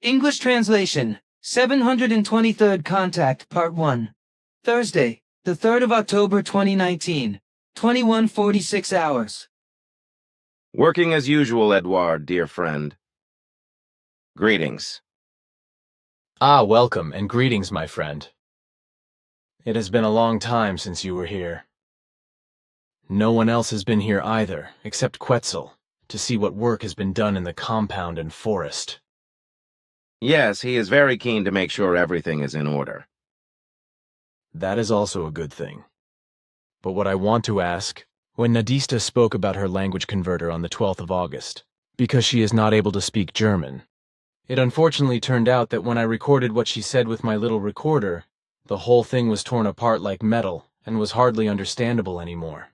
English translation, 723rd Contact, Part 1. Thursday, the 3rd of October 2019, 21:46 hours. Working as usual, Edouard, dear friend. Greetings. Welcome and greetings, my friend. It has been a long time since you were here. No one else has been here either, except Quetzal, to see what work has been done in the compound and forest. Yes, he is very keen to make sure everything is in order. That is also a good thing. But what I want to ask, when Nadissta spoke about her language converter on the 12th of August, because she is not able to speak German, it unfortunately turned out that when I recorded what she said with my little recorder, the whole thing was torn apart like metal and was hardly understandable anymore.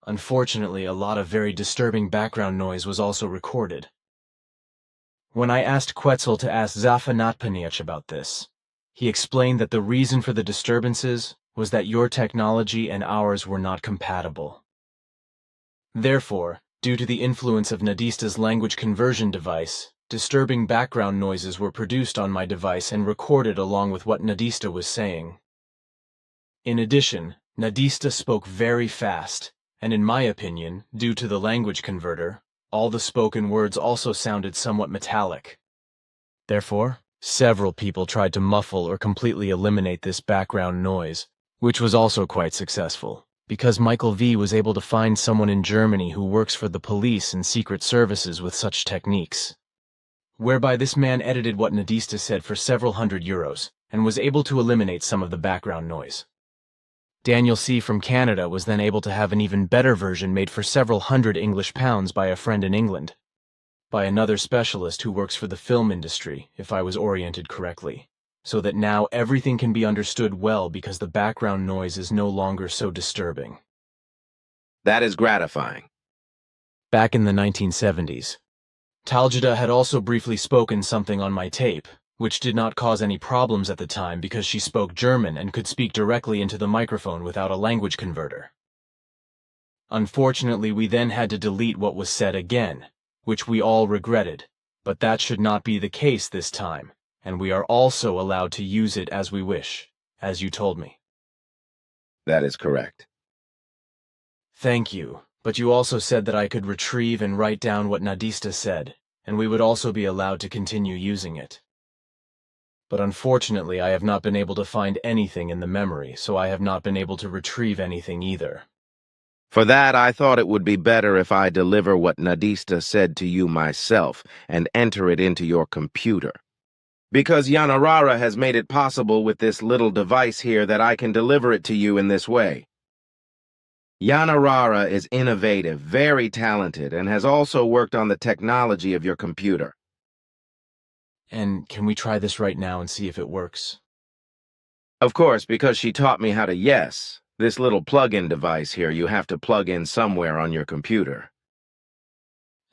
Unfortunately, a lot of very disturbing background noise was also recorded. When I asked Quetzal to ask Zafanatpaniach about this, he explained that the reason for the disturbances was that your technology and ours were not compatible. Therefore, due to the influence of Nadissta's language conversion device, disturbing background noises were produced on my device and recorded along with what Nadissta was saying. In addition, Nadissta spoke very fast, and in my opinion, due to the language converter, all the spoken words also sounded somewhat metallic. Therefore, several people tried to muffle or completely eliminate this background noise, which was also quite successful, because Michael V was able to find someone in Germany who works for the police and secret services with such techniques, whereby this man edited what Nadissta said for several €100 and was able to eliminate some of the background noise. Daniel C. from Canada was then able to have an even better version made for several £100 by a friend in England, by another specialist who works for the film industry, if I was oriented correctly, so that now everything can be understood well because the background noise is no longer so disturbing. That is gratifying. Back in the 1970s, Taljida had also briefly spoken something on my tape, which did not cause any problems at the time because she spoke German and could speak directly into the microphone without a language converter. Unfortunately, we then had to delete what was said again, which we all regretted, but that should not be the case this time, and we are also allowed to use it as we wish, as you told me. That is correct. Thank you, but you also said that I could retrieve and write down what Nadissta said, and we would also be allowed to continue using it. But unfortunately, I have not been able to find anything in the memory, so I have not been able to retrieve anything either. For that, I thought it would be better if I deliver what Nadissta said to you myself and enter it into your computer. Because Yanarara has made it possible with this little device here that I can deliver it to you in this way. Yanarara is innovative, very talented, and has also worked on the technology of your computer. And can we try this right now and see if it works? Of course, because she taught me how to yes. This little plug-in device here you have to plug in somewhere on your computer.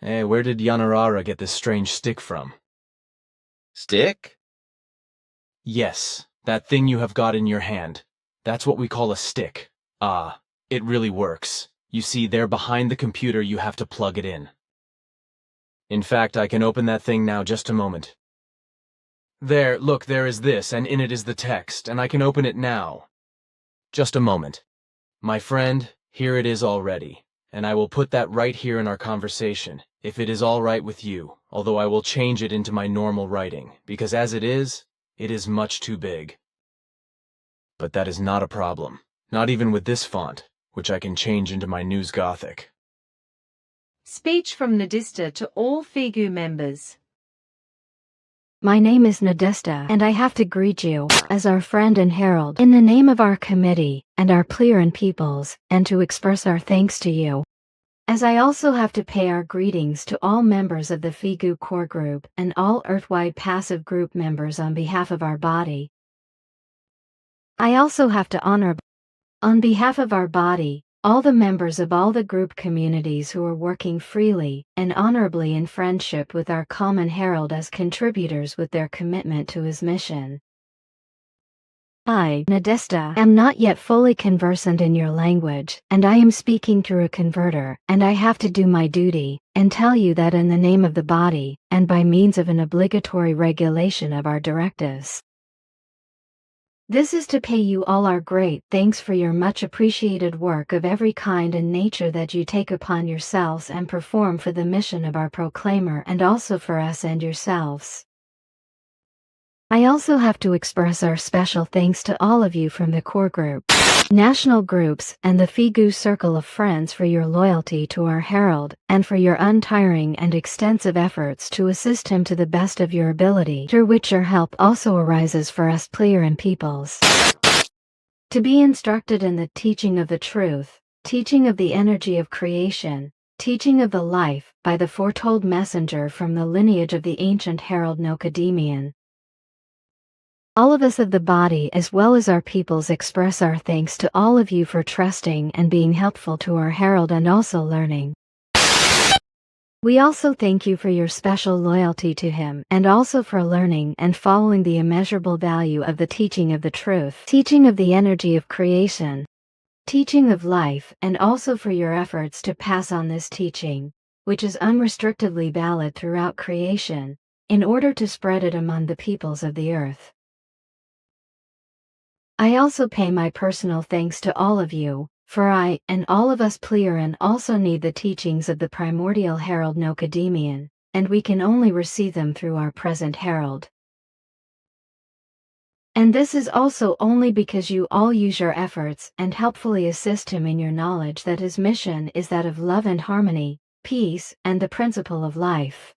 Hey, where did Yanarara get this strange stick from? Stick? Yes, that thing you have got in your hand. That's what we call a stick. It really works. You see, there behind the computer you have to plug it in. In fact, I can open that thing now, just a moment. There, look, there is this, and in it is the text, and I can open it now. Just a moment. My friend, here it is already, and I will put that right here in our conversation, if it is all right with you, although I will change it into my normal writing, because as it is much too big. But that is not a problem, not even with this font, which I can change into my News Gothic. Speech from Nadissta to all FIGU members. My name is Nadissta, and I have to greet you, as our friend and herald, in the name of our committee, and our Pliran peoples, and to express our thanks to you. As I also have to pay our greetings to all members of the FIGU core group, and all Earthwide passive group members on behalf of our body. I also have to honor, on behalf of our body, all the members of all the group communities who are working freely and honorably in friendship with our common herald as contributors with their commitment to his mission. I, Nadissta, am not yet fully conversant in your language, and I am speaking through a converter, and I have to do my duty, and tell you that in the name of the body, and by means of an obligatory regulation of our directives. This is to pay you all our great thanks for your much appreciated work of every kind and nature that you take upon yourselves and perform for the mission of our proclaimer and also for us and yourselves. I also have to express our special thanks to all of you from the core group, national groups, and the FIGU circle of friends for your loyalty to our herald and for your untiring and extensive efforts to assist him to the best of your ability, through which your help also arises for us plebeian peoples. To be instructed in the teaching of the truth, teaching of the energy of creation, teaching of the life by the foretold messenger from the lineage of the ancient herald Nocademian. All of us of the body as well as our peoples express our thanks to all of you for trusting and being helpful to our herald and also learning. We also thank you for your special loyalty to him and also for learning and following the immeasurable value of the teaching of the truth, teaching of the energy of creation, teaching of life, and also for your efforts to pass on this teaching, which is unrestrictedly valid throughout creation, in order to spread it among the peoples of the earth. I also pay my personal thanks to all of you, for I and all of us plebeian also need the teachings of the primordial herald Nocademian, and we can only receive them through our present herald. And this is also only because you all use your efforts and helpfully assist him in your knowledge that his mission is that of love and harmony, peace, and the principle of life.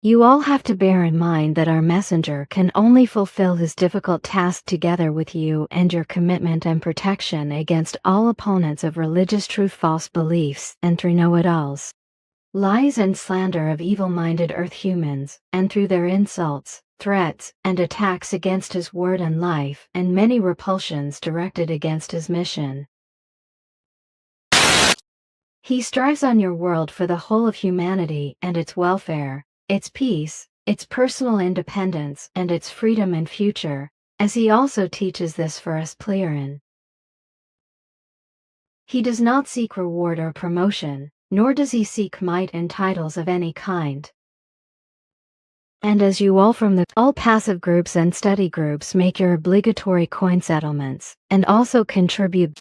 You all have to bear in mind that our messenger can only fulfill his difficult task together with you and your commitment and protection against all opponents of religious truth, false beliefs, and through know-it-alls, lies and slander of evil-minded earth humans, and through their insults, threats, and attacks against his word and life, and many repulsions directed against his mission. He strives on your world for the whole of humanity and its welfare, its peace, its personal independence, and its freedom and future, as he also teaches this for us plebeian. He does not seek reward or promotion, nor does he seek might and titles of any kind. And as you all from all passive groups and study groups make your obligatory coin settlements, and also contribute,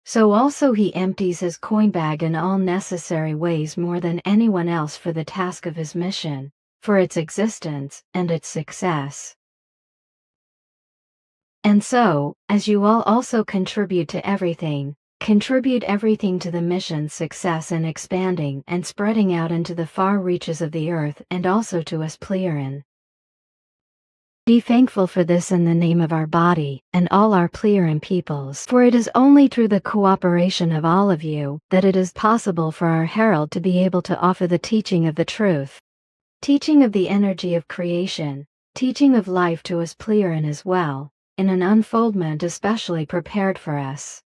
so also he empties his coin bag in all necessary ways more than anyone else for the task of his mission, for its existence and its success. And so, as you all also contribute everything to the mission's success in expanding and spreading out into the far reaches of the earth and also to us plebeian. Be thankful for this in the name of our body and all our plebeian peoples, for it is only through the cooperation of all of you that it is possible for our herald to be able to offer the teaching of the truth, teaching of the energy of creation, teaching of life to us plebeian as well, in an unfoldment especially prepared for us.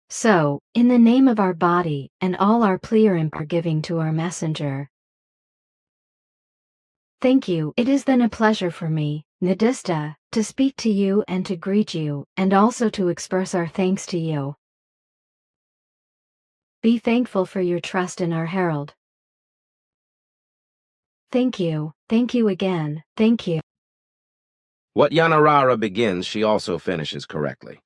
So, in the name of our body and all our plebeian are giving to our messenger. Thank you. It is then a pleasure for me, Nadissta, to speak to you and to greet you, and also to express our thanks to you. Be thankful for your trust in our herald. Thank you again, thank you. What Yanarara begins, she also finishes correctly.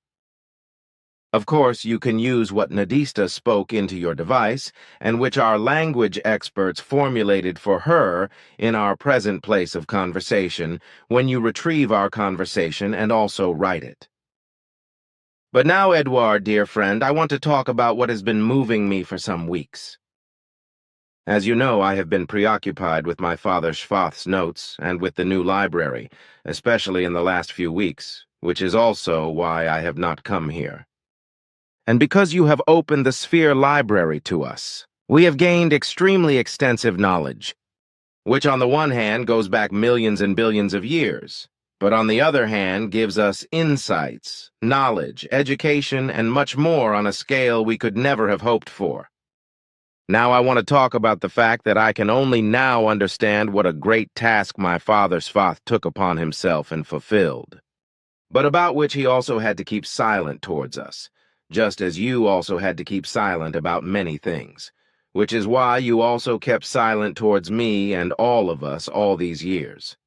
Of course, you can use what Nadissta spoke into your device, and which our language experts formulated for her in our present place of conversation, when you retrieve our conversation and also write it. But now, Edouard, dear friend, I want to talk about what has been moving me for some weeks. As you know, I have been preoccupied with my father Schwath's notes and with the new library, especially in the last few weeks, which is also why I have not come here. And because you have opened the Sphere Library to us, we have gained extremely extensive knowledge, which on the one hand goes back millions and billions of years, but on the other hand gives us insights, knowledge, education, and much more on a scale we could never have hoped for. Now I want to talk about the fact that I can only now understand what a great task my father Svath took upon himself and fulfilled, but about which he also had to keep silent towards us, just as you also had to keep silent about many things, which is why you also kept silent towards me and all of us all these years.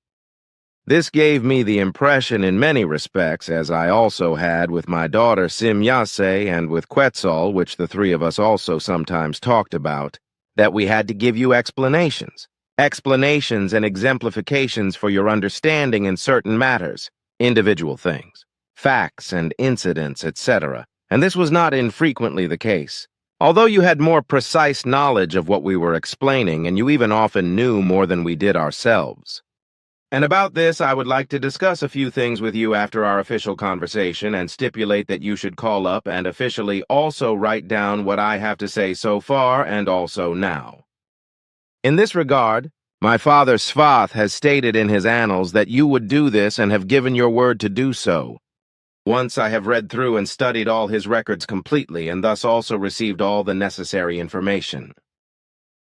This gave me the impression in many respects, as I also had with my daughter Simyase and with Quetzal, which the three of us also sometimes talked about, that we had to give you explanations and exemplifications for your understanding in certain matters, individual things, facts and incidents, etc., and this was not infrequently the case. Although you had more precise knowledge of what we were explaining, and you even often knew more than we did ourselves. And about this, I would like to discuss a few things with you after our official conversation and stipulate that you should call up and officially also write down what I have to say so far and also now. In this regard, my father Svath has stated in his annals that you would do this and have given your word to do so. Once I have read through and studied all his records completely and thus also received all the necessary information.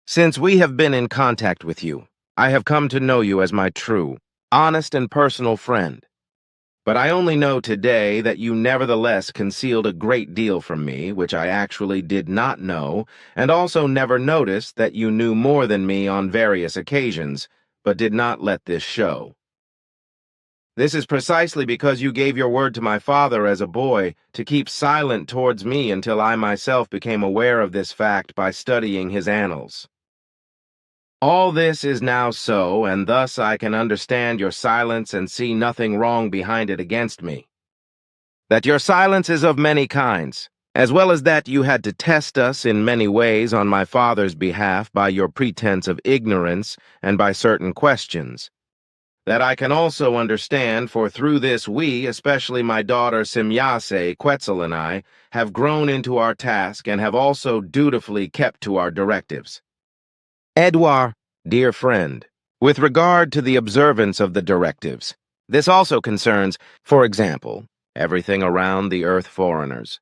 Since we have been in contact with you, I have come to know you as my true, honest, and personal friend. But I only know today that you nevertheless concealed a great deal from me, which I actually did not know, and also never noticed that you knew more than me on various occasions, but did not let this show. This is precisely because you gave your word to my father as a boy to keep silent towards me until I myself became aware of this fact by studying his annals. All this is now so, and thus I can understand your silence and see nothing wrong behind it against me. That your silence is of many kinds, as well as that you had to test us in many ways on my father's behalf by your pretense of ignorance and by certain questions. That I can also understand, for through this we, especially my daughter Simyase, Quetzal, and I, have grown into our task and have also dutifully kept to our directives. Edouard, dear friend, with regard to the observance of the directives, this also concerns, for example, everything around the earth foreigners.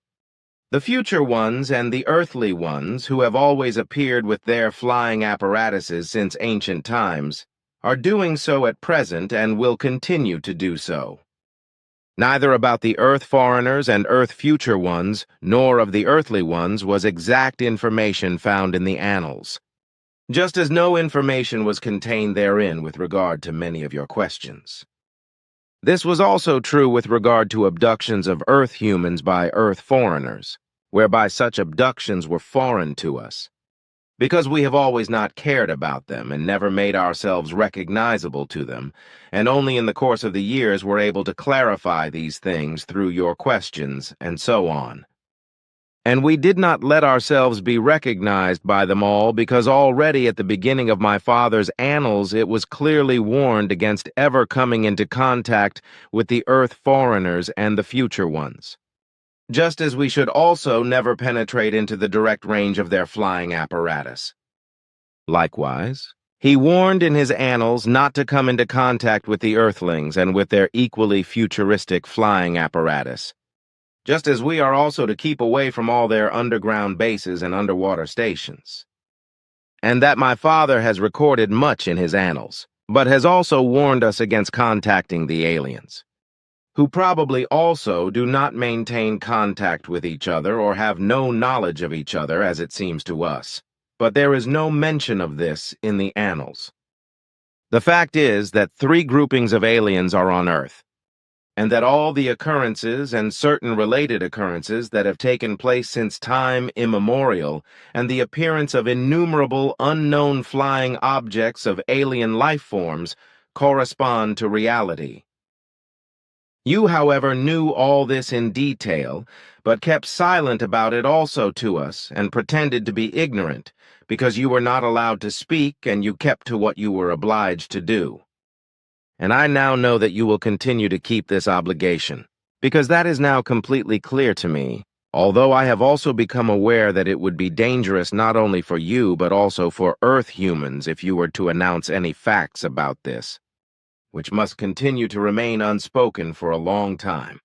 The future ones and the earthly ones, who have always appeared with their flying apparatuses since ancient times, are doing so at present and will continue to do so. Neither about the earth foreigners and earth future ones, nor of the earthly ones was exact information found in the annals, just as no information was contained therein with regard to many of your questions. This was also true with regard to abductions of earth humans by earth foreigners, whereby such abductions were foreign to us, because we have always not cared about them and never made ourselves recognizable to them, and only in the course of the years were able to clarify these things through your questions, and so on. And we did not let ourselves be recognized by them all because already at the beginning of my father's annals it was clearly warned against ever coming into contact with the earth foreigners and the future ones, just as we should also never penetrate into the direct range of their flying apparatus. Likewise, he warned in his annals not to come into contact with the earthlings and with their equally futuristic flying apparatus, just as we are also to keep away from all their underground bases and underwater stations. And that my father has recorded much in his annals, but has also warned us against contacting the aliens, who probably also do not maintain contact with each other or have no knowledge of each other, as it seems to us. But there is no mention of this in the annals. The fact is that 3 groupings of aliens are on Earth, and that all the occurrences and certain related occurrences that have taken place since time immemorial, and the appearance of innumerable unknown flying objects of alien life forms, correspond to reality. You, however, knew all this in detail, but kept silent about it also to us, and pretended to be ignorant, because you were not allowed to speak, and you kept to what you were obliged to do. And I now know that you will continue to keep this obligation, because that is now completely clear to me, although I have also become aware that it would be dangerous not only for you but also for Earth humans if you were to announce any facts about this, which must continue to remain unspoken for a long time.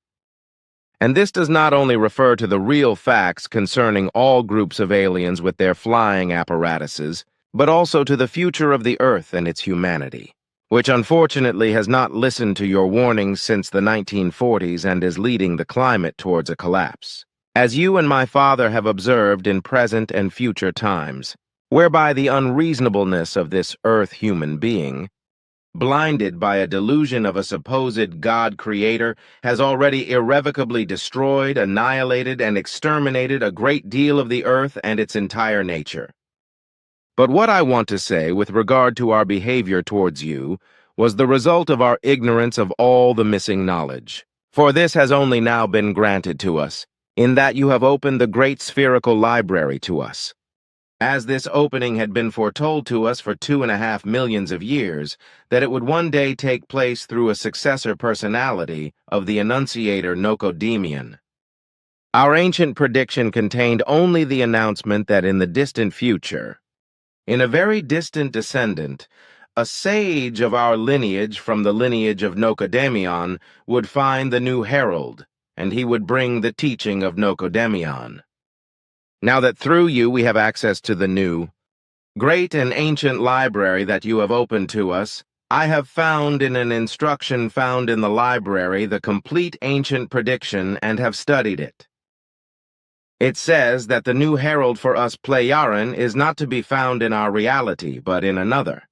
And this does not only refer to the real facts concerning all groups of aliens with their flying apparatuses, but also to the future of the Earth and its humanity, which unfortunately has not listened to your warnings since the 1940s and is leading the climate towards a collapse, as you and my father have observed in present and future times, whereby the unreasonableness of this Earth human being, blinded by a delusion of a supposed God-creator, has already irrevocably destroyed, annihilated, and exterminated a great deal of the Earth and its entire nature. But what I want to say with regard to our behavior towards you was the result of our ignorance of all the missing knowledge. For this has only now been granted to us, in that you have opened the great spherical library to us. As this opening had been foretold to us for 2.5 million years, that it would one day take place through a successor personality of the Annunciator Nocodemian. Our ancient prediction contained only the announcement that in the distant future, in a very distant descendant, a sage of our lineage from the lineage of Nocodemion would find the new herald, and he would bring the teaching of Nocodemion. Now that through you we have access to the new, great and ancient library that you have opened to us, I have found in an instruction found in the library the complete ancient prediction and have studied it. It says that the new herald for us Plejarin is not to be found in our reality, but in another.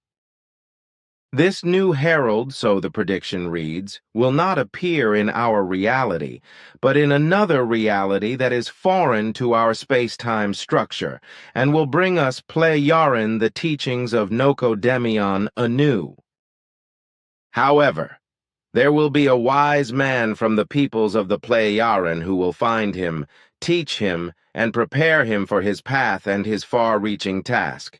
This new herald, so the prediction reads, will not appear in our reality, but in another reality that is foreign to our space-time structure, and will bring us Plejarin the teachings of Nocodemion anew. However, there will be a wise man from the peoples of the Plejarin who will find him, teach him, and prepare him for his path and his far-reaching task.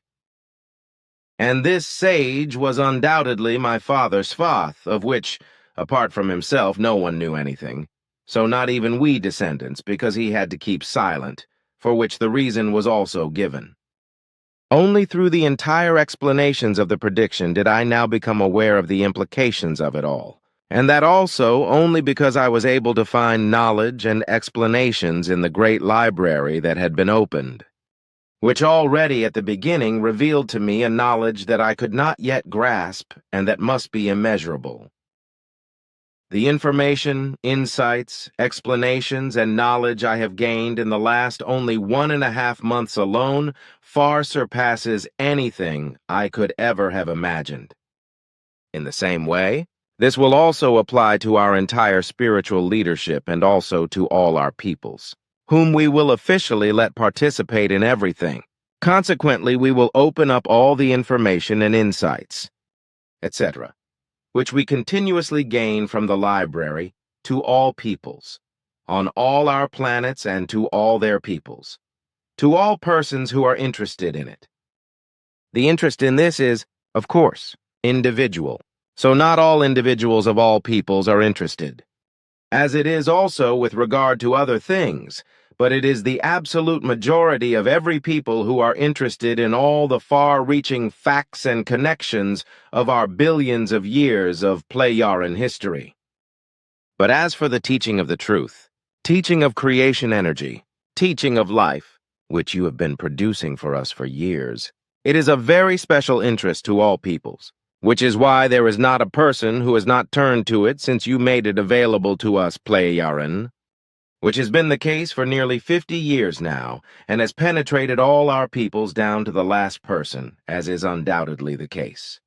And this sage was undoubtedly my father Svath, of which, apart from himself, no one knew anything, so not even we descendants, because he had to keep silent, for which the reason was also given. Only through the entire explanations of the prediction did I now become aware of the implications of it all, and that also only because I was able to find knowledge and explanations in the great library that had been opened, which already at the beginning revealed to me a knowledge that I could not yet grasp and that must be immeasurable. The information, insights, explanations, and knowledge I have gained in the last only 1.5 months alone far surpasses anything I could ever have imagined. In the same way, this will also apply to our entire spiritual leadership and also to all our peoples, whom we will officially let participate in everything. Consequently, we will open up all the information and insights, etc., which we continuously gain from the library to all peoples, on all our planets and to all their peoples, to all persons who are interested in it. The interest in this is, of course, individual, so not all individuals of all peoples are interested, as it is also with regard to other things, but it is the absolute majority of every people who are interested in all the far-reaching facts and connections of our billions of years of Plejarin history. But as for the teaching of the truth, teaching of creation energy, teaching of life, which you have been producing for us for years, it is of very special interest to all peoples, which is why there is not a person who has not turned to it since you made it available to us Plejarin, which has been the case for nearly 50 years now, and has penetrated all our peoples down to the last person, as is undoubtedly the case.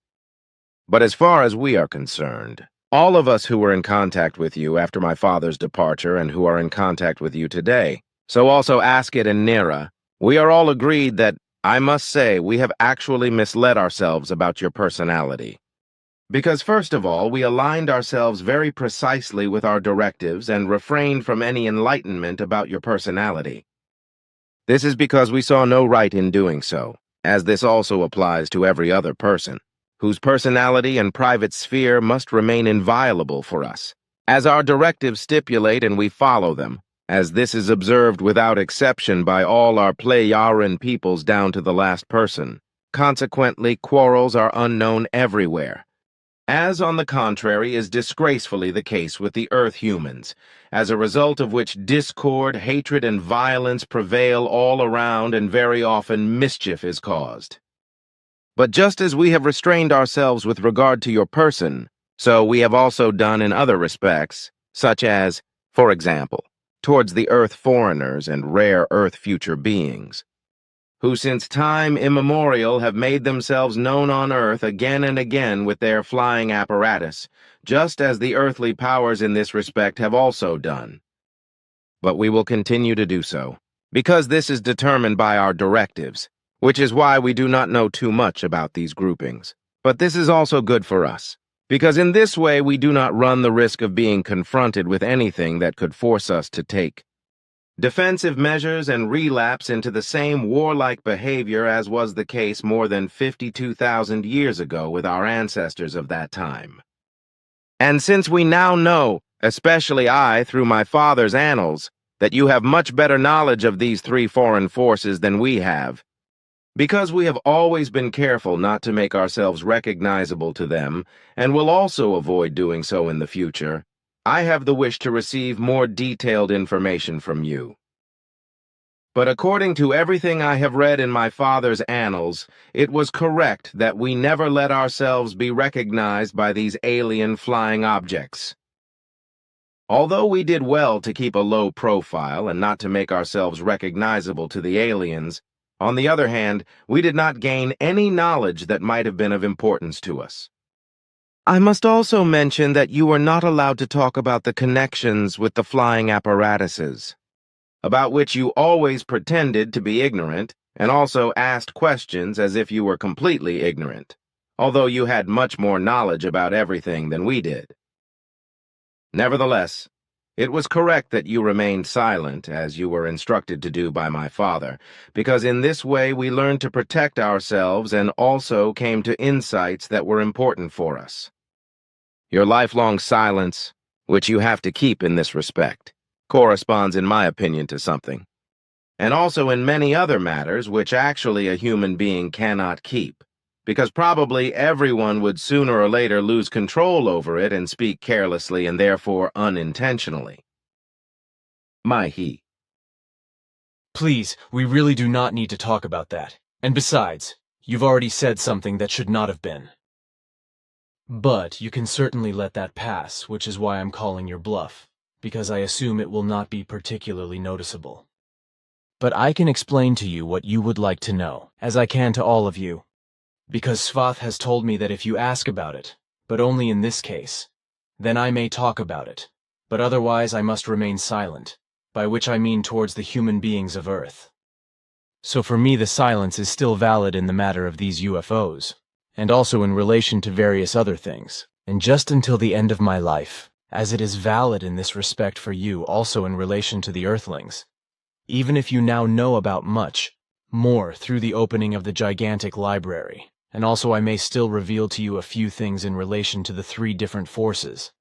But as far as we are concerned, all of us who were in contact with you after my father's departure and who are in contact with you today, so also Askit and Nera, we are all agreed that, I must say, we have actually misled ourselves about your personality. Because first of all, we aligned ourselves very precisely with our directives and refrained from any enlightenment about your personality. This is because we saw no right in doing so, as this also applies to every other person, whose personality and private sphere must remain inviolable for us, as our directives stipulate and we follow them, as this is observed without exception by all our Plejarin peoples down to the last person. Consequently, quarrels are unknown everywhere, as on the contrary is disgracefully the case with the Earth humans, as a result of which discord, hatred, and violence prevail all around, and very often mischief is caused. But just as we have restrained ourselves with regard to your person, so we have also done in other respects, such as, for example, towards the Earth foreigners and rare Earth future beings, who since time immemorial have made themselves known on Earth again and again with their flying apparatus, just as the earthly powers in this respect have also done. But we will continue to do so, because this is determined by our directives, which is why we do not know too much about these groupings. But this is also good for us, because in this way we do not run the risk of being confronted with anything that could force us to take defensive measures and relapse into the same warlike behavior as was the case more than 52,000 years ago with our ancestors of that time. And since we now know, especially I through my father's annals, that you have much better knowledge of these three foreign forces than we have, because we have always been careful not to make ourselves recognizable to them, and will also avoid doing so in the future, I have the wish to receive more detailed information from you. But according to everything I have read in my father's annals, it was correct that we never let ourselves be recognized by these alien flying objects. Although we did well to keep a low profile and not to make ourselves recognizable to the aliens, on the other hand, we did not gain any knowledge that might have been of importance to us. I must also mention that you are not allowed to talk about the connections with the flying apparatuses, about which you always pretended to be ignorant, and also asked questions as if you were completely ignorant, although you had much more knowledge about everything than we did. Nevertheless, it was correct that you remained silent, as you were instructed to do by my father, because in this way we learned to protect ourselves and also came to insights that were important for us. Your lifelong silence, which you have to keep in this respect, corresponds in my opinion to something, and also in many other matters which actually a human being cannot keep, because probably everyone would sooner or later lose control over it and speak carelessly and therefore unintentionally. Meier. Please, we really do not need to talk about that. And besides, you've already said something that should not have been. But you can certainly let that pass, which is why I'm calling your bluff, because I assume it will not be particularly noticeable. But I can explain to you what you would like to know, as I can to all of you, because Svath has told me that if you ask about it, but only in this case, then I may talk about it, but otherwise I must remain silent, by which I mean towards the human beings of Earth. So for me the silence is still valid in the matter of these UFOs, and also in relation to various other things, and just until the end of my life, as it is valid in this respect for you also in relation to the Earthlings, even if you now know about much more through the opening of the gigantic library, and also I may still reveal to you a few things in relation to the three different forces,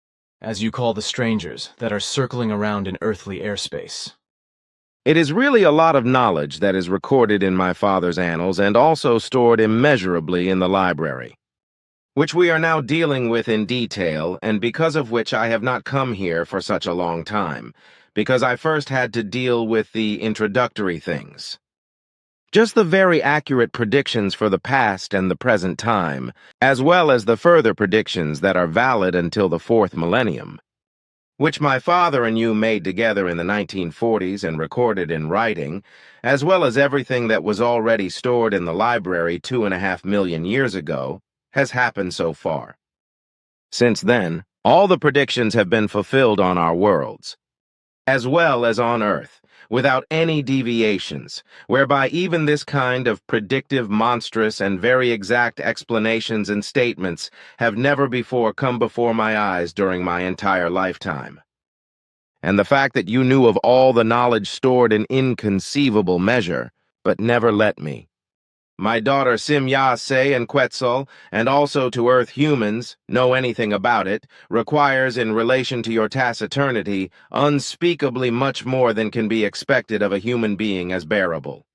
as you call the strangers, that are circling around in earthly airspace. It is really a lot of knowledge that is recorded in my father's annals and also stored immeasurably in the library, which we are now dealing with in detail, and because of which I have not come here for such a long time, because I first had to deal with the introductory things. Just the very accurate predictions for the past and the present time, as well as the further predictions that are valid until the fourth millennium, which my father and you made together in the 1940s and recorded in writing, as well as everything that was already stored in the library 2.5 million years ago, has happened so far. Since then, all the predictions have been fulfilled on our worlds, as well as on Earth, without any deviations, whereby even this kind of predictive, monstrous, and very exact explanations and statements have never before come before my eyes during my entire lifetime. And the fact that you knew of all the knowledge stored in inconceivable measure, but never let me, my daughter Simyase and Quetzal, and also to Earth humans, know anything about it, requires in relation to your taciturnity unspeakably much more than can be expected of a human being as bearable.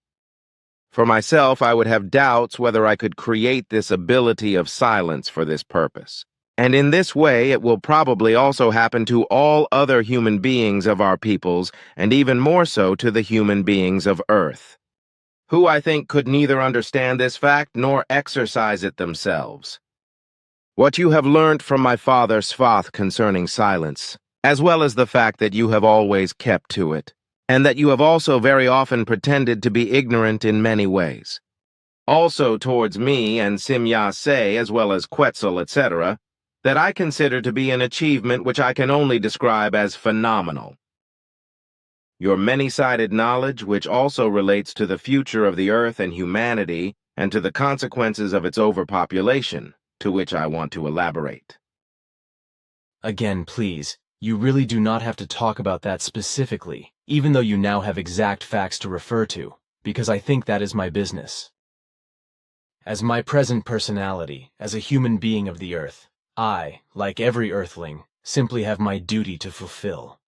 For myself, I would have doubts whether I could create this ability of silence for this purpose, And in this way, it will probably also happen to all other human beings of our peoples, and even more so to the human beings of Earth, who I think could neither understand this fact nor exercise it themselves. What you have learnt from my father Svath concerning silence, as well as the fact that you have always kept to it, and that you have also very often pretended to be ignorant in many ways. Also towards me and Simya Se, as well as Quetzal, etc., that I consider to be an achievement which I can only describe as phenomenal. Your many-sided knowledge, which also relates to the future of the Earth and humanity, and to the consequences of its overpopulation, to which I want to elaborate. Again, please, you really do not have to talk about that specifically, even though you now have exact facts to refer to, because I think that is my business. As my present personality, as a human being of the Earth, I, like every Earthling, simply have my duty to fulfill.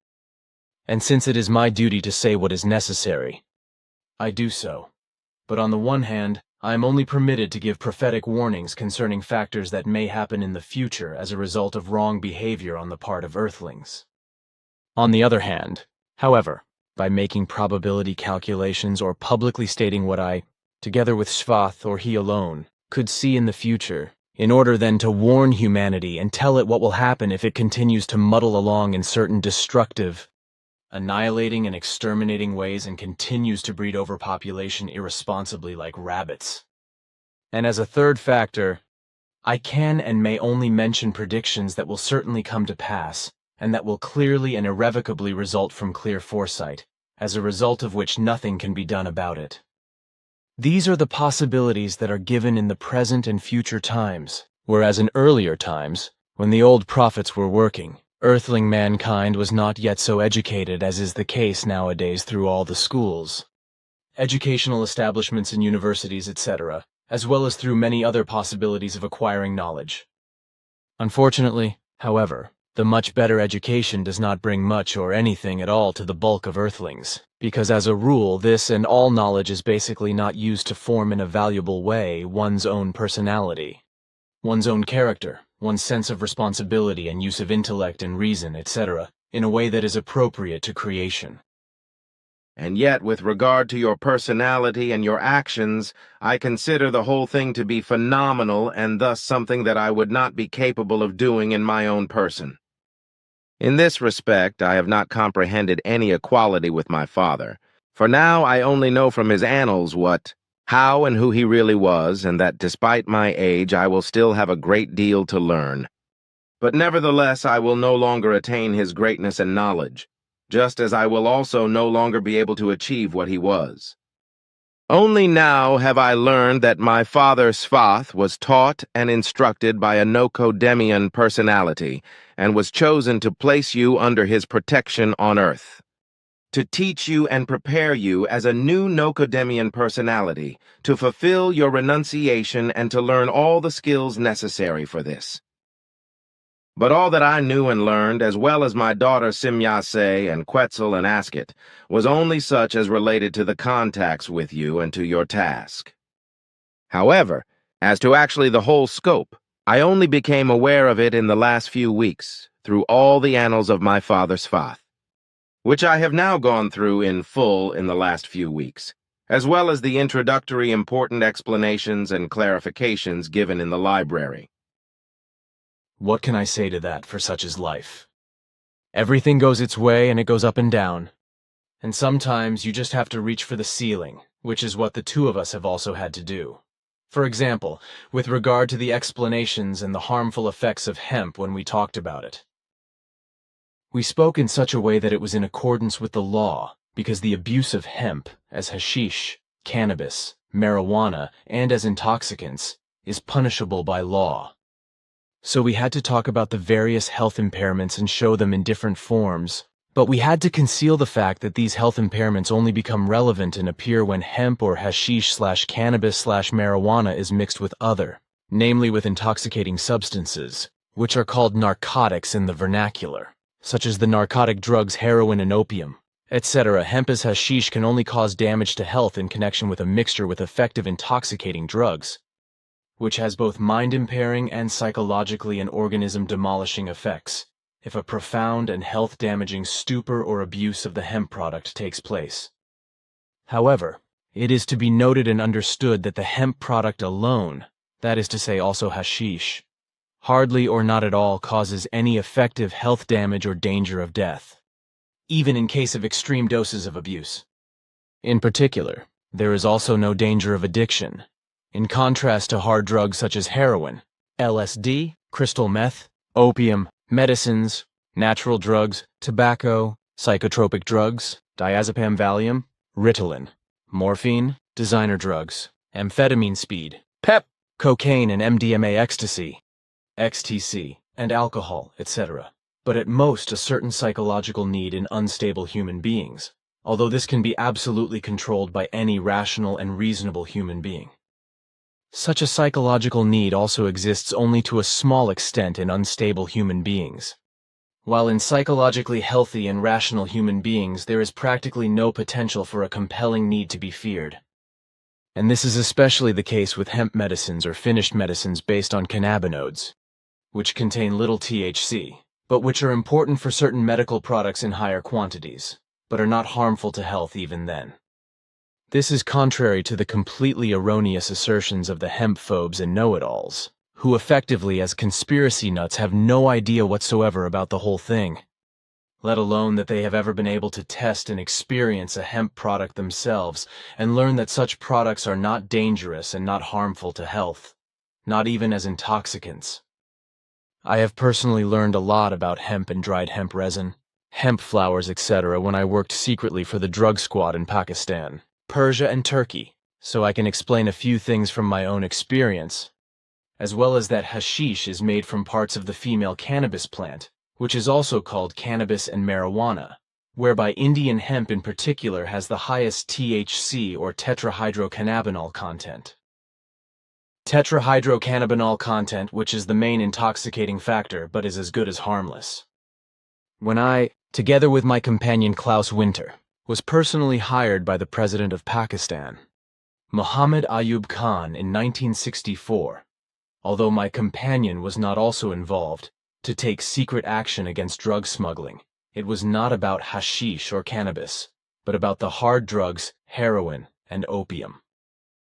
And since it is my duty to say what is necessary, I do so. But on the one hand, I am only permitted to give prophetic warnings concerning factors that may happen in the future as a result of wrong behavior on the part of Earthlings. On the other hand, however, by making probability calculations or publicly stating what I, together with Svath or he alone, could see in the future, in order then to warn humanity and tell it what will happen if it continues to muddle along in certain destructive, annihilating and exterminating ways and continues to breed overpopulation irresponsibly like rabbits. And as a third factor, I can and may only mention predictions that will certainly come to pass, and that will clearly and irrevocably result from clear foresight, as a result of which nothing can be done about it. These are the possibilities that are given in the present and future times, whereas in earlier times, when the old prophets were working, Earthling mankind was not yet so educated as is the case nowadays through all the schools, educational establishments and universities, etc., as well as through many other possibilities of acquiring knowledge. Unfortunately, however, the much better education does not bring much or anything at all to the bulk of Earthlings, because as a rule this and all knowledge is basically not used to form in a valuable way one's own personality, one's own character, one's sense of responsibility and use of intellect and reason, etc., in a way that is appropriate to creation. And yet, with regard to your personality and your actions, I consider the whole thing to be phenomenal and thus something that I would not be capable of doing in my own person. In this respect, I have not comprehended any equality with my father, for now I only know from his annals how and who he really was, and that despite my age I will still have a great deal to learn. But nevertheless I will no longer attain his greatness and knowledge, just as I will also no longer be able to achieve what he was. Only now have I learned that my father Svath was taught and instructed by a Nocodemian personality, and was chosen to place you under his protection on Earth, to teach you and prepare you as a new Nocodemian personality, to fulfill your renunciation and to learn all the skills necessary for this. But all that I knew and learned, as well as my daughter Simya Se and Quetzal and Asket, was only such as related to the contacts with you and to your task. However, as to actually the whole scope, I only became aware of it in the last few weeks, through all the annals of my father Svath, which I have now gone through in full in the last few weeks, as well as the introductory important explanations and clarifications given in the library. What can I say to that, for such is life? Everything goes its way and it goes up and down. And sometimes you just have to reach for the ceiling, which is what the two of us have also had to do. For example, with regard to the explanations and the harmful effects of hemp when we talked about it. We spoke in such a way that it was in accordance with the law, because the abuse of hemp, as hashish, cannabis, marijuana, and as intoxicants, is punishable by law. So we had to talk about the various health impairments and show them in different forms, but we had to conceal the fact that these health impairments only become relevant and appear when hemp or hashish/cannabis/marijuana is mixed with other, namely with intoxicating substances, which are called narcotics in the vernacular, such as the narcotic drugs heroin and opium, etc. Hemp as hashish can only cause damage to health in connection with a mixture with effective intoxicating drugs. which has both mind-impairing and psychologically and organism-demolishing effects if a profound and health-damaging stupor or abuse of the hemp product takes place. However, it is to be noted and understood that the hemp product alone, that is to say also hashish, hardly or not at all causes any effective health damage or danger of death, even in case of extreme doses of abuse. In particular, there is also no danger of addiction, in contrast to hard drugs such as heroin, LSD, crystal meth, opium, medicines, natural drugs, tobacco, psychotropic drugs, diazepam Valium, Ritalin, morphine, designer drugs, amphetamine speed, PEP, cocaine and MDMA ecstasy, XTC, and alcohol, etc., but at most a certain psychological need in unstable human beings, although this can be absolutely controlled by any rational and reasonable human being. Such a psychological need also exists only to a small extent in unstable human beings, while in psychologically healthy and rational human beings there is practically no potential for a compelling need to be feared. And this is especially the case with hemp medicines or finished medicines based on cannabinoids, which contain little THC, but which are important for certain medical products in higher quantities, but are not harmful to health even then. This is contrary to the completely erroneous assertions of the hemp-phobes and know-it-alls, who effectively as conspiracy nuts have no idea whatsoever about the whole thing, let alone that they have ever been able to test and experience a hemp product themselves and learn that such products are not dangerous and not harmful to health, not even as intoxicants. I have personally learned a lot about hemp and dried hemp resin, hemp flowers, etc. when I worked secretly for the drug squad in Pakistan, Persia, and Turkey, so I can explain a few things from my own experience, as well as that hashish is made from parts of the female cannabis plant, which is also called cannabis and marijuana, whereby Indian hemp in particular has the highest THC or tetrahydrocannabinol content. Tetrahydrocannabinol content, which is the main intoxicating factor but is as good as harmless. When I, together with my companion Klaus Winter, was personally hired by the President of Pakistan, Muhammad Ayub Khan, in 1964, although my companion was not also involved, to take secret action against drug smuggling, it was not about hashish or cannabis, but about the hard drugs, heroin, and opium.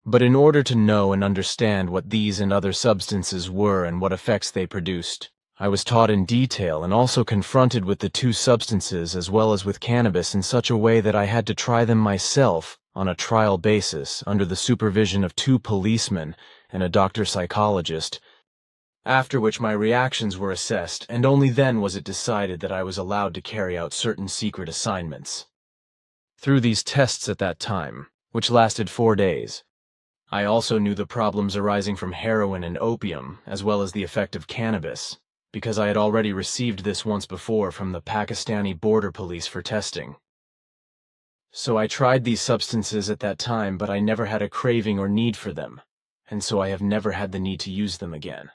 But in order to know and understand what these and other substances were and what effects they produced, I was taught in detail and also confronted with the two substances as well as with cannabis in such a way that I had to try them myself on a trial basis under the supervision of 2 policemen and a doctor-psychologist, after which my reactions were assessed, and only then was it decided that I was allowed to carry out certain secret assignments. Through these tests at that time, which lasted 4 days, I also knew the problems arising from heroin and opium, as well as the effect of cannabis, because I had already received this once before from the Pakistani border police for testing. So I tried these substances at that time, but I never had a craving or need for them, and so I have never had the need to use them again.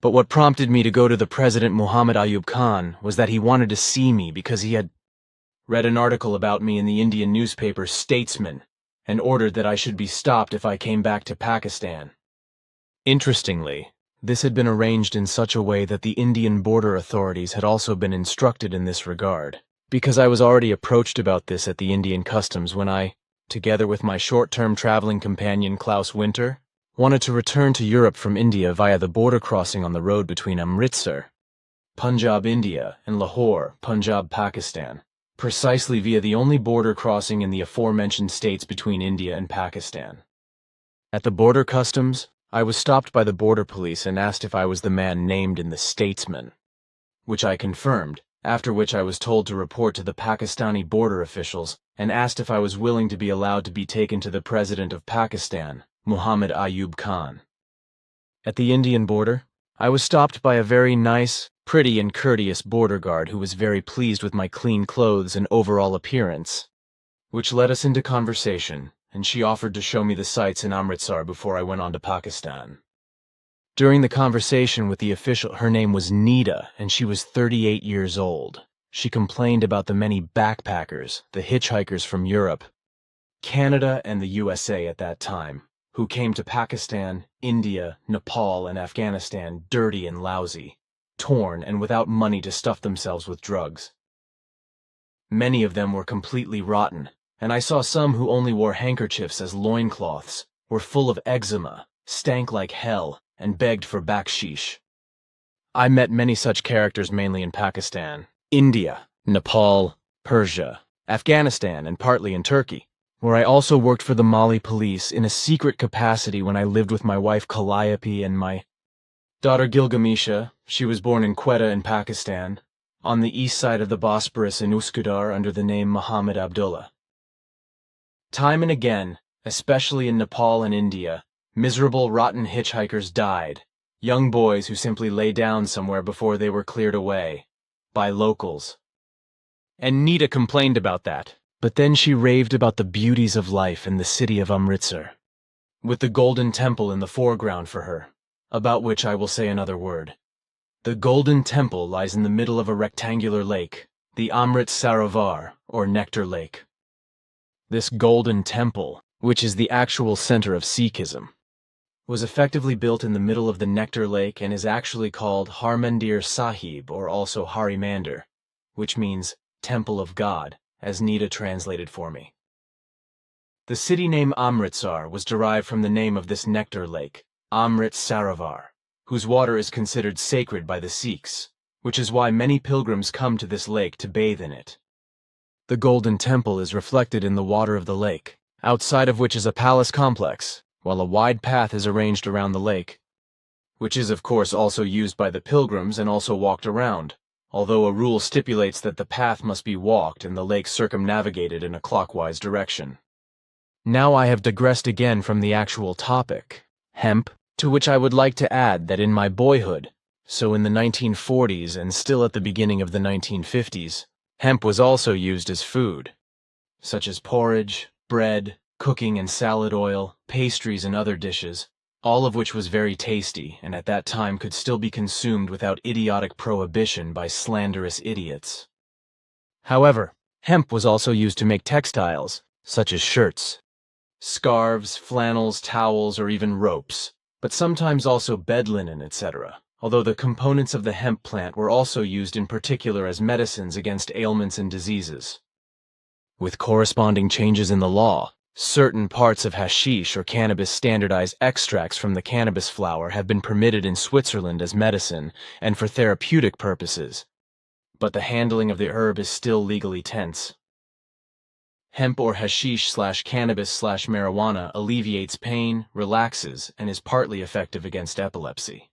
But what prompted me to go to the President Muhammad Ayub Khan was that he wanted to see me because he had read an article about me in the Indian newspaper Statesman and ordered that I should be stopped if I came back to Pakistan. Interestingly, this had been arranged in such a way that the Indian border authorities had also been instructed in this regard, because I was already approached about this at the Indian customs when I, together with my short-term traveling companion Klaus Winter, wanted to return to Europe from India via the border crossing on the road between Amritsar, Punjab, India, and Lahore, Punjab, Pakistan, precisely via the only border crossing in the aforementioned states between India and Pakistan. At the border customs, I was stopped by the border police and asked if I was the man named in the Statesman, which I confirmed, after which I was told to report to the Pakistani border officials and asked if I was willing to be allowed to be taken to the President of Pakistan, Muhammad Ayub Khan. At the Indian border, I was stopped by a very nice, pretty and courteous border guard who was very pleased with my clean clothes and overall appearance, which led us into conversation, and she offered to show me the sights in Amritsar before I went on to Pakistan. During the conversation with the official, her name was Nida, and she was 38 years old. She complained about the many backpackers, the hitchhikers from Europe, Canada, and the USA at that time, who came to Pakistan, India, Nepal, and Afghanistan dirty and lousy, torn and without money to stuff themselves with drugs. Many of them were completely rotten, and I saw some who only wore handkerchiefs as loincloths, were full of eczema, stank like hell, and begged for baksheesh. I met many such characters mainly in Pakistan, India, Nepal, Persia, Afghanistan, and partly in Turkey, where I also worked for the Mali police in a secret capacity when I lived with my wife Calliope and my daughter Gilgamesha. She was born in Quetta in Pakistan, on the east side of the Bosporus in Uskudar under the name Muhammad Abdullah. Time and again, especially in Nepal and India, miserable rotten hitchhikers died, young boys who simply lay down somewhere before they were cleared away, by locals. And Nita complained about that, but then she raved about the beauties of life in the city of Amritsar, with the Golden Temple in the foreground for her, about which I will say another word. The Golden Temple lies in the middle of a rectangular lake, the Amrit Sarovar, or Nectar Lake. This Golden Temple, which is the actual center of Sikhism, was effectively built in the middle of the Nectar Lake and is actually called Harmandir Sahib, or also Harimandir, which means Temple of God, as Nita translated for me. The city name Amritsar was derived from the name of this nectar lake, Amrit Sarovar, whose water is considered sacred by the Sikhs, which is why many pilgrims come to this lake to bathe in it. The Golden Temple is reflected in the water of the lake, outside of which is a palace complex, while a wide path is arranged around the lake, which is of course also used by the pilgrims and also walked around, although a rule stipulates that the path must be walked and the lake circumnavigated in a clockwise direction. Now I have digressed again from the actual topic, hemp, to which I would like to add that in my boyhood, so in the 1940s and still at the beginning of the 1950s, hemp was also used as food, such as porridge, bread, cooking and salad oil, pastries and other dishes, all of which was very tasty and at that time could still be consumed without idiotic prohibition by slanderous idiots. However, hemp was also used to make textiles, such as shirts, scarves, flannels, towels, or even ropes, but sometimes also bed linen, etc., although the components of the hemp plant were also used in particular as medicines against ailments and diseases. With corresponding changes in the law, certain parts of hashish or cannabis standardized extracts from the cannabis flower have been permitted in Switzerland as medicine and for therapeutic purposes, but the handling of the herb is still legally tense. Hemp or hashish/cannabis/marijuana alleviates pain, relaxes, and is partly effective against epilepsy.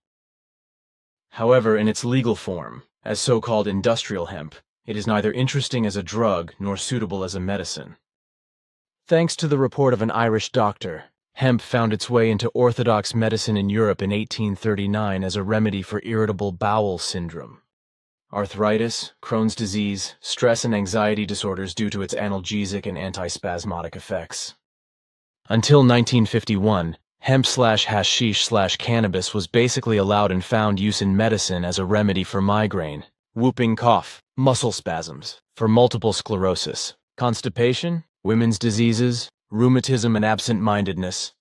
However, in its legal form, as so-called industrial hemp, it is neither interesting as a drug nor suitable as a medicine. Thanks to the report of an Irish doctor, hemp found its way into orthodox medicine in Europe in 1839 as a remedy for irritable bowel syndrome, arthritis, Crohn's disease, stress and anxiety disorders due to its analgesic and antispasmodic effects. Until 1951, hemp/hashish/cannabis was basically allowed and found use in medicine as a remedy for migraine, whooping cough, muscle spasms, for multiple sclerosis, constipation, women's diseases, rheumatism and absent-mindedness,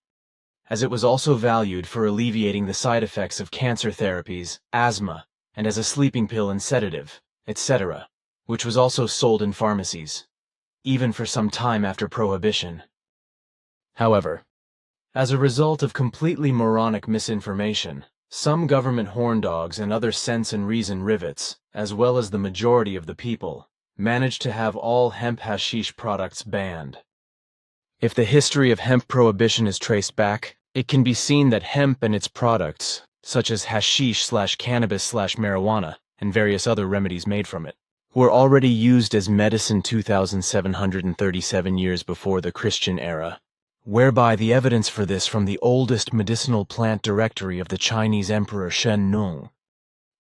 as it was also valued for alleviating the side effects of cancer therapies, asthma, and as a sleeping pill and sedative, etc., which was also sold in pharmacies, even for some time after Prohibition. However, as a result of completely moronic misinformation, some government horn dogs and other sense and reason rivets, as well as the majority of the people, managed to have all hemp hashish products banned. If the history of hemp prohibition is traced back, it can be seen that hemp and its products, such as hashish/cannabis/marijuana, and various other remedies made from it, were already used as medicine 2,737 years before the Christian era, whereby the evidence for this from the oldest medicinal plant directory of the Chinese Emperor Shen Nung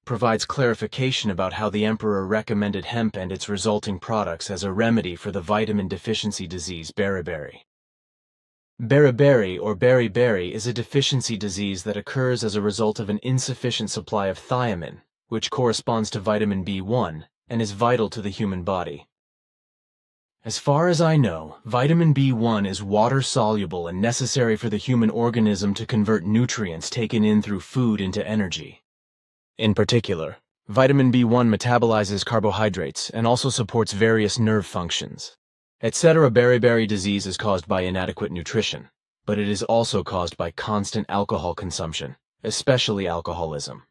provides clarification about how the emperor recommended hemp and its resulting products as a remedy for the vitamin deficiency disease beriberi. Beriberi or beriberi is a deficiency disease that occurs as a result of an insufficient supply of thiamine, which corresponds to vitamin B1 and is vital to the human body. As far as I know, vitamin B1 is water-soluble and necessary for the human organism to convert nutrients taken in through food into energy. In particular, vitamin B1 metabolizes carbohydrates and also supports various nerve functions, etc. Beriberi disease is caused by inadequate nutrition, but it is also caused by constant alcohol consumption, especially alcoholism.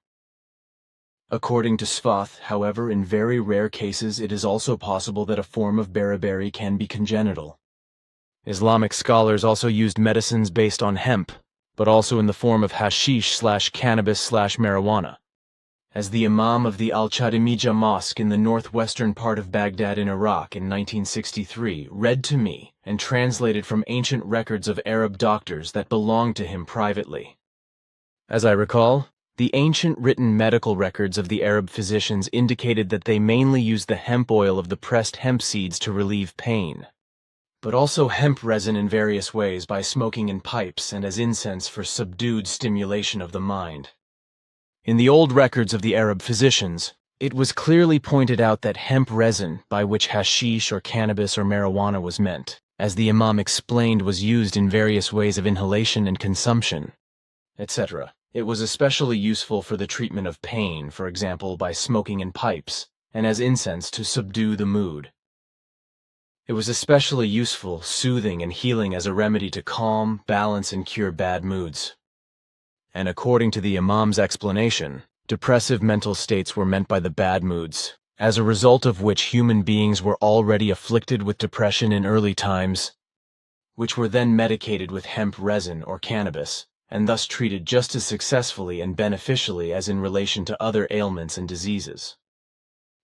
According to Svath, however, in very rare cases it is also possible that a form of beriberi can be congenital. Islamic scholars also used medicines based on hemp, but also in the form of hashish/cannabis/marijuana. As the Imam of the Al-Chadimija Mosque in the northwestern part of Baghdad in Iraq in 1963 read to me and translated from ancient records of Arab doctors that belonged to him privately. As I recall, the ancient written medical records of the Arab physicians indicated that they mainly used the hemp oil of the pressed hemp seeds to relieve pain, but also hemp resin in various ways by smoking in pipes and as incense for subdued stimulation of the mind. In the old records of the Arab physicians, it was clearly pointed out that hemp resin, by which hashish or cannabis or marijuana was meant, as the Imam explained, was used in various ways of inhalation and consumption, etc. It was especially useful for the treatment of pain, for example, by smoking in pipes, and as incense to subdue the mood. It was especially useful, soothing, and healing as a remedy to calm, balance, and cure bad moods. And according to the Imam's explanation, depressive mental states were meant by the bad moods, as a result of which human beings were already afflicted with depression in early times, which were then medicated with hemp resin or cannabis, and thus treated just as successfully and beneficially as in relation to other ailments and diseases.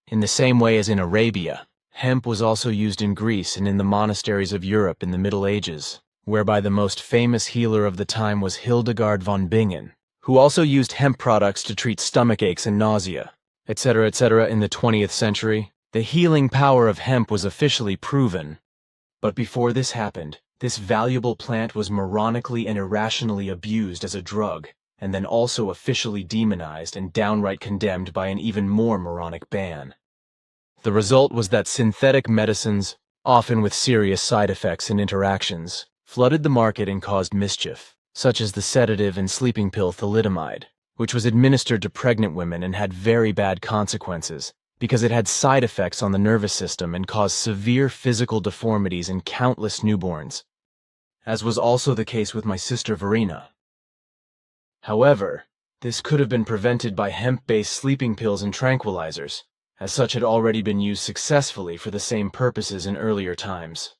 In the same way as in Arabia, hemp was also used in Greece and in the monasteries of Europe in the Middle Ages, whereby the most famous healer of the time was Hildegard von Bingen, who also used hemp products to treat stomach aches and nausea, etc., etc. In the 20th century, the healing power of hemp was officially proven. But before this happened, this valuable plant was moronically and irrationally abused as a drug, and then also officially demonized and downright condemned by an even more moronic ban. The result was that synthetic medicines, often with serious side effects and interactions, flooded the market and caused mischief, such as the sedative and sleeping pill thalidomide, which was administered to pregnant women and had very bad consequences, because it had side effects on the nervous system and caused severe physical deformities in countless newborns, as was also the case with my sister Verena. However, this could have been prevented by hemp-based sleeping pills and tranquilizers, as such had already been used successfully for the same purposes in earlier times.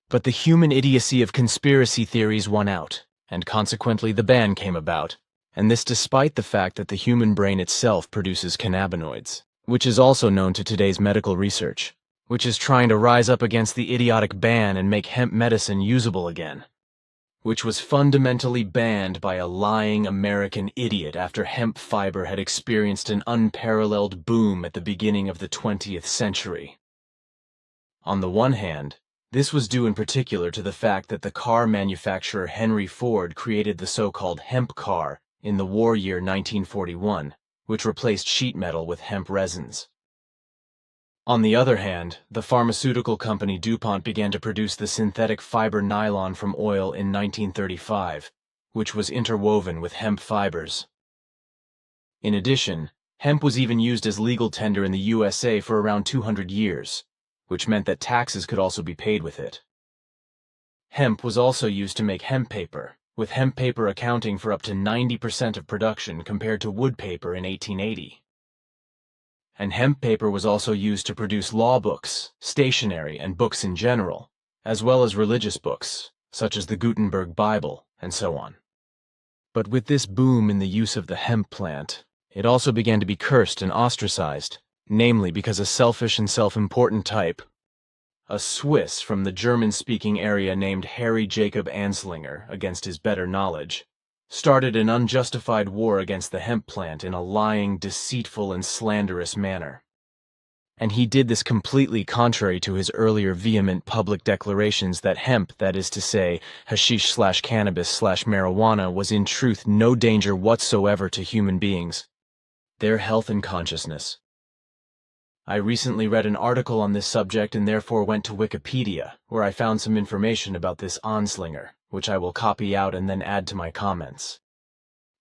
But the human idiocy of conspiracy theories won out, and consequently the ban came about, and this despite the fact that the human brain itself produces cannabinoids, which is also known to today's medical research, which is trying to rise up against the idiotic ban and make hemp medicine usable again, which was fundamentally banned by a lying American idiot after hemp fiber had experienced an unparalleled boom at the beginning of the 20th century. On the one hand, this was due in particular to the fact that the car manufacturer Henry Ford created the so-called hemp car in the war year 1941, which replaced sheet metal with hemp resins. On the other hand, the pharmaceutical company DuPont began to produce the synthetic fiber nylon from oil in 1935, which was interwoven with hemp fibers. In addition, hemp was even used as legal tender in the USA for around 200 years, which meant that taxes could also be paid with it. Hemp was also used to make hemp paper, with hemp paper accounting for up to 90% of production compared to wood paper in 1880. And hemp paper was also used to produce law books, stationery, and books in general, as well as religious books, such as the Gutenberg Bible, and so on. But with this boom in the use of the hemp plant, it also began to be cursed and ostracized, namely because a selfish and self-important type, a Swiss from the German-speaking area named Harry Jacob Anslinger, against his better knowledge, started an unjustified war against the hemp plant in a lying, deceitful, and slanderous manner. And he did this completely contrary to his earlier vehement public declarations that hemp, that is to say, hashish/cannabis/marijuana, was in truth no danger whatsoever to human beings, their health and consciousness. I recently read an article on this subject and therefore went to Wikipedia, where I found some information about this Anslinger, which I will copy out and then add to my comments.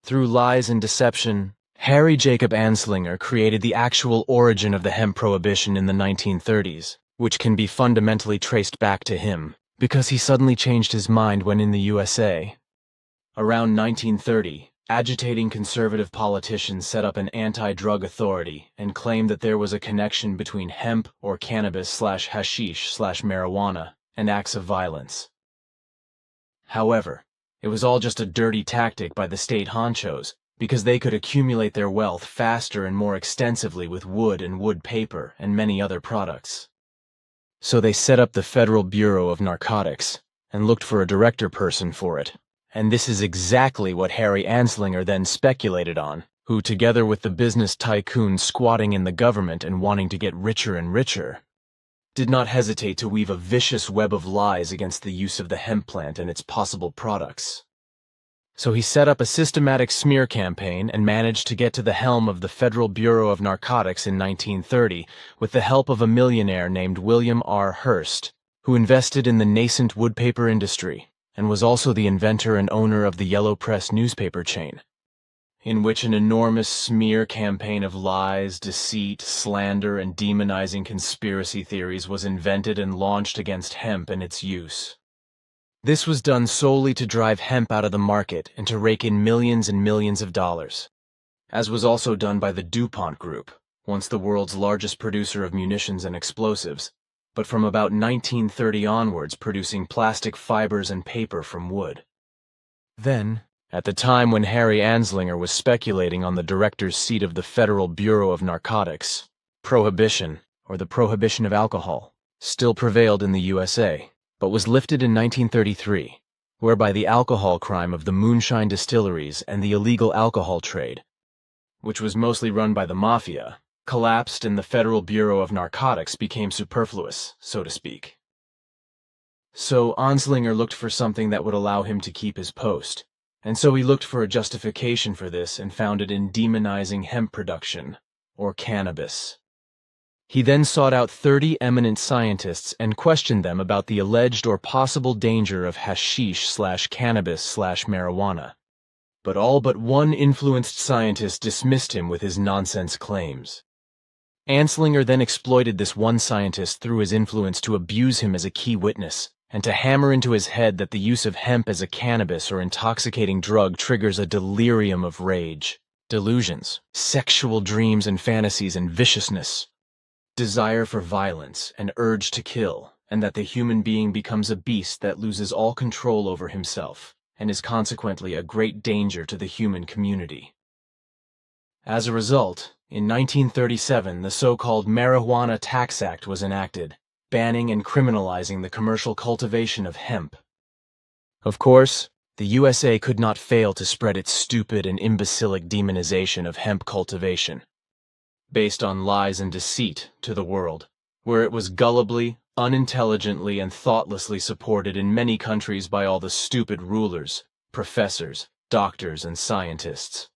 Through lies and deception, Harry Jacob Anslinger created the actual origin of the hemp prohibition in the 1930s, which can be fundamentally traced back to him, because he suddenly changed his mind when in the USA. Around 1930, agitating conservative politicians set up an anti-drug authority and claimed that there was a connection between hemp or cannabis/hashish/marijuana and acts of violence. However, it was all just a dirty tactic by the state honchos because they could accumulate their wealth faster and more extensively with wood and wood paper and many other products. So they set up the Federal Bureau of Narcotics and looked for a director person for it. And this is exactly what Harry Anslinger then speculated on, who, together with the business tycoon squatting in the government and wanting to get richer and richer, did not hesitate to weave a vicious web of lies against the use of the hemp plant and its possible products. So he set up a systematic smear campaign and managed to get to the helm of the Federal Bureau of Narcotics in 1930 with the help of a millionaire named William R. Hearst, who invested in the nascent woodpaper industry and was also the inventor and owner of the Yellow Press newspaper chain, in which an enormous smear campaign of lies, deceit, slander, and demonizing conspiracy theories was invented and launched against hemp and its use. This was done solely to drive hemp out of the market and to rake in millions and millions of dollars, as was also done by the DuPont Group, once the world's largest producer of munitions and explosives, but from about 1930 onwards producing plastic fibers and paper from wood. Then, at the time when Harry Anslinger was speculating on the director's seat of the Federal Bureau of Narcotics, prohibition, or the prohibition of alcohol, still prevailed in the USA, but was lifted in 1933, whereby the alcohol crime of the moonshine distilleries and the illegal alcohol trade, which was mostly run by the mafia, collapsed and the Federal Bureau of Narcotics became superfluous, so to speak. So Anslinger looked for something that would allow him to keep his post, and so he looked for a justification for this and found it in demonizing hemp production, or cannabis. He then sought out 30 eminent scientists and questioned them about the alleged or possible danger of hashish/cannabis/marijuana. But all but one influenced scientist dismissed him with his nonsense claims. Anslinger then exploited this one scientist through his influence to abuse him as a key witness, and to hammer into his head that the use of hemp as a cannabis or intoxicating drug triggers a delirium of rage, delusions, sexual dreams and fantasies and viciousness, desire for violence and urge to kill, and that the human being becomes a beast that loses all control over himself, and is consequently a great danger to the human community. As a result, in 1937, the so-called Marijuana Tax Act was enacted, banning and criminalizing the commercial cultivation of hemp. Of course, the USA could not fail to spread its stupid and imbecilic demonization of hemp cultivation, based on lies and deceit, to the world, where it was gullibly, unintelligently, and thoughtlessly supported in many countries by all the stupid rulers, professors, doctors, and scientists.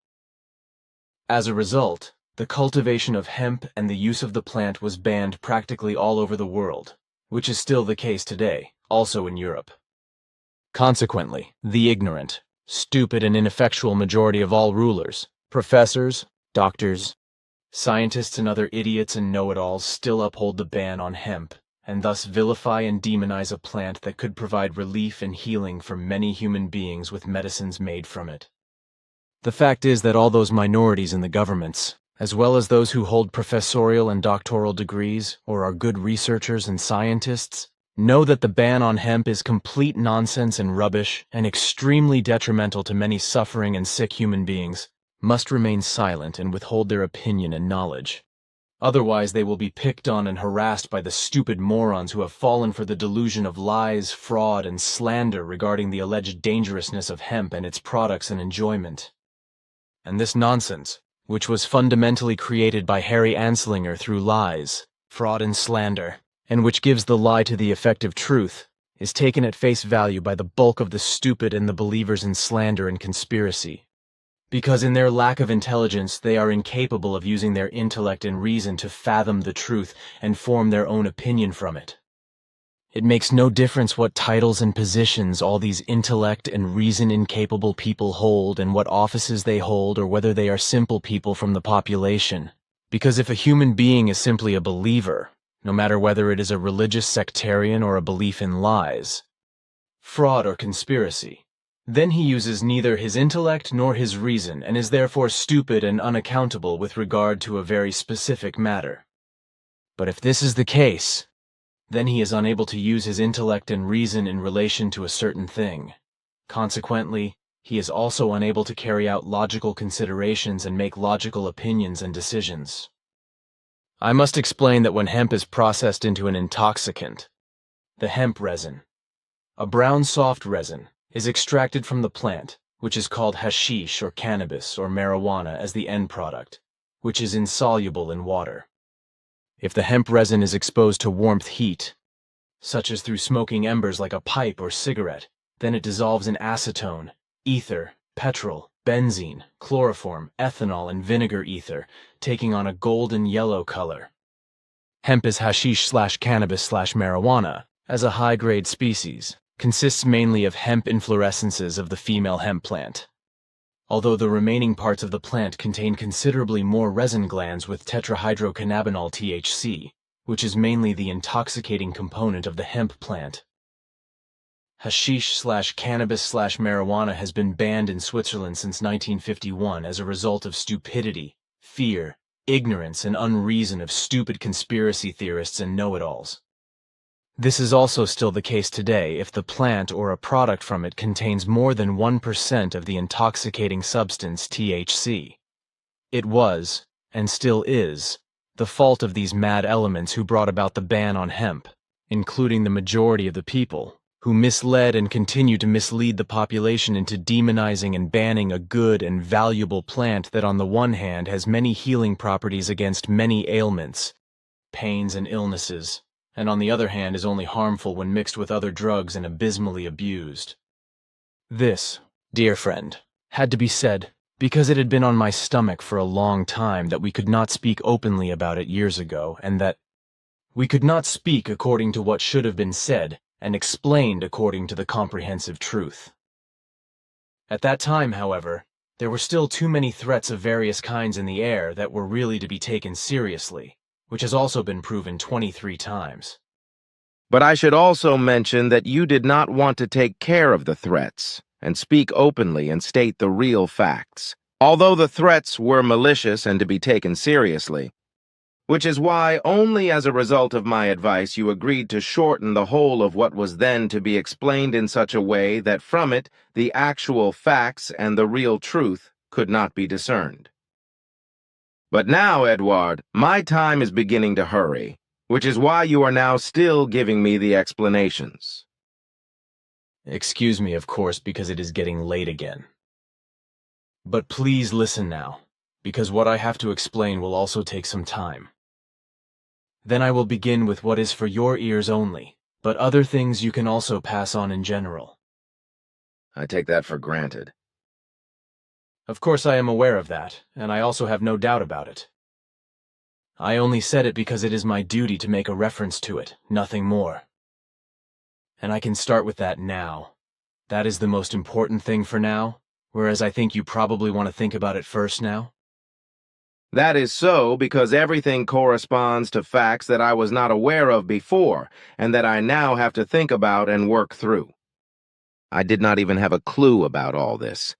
As a result, the cultivation of hemp and the use of the plant was banned practically all over the world, which is still the case today, also in Europe. Consequently, the ignorant, stupid, and ineffectual majority of all rulers, professors, doctors, scientists, and other idiots and know-it-alls still uphold the ban on hemp, and thus vilify and demonize a plant that could provide relief and healing for many human beings with medicines made from it. The fact is that all those minorities in the governments, as well as those who hold professorial and doctoral degrees or are good researchers and scientists, know that the ban on hemp is complete nonsense and rubbish and extremely detrimental to many suffering and sick human beings, must remain silent and withhold their opinion and knowledge. Otherwise, they will be picked on and harassed by the stupid morons who have fallen for the delusion of lies, fraud, and slander regarding the alleged dangerousness of hemp and its products and enjoyment. And this nonsense, which was fundamentally created by Harry Anslinger through lies, fraud, and slander, and which gives the lie to the effect of truth, is taken at face value by the bulk of the stupid and the believers in slander and conspiracy, because in their lack of intelligence they are incapable of using their intellect and reason to fathom the truth and form their own opinion from it. It makes no difference what titles and positions all these intellect and reason-incapable people hold and what offices they hold or whether they are simple people from the population. Because if a human being is simply a believer, no matter whether it is a religious sectarian or a belief in lies, fraud or conspiracy, then he uses neither his intellect nor his reason and is therefore stupid and unaccountable with regard to a very specific matter. But if this is the case, then he is unable to use his intellect and reason in relation to a certain thing. Consequently, he is also unable to carry out logical considerations and make logical opinions and decisions. I must explain that when hemp is processed into an intoxicant, the hemp resin, a brown soft resin, is extracted from the plant, which is called hashish or cannabis or marijuana as the end product, which is insoluble in water. If the hemp resin is exposed to warmth heat, such as through smoking embers like a pipe or cigarette, then it dissolves in acetone, ether, petrol, benzene, chloroform, ethanol, and vinegar ether, taking on a golden yellow color. Hemp is hashish/cannabis/marijuana, as a high-grade species, consists mainly of hemp inflorescences of the female hemp plant. Although the remaining parts of the plant contain considerably more resin glands with tetrahydrocannabinol THC, which is mainly the intoxicating component of the hemp plant. Hashish/cannabis/marijuana has been banned in Switzerland since 1951 as a result of stupidity, fear, ignorance, and unreason of stupid conspiracy theorists and know-it-alls. This is also still the case today if the plant or a product from it contains more than 1% of the intoxicating substance THC. It was, and still is, the fault of these mad elements who brought about the ban on hemp, including the majority of the people, who misled and continue to mislead the population into demonizing and banning a good and valuable plant that on the one hand has many healing properties against many ailments, pains, and illnesses, and on the other hand is only harmful when mixed with other drugs and abysmally abused. This, dear friend, had to be said because it had been on my stomach for a long time that we could not speak openly about it years ago, and that we could not speak according to what should have been said and explained according to the comprehensive truth. At that time, however, there were still too many threats of various kinds in the air that were really to be taken seriously, which has also been proven 23 times. But I should also mention that you did not want to take care of the threats and speak openly and state the real facts, although the threats were malicious and to be taken seriously, which is why only as a result of my advice you agreed to shorten the whole of what was then to be explained in such a way that from it the actual facts and the real truth could not be discerned. But now, Edward, my time is beginning to hurry, which is why you are now still giving me the explanations. Excuse me, of course, because it is getting late again. But please listen now, because what I have to explain will also take some time. Then I will begin with what is for your ears only, but other things you can also pass on in general. I take that for granted. Of course I am aware of that, and I also have no doubt about it. I only said it because it is my duty to make a reference to it, nothing more. And I can start with that now. That is the most important thing for now, whereas I think you probably want to think about it first now. That is so because everything corresponds to facts that I was not aware of before, and that I now have to think about and work through. I did not even have a clue about all this,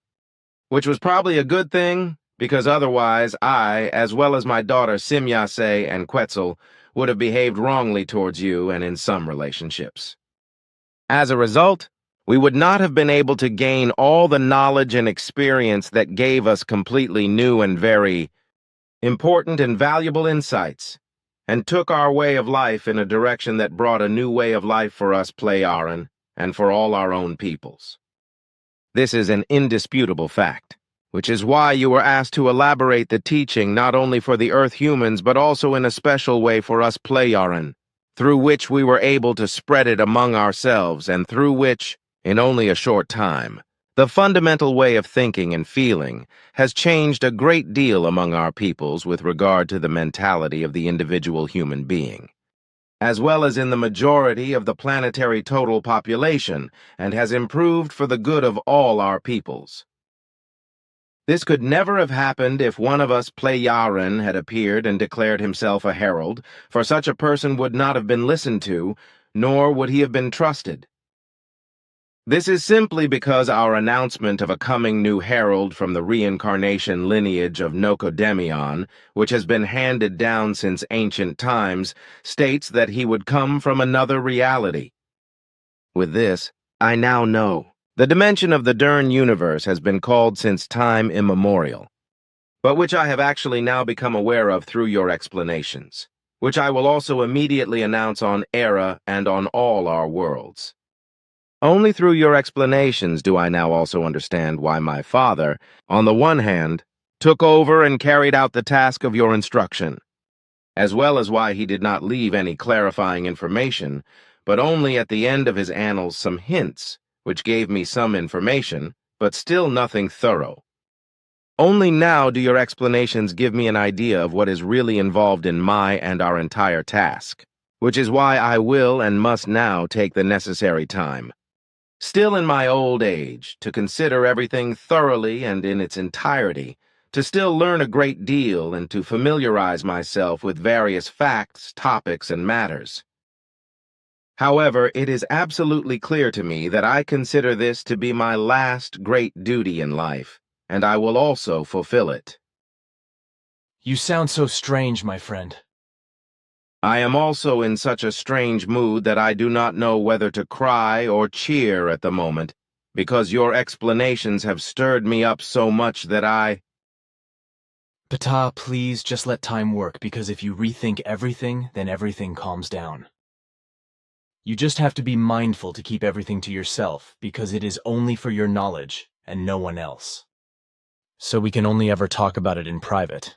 which was probably a good thing, because otherwise I, as well as my daughter Simyase and Quetzal, would have behaved wrongly towards you and in some relationships. As a result, we would not have been able to gain all the knowledge and experience that gave us completely new and very important and valuable insights, and took our way of life in a direction that brought a new way of life for us Playaran and for all our own peoples. This is an indisputable fact, which is why you were asked to elaborate the teaching not only for the Earth humans but also in a special way for us Playaran, through which we were able to spread it among ourselves and through which, in only a short time, The fundamental way of thinking and feeling has changed a great deal among our peoples with regard to the mentality of the individual human being, as well as in the majority of the planetary total population, and has improved for the good of all our peoples. This could never have happened if one of us Plejaren had appeared and declared himself a herald, for such a person would not have been listened to, nor would he have been trusted. This is simply because our announcement of a coming new herald from the reincarnation lineage of Nocodemion, which has been handed down since ancient times, states that he would come from another reality. With this, I now know. The dimension of the Dern universe has been called since time immemorial, but which I have actually now become aware of through your explanations, which I will also immediately announce on Era and on all our worlds. Only through your explanations do I now also understand why my father, on the one hand, took over and carried out the task of your instruction, as well as why he did not leave any clarifying information, but only at the end of his annals some hints, which gave me some information, but still nothing thorough. Only now do your explanations give me an idea of what is really involved in my and our entire task, which is why I will and must now take the necessary time, still in my old age, to consider everything thoroughly and in its entirety, to still learn a great deal and to familiarize myself with various facts, topics, and matters. However, it is absolutely clear to me that I consider this to be my last great duty in life, and I will also fulfill it. You sound so strange, my friend. I am also in such a strange mood that I do not know whether to cry or cheer at the moment, because your explanations have stirred me up so much that Ptah, please just let time work, because if you rethink everything, then everything calms down. You just have to be mindful to keep everything to yourself, because it is only for your knowledge and no one else. So we can only ever talk about it in private.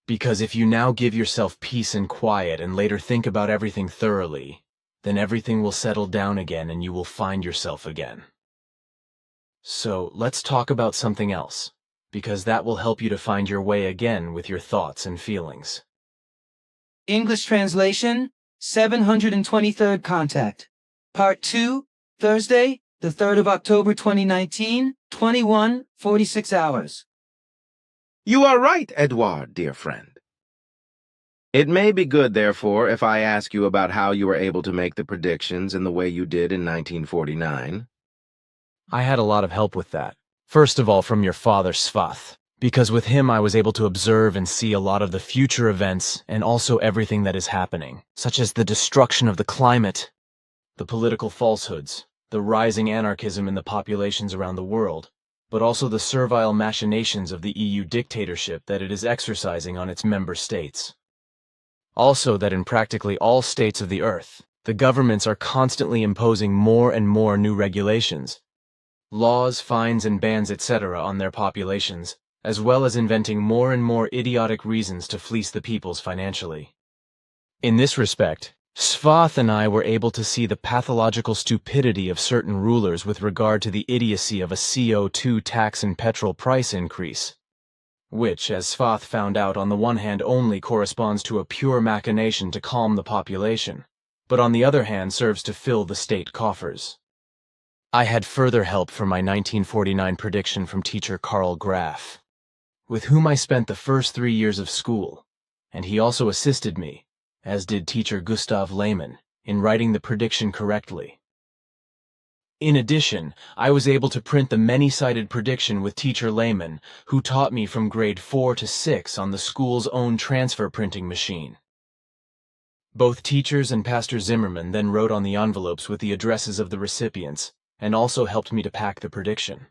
Because if you now give yourself peace and quiet and later think about everything thoroughly, then everything will settle down again and you will find yourself again. So let's talk about something else, because that will help you to find your way again with your thoughts and feelings. English translation, 723rd Contact. Part 2, Thursday, the 3rd of October 2019, 21:46 hours. You are right, Edouard, dear friend. It may be good, therefore, if I ask you about how you were able to make the predictions in the way you did in 1949. I had a lot of help with that. First of all, from your father, Svath, because with him I was able to observe and see a lot of the future events and also everything that is happening, such as the destruction of the climate, the political falsehoods, the rising anarchism in the populations around the world, but also the servile machinations of the EU dictatorship that it is exercising on its member states. Also that in practically all states of the earth, the governments are constantly imposing more and more new regulations, laws, fines, and bans, etc. on their populations, as well as inventing more and more idiotic reasons to fleece the peoples financially. In this respect, Svath and I were able to see the pathological stupidity of certain rulers with regard to the idiocy of a CO2 tax and petrol price increase, which, as Svath found out, on the one hand only corresponds to a pure machination to calm the population, but on the other hand serves to fill the state coffers. I had further help from my 1949 prediction from teacher Karl Graf, with whom I spent the first 3 years of school, and he also assisted me, as did teacher Gustav Lehmann, in writing the prediction correctly. In addition, I was able to print the many-sided prediction with teacher Lehmann, who taught me from grade 4 to 6 on the school's own transfer printing machine. Both teachers and Pastor Zimmerman then wrote on the envelopes with the addresses of the recipients, and also helped me to pack the prediction.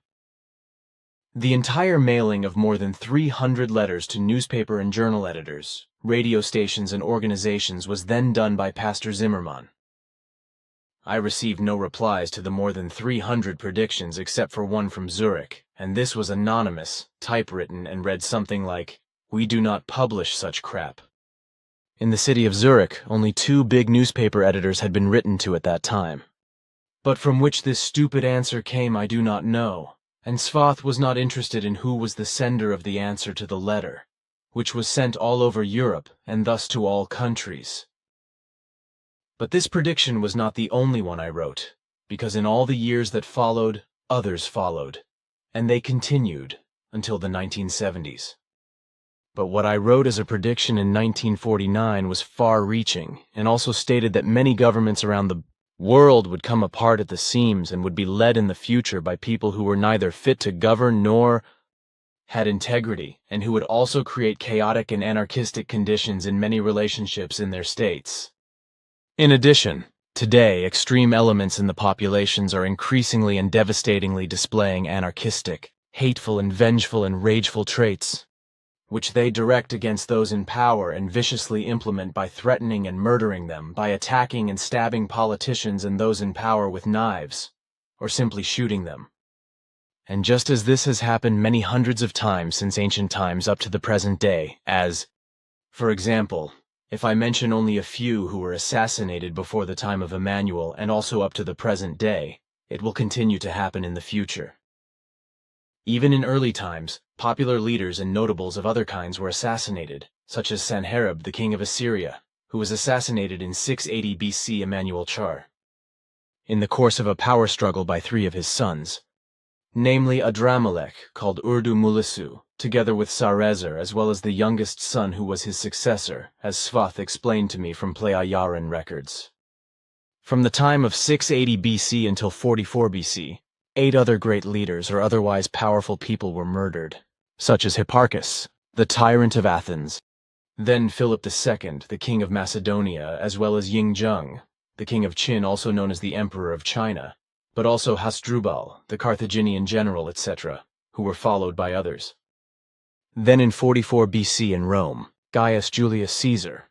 The entire mailing of more than 300 letters to newspaper and journal editors, radio stations and organizations was then done by Pastor Zimmerman. I received no replies to the more than 300 predictions except for one from Zurich, and this was anonymous, typewritten, and read something like, "We do not publish such crap." In the city of Zurich, only 2 big newspaper editors had been written to at that time. But from which this stupid answer came I do not know, And Svath was not interested in who was the sender of the answer to the letter, which was sent all over Europe and thus to all countries. But this prediction was not the only one I wrote, because in all the years that followed, others followed, and they continued until the 1970s. But what I wrote as a prediction in 1949 was far-reaching, and also stated that many governments around the world would come apart at the seams and would be led in the future by people who were neither fit to govern nor had integrity, and who would also create chaotic and anarchistic conditions in many relationships in their states. In addition, today extreme elements in the populations are increasingly and devastatingly displaying anarchistic, hateful and vengeful and rageful traits, which they direct against those in power and viciously implement by threatening and murdering them, by attacking and stabbing politicians and those in power with knives, or simply shooting them. And just as this has happened many hundreds of times since ancient times up to the present day, as, for example, if I mention only a few who were assassinated before the time of Emmanuel and also up to the present day, it will continue to happen in the future. Even in early times, popular leaders and notables of other kinds were assassinated, such as Sanherib, the king of Assyria, who was assassinated in 680 BC Emmanuel Char, in the course of a power struggle by 3 of his sons, namely Adramelech, called Urdu Mulisu, together with Sarezer, as well as the youngest son who was his successor, as Svath explained to me from Pleayaran records. From the time of 680 BC until 44 BC, 8 other great leaders or otherwise powerful people were murdered, such as Hipparchus, the tyrant of Athens, then Philip II, the king of Macedonia, as well as Yingzheng, the king of Qin, also known as the emperor of China, but also Hasdrubal, the Carthaginian general, etc., who were followed by others. Then in 44 BC in Rome, Gaius Julius Caesar,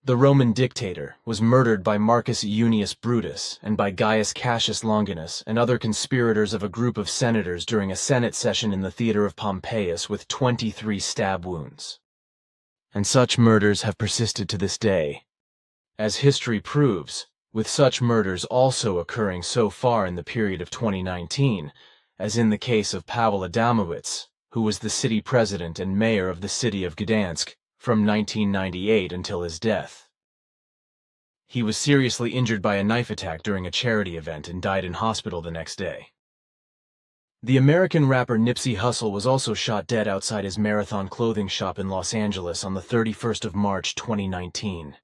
the Roman dictator, was murdered by Marcus Junius Brutus and by Gaius Cassius Longinus and other conspirators of a group of senators during a Senate session in the theater of Pompeius with 23 stab wounds. And such murders have persisted to this day. As history proves, with such murders also occurring so far in the period of 2019, as in the case of Pavel Adamowicz, who was the city president and mayor of the city of Gdansk from 1998 until his death. He was seriously injured by a knife attack during a charity event and died in hospital the next day. The American rapper Nipsey Hussle was also shot dead outside his Marathon clothing shop in Los Angeles on the 31st of March 2019.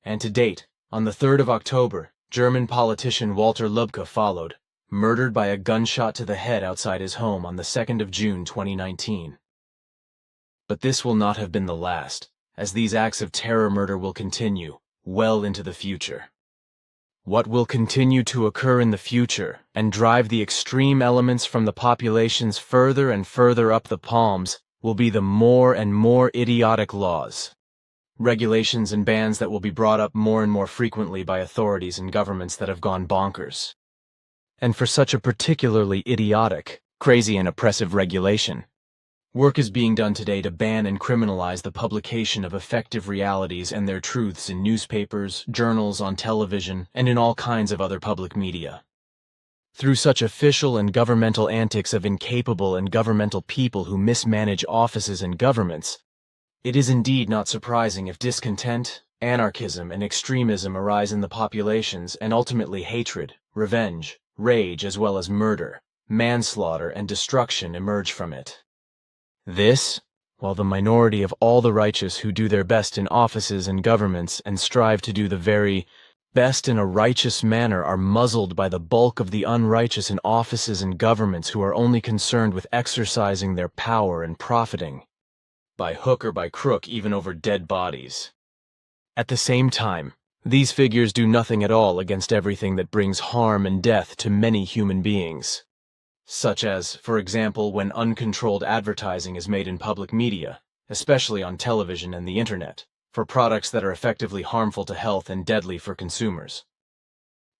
And to date, on the 3rd of October, German politician Walter Lübcke followed, murdered by a gunshot to the head outside his home on the 2nd of June 2019. But this will not have been the last, as these acts of terror murder will continue well into the future. What will continue to occur in the future and drive the extreme elements from the populations further and further up the palms will be the more and more idiotic laws, regulations and bans that will be brought up more and more frequently by authorities and governments that have gone bonkers. And for such a particularly idiotic, crazy and oppressive regulation, work is being done today to ban and criminalize the publication of effective realities and their truths in newspapers, journals, on television, and in all kinds of other public media. Through such official and governmental antics of incapable and governmental people who mismanage offices and governments, it is indeed not surprising if discontent, anarchism, and extremism arise in the populations and ultimately hatred, revenge, rage, as well as murder, manslaughter, and destruction emerge from it. This, while the minority of all the righteous who do their best in offices and governments and strive to do the very best in a righteous manner are muzzled by the bulk of the unrighteous in offices and governments who are only concerned with exercising their power and profiting, by hook or by crook, even over dead bodies. At the same time, these figures do nothing at all against everything that brings harm and death to many human beings, such as, for example, when uncontrolled advertising is made in public media, especially on television and the internet, for products that are effectively harmful to health and deadly for consumers.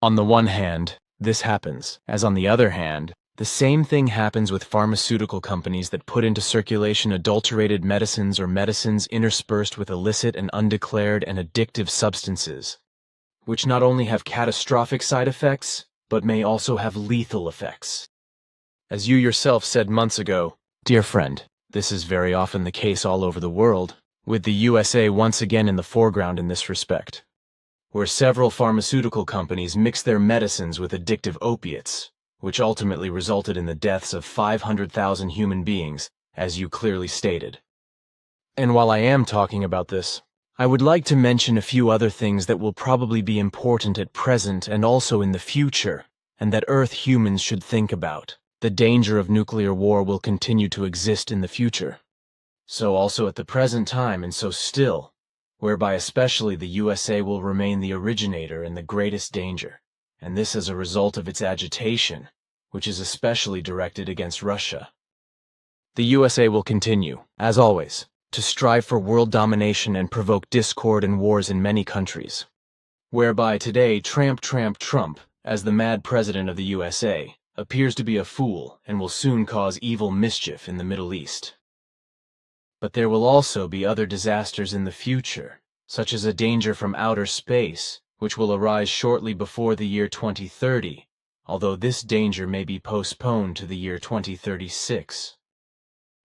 On the one hand, this happens, as on the other hand, the same thing happens with pharmaceutical companies that put into circulation adulterated medicines or medicines interspersed with illicit and undeclared and addictive substances, which not only have catastrophic side effects, but may also have lethal effects. As you yourself said months ago, dear friend, this is very often the case all over the world, with the USA once again in the foreground in this respect, where several pharmaceutical companies mix their medicines with addictive opiates, which ultimately resulted in the deaths of 500,000 human beings, as you clearly stated. And while I am talking about this, I would like to mention a few other things that will probably be important at present and also in the future, and that Earth humans should think about. The danger of nuclear war will continue to exist in the future. So also at the present time, and so still, whereby especially the USA will remain the originator and the greatest danger, and this as a result of its agitation, which is especially directed against Russia. The USA will continue, as always, to strive for world domination and provoke discord and wars in many countries, whereby today Trump, as the mad president of the USA, appears to be a fool and will soon cause evil mischief in the Middle East. But there will also be other disasters in the future, such as a danger from outer space, which will arise shortly before the year 2030, although this danger may be postponed to the year 2036.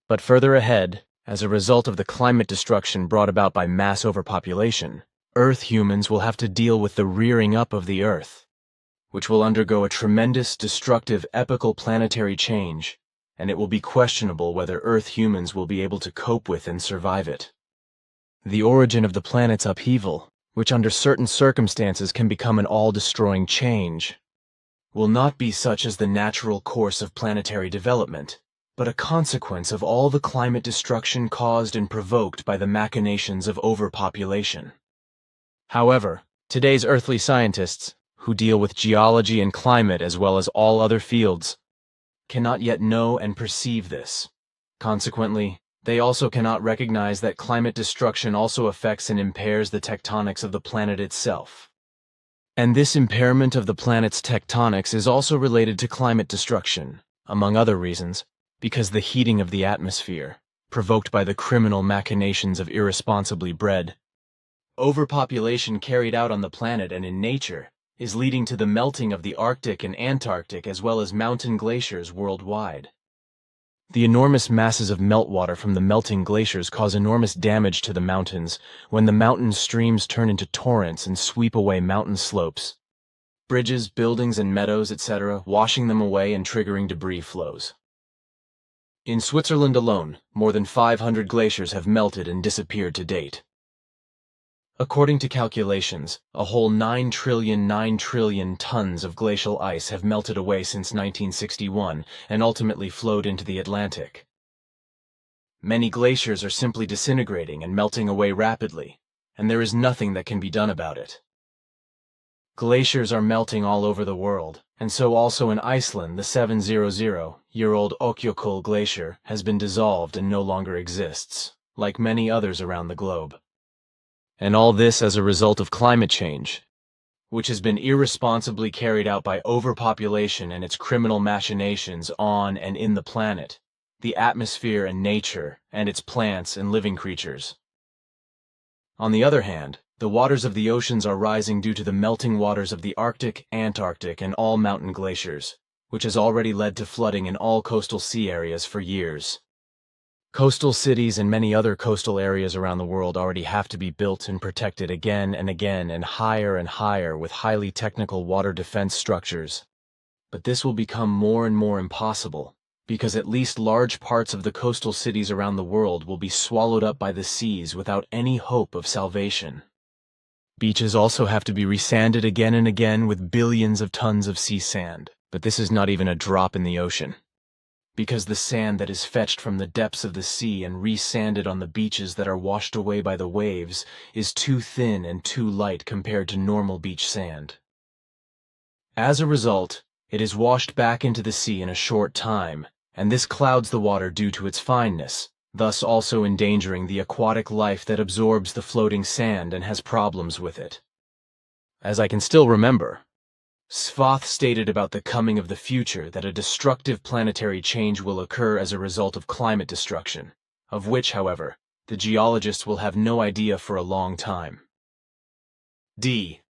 But further ahead, as a result of the climate destruction brought about by mass overpopulation, Earth humans will have to deal with the rearing up of the Earth, which will undergo a tremendous, destructive, epochal planetary change, and it will be questionable whether Earth humans will be able to cope with and survive it. The origin of the planet's upheaval, which under certain circumstances can become an all-destroying change, will not be such as the natural course of planetary development, but a consequence of all the climate destruction caused and provoked by the machinations of overpopulation. However, today's earthly scientists, who deal with geology and climate as well as all other fields, cannot yet know and perceive this. Consequently, they also cannot recognize that climate destruction also affects and impairs the tectonics of the planet itself. And this impairment of the planet's tectonics is also related to climate destruction, among other reasons, because the heating of the atmosphere, provoked by the criminal machinations of irresponsibly bred overpopulation carried out on the planet and in nature, is leading to the melting of the Arctic and Antarctic as well as mountain glaciers worldwide. The enormous masses of meltwater from the melting glaciers cause enormous damage to the mountains when the mountain streams turn into torrents and sweep away mountain slopes, bridges, buildings, and meadows, etc., washing them away and triggering debris flows. In Switzerland alone, more than 500 glaciers have melted and disappeared to date. According to calculations, a whole 9 trillion tons of glacial ice have melted away since 1961 and ultimately flowed into the Atlantic. Many glaciers are simply disintegrating and melting away rapidly, and there is nothing that can be done about it. Glaciers are melting all over the world, and so also in Iceland the 700-year-old Ökjökull glacier has been dissolved and no longer exists, like many others around the globe. And all this as a result of climate change, which has been irresponsibly carried out by overpopulation and its criminal machinations on and in the planet, the atmosphere and nature, and its plants and living creatures. On the other hand, the waters of the oceans are rising due to the melting waters of the Arctic, Antarctic, and all mountain glaciers, which has already led to flooding in all coastal sea areas for years. Coastal cities and many other coastal areas around the world already have to be built and protected again and again and higher with highly technical water defense structures. But this will become more and more impossible, because at least large parts of the coastal cities around the world will be swallowed up by the seas without any hope of salvation. Beaches also have to be resanded again and again with billions of tons of sea sand, but this is not even a drop in the ocean, because the sand that is fetched from the depths of the sea and resanded on the beaches that are washed away by the waves is too thin and too light compared to normal beach sand. As a result, it is washed back into the sea in a short time, and this clouds the water due to its fineness, thus also endangering the aquatic life that absorbs the floating sand and has problems with it. As I can still remember, Svoth stated about the coming of the future that a destructive planetary change will occur as a result of climate destruction, of which, however, the geologists will have no idea for a long time. D.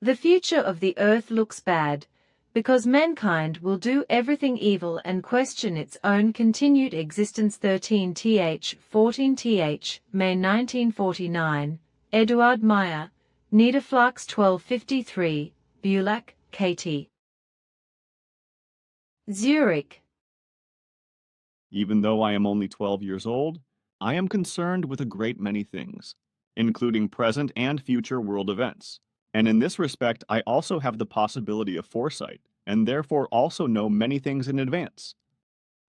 The future of the Earth looks bad, because mankind will do everything evil and question its own continued existence. 13th, 14th, May 1949, Eduard Meier, Niederflachs 1253, Bulak, Katie. Zurich. Even though I am only 12 years old, I am concerned with a great many things, including present and future world events. And in this respect, I also have the possibility of foresight, and therefore also know many things in advance,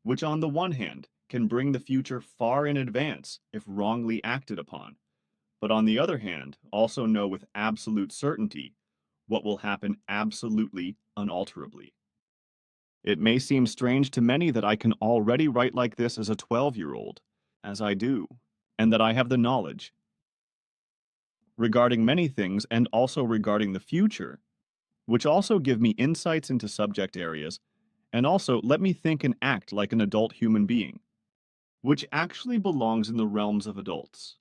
which on the one hand can bring the future far in advance if wrongly acted upon, but on the other hand also know with absolute certainty what will happen absolutely unalterably. It may seem strange to many that I can already write like this as a 12-year-old, as I do, and that I have the knowledge regarding many things and also regarding the future, which also give me insights into subject areas and also let me think and act like an adult human being, which actually belongs in the realms of adults.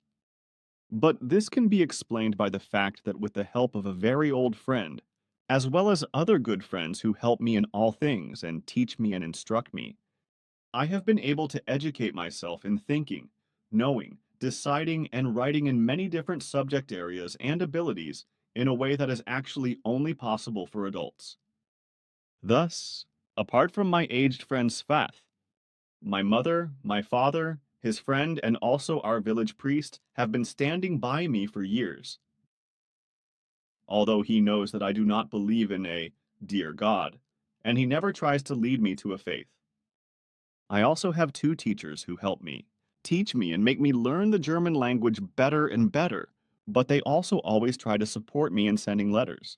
But this can be explained by the fact that with the help of a very old friend, as well as other good friends who help me in all things and teach me and instruct me, I have been able to educate myself in thinking, knowing, deciding, and writing in many different subject areas and abilities in a way that is actually only possible for adults. Thus, apart from my aged friend Svath, my mother, my father, his friend, and also our village priest have been standing by me for years. Although he knows that I do not believe in a dear God, and he never tries to lead me to a faith. I also have two teachers who help me, teach me and make me learn the German language better and better, but they also always try to support me in sending letters,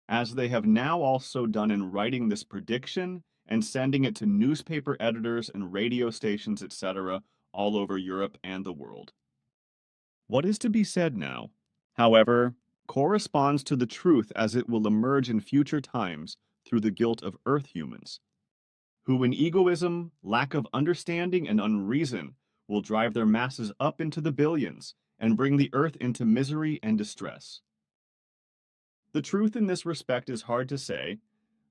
as they have now also done in writing this prediction and sending it to newspaper editors and radio stations, etc., all over Europe and the world. What is to be said now, however, corresponds to the truth as it will emerge in future times through the guilt of Earth humans, who in egoism, lack of understanding, and unreason will drive their masses up into the billions and bring the Earth into misery and distress. The truth in this respect is hard to say,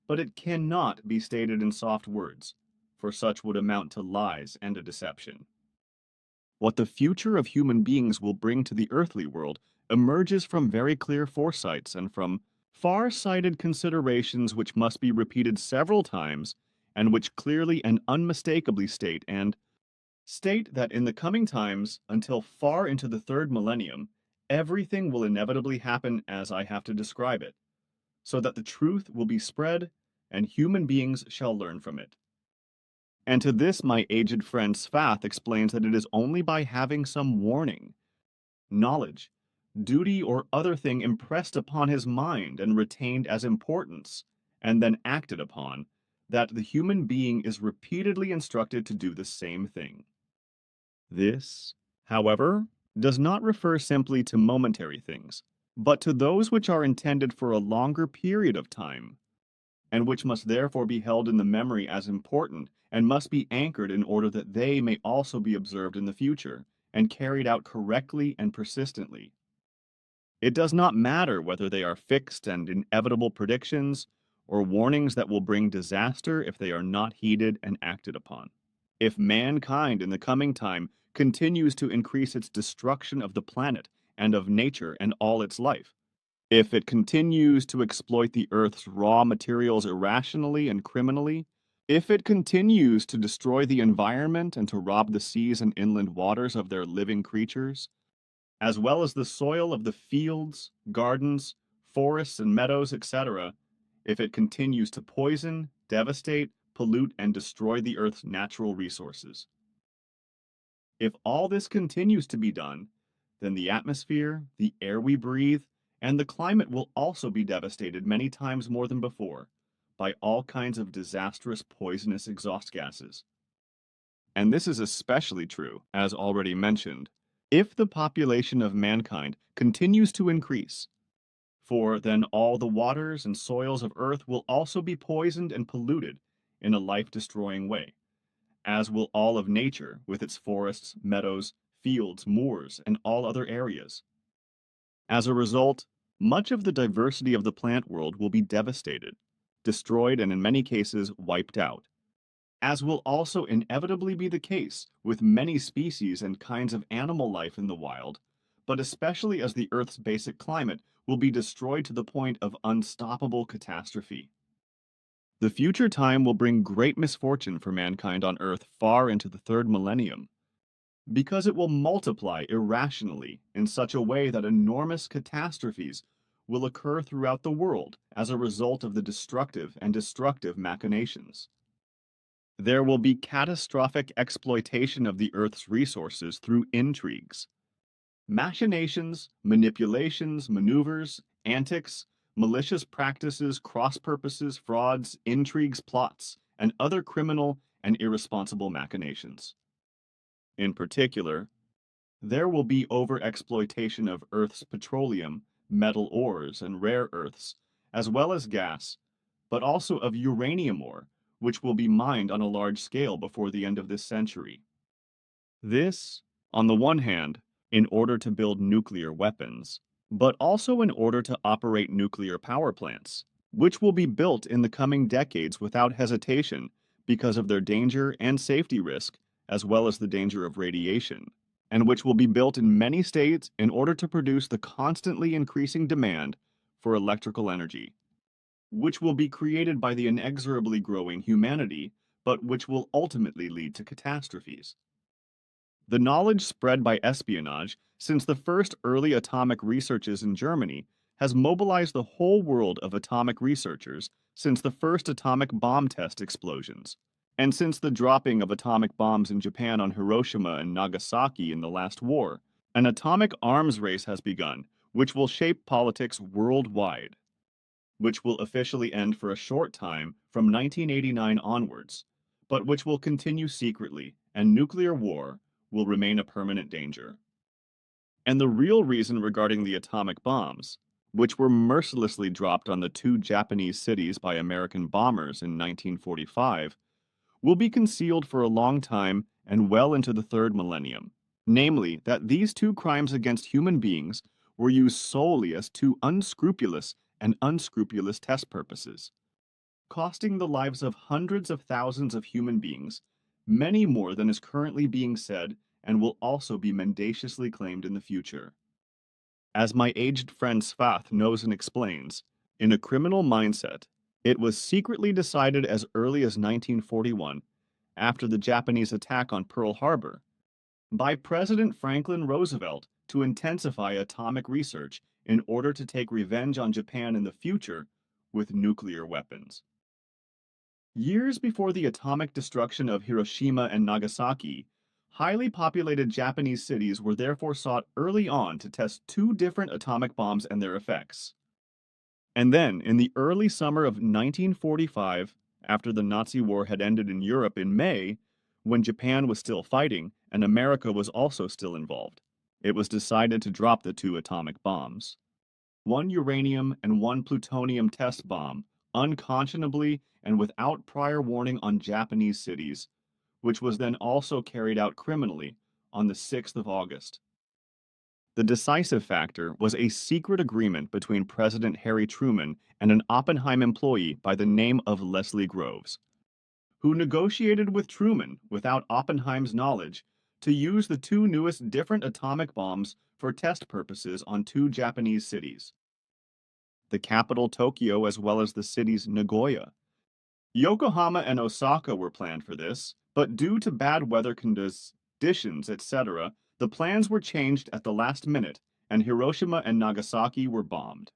but it cannot be stated in soft words, for such would amount to lies and a deception. What the future of human beings will bring to the earthly world emerges from very clear foresights and from far-sighted considerations which must be repeated several times and which clearly and unmistakably state that in the coming times, until far into the third millennium, everything will inevitably happen as I have to describe it, so that the truth will be spread and human beings shall learn from it. And to this my aged friend Svath explains that it is only by having some warning, knowledge, duty, or other thing impressed upon his mind and retained as importance, and then acted upon, that the human being is repeatedly instructed to do the same thing. This, however, does not refer simply to momentary things, but to those which are intended for a longer period of time, and which must therefore be held in the memory as important and must be anchored in order that they may also be observed in the future and carried out correctly and persistently. It does not matter whether they are fixed and inevitable predictions or warnings that will bring disaster if they are not heeded and acted upon. If mankind in the coming time continues to increase its destruction of the planet and of nature and all its life, if it continues to exploit the Earth's raw materials irrationally and criminally, if it continues to destroy the environment and to rob the seas and inland waters of their living creatures, as well as the soil of the fields, gardens, forests, and meadows, etc., if it continues to poison, devastate, pollute, and destroy the Earth's natural resources. If all this continues to be done, then the atmosphere, the air we breathe, and the climate will also be devastated many times more than before by all kinds of disastrous poisonous exhaust gases. And this is especially true, as already mentioned, if the population of mankind continues to increase, for then all the waters and soils of Earth will also be poisoned and polluted in a life-destroying way, as will all of nature with its forests, meadows, fields, moors, and all other areas. As a result, much of the diversity of the plant world will be devastated, destroyed, and in many cases wiped out, as will also inevitably be the case with many species and kinds of animal life in the wild, but especially as the Earth's basic climate will be destroyed to the point of unstoppable catastrophe. The future time will bring great misfortune for mankind on Earth far into the third millennium, because it will multiply irrationally in such a way that enormous catastrophes will occur throughout the world as a result of the destructive machinations. There will be catastrophic exploitation of the Earth's resources through intrigues, machinations, manipulations, maneuvers, antics, malicious practices, cross-purposes, frauds, intrigues, plots, and other criminal and irresponsible machinations. In particular, there will be overexploitation of Earth's petroleum, metal ores, and rare earths, as well as gas, but also of uranium ore, which will be mined on a large scale before the end of this century. This, on the one hand, in order to build nuclear weapons, but also in order to operate nuclear power plants, which will be built in the coming decades without hesitation because of their danger and safety risk, as well as the danger of radiation, and which will be built in many states in order to produce the constantly increasing demand for electrical energy, which will be created by the inexorably growing humanity, but which will ultimately lead to catastrophes. The knowledge spread by espionage since the first early atomic researches in Germany has mobilized the whole world of atomic researchers since the first atomic bomb test explosions, and since the dropping of atomic bombs in Japan on Hiroshima and Nagasaki in the last war. An atomic arms race has begun, which will shape politics worldwide, which will officially end for a short time from 1989 onwards, but which will continue secretly, and nuclear war will remain a permanent danger. And the real reason regarding the atomic bombs, which were mercilessly dropped on the 2 Japanese cities by American bombers in 1945, will be concealed for a long time and well into the third millennium. Namely, that these 2 crimes against human beings were used solely as 2 unscrupulous test purposes, costing the lives of hundreds of thousands of human beings, many more than is currently being said and will also be mendaciously claimed in the future. As my aged friend Svath knows and explains, in a criminal mindset, it was secretly decided as early as 1941, after the Japanese attack on Pearl Harbor, by President Franklin Roosevelt to intensify atomic research in order to take revenge on Japan in the future with nuclear weapons. Years before the atomic destruction of Hiroshima and Nagasaki, highly populated Japanese cities were therefore sought early on to test 2 different atomic bombs and their effects. And then, in the early summer of 1945, after the Nazi war had ended in Europe in May, when Japan was still fighting and America was also still involved, it was decided to drop the 2 atomic bombs. 1 uranium and 1 plutonium test bomb, unconscionably and without prior warning on Japanese cities, which was then also carried out criminally on the 6th of August. The decisive factor was a secret agreement between President Harry Truman and an Oppenheim employee by the name of Leslie Groves, who negotiated with Truman without Oppenheim's knowledge to use the 2 newest different atomic bombs for test purposes on 2 Japanese cities, the capital Tokyo as well as the cities Nagoya. Yokohama and Osaka were planned for this, but due to bad weather conditions, etc., the plans were changed at the last minute, and Hiroshima and Nagasaki were bombed.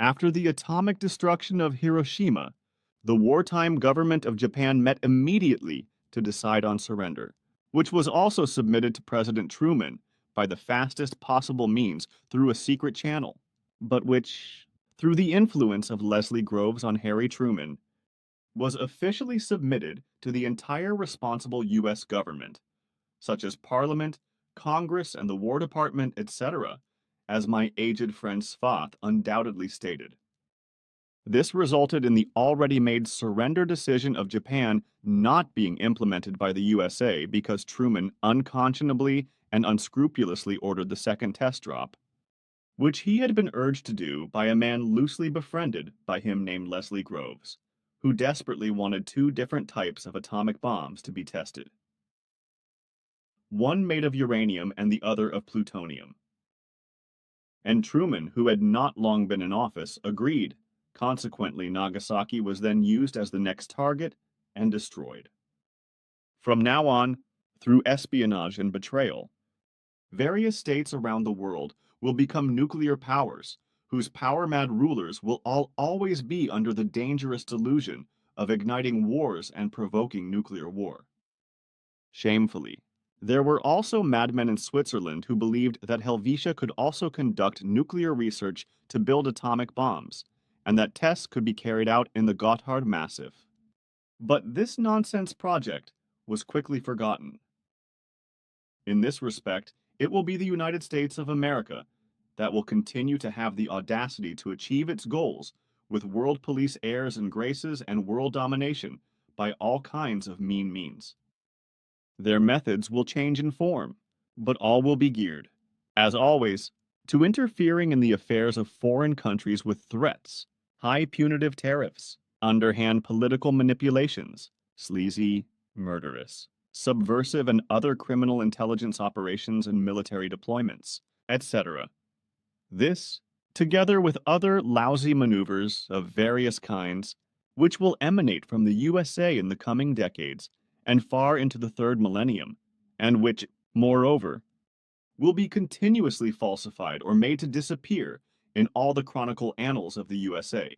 After the atomic destruction of Hiroshima, the wartime government of Japan met immediately to decide on surrender, which was also submitted to President Truman by the fastest possible means through a secret channel, but which, through the influence of Leslie Groves on Harry Truman, was officially submitted to the entire responsible U.S. government, such as Parliament, Congress, and the War Department, etc., as my aged friend Svath undoubtedly stated. This resulted in the already made surrender decision of Japan not being implemented by the USA because Truman unconscionably and unscrupulously ordered the second test drop, which he had been urged to do by a man loosely befriended by him named Leslie Groves, who desperately wanted two different types of atomic bombs to be tested. One made of uranium and the other of plutonium. And Truman, who had not long been in office, agreed. Consequently, Nagasaki was then used as the next target and destroyed. From now on, through espionage and betrayal, various states around the world will become nuclear powers, whose power-mad rulers will always be under the dangerous delusion of igniting wars and provoking nuclear war. Shamefully, there were also madmen in Switzerland who believed that Helvetia could also conduct nuclear research to build atomic bombs, and that tests could be carried out in the Gotthard Massif. But this nonsense project was quickly forgotten. In this respect, it will be the United States of America that will continue to have the audacity to achieve its goals with world police airs and graces and world domination by all kinds of mean means. Their methods will change in form, but all will be geared, as always, to interfering in the affairs of foreign countries with threats, high punitive tariffs, underhand political manipulations, sleazy, murderous, subversive and other criminal intelligence operations and military deployments, etc. This, together with other lousy maneuvers of various kinds, which will emanate from the USA in the coming decades and far into the third millennium, and which, moreover, will be continuously falsified or made to disappear in all the chronicle annals of the USA,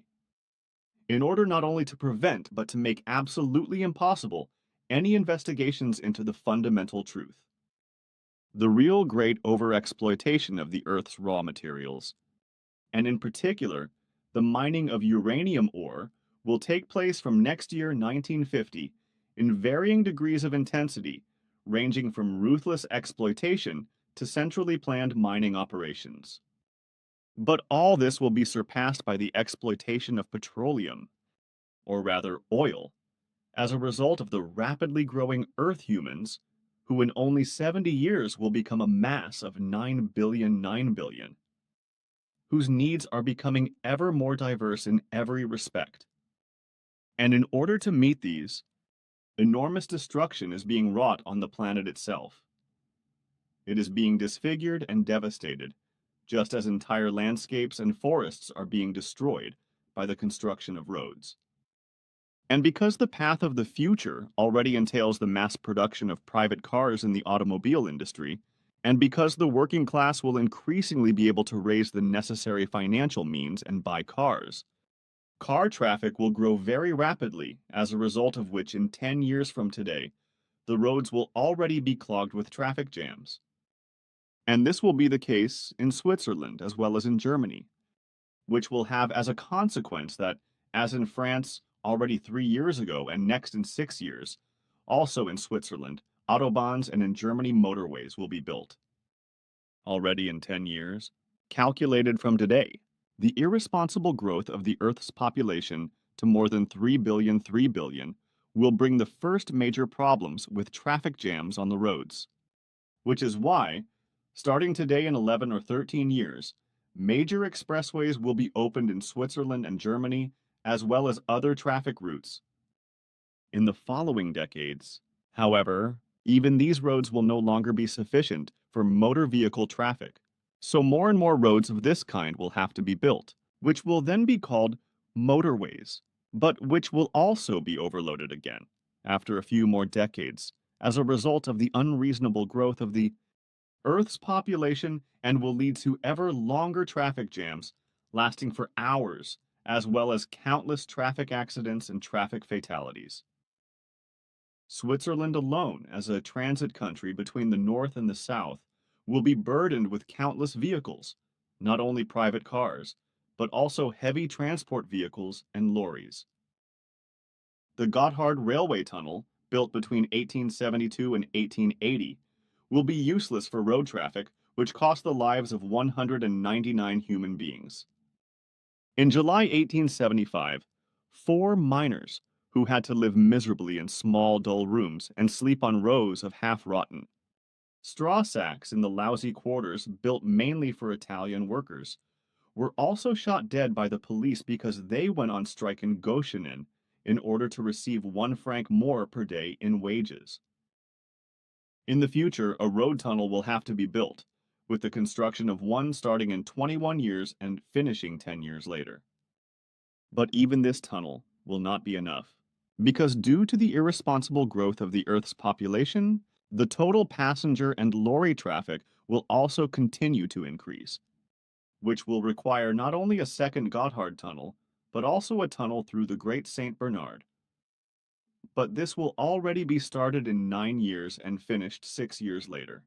in order not only to prevent but to make absolutely impossible any investigations into the fundamental truth. The real great overexploitation of the Earth's raw materials, and in particular, the mining of uranium ore, will take place from next year 1950 in varying degrees of intensity, ranging from ruthless exploitation to centrally planned mining operations. But all this will be surpassed by the exploitation of petroleum, or rather oil, as a result of the rapidly growing Earth humans, who in only 70 years will become a mass of 9 billion, whose needs are becoming ever more diverse in every respect. And in order to meet these, enormous destruction is being wrought on the planet itself. It is being disfigured and devastated, just as entire landscapes and forests are being destroyed by the construction of roads. And because the path of the future already entails the mass production of private cars in the automobile industry, and because the working class will increasingly be able to raise the necessary financial means and buy cars, car traffic will grow very rapidly, as a result of which in 10 years from today, the roads will already be clogged with traffic jams. And this will be the case in Switzerland as well as in Germany, which will have as a consequence that, as in France already 3 years ago and next in 6 years, also in Switzerland, autobahns and in Germany motorways will be built. Already in 10 years, calculated from today, the irresponsible growth of the Earth's population to more than 3 billion will bring the first major problems with traffic jams on the roads. Which is why, starting today in 11 or 13 years, major expressways will be opened in Switzerland and Germany, as well as other traffic routes. In the following decades, however, even these roads will no longer be sufficient for motor vehicle traffic, so more and more roads of this kind will have to be built, which will then be called motorways, but which will also be overloaded again, after a few more decades, as a result of the unreasonable growth of the Earth's population, and will lead to ever longer traffic jams lasting for hours, as well as countless traffic accidents and traffic fatalities. Switzerland alone, as a transit country between the north and the south, will be burdened with countless vehicles, not only private cars, but also heavy transport vehicles and lorries. The Gotthard Railway Tunnel, built between 1872 and 1880, will be useless for road traffic, which cost the lives of 199 human beings. In July 1875, 4 miners, who had to live miserably in small, dull rooms and sleep on rows of half-rotten, Straw sacks in the lousy quarters built mainly for Italian workers were also shot dead by the police because they went on strike in Goshenen in order to receive 1 franc more per day in wages. In the future, a road tunnel will have to be built, with the construction of one starting in 21 years and finishing 10 years later. But even this tunnel will not be enough, because due to the irresponsible growth of the Earth's population, the total passenger and lorry traffic will also continue to increase, which will require not only a second Gotthard tunnel, but also a tunnel through the Great St. Bernard. But this will already be started in 9 years and finished 6 years later.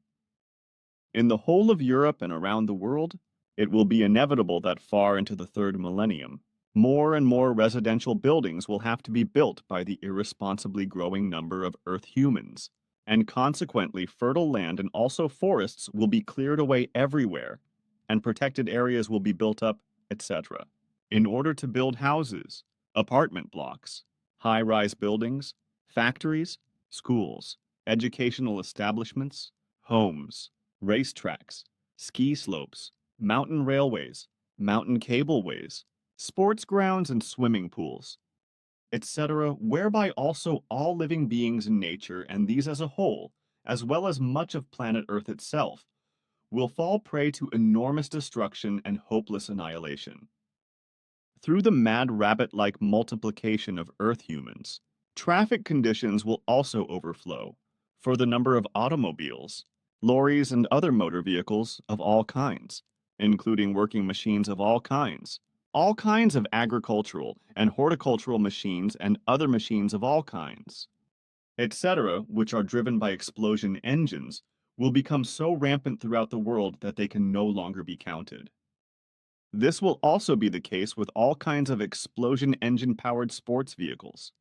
In the whole of Europe and around the world, it will be inevitable that far into the 3rd millennium, more and more residential buildings will have to be built by the irresponsibly growing number of Earth humans, and consequently fertile land and also forests will be cleared away everywhere, and protected areas will be built up, etc., in order to build houses, apartment blocks, high-rise buildings, factories, schools, educational establishments, homes, racetracks, ski slopes, mountain railways, mountain cableways, sports grounds and swimming pools, etc., whereby also all living beings in nature and these as a whole, as well as much of planet Earth itself, will fall prey to enormous destruction and hopeless annihilation. Through the mad rabbit-like multiplication of Earth humans, traffic conditions will also overflow for the number of automobiles, lorries and other motor vehicles of all kinds, including working machines of all kinds of agricultural and horticultural machines and other machines of all kinds, etc., which are driven by explosion engines, will become so rampant throughout the world that they can no longer be counted. This will also be the case with all kinds of explosion engine-powered sports vehicles,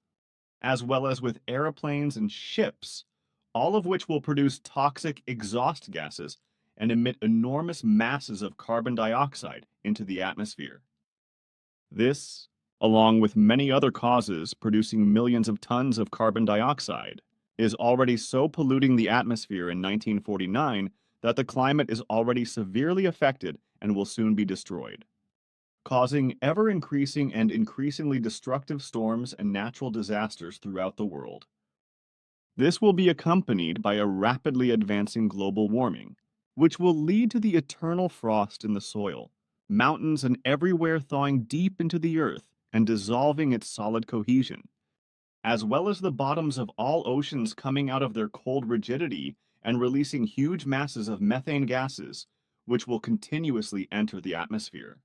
as well as with airplanes and ships, all of which will produce toxic exhaust gases and emit enormous masses of carbon dioxide into the atmosphere. This, along with many other causes producing millions of tons of carbon dioxide, is already so polluting the atmosphere in 1949 that the climate is already severely affected and will soon be destroyed, causing ever-increasing and increasingly destructive storms and natural disasters throughout the world. This will be accompanied by a rapidly advancing global warming, which will lead to the eternal frost in the soil, mountains and everywhere thawing deep into the earth and dissolving its solid cohesion, as well as the bottoms of all oceans coming out of their cold rigidity and releasing huge masses of methane gases, which will continuously enter the atmosphere.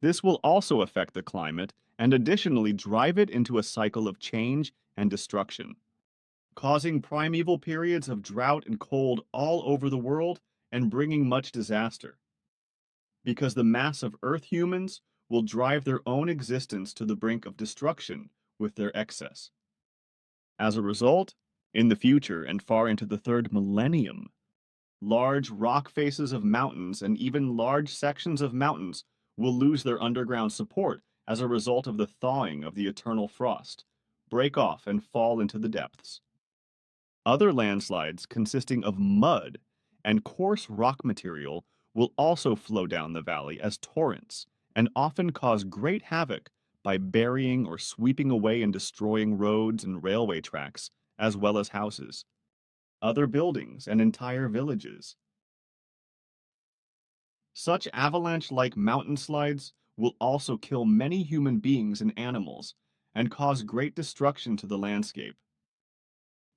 This will also affect the climate and additionally drive it into a cycle of change and destruction, causing primeval periods of drought and cold all over the world and bringing much disaster. Because the mass of Earth humans will drive their own existence to the brink of destruction with their excess. As a result, in the future and far into the 3rd millennium, large rock faces of mountains and even large sections of mountains will lose their underground support as a result of the thawing of the eternal frost, break off and fall into the depths. Other landslides consisting of mud and coarse rock material will also flow down the valley as torrents and often cause great havoc by burying or sweeping away and destroying roads and railway tracks, as well as houses, other buildings, and entire villages. Such avalanche-like mountain slides will also kill many human beings and animals and cause great destruction to the landscape.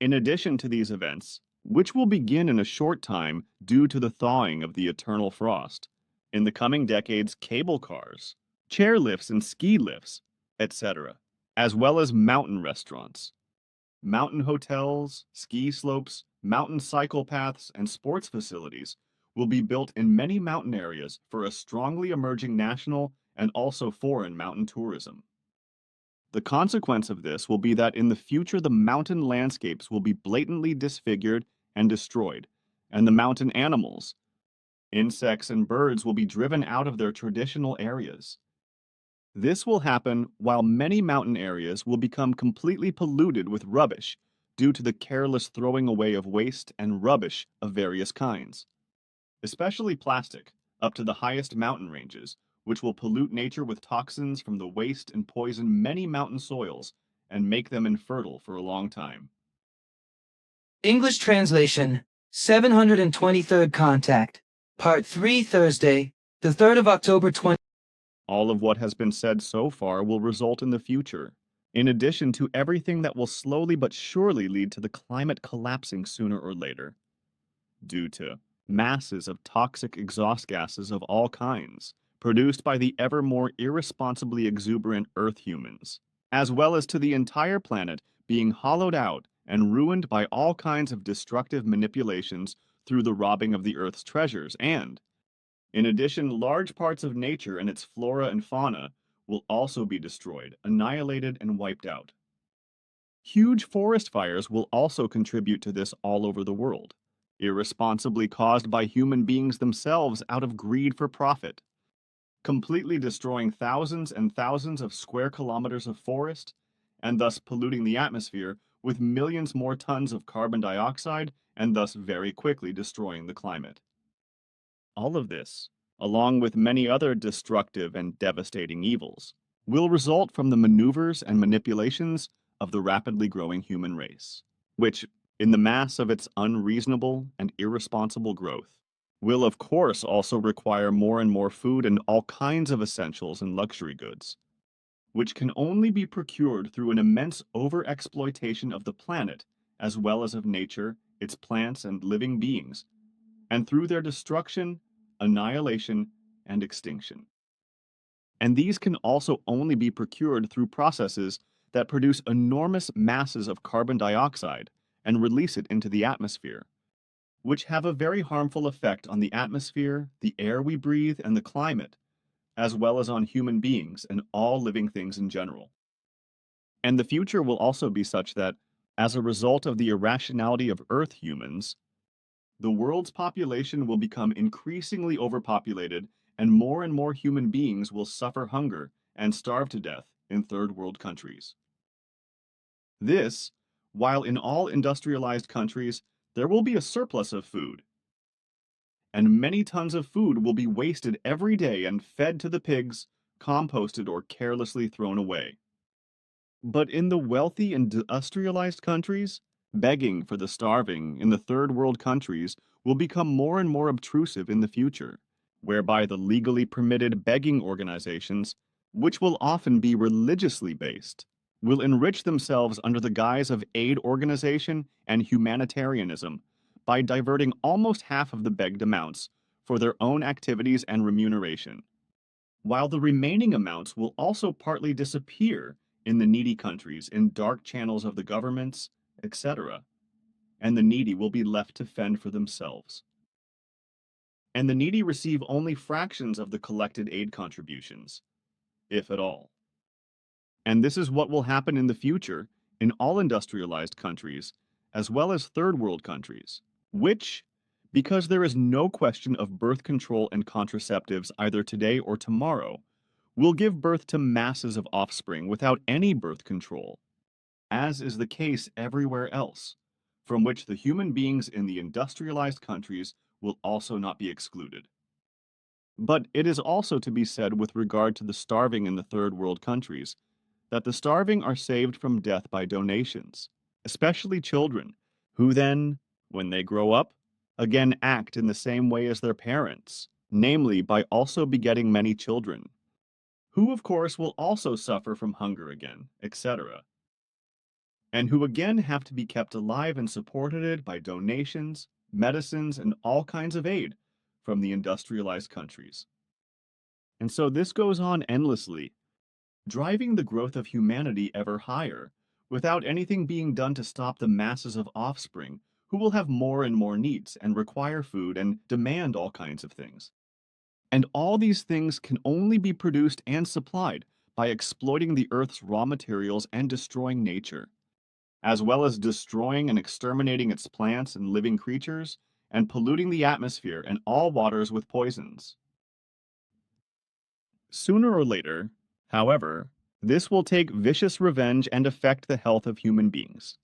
In addition to these events, which will begin in a short time due to the thawing of the eternal frost, in the coming decades, cable cars, chairlifts and ski lifts, etc., as well as mountain restaurants, mountain hotels, ski slopes, mountain cycle paths, and sports facilities will be built in many mountain areas for a strongly emerging national and also foreign mountain tourism. The consequence of this will be that in the future the mountain landscapes will be blatantly disfigured and destroyed, and the mountain animals, insects and birds will be driven out of their traditional areas. This will happen while many mountain areas will become completely polluted with rubbish due to the careless throwing away of waste and rubbish of various kinds, especially plastic, up to the highest mountain ranges, which will pollute nature with toxins from the waste and poison many mountain soils and make them infertile for a long time. English translation, 723rd Contact, Part 3, Thursday, the 3rd of October 20. All of what has been said so far will result in the future, in addition to everything that will slowly but surely lead to the climate collapsing sooner or later, due to masses of toxic exhaust gases of all kinds, produced by the ever more irresponsibly exuberant Earth humans, as well as to the entire planet being hollowed out and ruined by all kinds of destructive manipulations through the robbing of the Earth's treasures, and, in addition, large parts of nature and its flora and fauna will also be destroyed, annihilated, and wiped out. Huge forest fires will also contribute to this all over the world, irresponsibly caused by human beings themselves out of greed for profit, completely destroying thousands and thousands of square kilometers of forest, and thus polluting the atmosphere with millions more tons of carbon dioxide, and thus very quickly destroying the climate. All of this, along with many other destructive and devastating evils, will result from the maneuvers and manipulations of the rapidly growing human race, which, in the mass of its unreasonable and irresponsible growth, will of course also require more and more food and all kinds of essentials and luxury goods, which can only be procured through an immense overexploitation of the planet as well as of nature, its plants and living beings, and through their destruction, annihilation, and extinction. And these can also only be procured through processes that produce enormous masses of carbon dioxide and release it into the atmosphere, which have a very harmful effect on the atmosphere, the air we breathe, and the climate, as well as on human beings and all living things in general. And the future will also be such that, as a result of the irrationality of Earth humans, the world's population will become increasingly overpopulated, and more human beings will suffer hunger and starve to death in third world countries. This, while in all industrialized countries there will be a surplus of food, and many tons of food will be wasted every day and fed to the pigs, composted, or carelessly thrown away. But in the wealthy and industrialized countries, begging for the starving in the third world countries will become more and more obtrusive in the future, whereby the legally permitted begging organizations, which will often be religiously based, will enrich themselves under the guise of aid organization and humanitarianism by diverting almost half of the begged amounts for their own activities and remuneration, while the remaining amounts will also partly disappear in the needy countries in dark channels of the governments, etc., and the needy will be left to fend for themselves. And the needy receive only fractions of the collected aid contributions, if at all. And this is what will happen in the future in all industrialized countries, as well as third world countries, which, because there is no question of birth control and contraceptives either today or tomorrow, will give birth to masses of offspring without any birth control, as is the case everywhere else, from which the human beings in the industrialized countries will also not be excluded. But it is also to be said with regard to the starving in the third world countries, that the starving are saved from death by donations, especially children, who then, when they grow up, again act in the same way as their parents, namely by also begetting many children, who of course will also suffer from hunger again, etc., and who again have to be kept alive and supported by donations, medicines, and all kinds of aid from the industrialized countries. And so this goes on endlessly, driving the growth of humanity ever higher, without anything being done to stop the masses of offspring who will have more and more needs and require food and demand all kinds of things. And all these things can only be produced and supplied by exploiting the Earth's raw materials and destroying nature, as well as destroying and exterminating its plants and living creatures, and polluting the atmosphere and all waters with poisons. Sooner or later, however, this will take vicious revenge and affect the health of human beings,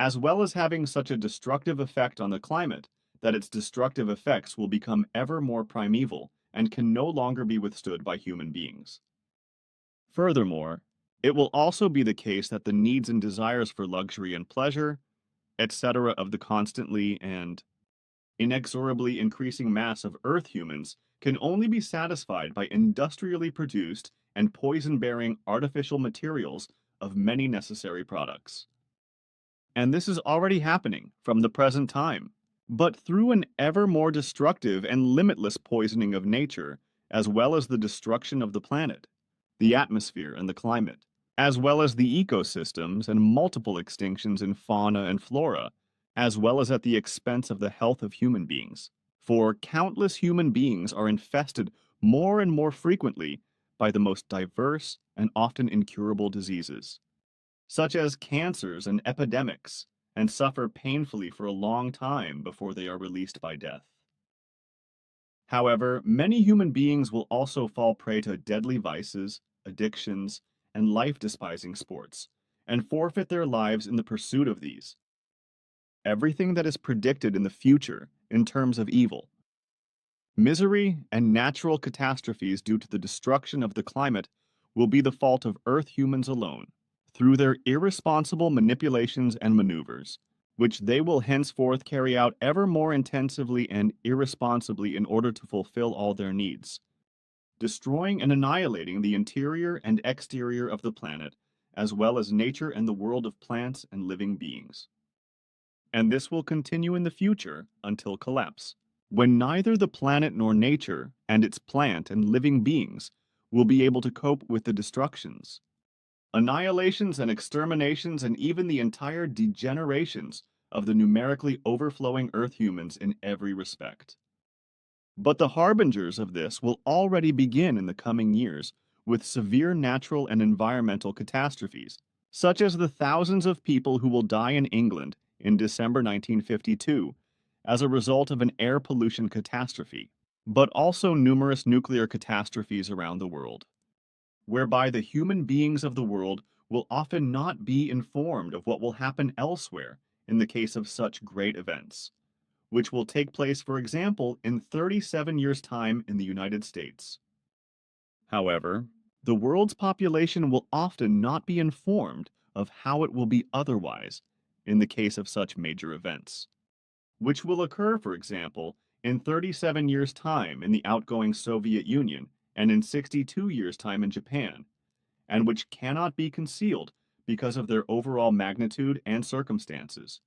as well as having such a destructive effect on the climate that its destructive effects will become ever more primeval and can no longer be withstood by human beings. Furthermore, it will also be the case that the needs and desires for luxury and pleasure, etc., of the constantly and inexorably increasing mass of Earth humans can only be satisfied by industrially produced and poison-bearing artificial materials of many necessary products. And this is already happening from the present time, but through an ever more destructive and limitless poisoning of nature, as well as the destruction of the planet, the atmosphere and the climate, as well as the ecosystems and multiple extinctions in fauna and flora, as well as at the expense of the health of human beings. For countless human beings are infested more and more frequently by the most diverse and often incurable diseases, such as cancers and epidemics, and suffer painfully for a long time before they are released by death. However, many human beings will also fall prey to deadly vices, addictions, and life-despising sports, and forfeit their lives in the pursuit of these. Everything that is predicted in the future in terms of evil, misery, and natural catastrophes due to the destruction of the climate will be the fault of Earth humans alone, through their irresponsible manipulations and maneuvers, which they will henceforth carry out ever more intensively and irresponsibly in order to fulfill all their needs, destroying and annihilating the interior and exterior of the planet, as well as nature and the world of plants and living beings. And this will continue in the future until collapse, when neither the planet nor nature and its plant and living beings will be able to cope with the destructions, annihilations and exterminations, and even the entire degenerations of the numerically overflowing Earth humans in every respect. But the harbingers of this will already begin in the coming years with severe natural and environmental catastrophes, such as the thousands of people who will die in England in December 1952 as a result of an air pollution catastrophe, but also numerous nuclear catastrophes around the world, whereby the human beings of the world will often not be informed of what will happen elsewhere in the case of such great events, which will take place, for example, in 37 years' time in the United States. However, the world's population will often not be informed of how it will be otherwise in the case of such major events, which will occur, for example, in 37 years' time in the outgoing Soviet Union and in 62 years' time in Japan, and which cannot be concealed because of their overall magnitude and circumstances.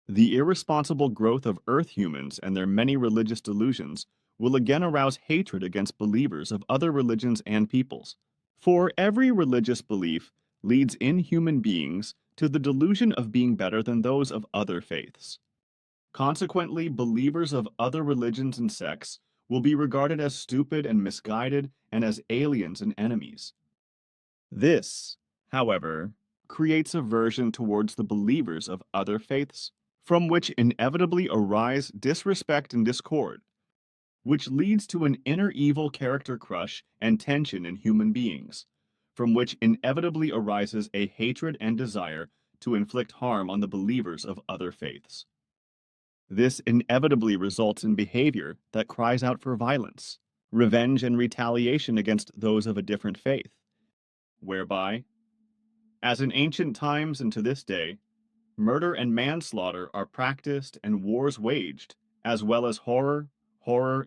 The irresponsible growth of Earth humans and their many religious delusions will again arouse hatred against believers of other religions and peoples. For every religious belief leads in human beings to the delusion of being better than those of other faiths. Consequently, believers of other religions and sects will be regarded as stupid and misguided and as aliens and enemies. This, however, creates aversion towards the believers of other faiths, from which inevitably arise disrespect and discord, which leads to an inner evil character crush and tension in human beings, from which inevitably arises a hatred and desire to inflict harm on the believers of other faiths. This inevitably results in behavior that cries out for violence, revenge, and retaliation against those of a different faith, whereby, as in ancient times and to this day, murder and manslaughter are practiced and wars waged, as well as horror,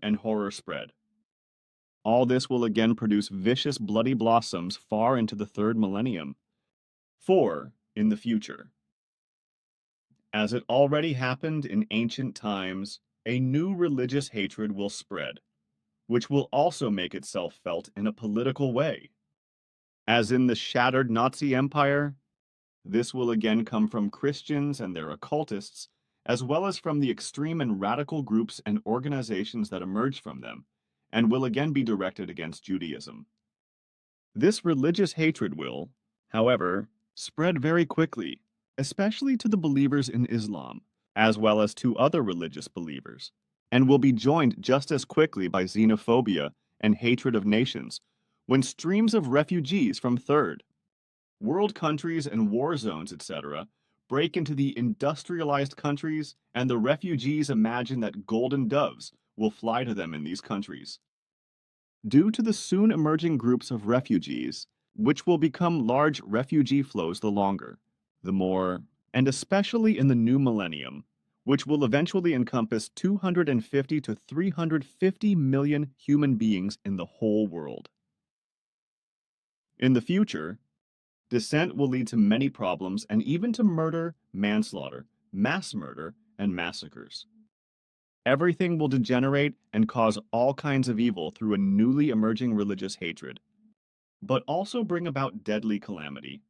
and horror spread. All this will again produce vicious bloody blossoms far into the third millennium. For, in the future, as it already happened in ancient times, a new religious hatred will spread, which will also make itself felt in a political way. As in the shattered Nazi Empire, this will again come from Christians and their occultists, as well as from the extreme and radical groups and organizations that emerge from them, and will again be directed against Judaism. This religious hatred will, however, spread very quickly, especially to the believers in Islam, as well as to other religious believers, and will be joined just as quickly by xenophobia and hatred of nations, when streams of refugees from third world countries and war zones, etc., break into the industrialized countries, and the refugees imagine that golden doves will fly to them in these countries. Due to the soon emerging groups of refugees, which will become large refugee flows the longer, the more, and especially in the new millennium, which will eventually encompass 250 to 350 million human beings in the whole world. In the future, descent will lead to many problems and even to murder, manslaughter, mass murder, and massacres. Everything will degenerate and cause all kinds of evil through a newly emerging religious hatred, but also bring about deadly calamity,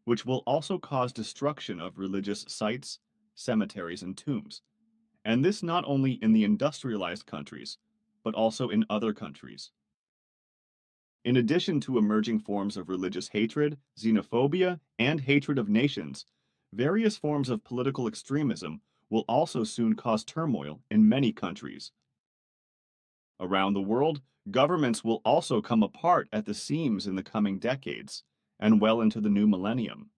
which will also cause destruction of religious sites, cemeteries, and tombs, and this not only in the industrialized countries, but also in other countries. In addition to emerging forms of religious hatred, xenophobia, and hatred of nations, various forms of political extremism will also soon cause turmoil in many countries. Around the world, governments will also come apart at the seams in the coming decades, and well into the new millennium.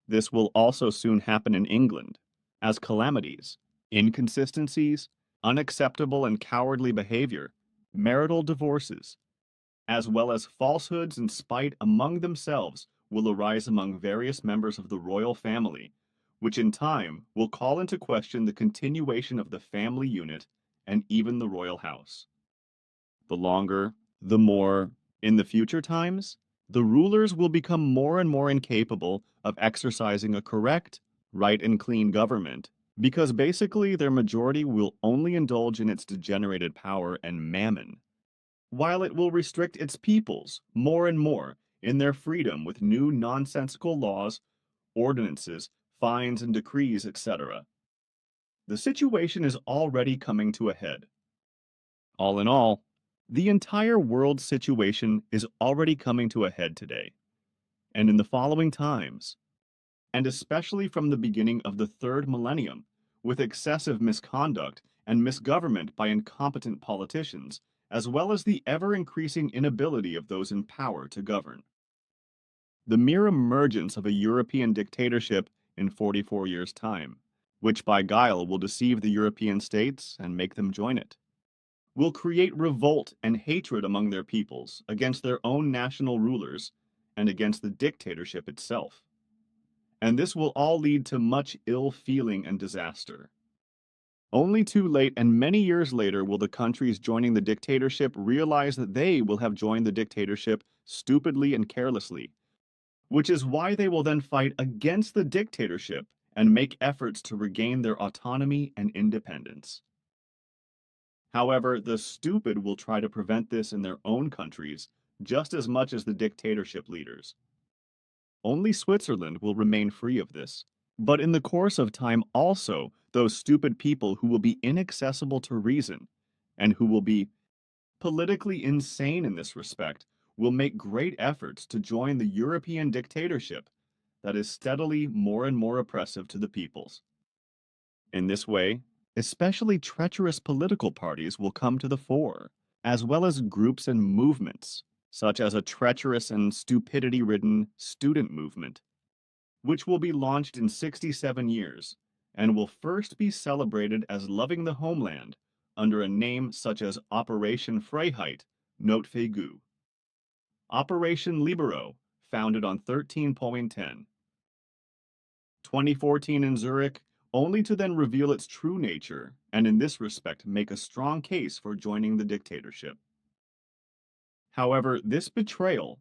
This will also soon happen in England, as calamities, inconsistencies, unacceptable and cowardly behavior, marital divorces, as well as falsehoods and spite among themselves will arise among various members of the royal family, which in time will call into question the continuation of the family unit and even the royal house. The longer, the more, in the future times, the rulers will become more and more incapable of exercising a correct, right and clean government, because basically their majority will only indulge in its degenerated power and mammon, while it will restrict its peoples more and more in their freedom with new nonsensical laws, ordinances, fines and decrees, etc. The situation is already coming to a head. All in all, the entire world situation is already coming to a head today, and in the following times, and especially from the beginning of the third millennium, with excessive misconduct and misgovernment by incompetent politicians, as well as the ever-increasing inability of those in power to govern. The mere emergence of a European dictatorship in 44 years' time, which by guile will deceive the European states and make them join it, will create revolt and hatred among their peoples against their own national rulers and against the dictatorship itself. And this will all lead to much ill feeling and disaster. Only too late and many years later will the countries joining the dictatorship realize that they will have joined the dictatorship stupidly and carelessly, which is why they will then fight against the dictatorship and make efforts to regain their autonomy and independence. However, the stupid will try to prevent this in their own countries just as much as the dictatorship leaders. Only Switzerland will remain free of this. But in the course of time also, those stupid people who will be inaccessible to reason and who will be politically insane in this respect will make great efforts to join the European dictatorship that is steadily more and more oppressive to the peoples. In this way, especially treacherous political parties will come to the fore, as well as groups and movements, such as a treacherous and stupidity-ridden student movement, which will be launched in 67 years, and will first be celebrated as loving the homeland under a name such as Operation Freiheit, Note FIGU. Operation Libero, founded on 13.10. 2014 in Zurich, only to then reveal its true nature, and in this respect make a strong case for joining the dictatorship. However, this betrayal,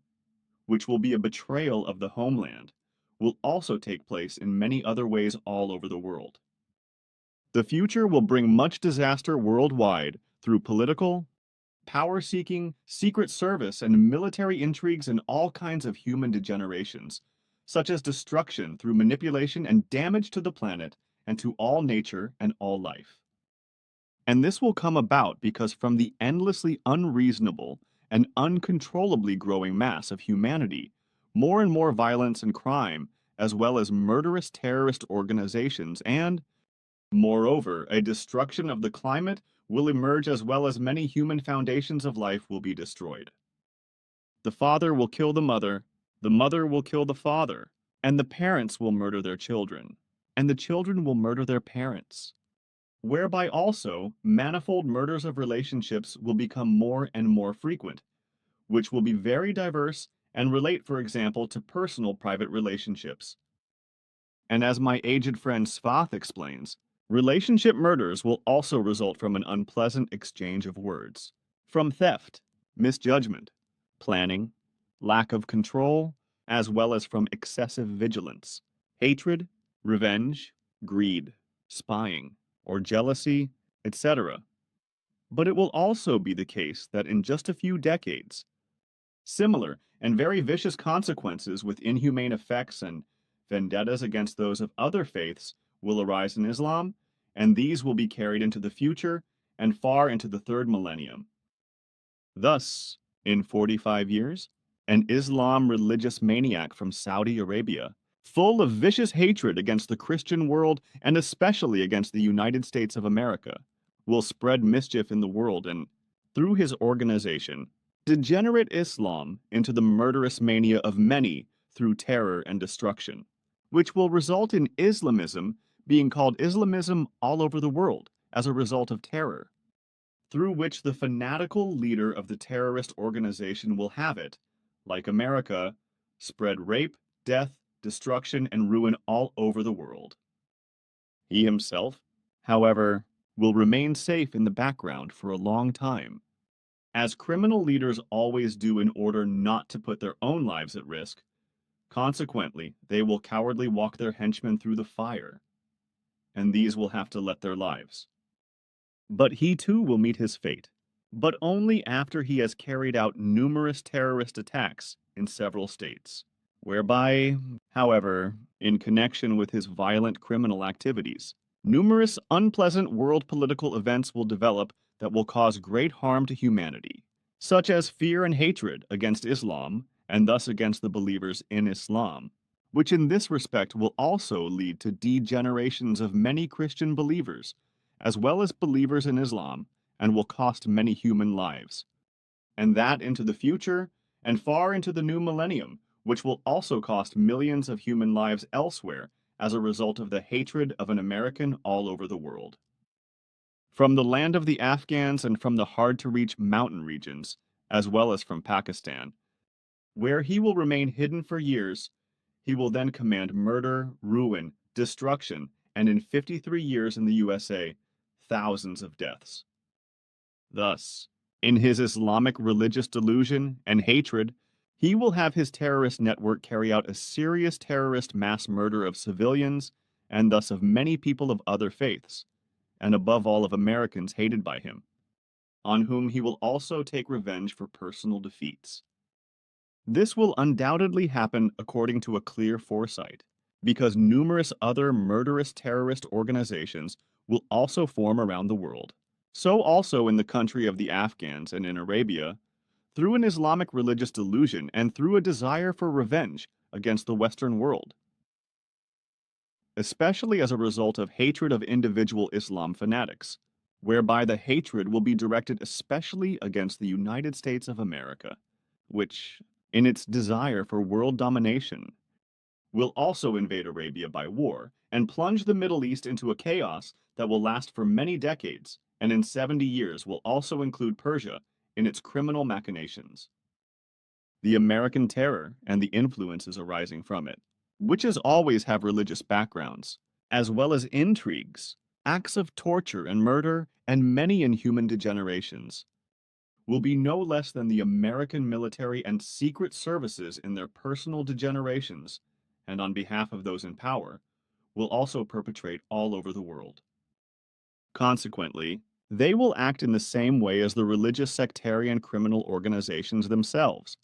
which will be a betrayal of the homeland, will also take place in many other ways all over the world. The future will bring much disaster worldwide through political, power-seeking, secret service, and military intrigues and all kinds of human degenerations, such as destruction through manipulation and damage to the planet and to all nature and all life. And this will come about because from the endlessly unreasonable and uncontrollably growing mass of humanity, more and more violence and crime, as well as murderous terrorist organizations, and, moreover, a destruction of the climate will emerge, as well as many human foundations of life will be destroyed. The father will kill the mother will kill the father, and the parents will murder their children, and the children will murder their parents, whereby also manifold murders of relationships will become more and more frequent, which will be very diverse and relate, for example, to personal private relationships. And as my aged friend Svath explains, relationship murders will also result from an unpleasant exchange of words, from theft, misjudgment, planning, lack of control, as well as from excessive vigilance, hatred, revenge, greed, spying, or jealousy, etc. But it will also be the case that in just a few decades, similar and very vicious consequences with inhumane effects and vendettas against those of other faiths will arise in Islam, and these will be carried into the future and far into the third millennium. Thus, in 45 years, an Islam religious maniac from Saudi Arabia, full of vicious hatred against the Christian world and especially against the United States of America, will spread mischief in the world and, through his organization, degenerate Islam into the murderous mania of many through terror and destruction, which will result in Islamism being called Islamism all over the world as a result of terror, through which the fanatical leader of the terrorist organization will have it, like America, spread rape, death, destruction, and ruin all over the world. He himself, however, will remain safe in the background for a long time, as criminal leaders always do in order not to put their own lives at risk. Consequently, they will cowardly walk their henchmen through the fire, and these will have to let their lives. But he too will meet his fate, but only after he has carried out numerous terrorist attacks in several states, whereby, however, in connection with his violent criminal activities, numerous unpleasant world political events will develop that will cause great harm to humanity, such as fear and hatred against Islam, and thus against the believers in Islam, which in this respect will also lead to degenerations of many Christian believers, as well as believers in Islam, and will cost many human lives. And that into the future, and far into the new millennium, which will also cost millions of human lives elsewhere as a result of the hatred of an American all over the world. From the land of the Afghans and from the hard-to-reach mountain regions, as well as from Pakistan, where he will remain hidden for years, he will then command murder, ruin, destruction, and in 53 years in the USA, thousands of deaths. Thus, in his Islamic religious delusion and hatred, he will have his terrorist network carry out a serious terrorist mass murder of civilians, and thus of many people of other faiths, and above all of Americans hated by him, on whom he will also take revenge for personal defeats. This will undoubtedly happen according to a clear foresight, because numerous other murderous terrorist organizations will also form around the world. So also in the country of the Afghans and in Arabia, through an Islamic religious delusion and through a desire for revenge against the Western world, especially as a result of hatred of individual Islam fanatics, whereby the hatred will be directed especially against the United States of America, which, in its desire for world domination, will also invade Arabia by war and plunge the Middle East into a chaos that will last for many decades, and in 70 years will also include Persia in its criminal machinations. The American terror and the influences arising from it, witches always have religious backgrounds, as well as intrigues, acts of torture and murder, and many inhuman degenerations, will be no less than the American military and secret services in their personal degenerations, and on behalf of those in power, will also perpetrate all over the world. Consequently, they will act in the same way as the religious sectarian criminal organizations themselves,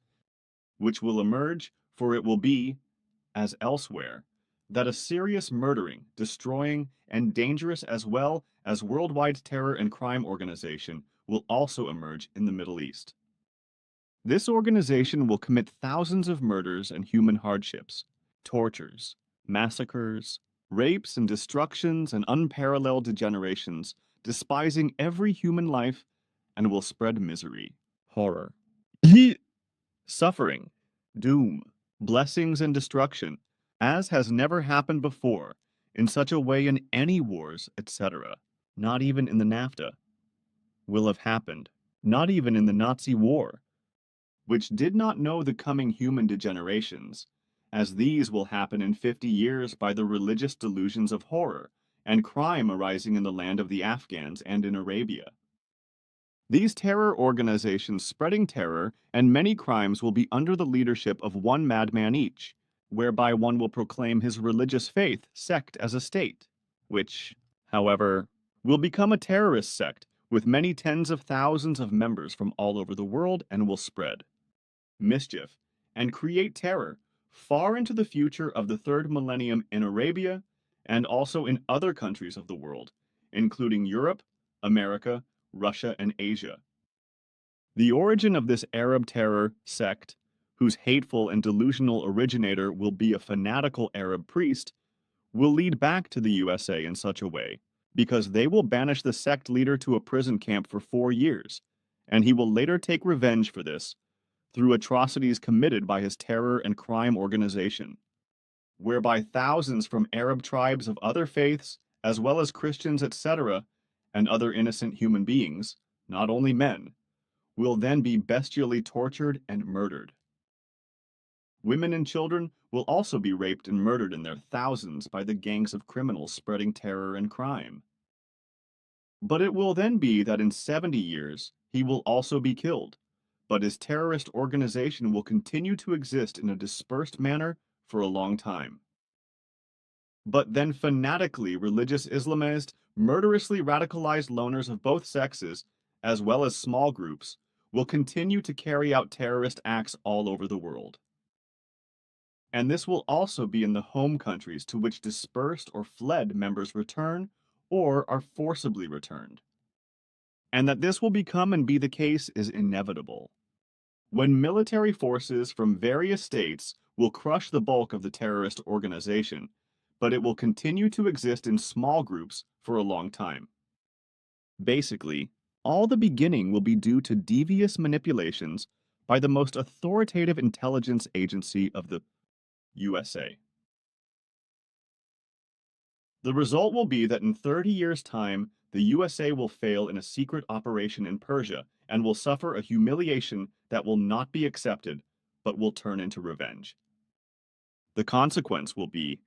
which will emerge, for it will be, as elsewhere, that a serious murdering, destroying, and dangerous as well as worldwide terror and crime organization will also emerge in the Middle East. This organization will commit thousands of murders and human hardships, tortures, massacres, rapes and destructions and unparalleled degenerations, despising every human life, and will spread misery, horror, suffering, doom, blessings and destruction, as has never happened before, in such a way in any wars, etc., not even in the NAFTA, will have happened, not even in the Nazi war, which did not know the coming human degenerations, as these will happen in 50 years by the religious delusions of horror and crime arising in the land of the Afghans and in Arabia. These terror organizations spreading terror and many crimes will be under the leadership of one madman each, whereby one will proclaim his religious faith sect as a state, which, however, will become a terrorist sect with many tens of thousands of members from all over the world and will spread mischief and create terror far into the future of the third millennium in Arabia and also in other countries of the world, including Europe, America, Russia, and Asia. The origin of this Arab terror sect, whose hateful and delusional originator will be a fanatical Arab priest, will lead back to the USA in such a way, because they will banish the sect leader to a prison camp for 4 years, and he will later take revenge for this through atrocities committed by his terror and crime organization, whereby thousands from Arab tribes of other faiths, as well as Christians, etc., and other innocent human beings, not only men, will then be bestially tortured and murdered. Women and children will also be raped and murdered in their thousands by the gangs of criminals spreading terror and crime. But it will then be that in 70 years, he will also be killed, but his terrorist organization will continue to exist in a dispersed manner for a long time. But then fanatically religious Islamist, murderously radicalized loners of both sexes, as well as small groups, will continue to carry out terrorist acts all over the world. And this will also be in the home countries to which dispersed or fled members return or are forcibly returned. And that this will become and be the case is inevitable. When military forces from various states will crush the bulk of the terrorist organization, but it will continue to exist in small groups for a long time. Basically, all the beginning will be due to devious manipulations by the most authoritative intelligence agency of the USA. The result will be that in 30 years' time, the USA will fail in a secret operation in Persia and will suffer a humiliation that will not be accepted, but will turn into revenge. The consequence will be,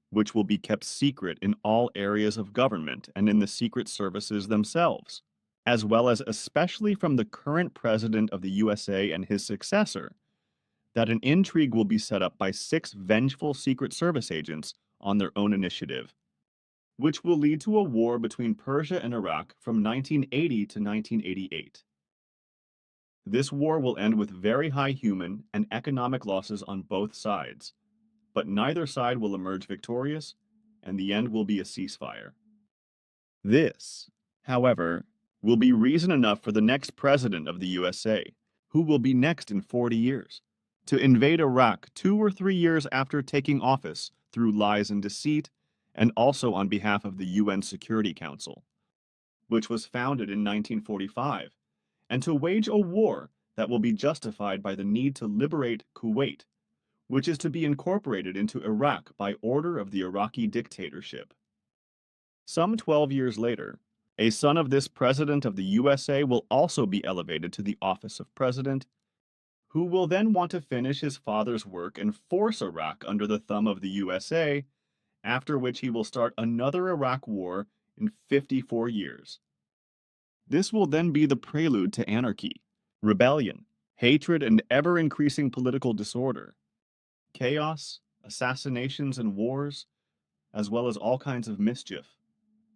which will be kept secret in all areas of government and in the secret services themselves, as well as especially from the current president of the USA and his successor, that an intrigue will be set up by 6 vengeful Secret Service agents on their own initiative, which will lead to a war between Persia and Iraq from 1980 to 1988. This war will end with very high human and economic losses on both sides, but neither side will emerge victorious, and the end will be a ceasefire. This, however, will be reason enough for the next president of the USA, who will be next in 40 years, to invade Iraq 2 or 3 years after taking office through lies and deceit, and also on behalf of the UN Security Council, which was founded in 1945, and to wage a war that will be justified by the need to liberate Kuwait, which is to be incorporated into Iraq by order of the Iraqi dictatorship. Some 12 years later, a son of this president of the USA will also be elevated to the office of president, who will then want to finish his father's work and force Iraq under the thumb of the USA, after which he will start another Iraq war in 54 years. This will then be the prelude to anarchy, rebellion, hatred, and ever-increasing political disorder, chaos, assassinations, and wars, as well as all kinds of mischief,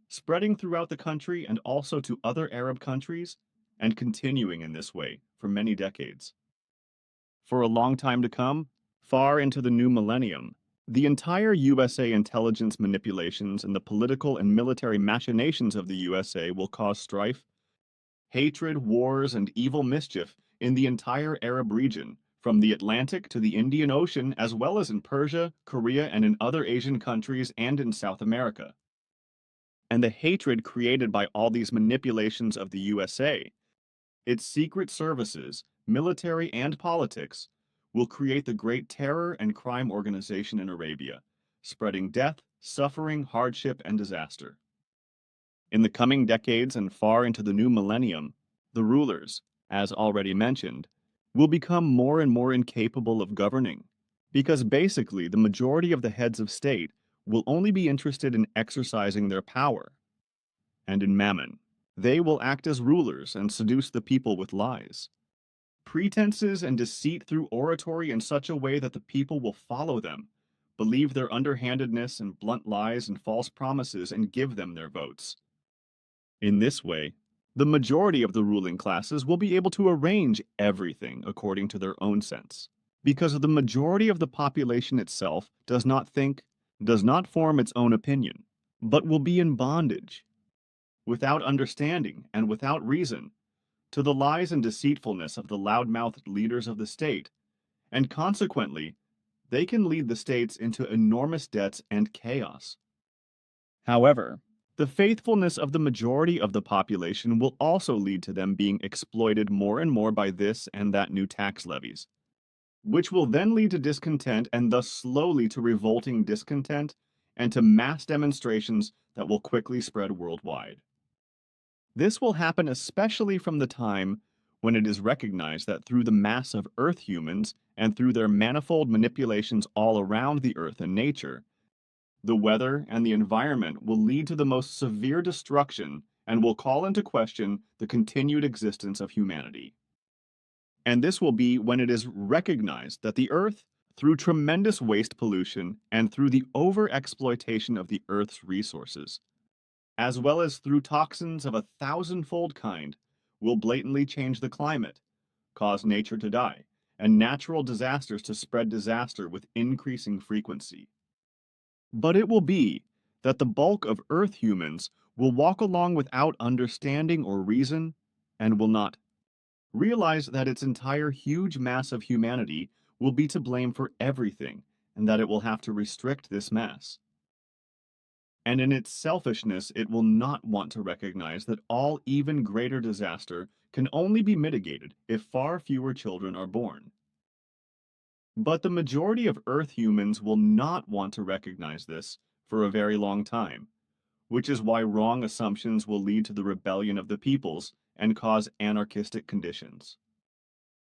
spreading throughout the country and also to other Arab countries, and continuing in this way for many decades. For a long time to come, far into the new millennium, the entire USA intelligence manipulations and the political and military machinations of the USA will cause strife, hatred, wars, and evil mischief in the entire Arab region, from the Atlantic to the Indian Ocean, as well as in Persia, Korea, and in other Asian countries and in South America. And the hatred created by all these manipulations of the USA, its secret services, military, and politics, will create the great terror and crime organization in Arabia, spreading death, suffering, hardship, and disaster. In the coming decades and far into the new millennium, the rulers, as already mentioned, will become more and more incapable of governing, because basically the majority of the heads of state will only be interested in exercising their power and in mammon. They will act as rulers and seduce the people with lies, pretenses, and deceit through oratory in such a way that the people will follow them, believe their underhandedness and blunt lies and false promises, and give them their votes. In this way, the majority of the ruling classes will be able to arrange everything according to their own sense, because the majority of the population itself does not think, does not form its own opinion, but will be in bondage, without understanding and without reason, to the lies and deceitfulness of the loud-mouthed leaders of the state, and consequently, they can lead the states into enormous debts and chaos. However, the faithfulness of the majority of the population will also lead to them being exploited more and more by this and that new tax levies, which will then lead to discontent and thus slowly to revolting discontent and to mass demonstrations that will quickly spread worldwide. This will happen especially from the time when it is recognized that through the mass of Earth humans and through their manifold manipulations all around the Earth and nature, the weather and the environment will lead to the most severe destruction and will call into question the continued existence of humanity. And this will be when it is recognized that the Earth, through tremendous waste pollution and through the overexploitation of the Earth's resources, as well as through toxins of a thousandfold kind, will blatantly change the climate, cause nature to die, and natural disasters to spread disaster with increasing frequency. But it will be that the bulk of Earth humans will walk along without understanding or reason, and will not realize that its entire huge mass of humanity will be to blame for everything, and that it will have to restrict this mass. And in its selfishness, it will not want to recognize that all even greater disaster can only be mitigated if far fewer children are born. But the majority of Earth humans will not want to recognize this for a very long time, which is why wrong assumptions will lead to the rebellion of the peoples and cause anarchistic conditions.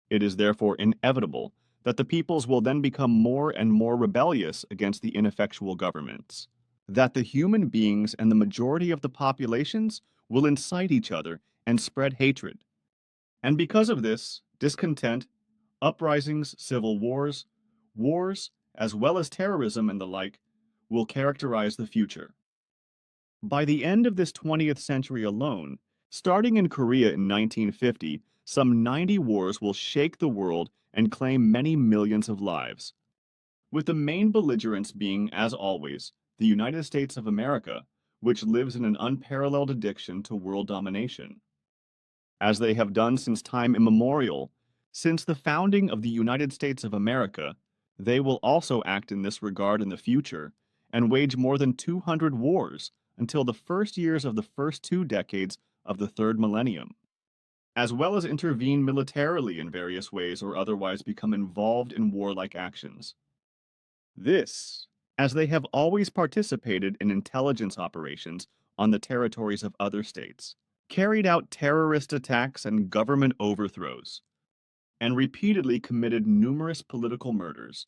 It is therefore inevitable that the peoples will then become more and more rebellious against the ineffectual governments, that the human beings and the majority of the populations will incite each other and spread hatred. And because of this, discontent, uprisings, civil wars, as well as terrorism and the like, will characterize the future. By the end of this 20th century alone, starting in Korea in 1950, some 90 wars will shake the world and claim many millions of lives, with the main belligerents being, as always, the United States of America, which lives in an unparalleled addiction to world domination. As they have done since time immemorial, since the founding of the United States of America, they will also act in this regard in the future and wage more than 200 wars until the first years of the first 2 decades of the third millennium, as well as intervene militarily in various ways or otherwise become involved in warlike actions. This, as they have always participated in intelligence operations on the territories of other states, carried out terrorist attacks and government overthrows, and repeatedly committed numerous political murders,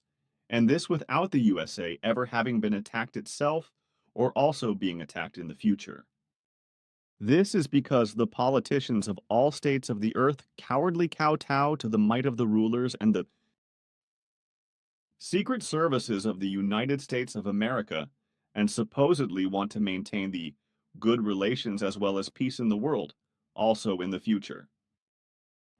and this without the USA ever having been attacked itself or also being attacked in the future. This is because the politicians of all states of the earth cowardly kowtow to the might of the rulers, and the secret services of the United States of America, and supposedly want to maintain the good relations as well as peace in the world, also in the future.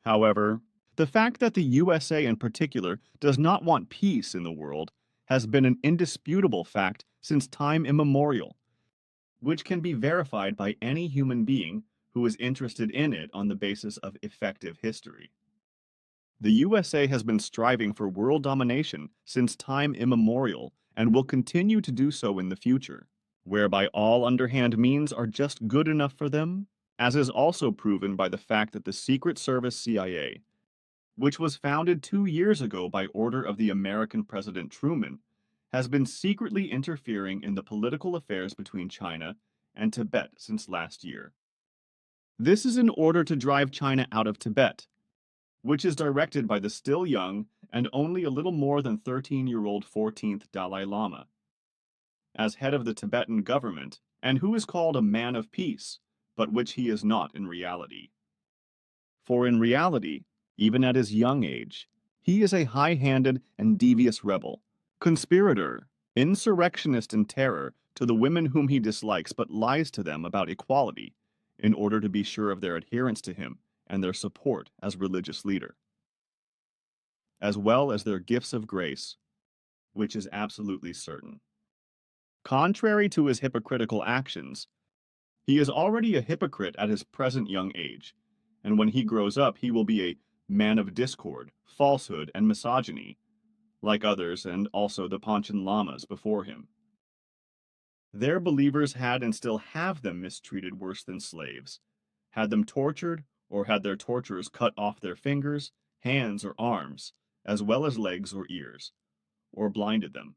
However, the fact that the USA in particular does not want peace in the world has been an indisputable fact since time immemorial, which can be verified by any human being who is interested in it on the basis of effective history. The USA has been striving for world domination since time immemorial and will continue to do so in the future, whereby all underhand means are just good enough for them, as is also proven by the fact that the Secret Service CIA which was founded 2 years ago by order of the American President Truman, has been secretly interfering in the political affairs between China and Tibet since last year. This is in order to drive China out of Tibet, which is directed by the still young and only a little more than 13-year-old 14th Dalai Lama. As head of the Tibetan government, and who is called a man of peace, but which he is not in reality. For in reality, even at his young age, he is a high-handed and devious rebel, conspirator, insurrectionist and terror to the women whom he dislikes but lies to them about equality in order to be sure of their adherence to him and their support as religious leader, as well as their gifts of grace, which is absolutely certain. Contrary to his hypocritical actions, he is already a hypocrite at his present young age, and when he grows up he will be a man of discord, falsehood, and misogyny, like others and also the Panchen Lamas before him. Their believers had and still have them mistreated worse than slaves, had them tortured, or had their torturers cut off their fingers, hands, or arms, as well as legs or ears, or blinded them.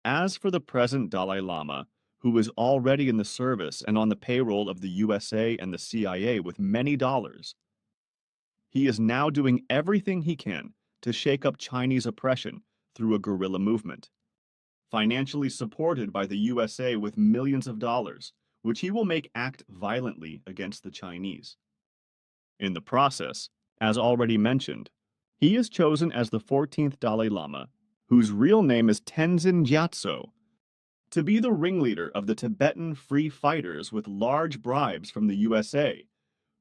As for the present Dalai Lama, who is already in the service and on the payroll of the USA and the CIA with many dollars, he is now doing everything he can to shake up Chinese oppression through a guerrilla movement, financially supported by the USA with millions of dollars, which he will make act violently against the Chinese. In the process, as already mentioned, he is chosen as the 14th Dalai Lama, whose real name is Tenzin Gyatso, to be the ringleader of the Tibetan free fighters with large bribes from the USA,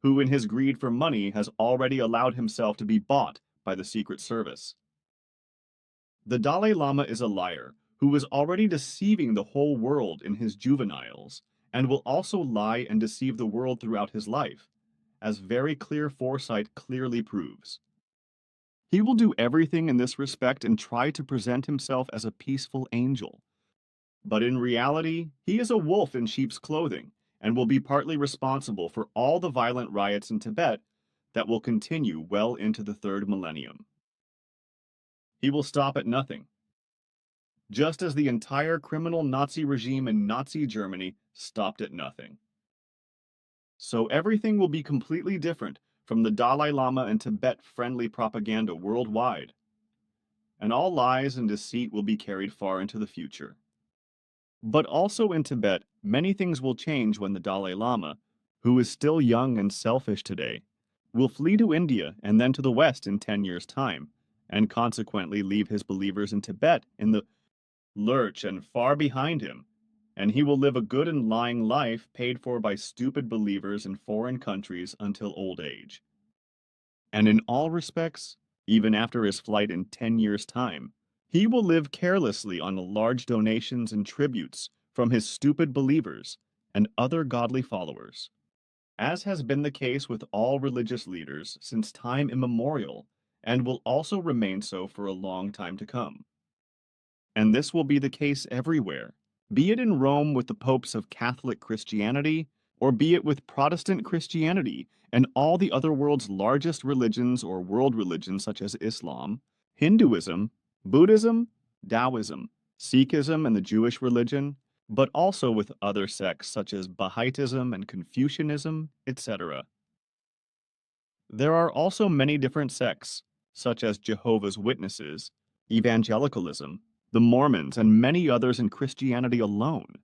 who in his greed for money has already allowed himself to be bought by the Secret Service. The Dalai Lama is a liar who is already deceiving the whole world in his juveniles, and will also lie and deceive the world throughout his life, as very clear foresight clearly proves. He will do everything in this respect and try to present himself as a peaceful angel. But in reality, he is a wolf in sheep's clothing and will be partly responsible for all the violent riots in Tibet that will continue well into the 3rd millennium. He will stop at nothing, just as the entire criminal Nazi regime in Nazi Germany stopped at nothing. So everything will be completely different from the Dalai Lama and Tibet-friendly propaganda worldwide, and all lies and deceit will be carried far into the future. But also in Tibet, many things will change when the Dalai Lama, who is still young and selfish today, will flee to India and then to the West in 10 years' time, and consequently leave his believers in Tibet in the lurch and far behind him, and he will live a good and lying life paid for by stupid believers in foreign countries until old age. And in all respects, even after his flight in 10 years' time, he will live carelessly on the large donations and tributes from his stupid believers and other godly followers, as has been the case with all religious leaders since time immemorial, and will also remain so for a long time to come. And this will be the case everywhere, be it in Rome with the popes of Catholic Christianity, or be it with Protestant Christianity and all the other world's largest religions or world religions such as Islam, Hinduism, Buddhism, Taoism, Sikhism, and the Jewish religion, but also with other sects such as Bahaitism and Confucianism, etc. There are also many different sects, such as Jehovah's Witnesses, Evangelicalism, the Mormons, and many others in Christianity alone.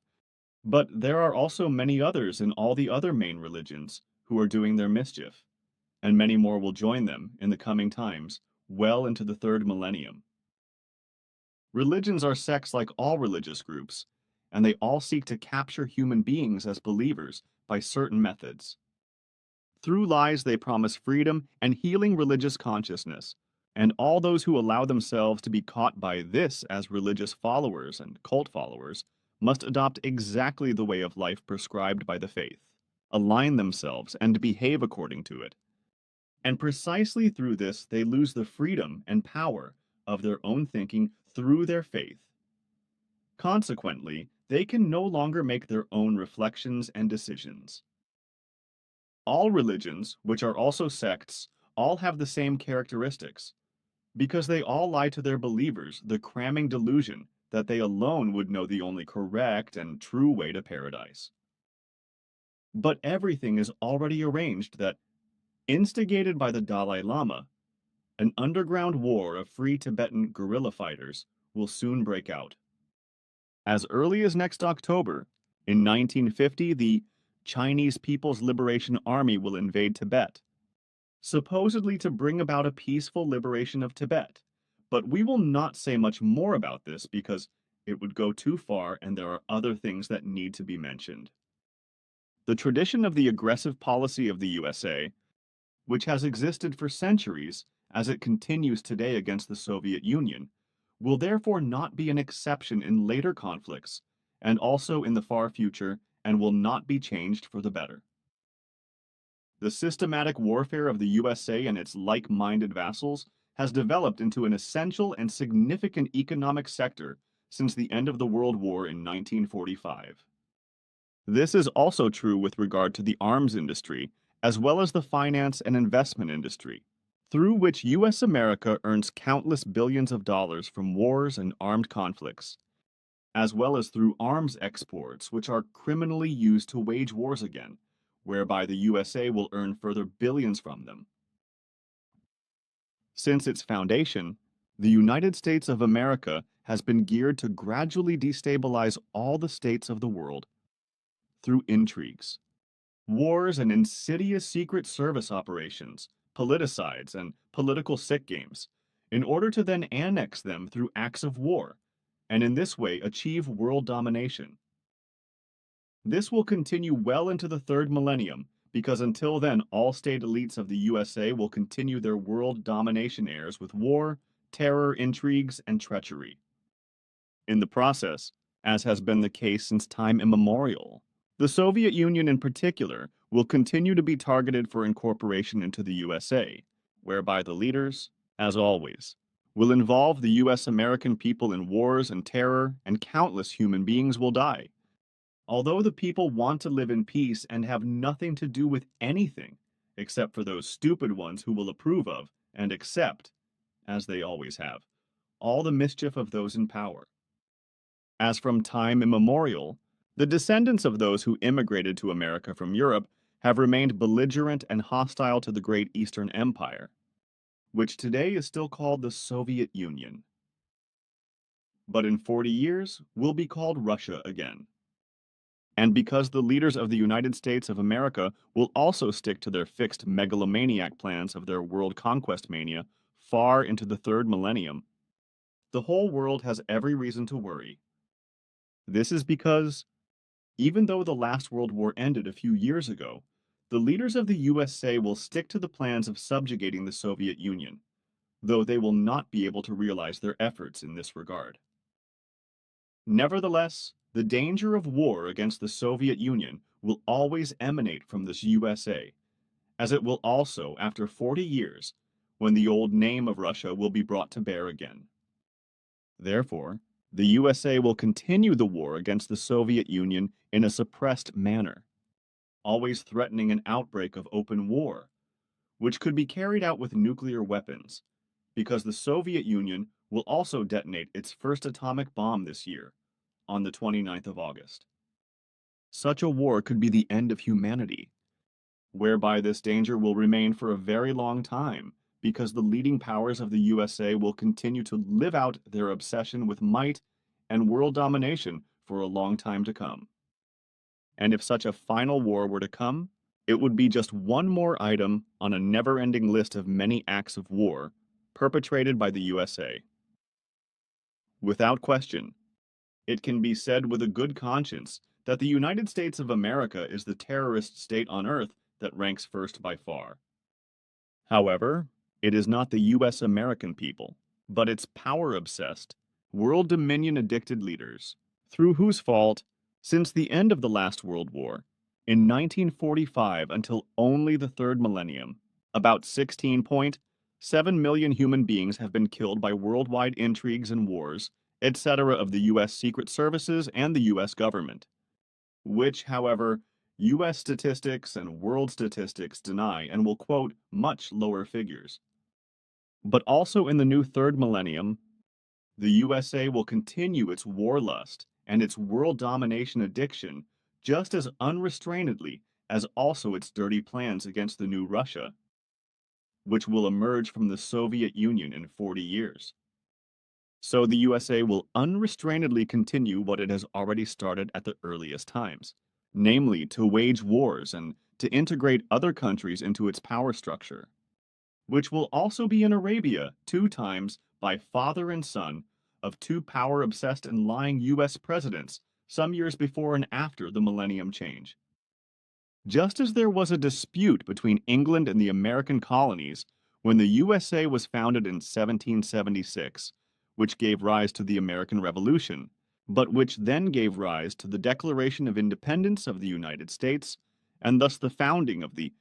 But there are also many others in all the other main religions who are doing their mischief, and many more will join them in the coming times, well into the 3rd millennium. Religions are sects like all religious groups, and they all seek to capture human beings as believers by certain methods. Through lies they promise freedom and healing religious consciousness, and all those who allow themselves to be caught by this as religious followers and cult followers must adopt exactly the way of life prescribed by the faith, align themselves and behave according to it. And precisely through this they lose the freedom and power of their own thinking through their faith. Consequently, they can no longer make their own reflections and decisions. All religions, which are also sects, all have the same characteristics, because they all lie to their believers the cramming delusion that they alone would know the only correct and true way to paradise. But everything is already arranged that, instigated by the Dalai Lama, an underground war of free Tibetan guerrilla fighters will soon break out. As early as next October, in 1950, the Chinese People's Liberation Army will invade Tibet, supposedly to bring about a peaceful liberation of Tibet. But we will not say much more about this because it would go too far and there are other things that need to be mentioned. The tradition of the aggressive policy of the USA, which has existed for centuries as it continues today against the Soviet Union, will therefore not be an exception in later conflicts and also in the far future and will not be changed for the better. The systematic warfare of the USA and its like-minded vassals has developed into an essential and significant economic sector since the end of the World War in 1945. This is also true with regard to the arms industry, as well as the finance and investment industry, through which U.S. America earns countless billions of dollars from wars and armed conflicts, as well as through arms exports, which are criminally used to wage wars again, whereby the USA will earn further billions from them. Since its foundation, the United States of America has been geared to gradually destabilize all the states of the world through intrigues, wars, and insidious secret service operations, politicides, and political sick games, in order to then annex them through acts of war, and in this way achieve world domination. This will continue well into the third millennium, because until then all state elites of the USA will continue their world domination airs with war, terror, intrigues, and treachery. In the process, as has been the case since time immemorial, the Soviet Union in particular will continue to be targeted for incorporation into the USA, whereby the leaders, as always, will involve the US American people in wars and terror, and countless human beings will die. Although the people want to live in peace and have nothing to do with anything, except for those stupid ones who will approve of and accept, as they always have, all the mischief of those in power. As from time immemorial, the descendants of those who immigrated to America from Europe have remained belligerent and hostile to the great Eastern Empire, which today is still called the Soviet Union, but in 40 years will be called Russia again. And because the leaders of the United States of America will also stick to their fixed megalomaniac plans of their world conquest mania far into the third millennium, the whole world has every reason to worry. This is because, even though the last World War ended a few years ago, the leaders of the USA will stick to the plans of subjugating the Soviet Union, though they will not be able to realize their efforts in this regard. Nevertheless, the danger of war against the Soviet Union will always emanate from this USA, as it will also after 40 years, when the old name of Russia will be brought to bear again. Therefore, the USA will continue the war against the Soviet Union in a suppressed manner, always threatening an outbreak of open war, which could be carried out with nuclear weapons, because the Soviet Union will also detonate its first atomic bomb this year, on the 29th of August. Such a war could be the end of humanity, whereby this danger will remain for a very long time, because the leading powers of the USA will continue to live out their obsession with might and world domination for a long time to come. And if such a final war were to come, it would be just one more item on a never-ending list of many acts of war perpetrated by the USA. Without question, it can be said with a good conscience that the United States of America is the terrorist state on earth that ranks first by far. However, it is not the US American people, but its power-obsessed, world dominion-addicted leaders, through whose fault, since the end of the last World War, in 1945 until only the third millennium, about 16.7 million human beings have been killed by worldwide intrigues and wars, etc. of the U.S. Secret Services and the U.S. government, which, however, U.S. statistics and world statistics deny and will quote much lower figures. But also in the new third millennium, the USA will continue its warlust and its world domination addiction just as unrestrainedly as also its dirty plans against the new Russia, which will emerge from the Soviet Union in 40 years. So the USA will unrestrainedly continue what it has already started at the earliest times, namely to wage wars and to integrate other countries into its power structure, which will also be in Arabia 2 times by father and son of 2 power-obsessed and lying U.S. presidents some years before and after the millennium change. Just as there was a dispute between England and the American colonies when the USA was founded in 1776, which gave rise to the American Revolution, but which then gave rise to the Declaration of Independence of the United States, and thus the founding of the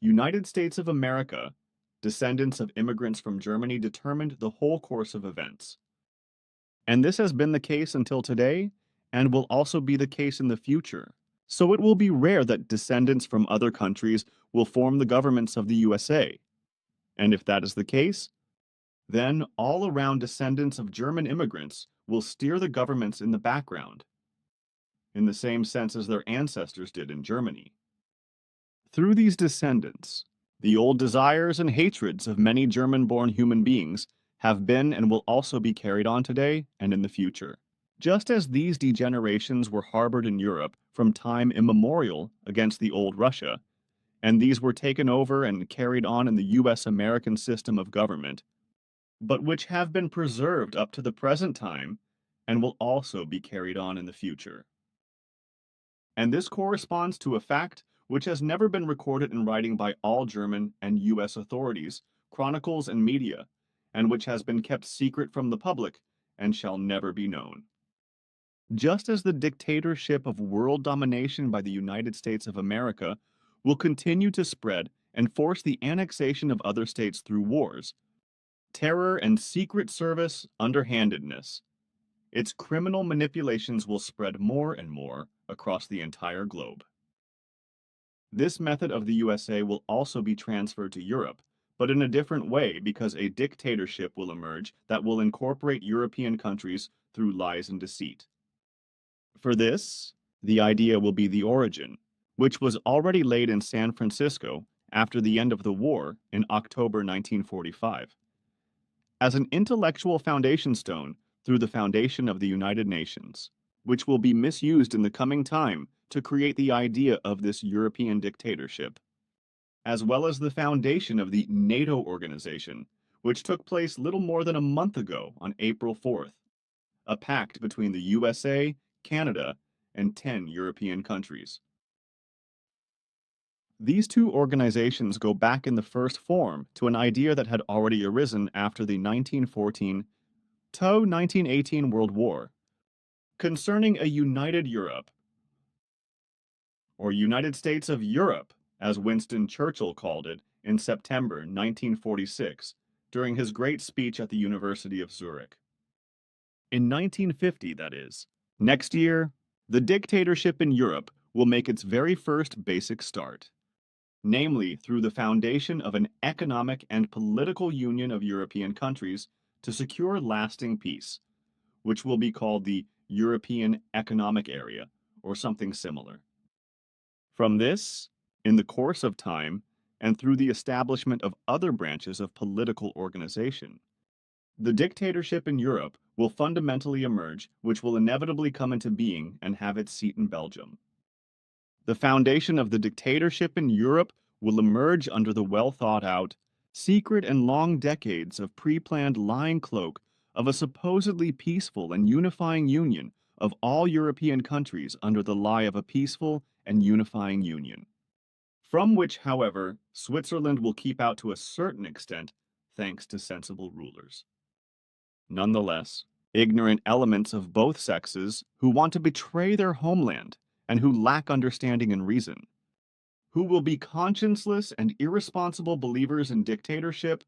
United States of America, descendants of immigrants from Germany determined the whole course of events. And this has been the case until today, and will also be the case in the future. So it will be rare that descendants from other countries will form the governments of the USA. And if that is the case, then all-around descendants of German immigrants will steer the governments in the background, in the same sense as their ancestors did in Germany. Through these descendants, the old desires and hatreds of many German-born human beings have been and will also be carried on today and in the future. Just as these degenerations were harbored in Europe from time immemorial against the old Russia, and these were taken over and carried on in the US-American system of government, but which have been preserved up to the present time and will also be carried on in the future. And this corresponds to a fact which has never been recorded in writing by all German and US authorities, chronicles, and media, and which has been kept secret from the public and shall never be known. Just as the dictatorship of world domination by the United States of America will continue to spread and force the annexation of other states through wars, terror, and secret service underhandedness, its criminal manipulations will spread more and more across the entire globe. This method of the USA will also be transferred to Europe, but in a different way because a dictatorship will emerge that will incorporate European countries through lies and deceit. For this, the idea will be the origin, which was already laid in San Francisco after the end of the war in October 1945, as an intellectual foundation stone through the foundation of the United Nations, which will be misused in the coming time to create the idea of this European dictatorship, as well as the foundation of the NATO organization, which took place little more than a month ago on April 4th, a pact between the USA, Canada, and 10 European countries. These 2 organizations go back in the first form to an idea that had already arisen after the 1914 to 1918 World War, concerning a united Europe, or United States of Europe, as Winston Churchill called it in September 1946 during his great speech at the University of Zurich. In 1950, that is. Next year, the dictatorship in Europe will make its very first basic start, namely through the foundation of an economic and political union of European countries to secure lasting peace, which will be called the European Economic Area, or something similar. From this, in the course of time, and through the establishment of other branches of political organization, the dictatorship in Europe will fundamentally emerge, which will inevitably come into being and have its seat in Belgium. The foundation of the dictatorship in Europe will emerge under the well-thought-out, secret and long decades of pre-planned lying cloak of a supposedly peaceful and unifying union of all European countries under the lie of a peaceful and unifying union, from which, however, Switzerland will keep out to a certain extent thanks to sensible rulers. Nonetheless, ignorant elements of both sexes who want to betray their homeland and who lack understanding and reason, who will be conscienceless and irresponsible believers in dictatorship,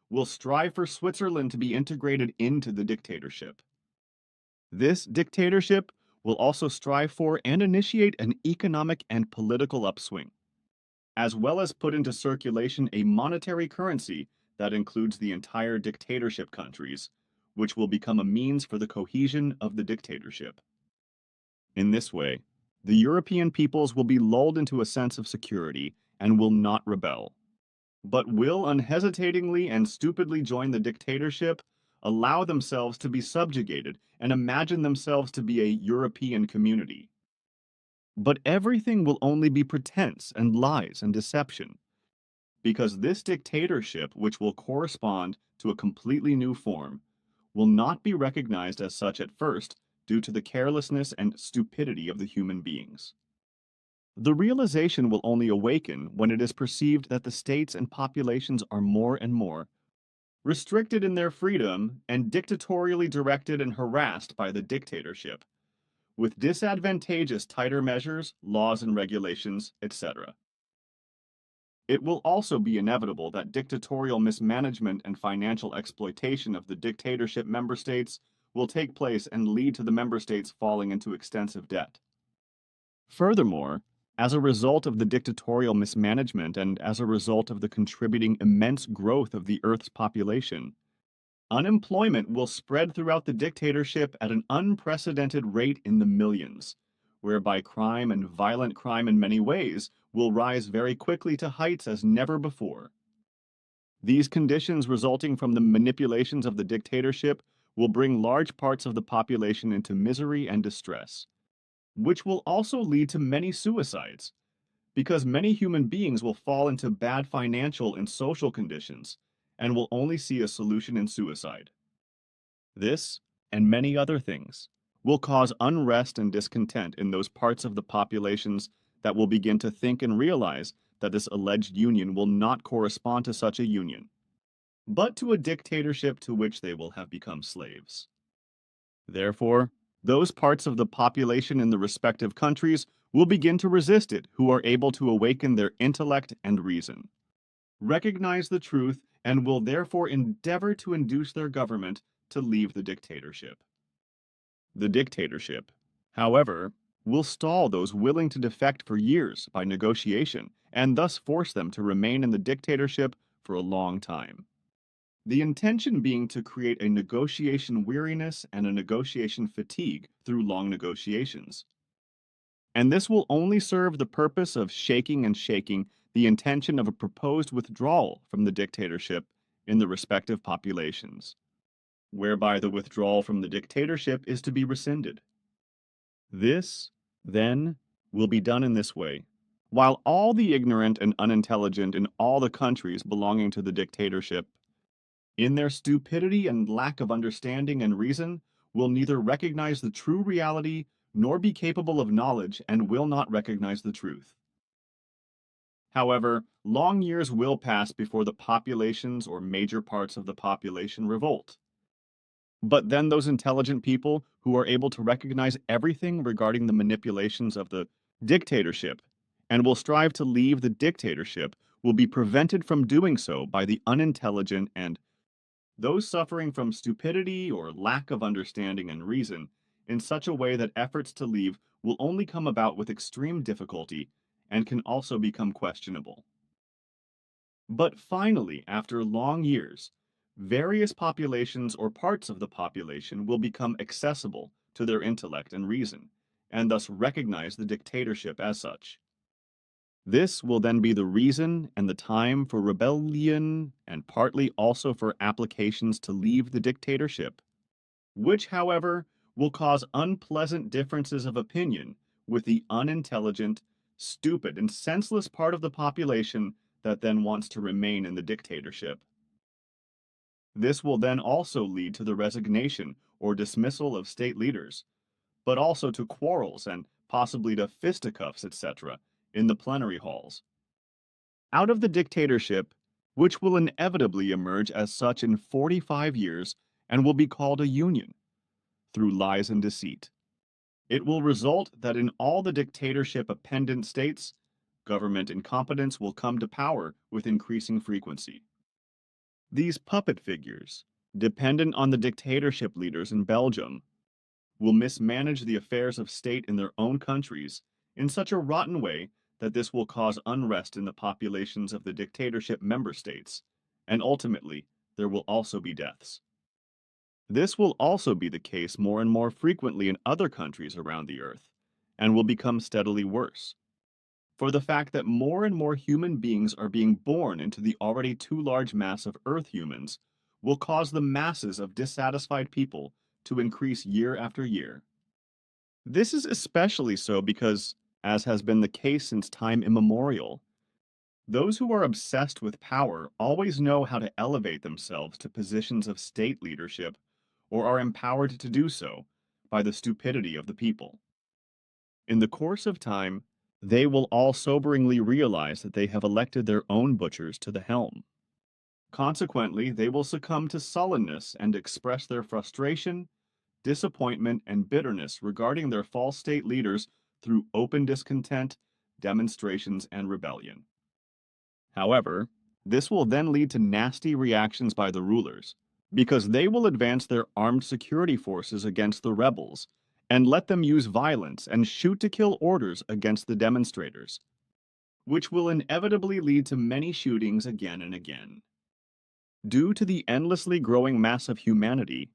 will strive for Switzerland to be integrated into the dictatorship. This dictatorship will also strive for and initiate an economic and political upswing, as well as put into circulation a monetary currency that includes the entire dictatorship countries, which will become a means for the cohesion of the dictatorship. In this way, the European peoples will be lulled into a sense of security and will not rebel, but will unhesitatingly and stupidly join the dictatorship, allow themselves to be subjugated, and imagine themselves to be a European community. But everything will only be pretense and lies and deception, because this dictatorship, which will correspond to a completely new form, will not be recognized as such at first due to the carelessness and stupidity of the human beings. The realization will only awaken when it is perceived that the states and populations are more and more restricted in their freedom and dictatorially directed and harassed by the dictatorship, with disadvantageous tighter measures, laws and regulations, etc. It will also be inevitable that dictatorial mismanagement and financial exploitation of the dictatorship member states will take place and lead to the member states falling into extensive debt. Furthermore, as a result of the dictatorial mismanagement and as a result of the contributing immense growth of the Earth's population, unemployment will spread throughout the dictatorship at an unprecedented rate in the millions, whereby crime and violent crime in many ways will rise very quickly to heights as never before. These conditions resulting from the manipulations of the dictatorship will bring large parts of the population into misery and distress, which will also lead to many suicides, because many human beings will fall into bad financial and social conditions and will only see a solution in suicide. This, and many other things, will cause unrest and discontent in those parts of the populations that will begin to think and realize that this alleged union will not correspond to such a union, but to a dictatorship to which they will have become slaves. Therefore, those parts of the population in the respective countries will begin to resist it who are able to awaken their intellect and reason, recognize the truth, and will therefore endeavor to induce their government to leave the dictatorship. The dictatorship, however, will stall those willing to defect for years by negotiation and thus force them to remain in the dictatorship for a long time. The intention being to create a negotiation weariness and a negotiation fatigue through long negotiations. And this will only serve the purpose of shaking the intention of a proposed withdrawal from the dictatorship in the respective populations, whereby the withdrawal from the dictatorship is to be rescinded. This, then, will be done in this way, while all the ignorant and unintelligent in all the countries belonging to the dictatorship, in their stupidity and lack of understanding and reason, will neither recognize the true reality nor be capable of knowledge and will not recognize the truth. However, long years will pass before the populations or major parts of the population revolt. But then those intelligent people who are able to recognize everything regarding the manipulations of the dictatorship and will strive to leave the dictatorship will be prevented from doing so by the unintelligent and those suffering from stupidity or lack of understanding and reason in such a way that efforts to leave will only come about with extreme difficulty and can also become questionable. But finally, after long years, various populations or parts of the population will become accessible to their intellect and reason, and thus recognize the dictatorship as such. This will then be the reason and the time for rebellion and partly also for applications to leave the dictatorship, which, however, will cause unpleasant differences of opinion with the unintelligent, stupid, and senseless part of the population that then wants to remain in the dictatorship. This will then also lead to the resignation or dismissal of state leaders, but also to quarrels and possibly to fisticuffs, etc., in the plenary halls. Out of the dictatorship, which will inevitably emerge as such in 45 years and will be called a union, through lies and deceit, it will result that in all the dictatorship appendant states, government incompetence will come to power with increasing frequency. These puppet figures, dependent on the dictatorship leaders in Belgium, will mismanage the affairs of state in their own countries in such a rotten way that this will cause unrest in the populations of the dictatorship member states, and ultimately, there will also be deaths. This will also be the case more and more frequently in other countries around the earth, and will become steadily worse. For the fact that more and more human beings are being born into the already too large mass of Earth humans will cause the masses of dissatisfied people to increase year after year. This is especially so because, as has been the case since time immemorial, those who are obsessed with power always know how to elevate themselves to positions of state leadership or are empowered to do so by the stupidity of the people. In the course of time, they will all soberingly realize that they have elected their own butchers to the helm. Consequently, they will succumb to sullenness and express their frustration, disappointment, and bitterness regarding their false state leaders through open discontent, demonstrations, and rebellion. However, this will then lead to nasty reactions by the rulers, because they will advance their armed security forces against the rebels and let them use violence and shoot to kill orders against the demonstrators, which will inevitably lead to many shootings again and again. Due to the endlessly growing mass of humanity,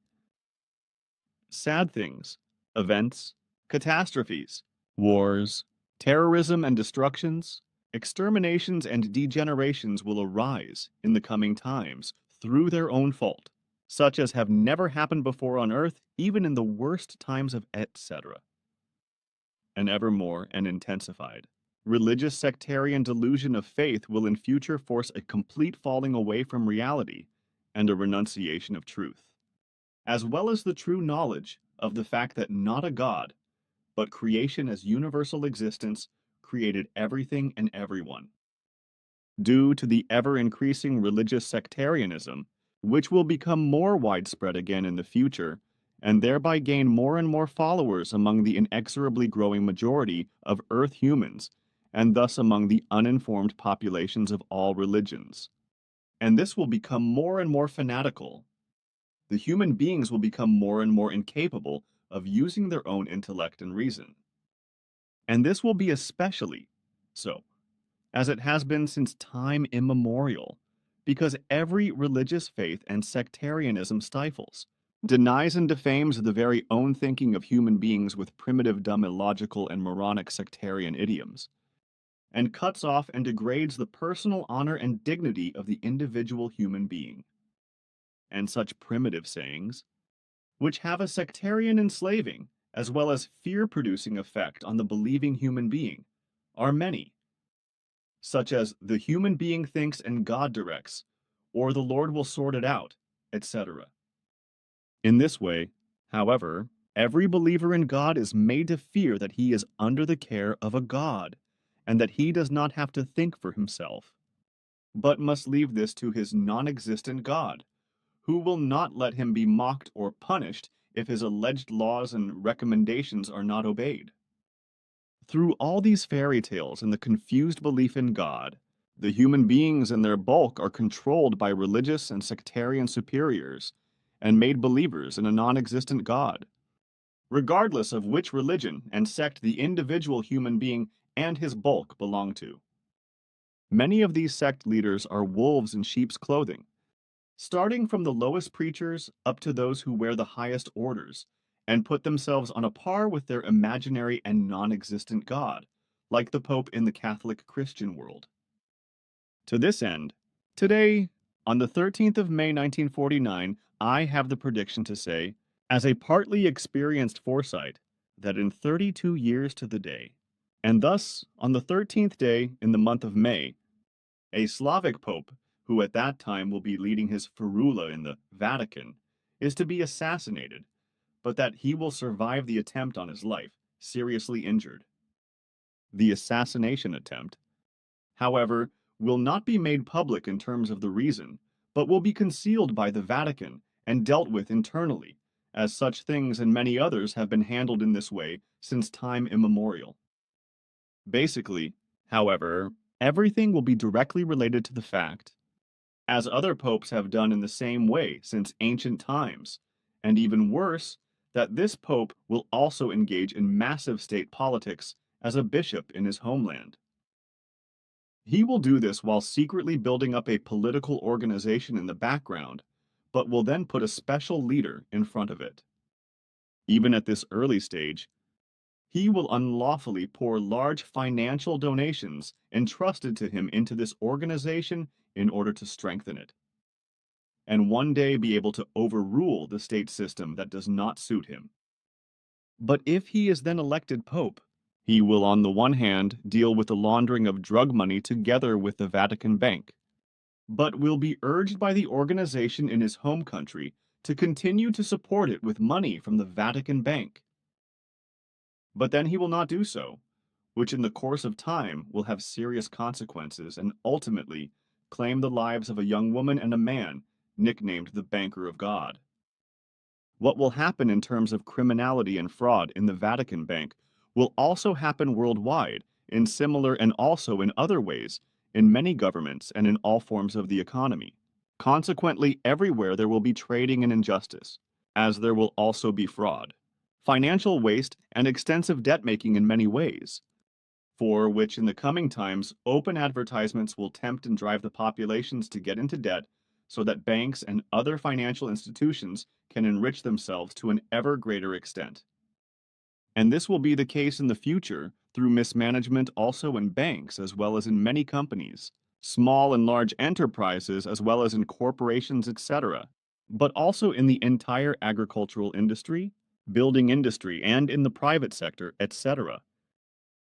sad things, events, catastrophes, wars, terrorism and destructions, exterminations and degenerations will arise in the coming times through their own fault, such as have never happened before on earth, even in the worst times of etc. And evermore and intensified. Religious sectarian delusion of faith will in future force a complete falling away from reality and a renunciation of truth, as well as the true knowledge of the fact that not a God, but creation as universal existence created everything and everyone. Due to the ever-increasing religious sectarianism, which will become more widespread again in the future, and thereby gain more and more followers among the inexorably growing majority of Earth humans, and thus among the uninformed populations of all religions. And this will become more and more fanatical. The human beings will become more and more incapable of using their own intellect and reason. And this will be especially so, as it has been since time immemorial, because every religious faith and sectarianism stifles, denies and defames the very own thinking of human beings with primitive, dumb, illogical, and moronic sectarian idioms, and cuts off and degrades the personal honor and dignity of the individual human being. And such primitive sayings, which have a sectarian enslaving as well as fear-producing effect on the believing human being, are many, such as the human being thinks and God directs, or the Lord will sort it out, etc. In this way, however, every believer in God is made to fear that he is under the care of a God, and that he does not have to think for himself, but must leave this to his non-existent God, who will not let him be mocked or punished if his alleged laws and recommendations are not obeyed. Through all these fairy tales and the confused belief in God, the human beings in their bulk are controlled by religious and sectarian superiors and made believers in a non-existent God, regardless of which religion and sect the individual human being and his bulk belong to. Many of these sect leaders are wolves in sheep's clothing, starting from the lowest preachers up to those who wear the highest orders, and put themselves on a par with their imaginary and non-existent God, like the Pope in the Catholic Christian world. To this end, today, on the 13th of May 1949, I have the prediction to say, as a partly experienced foresight, that in 32 years to the day, and thus on the 13th day in the month of May, a Slavic Pope, who at that time will be leading his ferula in the Vatican, is to be assassinated, but that he will survive the attempt on his life, seriously injured. The assassination attempt, however, will not be made public in terms of the reason, but will be concealed by the Vatican and dealt with internally, as such things and many others have been handled in this way since time immemorial. Basically, however, everything will be directly related to the fact, as other popes have done in the same way since ancient times, and even worse, that this pope will also engage in massive state politics as a bishop in his homeland. He will do this while secretly building up a political organization in the background, but will then put a special leader in front of it. Even at this early stage, he will unlawfully pour large financial donations entrusted to him into this organization in order to strengthen it, and one day be able to overrule the state system that does not suit him. But if he is then elected pope, he will on the one hand deal with the laundering of drug money together with the Vatican Bank, but will be urged by the organization in his home country to continue to support it with money from the Vatican Bank. But then he will not do so, which in the course of time will have serious consequences and ultimately claim the lives of a young woman and a man nicknamed the Banker of God. What will happen in terms of criminality and fraud in the Vatican Bank will also happen worldwide in similar and also in other ways in many governments and in all forms of the economy. Consequently, everywhere there will be trading and injustice, as there will also be fraud, financial waste, and extensive debt-making in many ways, for which in the coming times open advertisements will tempt and drive the populations to get into debt so that banks and other financial institutions can enrich themselves to an ever greater extent. And this will be the case in the future through mismanagement also in banks as well as in many companies, small and large enterprises as well as in corporations, etc., but also in the entire agricultural industry, building industry, and in the private sector, etc.,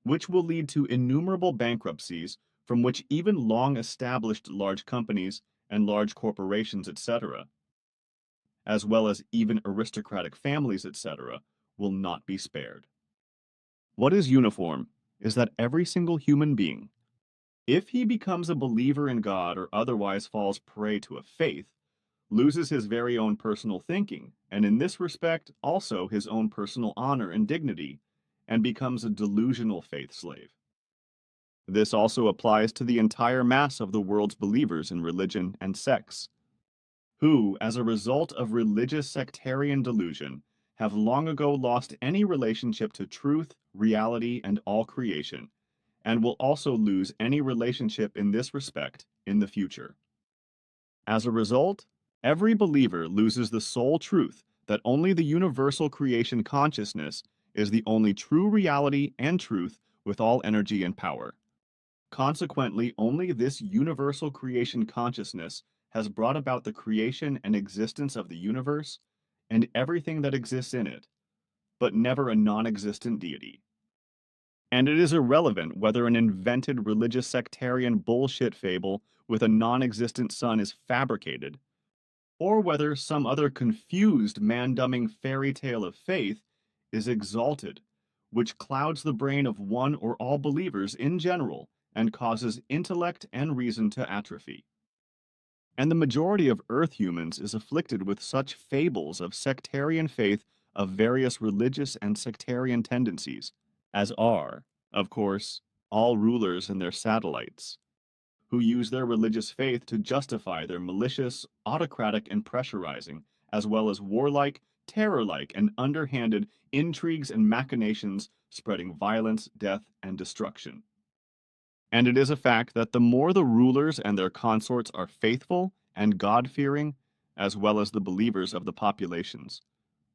which will lead to innumerable bankruptcies from which even long-established large companies and large corporations, etc., as well as even aristocratic families, etc., will not be spared. What is uniform is that every single human being, if he becomes a believer in God or otherwise falls prey to a faith, loses his very own personal thinking, and in this respect also his own personal honor and dignity, and becomes a delusional faith slave. This also applies to the entire mass of the world's believers in religion and sects, who, as a result of religious sectarian delusion, have long ago lost any relationship to truth, reality, and all creation, and will also lose any relationship in this respect in the future. As a result, every believer loses the sole truth that only the universal creation consciousness is the only true reality and truth with all energy and power. Consequently, only this universal creation consciousness has brought about the creation and existence of the universe and everything that exists in it, but never a non-existent deity. And it is irrelevant whether an invented religious sectarian bullshit fable with a non-existent sun is fabricated, or whether some other confused man-dumbing fairy tale of faith is exalted, which clouds the brain of one or all believers in general and causes intellect and reason to atrophy. And the majority of Earth humans is afflicted with such fables of sectarian faith of various religious and sectarian tendencies, as are, of course, all rulers and their satellites, who use their religious faith to justify their malicious, autocratic, and pressurizing, as well as warlike, terror-like, and underhanded intrigues and machinations spreading violence, death, and destruction. And it is a fact that the more the rulers and their consorts are faithful and God-fearing, as well as the believers of the populations,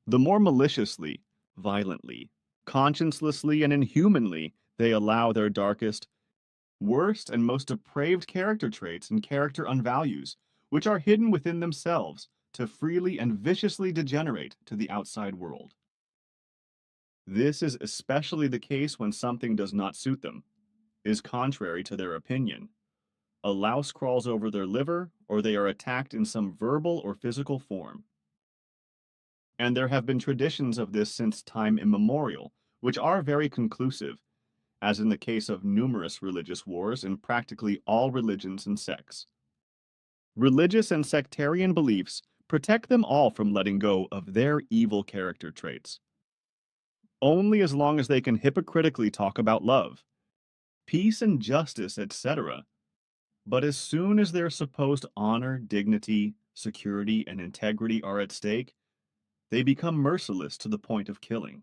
the more maliciously, violently, consciencelessly, and inhumanly they allow their darkest, worst, and most depraved character traits and character unvalues, which are hidden within themselves, to freely and viciously degenerate to the outside world. This is especially the case when something does not suit them, is contrary to their opinion. A louse crawls over their liver, or they are attacked in some verbal or physical form. And there have been traditions of this since time immemorial, which are very conclusive, as in the case of numerous religious wars in practically all religions and sects. Religious and sectarian beliefs protect them all from letting go of their evil character traits. Only as long as they can hypocritically talk about love, peace and justice, etc. But as soon as their supposed honor, dignity, security, and integrity are at stake, they become merciless to the point of killing.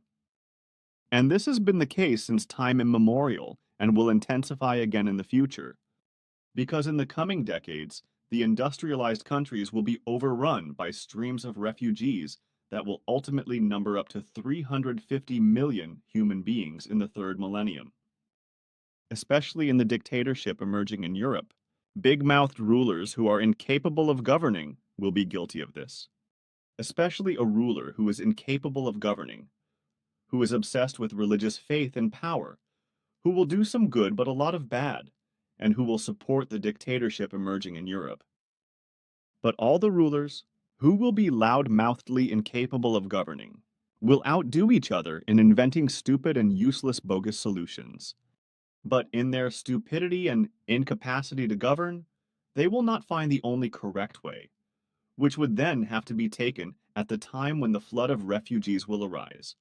And this has been the case since time immemorial and will intensify again in the future, because in the coming decades, the industrialized countries will be overrun by streams of refugees that will ultimately number up to 350 million human beings in the third millennium. Especially in the dictatorship emerging in Europe, big-mouthed rulers who are incapable of governing will be guilty of this. Especially a ruler who is incapable of governing, who is obsessed with religious faith and power, who will do some good but a lot of bad, and who will support the dictatorship emerging in Europe. But all the rulers, who will be loud-mouthedly incapable of governing, will outdo each other in inventing stupid and useless bogus solutions. But in their stupidity and incapacity to govern, they will not find the only correct way, which would then have to be taken at the time when the flood of refugees will arise.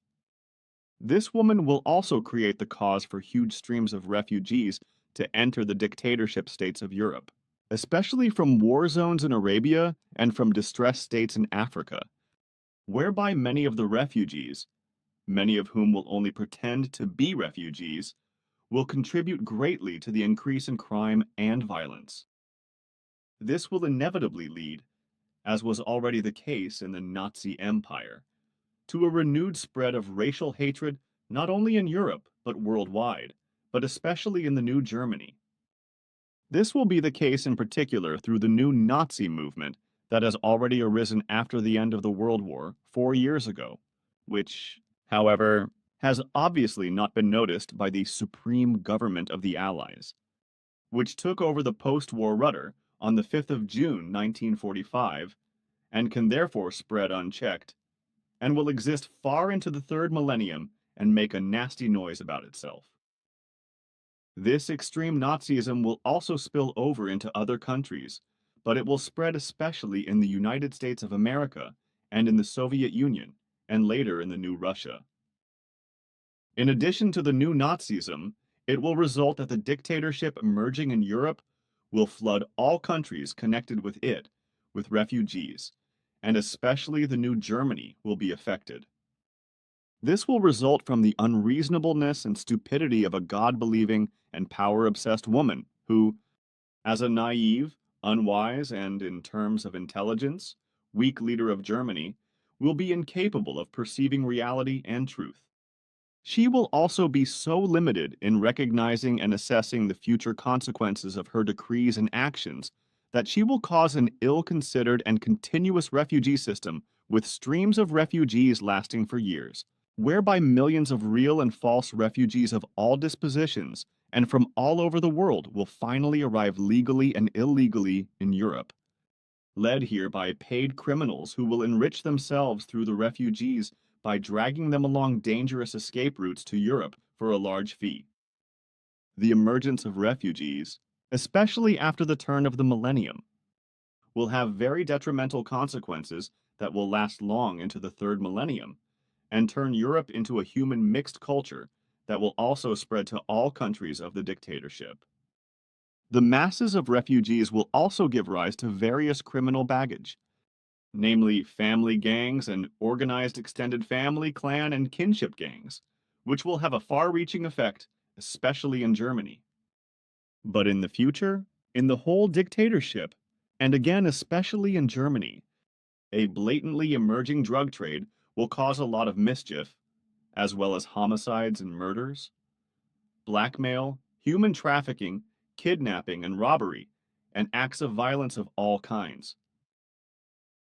This woman will also create the cause for huge streams of refugees to enter the dictatorship states of Europe, especially from war zones in Arabia and from distressed states in Africa, whereby many of the refugees, many of whom will only pretend to be refugees, will contribute greatly to the increase in crime and violence. This will inevitably lead, as was already the case in the Nazi Empire, to a renewed spread of racial hatred not only in Europe but worldwide, but especially in the new Germany. This will be the case in particular through the new Nazi movement that has already arisen after the end of the World War 4 years ago, which, however, has obviously not been noticed by the supreme government of the Allies, which took over the post-war rudder on the 5th of June 1945 and can therefore spread unchecked, and will exist far into the third millennium and make a nasty noise about itself. This extreme Nazism will also spill over into other countries, but it will spread especially in the United States of America and in the Soviet Union, and later in the new Russia. In addition to the new Nazism, it will result that the dictatorship emerging in Europe will flood all countries connected with it with refugees, and especially the new Germany will be affected. This will result from the unreasonableness and stupidity of a God-believing and power-obsessed woman who, as a naive, unwise, and, in terms of intelligence, weak leader of Germany, will be incapable of perceiving reality and truth. She will also be so limited in recognizing and assessing the future consequences of her decrees and actions that she will cause an ill-considered and continuous refugee system with streams of refugees lasting for years, whereby millions of real and false refugees of all dispositions and from all over the world will finally arrive legally and illegally in Europe, led here by paid criminals who will enrich themselves through the refugees by dragging them along dangerous escape routes to Europe for a large fee. The emergence of refugees, especially after the turn of the millennium, will have very detrimental consequences that will last long into the third millennium and turn Europe into a human mixed culture that will also spread to all countries of the dictatorship. The masses of refugees will also give rise to various criminal baggage, namely family gangs and organized extended family, clan, and kinship gangs, which will have a far-reaching effect, especially in Germany. But in the future, in the whole dictatorship, and again especially in Germany, a blatantly emerging drug trade will cause a lot of mischief, as well as homicides and murders, blackmail, human trafficking, kidnapping and robbery, and acts of violence of all kinds.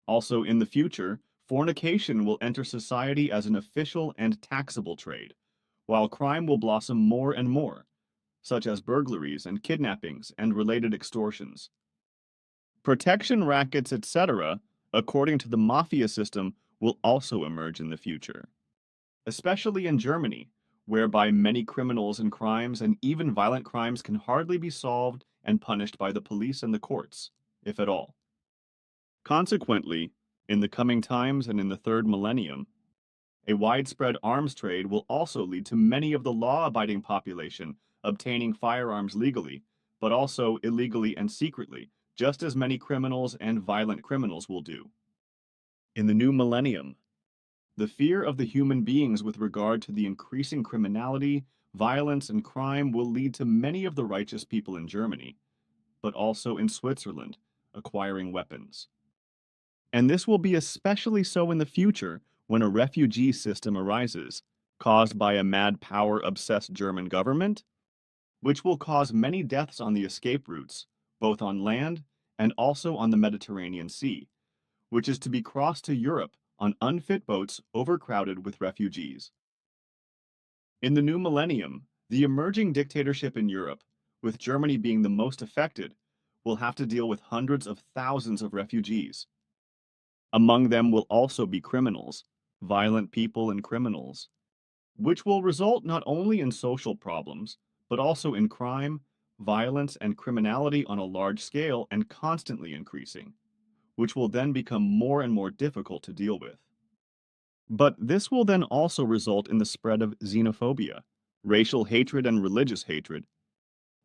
Also in the future, fornication will enter society as an official and taxable trade, while crime will blossom more and more, such as burglaries and kidnappings and related extortions. Protection rackets, etc., according to the mafia system, will also emerge in the future, especially in Germany, whereby many criminals and crimes and even violent crimes can hardly be solved and punished by the police and the courts, if at all. Consequently, in the coming times and in the third millennium, a widespread arms trade will also lead to many of the law-abiding population obtaining firearms legally, but also illegally and secretly, just as many criminals and violent criminals will do. In the new millennium, The fear of the human beings with regard to the increasing criminality, violence, and crime will lead to many of the righteous people in Germany, but also in Switzerland, acquiring weapons. And this will be especially so in the future when a refugee system arises, caused by a mad power-obsessed German government, which will cause many deaths on the escape routes, both on land and also on the Mediterranean Sea, which is to be crossed to Europe on unfit boats overcrowded with refugees. In the new millennium, the emerging dictatorship in Europe, with Germany being the most affected, will have to deal with hundreds of thousands of refugees. Among them will also be criminals, violent people and criminals, which will result not only in social problems, but also in crime, violence, and criminality on a large scale and constantly increasing, which will then become more and more difficult to deal with. But this will then also result in the spread of xenophobia, racial hatred and religious hatred,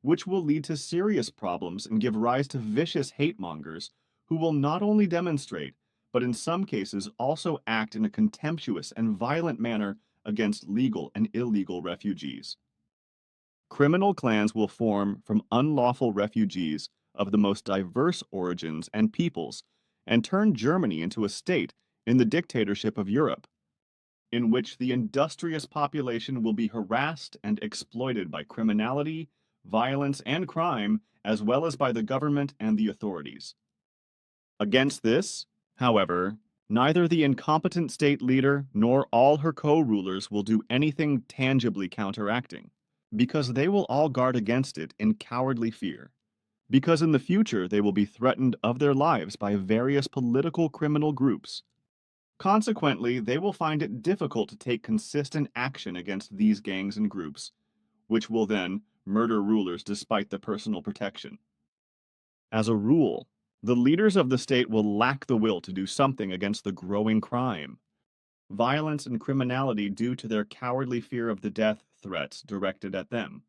which will lead to serious problems and give rise to vicious hate mongers who will not only demonstrate, but in some cases also act in a contemptuous and violent manner against legal and illegal refugees. Criminal clans will form from unlawful refugees of the most diverse origins and peoples and turn Germany into a state in the dictatorship of Europe, in which the industrious population will be harassed and exploited by criminality, violence, and crime, as well as by the government and the authorities. Against this, however, neither the incompetent state leader nor all her co-rulers will do anything tangibly counteracting, because they will all guard against it in cowardly fear, because in the future they will be threatened of their lives by various political criminal groups. Consequently, they will find it difficult to take consistent action against these gangs and groups, which will then murder rulers despite the personal protection. As a rule, the leaders of the state will lack the will to do something against the growing crime, violence, and criminality due to their cowardly fear of the death threats directed at them,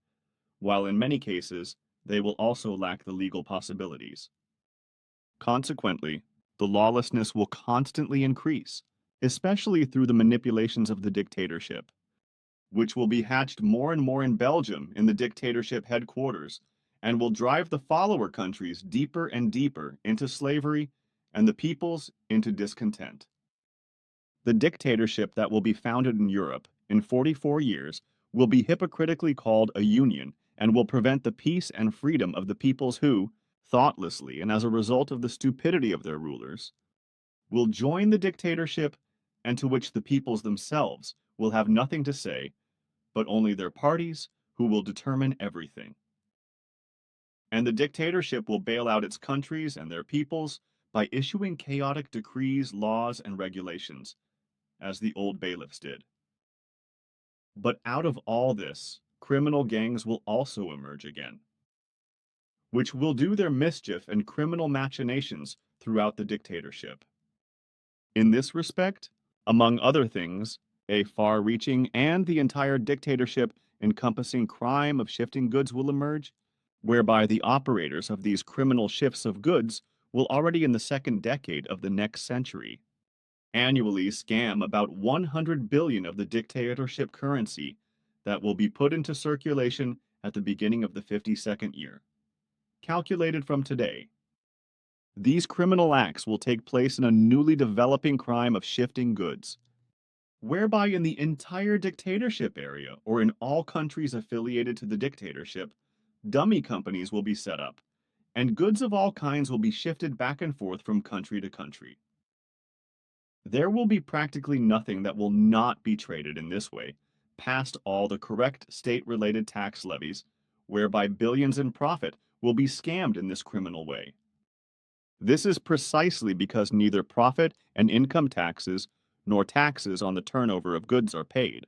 while in many cases, they will also lack the legal possibilities. Consequently, the lawlessness will constantly increase, especially through the manipulations of the dictatorship, which will be hatched more and more in Belgium in the dictatorship headquarters, and will drive the follower countries deeper and deeper into slavery and the peoples into discontent. The dictatorship that will be founded in Europe in 44 years will be hypocritically called a union and will prevent the peace and freedom of the peoples who, thoughtlessly and as a result of the stupidity of their rulers, will join the dictatorship and to which the peoples themselves will have nothing to say, but only their parties who will determine everything. And the dictatorship will bail out its countries and their peoples by issuing chaotic decrees, laws, and regulations, as the old bailiffs did. But out of all this, criminal gangs will also emerge again, which will do their mischief and criminal machinations throughout the dictatorship. In this respect, among other things, a far-reaching and the entire dictatorship encompassing crime of shifting goods will emerge, whereby the operators of these criminal shifts of goods will already in the second decade of the next century annually scam about 100 billion of the dictatorship currency that will be put into circulation at the beginning of the 52nd year. Calculated from today, these criminal acts will take place in a newly developing crime of shifting goods, whereby in the entire dictatorship area or in all countries affiliated to the dictatorship, dummy companies will be set up, and goods of all kinds will be shifted back and forth from country to country. There will be practically nothing that will not be traded in this way, past all the correct state-related tax levies, whereby billions in profit will be scammed in this criminal way. This is precisely because neither profit and income taxes nor taxes on the turnover of goods are paid,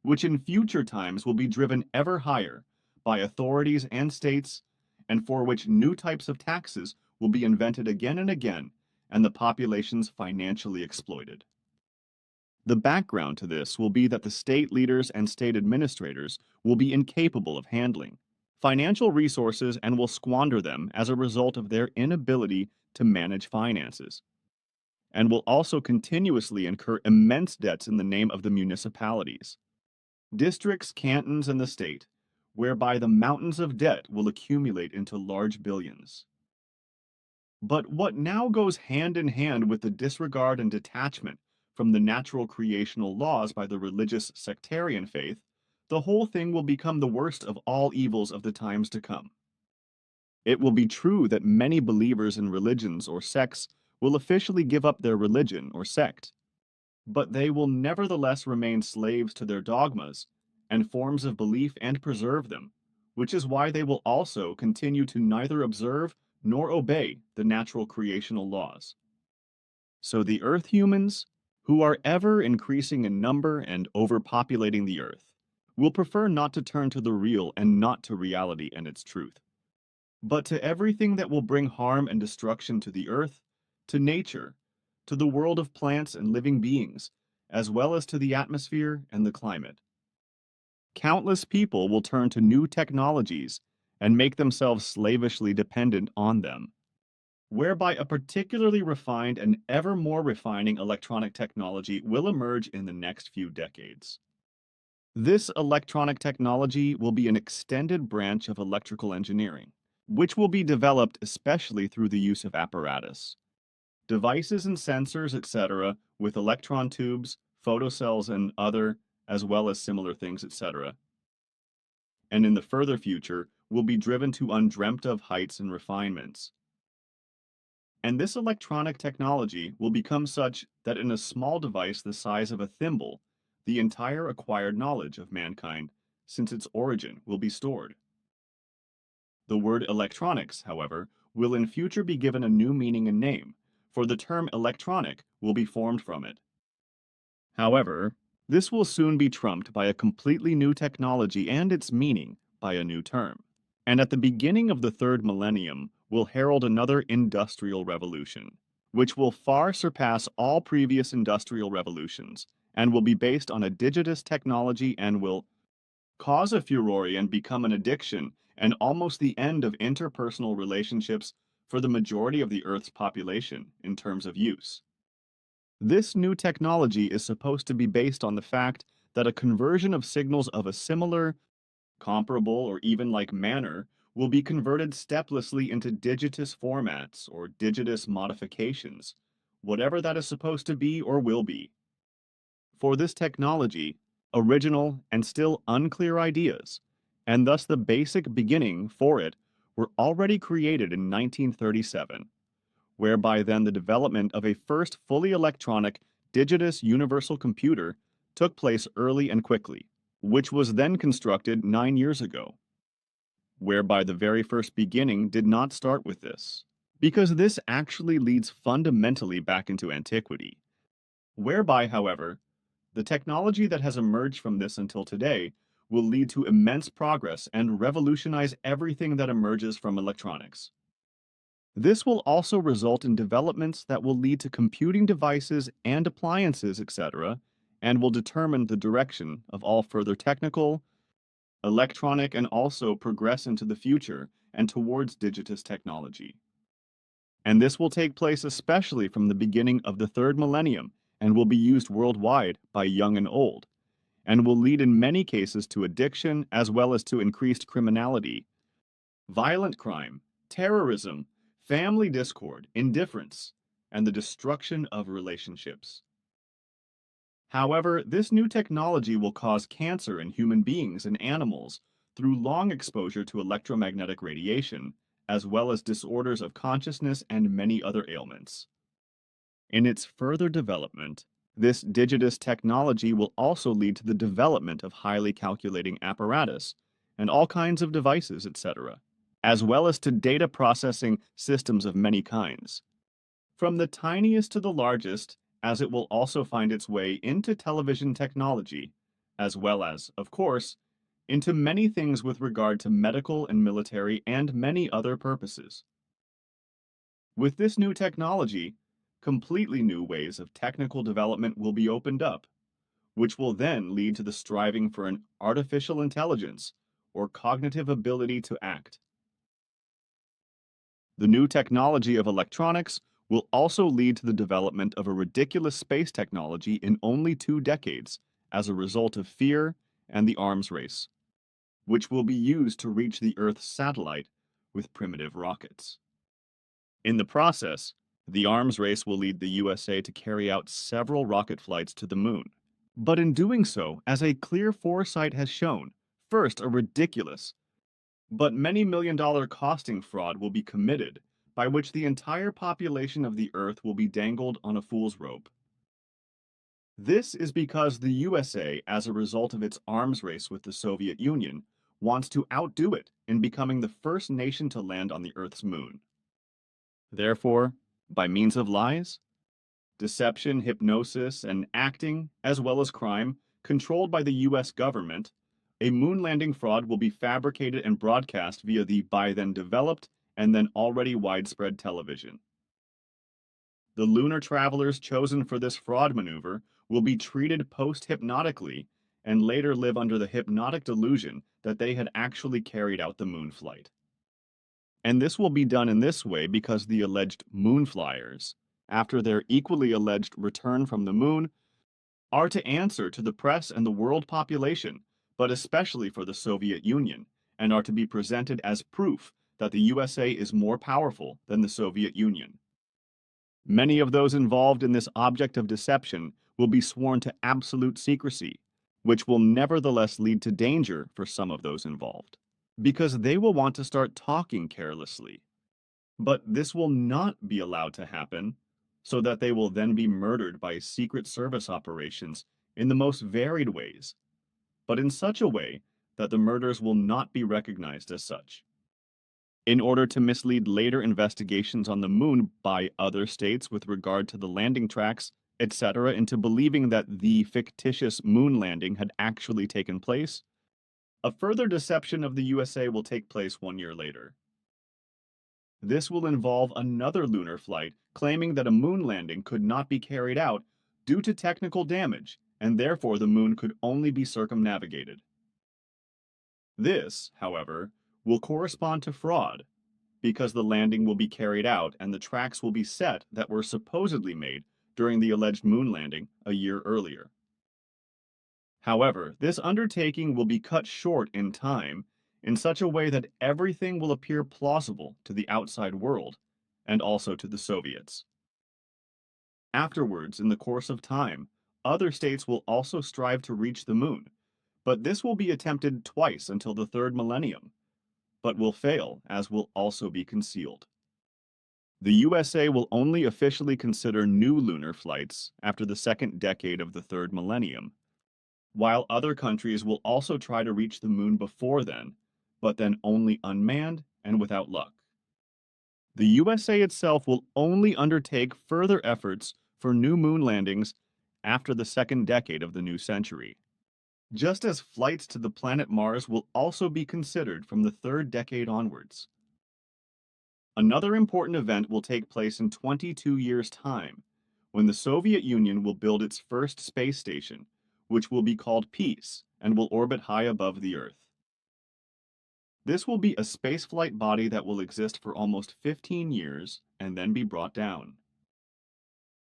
which in future times will be driven ever higher by authorities and states, and for which new types of taxes will be invented again and again, and the populations financially exploited. The background to this will be that the state leaders and state administrators will be incapable of handling financial resources and will squander them as a result of their inability to manage finances. and will also continuously incur immense debts in the name of the municipalities, districts, cantons, and the state, whereby the mountains of debt will accumulate into large billions. But what now goes hand in hand with the disregard and detachment from the natural creational laws by the religious sectarian faith, the whole thing will become the worst of all evils of the times to come. It will be true that many believers in religions or sects will officially give up their religion or sect, but they will nevertheless remain slaves to their dogmas and forms of belief and preserve them, which is why they will also continue to neither observe nor obey the natural creational laws. So the Earth humans, who are ever increasing in number and overpopulating the Earth, will prefer not to turn to the real and not to reality and its truth, but to everything that will bring harm and destruction to the Earth, to nature, to the world of plants and living beings, as well as to the atmosphere and the climate. Countless people will turn to new technologies and make themselves slavishly dependent on them, whereby a particularly refined and ever more refining electronic technology will emerge in the next few decades. This electronic technology will be an extended branch of electrical engineering, which will be developed especially through the use of apparatus, devices and sensors, etc., with electron tubes, photocells, and other, as well as similar things, etc., and in the further future will be driven to undreamt of heights and refinements. And this electronic technology will become such that in a small device the size of a thimble, the entire acquired knowledge of mankind, since its origin, will be stored. The word electronics, however, will in future be given a new meaning and name, for the term electronic will be formed from it. However, this will soon be trumped by a completely new technology and its meaning by a new term. And at the beginning of the third millennium will herald another industrial revolution, which will far surpass all previous industrial revolutions and will be based on a digitist technology and will cause a furore and become an addiction and almost the end of interpersonal relationships for the majority of the Earth's population in terms of use. This new technology is supposed to be based on the fact that a conversion of signals of a similar, comparable, or even like manner will be converted steplessly into digitous formats or digitous modifications, whatever that is supposed to be or will be. For this technology, original and still unclear ideas, and thus the basic beginning for it, were already created in 1937, whereby then the development of a first fully electronic digitous universal computer took place early and quickly, which was then constructed 9 years ago, whereby the very first beginning did not start with this, because this actually leads fundamentally back into antiquity, whereby, however, the technology that has emerged from this until today will lead to immense progress and revolutionize everything that emerges from electronics. This will also result in developments that will lead to computing devices and appliances, etc., and will determine the direction of all further technical, electronic, and also progress into the future and towards digitous technology. And this will take place especially from the beginning of the third millennium and will be used worldwide by young and old, and will lead in many cases to addiction as well as to increased criminality, violent crime, terrorism, family discord, indifference, and the destruction of relationships. However, this new technology will cause cancer in human beings and animals through long exposure to electromagnetic radiation, as well as disorders of consciousness and many other ailments. In its further development, this digitous technology will also lead to the development of highly calculating apparatus and all kinds of devices, etc., as well as to data processing systems of many kinds, from the tiniest to the largest, as it will also find its way into television technology, as well as, of course, into many things with regard to medical and military and many other purposes. With this new technology, completely new ways of technical development will be opened up, which will then lead to the striving for an artificial intelligence or cognitive ability to act. The new technology of electronics will also lead to the development of a ridiculous space technology in only 2 decades as a result of fear and the arms race, which will be used to reach the Earth's satellite with primitive rockets. In the process, the arms race will lead the USA to carry out several rocket flights to the moon. But in doing so, as a clear foresight has shown, first, a ridiculous, but many million-dollar costing fraud will be committed, by which the entire population of the Earth will be dangled on a fool's rope. This is because the USA, as a result of its arms race with the Soviet Union, wants to outdo it in becoming the first nation to land on the Earth's moon. Therefore, by means of lies, deception, hypnosis, and acting, as well as crime, controlled by the US government, a moon landing fraud will be fabricated and broadcast via the by then developed and then already widespread television. The lunar travelers chosen for this fraud maneuver will be treated post-hypnotically and later live under the hypnotic delusion that they had actually carried out the moon flight. And this will be done in this way because the alleged moon flyers, after their equally alleged return from the moon, are to answer to the press and the world population, but especially for the Soviet Union, and are to be presented as proof that the USA is more powerful than the Soviet Union. Many of those involved in this object of deception will be sworn to absolute secrecy, which will nevertheless lead to danger for some of those involved, because they will want to start talking carelessly. But this will not be allowed to happen, so that they will then be murdered by Secret Service operations in the most varied ways, but in such a way that the murders will not be recognized as such. In order to mislead later investigations on the moon by other states with regard to the landing tracks, etc., into believing that the fictitious moon landing had actually taken place, a further deception of the USA will take place 1 year later. This will involve another lunar flight claiming that a moon landing could not be carried out due to technical damage, and therefore the moon could only be circumnavigated. This, however, will correspond to fraud, because the landing will be carried out and the tracks will be set that were supposedly made during the alleged moon landing a year earlier. However, this undertaking will be cut short in time in such a way that everything will appear plausible to the outside world and also to the Soviets. Afterwards, in the course of time, other states will also strive to reach the moon, but this will be attempted twice until the third millennium, but will fail, as will also be concealed. The USA will only officially consider new lunar flights after the second decade of the third millennium, while other countries will also try to reach the moon before then, but then only unmanned and without luck. The USA itself will only undertake further efforts for new moon landings after the second decade of the new century, just as flights to the planet Mars will also be considered from the third decade onwards. Another important event will take place in 22 years' time, when the Soviet Union will build its first space station, which will be called Peace and will orbit high above the Earth. This will be a spaceflight body that will exist for almost 15 years and then be brought down.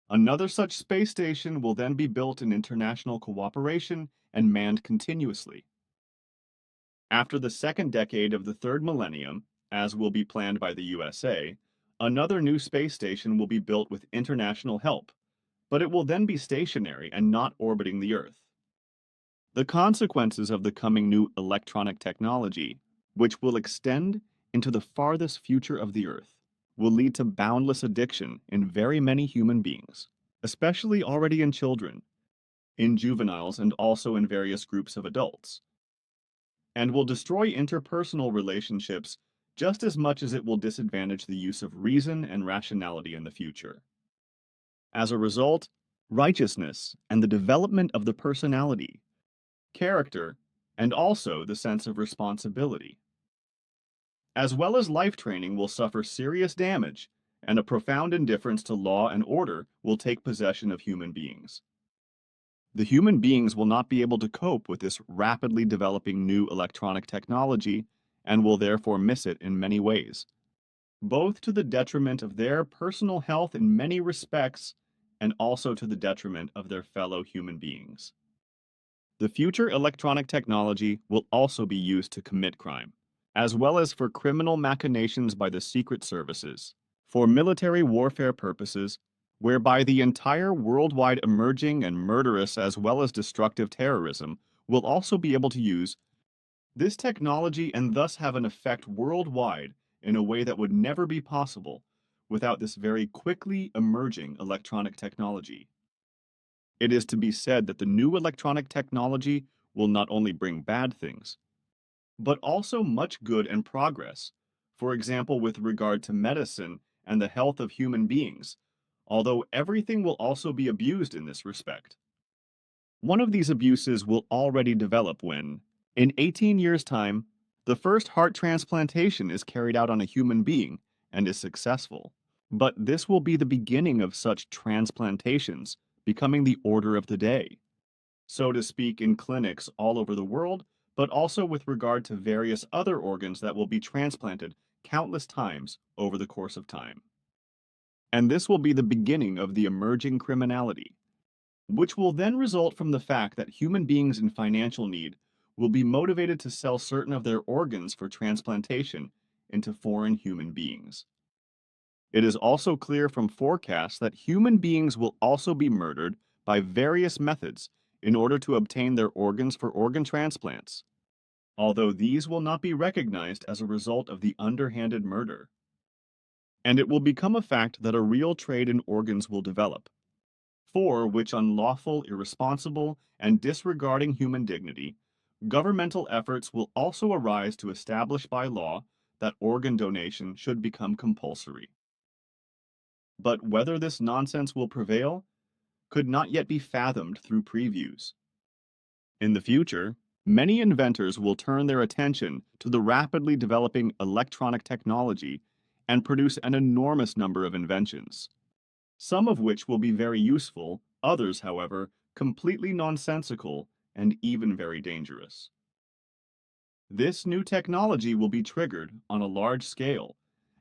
Another such space station will then be built in international cooperation and manned continuously. After the second decade of the third millennium, as will be planned by the USA, another new space station will be built with international help, but it will then be stationary and not orbiting the Earth. The consequences of the coming new electronic technology, which will extend into the farthest future of the Earth, will lead to boundless addiction in very many human beings, especially already in children, in juveniles, and also in various groups of adults, and will destroy interpersonal relationships just as much as it will disadvantage the use of reason and rationality in the future. As a result, righteousness and the development of the personality, character, and also the sense of responsibility, as well as life training, will suffer serious damage, and a profound indifference to law and order will take possession of human beings. The human beings will not be able to cope with this rapidly developing new electronic technology and will therefore miss it in many ways. both to the detriment of their personal health in many respects and also to the detriment of their fellow human beings. The future electronic technology will also be used to commit crime, as well as for criminal machinations by the secret services, for military warfare purposes, whereby the entire worldwide emerging and murderous as well as destructive terrorism will also be able to use this technology and thus have an effect worldwide in a way that would never be possible without this very quickly emerging electronic technology. It is to be said that the new electronic technology will not only bring bad things, but also much good and progress, for example, with regard to medicine and the health of human beings, although everything will also be abused in this respect. One of these abuses will already develop when, in 18 years' time, the first heart transplantation is carried out on a human being and is successful. But this will be the beginning of such transplantations becoming the order of the day, so to speak, in clinics all over the world, but also with regard to various other organs that will be transplanted countless times over the course of time. And this will be the beginning of the emerging criminality, which will then result from the fact that human beings in financial need will be motivated to sell certain of their organs for transplantation into foreign human beings. It is also clear from forecasts that human beings will also be murdered by various methods in order to obtain their organs for organ transplants, although these will not be recognized as a result of the underhanded murder. And it will become a fact that a real trade in organs will develop, for which unlawful, irresponsible, and disregarding human dignity, governmental efforts will also arise to establish by law that organ donation should become compulsory. But whether this nonsense will prevail could not yet be fathomed through previews. In the future, many inventors will turn their attention to the rapidly developing electronic technology and produce an enormous number of inventions, some of which will be very useful, others, however, completely nonsensical and even very dangerous. This new technology will be triggered on a large scale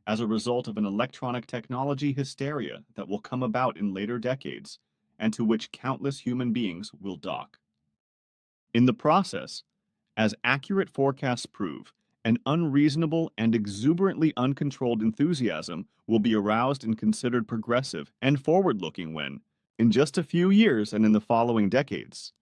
as a result of an electronic technology hysteria that will come about in later decades and to which countless human beings will dock. In the process, as accurate forecasts prove, an unreasonable and exuberantly uncontrolled enthusiasm will be aroused and considered progressive and forward-looking when, in just a few years and in the following decades,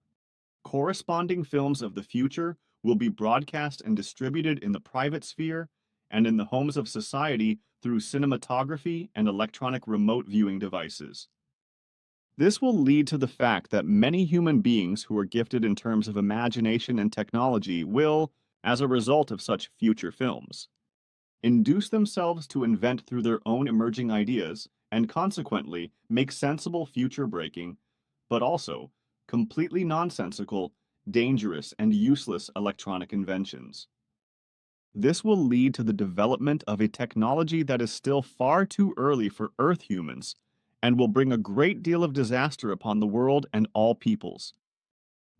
corresponding films of the future will be broadcast and distributed in the private sphere and in the homes of society through cinematography and electronic remote viewing devices. This will lead to the fact that many human beings who are gifted in terms of imagination and technology will, as a result of such future films, induce themselves to invent through their own emerging ideas and consequently make sensible future-breaking, but also completely nonsensical, dangerous, and useless electronic inventions. This will lead to the development of a technology that is still far too early for Earth humans and will bring a great deal of disaster upon the world and all peoples.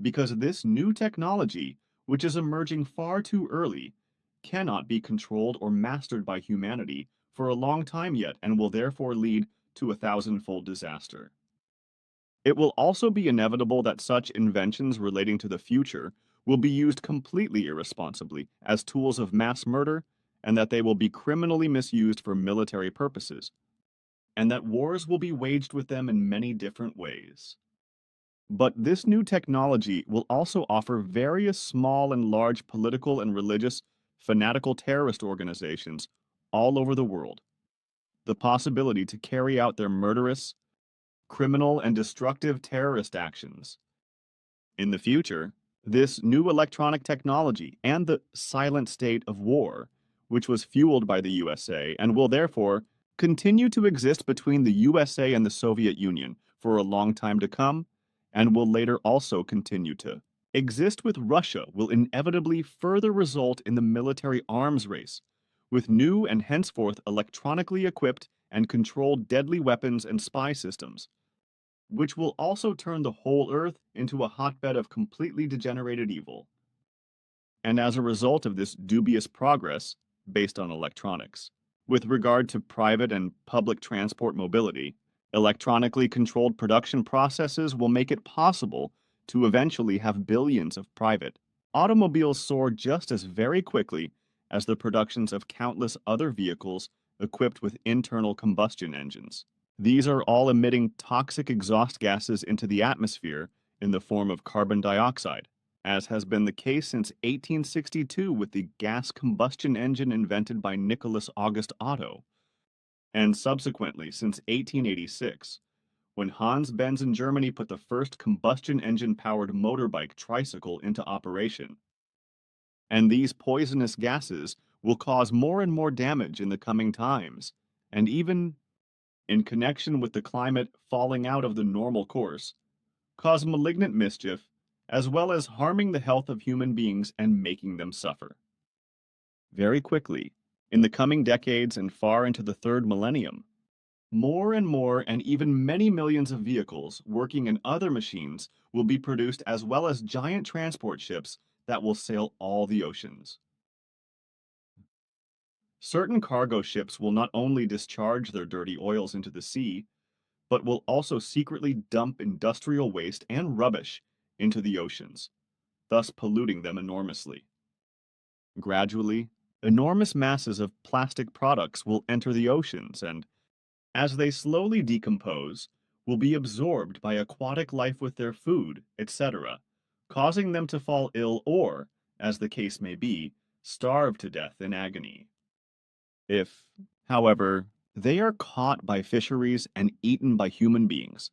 Because this new technology, which is emerging far too early, cannot be controlled or mastered by humanity for a long time yet and will therefore lead to a thousandfold disaster. It will also be inevitable that such inventions relating to the future will be used completely irresponsibly as tools of mass murder and that they will be criminally misused for military purposes, and that wars will be waged with them in many different ways. But this new technology will also offer various small and large political and religious fanatical terrorist organizations all over the world the possibility to carry out their murderous, criminal, and destructive terrorist actions. In the future, this new electronic technology and the silent state of war, which was fueled by the USA and will therefore continue to exist between the USA and the Soviet Union for a long time to come, and will later also continue to exist with Russia, will inevitably further result in the military arms race, with new and henceforth electronically equipped and controlled deadly weapons and spy systems, which will also turn the whole Earth into a hotbed of completely degenerated evil. And as a result of this dubious progress, based on electronics, With regard to private and public transport mobility, electronically controlled production processes will make it possible to eventually have billions of private automobiles soar just as very quickly as the productions of countless other vehicles equipped with internal combustion engines. These are all emitting toxic exhaust gases into the atmosphere in the form of carbon dioxide, as has been the case since 1862 with the gas combustion engine invented by Nicholas August Otto, and subsequently since 1886, when Hans Benz in Germany put the first combustion engine-powered motorbike tricycle into operation. And these poisonous gases will cause more and more damage in the coming times, and even, in connection with the climate falling out of the normal course, cause malignant mischief, as well as harming the health of human beings and making them suffer. Very quickly, in the coming decades and far into the third millennium, more and more and even many millions of vehicles working in other machines will be produced, as well as giant transport ships that will sail all the oceans. Certain cargo ships will not only discharge their dirty oils into the sea, but will also secretly dump industrial waste and rubbish into the oceans, thus polluting them enormously. Gradually, enormous masses of plastic products will enter the oceans and, as they slowly decompose, will be absorbed by aquatic life with their food, etc., causing them to fall ill or, as the case may be, starve to death in agony. If, however, they are caught by fisheries and eaten by human beings,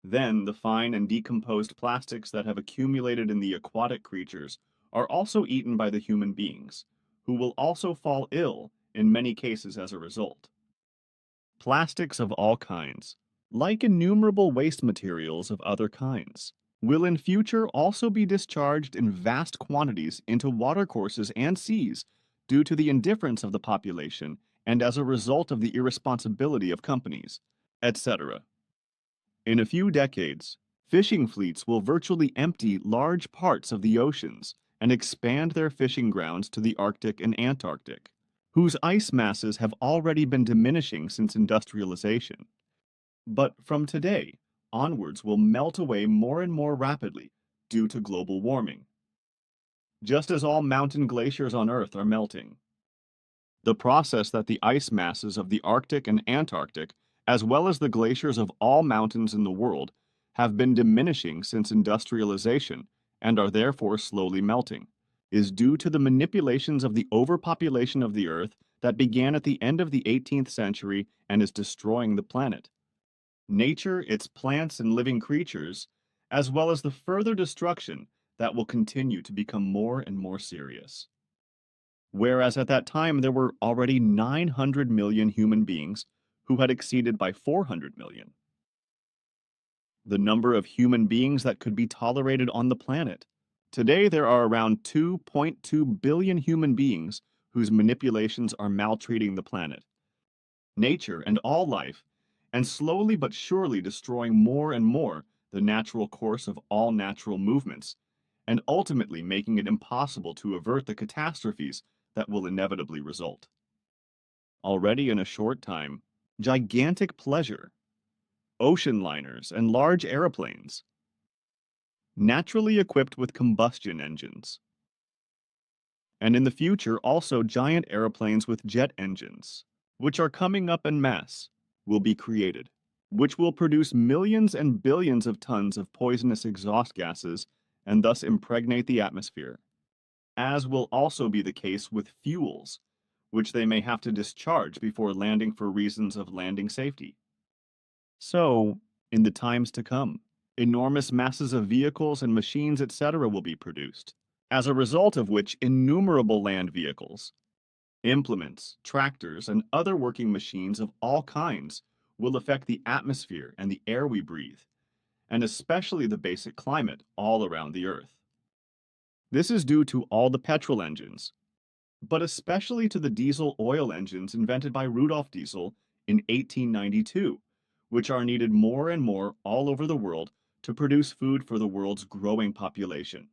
then the fine and decomposed plastics that have accumulated in the aquatic creatures are also eaten by the human beings, who will also fall ill in many cases as a result. Plastics of all kinds, like innumerable waste materials of other kinds, will in future also be discharged in vast quantities into watercourses and seas due to the indifference of the population and as a result of the irresponsibility of companies, etc. In a few decades, fishing fleets will virtually empty large parts of the oceans and expand their fishing grounds to the Arctic and Antarctic, whose ice masses have already been diminishing since industrialization, but from today onwards will melt away more and more rapidly due to global warming, just as all mountain glaciers on Earth are melting. The process that the ice masses of the Arctic and Antarctic, as well as the glaciers of all mountains in the world, have been diminishing since industrialization and are therefore slowly melting, is due to the manipulations of the overpopulation of the Earth that began at the end of the 18th century and is destroying the planet. Nature, its plants and living creatures, as well as the further destruction that will continue to become more and more serious. Whereas at that time there were already 900 million human beings who had exceeded by 400 million. The number of human beings that could be tolerated on the planet. Today there are around 2.2 billion human beings whose manipulations are maltreating the planet, nature, and all life, and slowly but surely destroying more and more the natural course of all natural movements, and ultimately making it impossible to avert the catastrophes that will inevitably result. Already in a short time, gigantic pleasure, ocean liners, and large airplanes, naturally equipped with combustion engines, and in the future also giant airplanes with jet engines, which are coming up en masse, will be created, which will produce millions and billions of tons of poisonous exhaust gases and thus impregnate the atmosphere, as will also be the case with fuels, which they may have to discharge before landing for reasons of landing safety. So, in the times to come, enormous masses of vehicles and machines, etc. will be produced, as a result of which innumerable land vehicles, implements, tractors, and other working machines of all kinds will affect the atmosphere and the air we breathe, and especially the basic climate all around the Earth. This is due to all the petrol engines, but especially to the diesel oil engines invented by Rudolf Diesel in 1892, which are needed more and more all over the world to produce food for the world's growing population.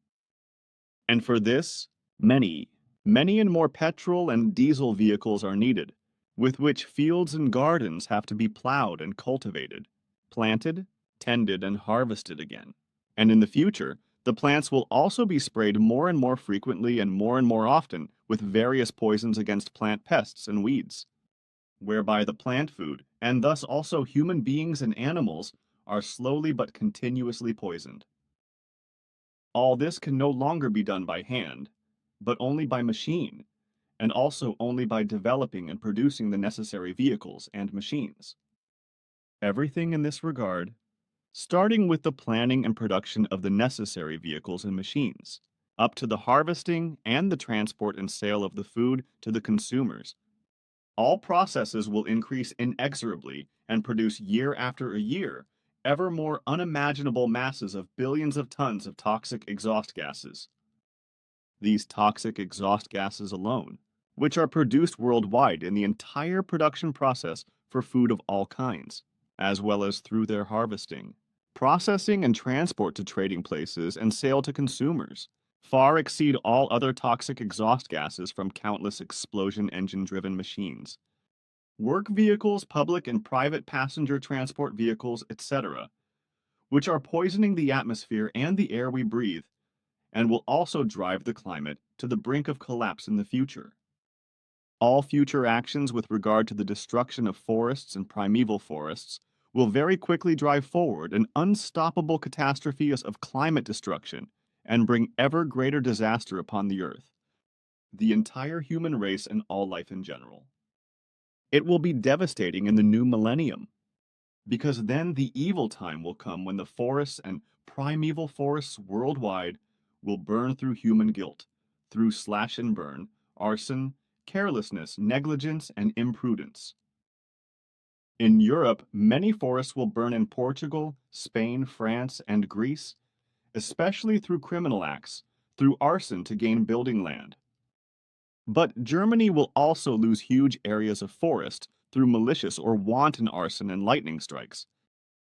And for this, many and more petrol and diesel vehicles are needed, with which fields and gardens have to be plowed and cultivated, planted, tended, and harvested again. And in the future, the plants will also be sprayed more and more frequently and more often with various poisons against plant pests and weeds, whereby the plant food, and thus also human beings and animals, are slowly but continuously poisoned. All this can no longer be done by hand, but only by machine, and also only by developing and producing the necessary vehicles and machines. Everything in this regard, starting with the planning and production of the necessary vehicles and machines, up to the harvesting and the transport and sale of the food to the consumers. All processes will increase inexorably and produce year after year ever more unimaginable masses of billions of tons of toxic exhaust gases. These toxic exhaust gases alone, which are produced worldwide in the entire production process for food of all kinds, as well as through their harvesting, processing and transport to trading places and sale to consumers, far exceed all other toxic exhaust gases from countless explosion engine-driven machines. Work vehicles, public and private passenger transport vehicles, etc., which are poisoning the atmosphere and the air we breathe, and will also drive the climate to the brink of collapse in the future. All future actions with regard to the destruction of forests and primeval forests will very quickly drive forward an unstoppable catastrophe of climate destruction and bring ever greater disaster upon the earth, the entire human race and all life in general. It will be devastating in the new millennium, because then the evil time will come when the forests and primeval forests worldwide will burn through human guilt, through slash and burn, arson, carelessness, negligence, and imprudence. In Europe, many forests will burn in Portugal, Spain, France, and Greece, especially through criminal acts, through arson to gain building land. But Germany will also lose huge areas of forest through malicious or wanton arson and lightning strikes,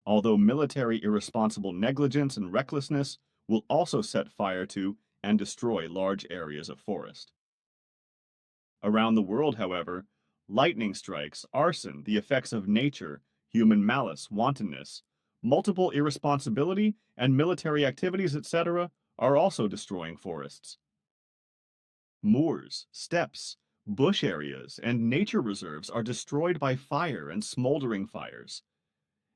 although military irresponsible negligence and recklessness will also set fire to and destroy large areas of forest. Around the world, however, lightning strikes, arson, the effects of nature, human malice, wantonness, multiple irresponsibility, and military activities, etc., are also destroying forests. Moors, steppes, bush areas, and nature reserves are destroyed by fire and smoldering fires,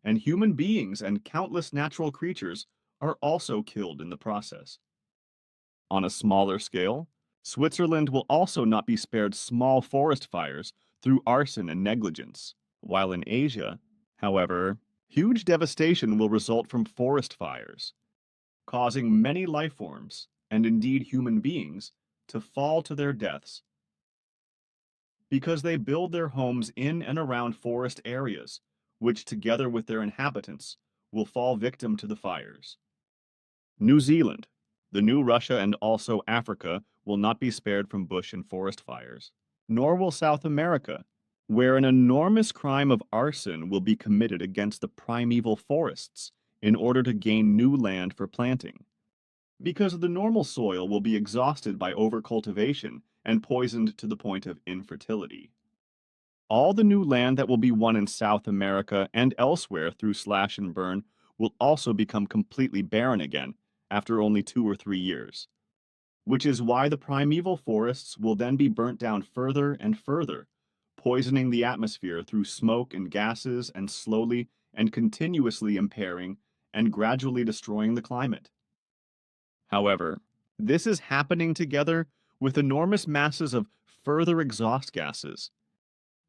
and human beings and countless natural creatures are also killed in the process. On a smaller scale, Switzerland will also not be spared small forest fires through arson and negligence, while in Asia, however, huge devastation will result from forest fires, causing many life forms, and indeed human beings, to fall to their deaths because they build their homes in and around forest areas, which together with their inhabitants will fall victim to the fires. New Zealand, the new Russia, and also Africa will not be spared from bush and forest fires, nor will South America, where an enormous crime of arson will be committed against the primeval forests in order to gain new land for planting, because the normal soil will be exhausted by overcultivation and poisoned to the point of infertility. All the new land that will be won in South America and elsewhere through slash and burn will also become completely barren again after only 2 or 3 years, which is why the primeval forests will then be burnt down further and further, poisoning the atmosphere through smoke and gases and slowly and continuously impairing and gradually destroying the climate. However, this is happening together with enormous masses of further exhaust gases,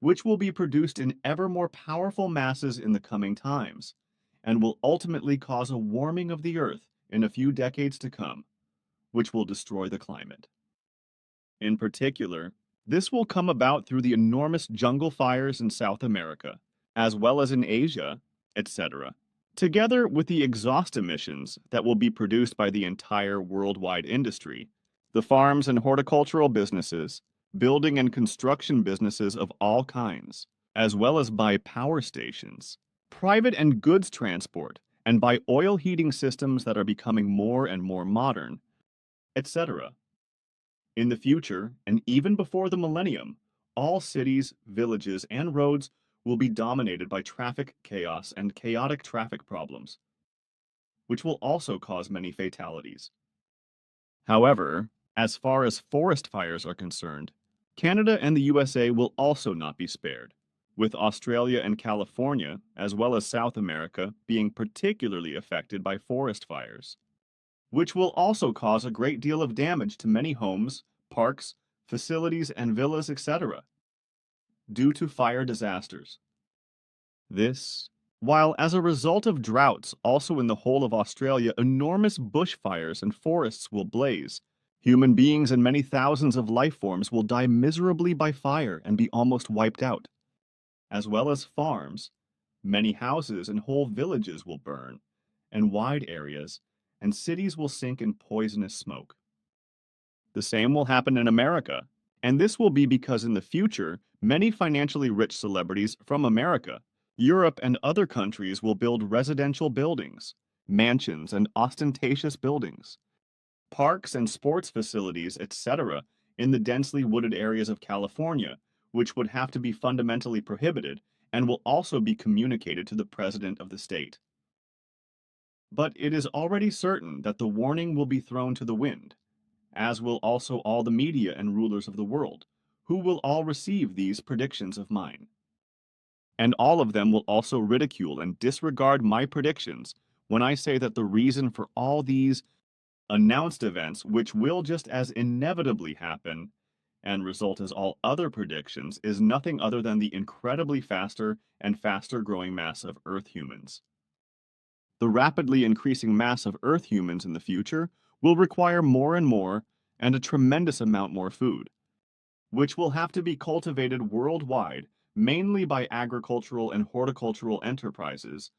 which will be produced in ever more powerful masses in the coming times, and will ultimately cause a warming of the Earth in a few decades to come, which will destroy the climate. In particular, this will come about through the enormous jungle fires in South America, as well as in Asia, etc., together with the exhaust emissions that will be produced by the entire worldwide industry, the farms and horticultural businesses, building and construction businesses of all kinds, as well as by power stations, private and goods transport, and by oil heating systems that are becoming more and more modern, etc. In the future, and even before the millennium, all cities, villages, and roads will be dominated by traffic chaos and chaotic traffic problems, which will also cause many fatalities. However, as far as forest fires are concerned, Canada and the USA will also not be spared, with Australia and California, as well as South America, being particularly affected by forest fires, which will also cause a great deal of damage to many homes, parks, facilities, and villas, etc., due to fire disasters. This, while as a result of droughts also in the whole of Australia, enormous bushfires and forests will blaze, human beings and many thousands of life forms will die miserably by fire and be almost wiped out, as well as farms, many houses and whole villages will burn, and wide areas, and cities will sink in poisonous smoke. The same will happen in America, and this will be because in the future, many financially rich celebrities from America, Europe, and other countries will build residential buildings, mansions, and ostentatious buildings, parks and sports facilities, etc., in the densely wooded areas of California, which would have to be fundamentally prohibited and will also be communicated to the president of the state. But it is already certain that the warning will be thrown to the wind, as will also all the media and rulers of the world, who will all receive these predictions of mine. And all of them will also ridicule and disregard my predictions when I say that the reason for all these announced events, which will just as inevitably happen and result as all other predictions, is nothing other than the incredibly faster and faster growing mass of Earth humans. The rapidly increasing mass of Earth humans in the future will require more and more and a tremendous amount more food, which will have to be cultivated worldwide, mainly by agricultural and horticultural enterprises,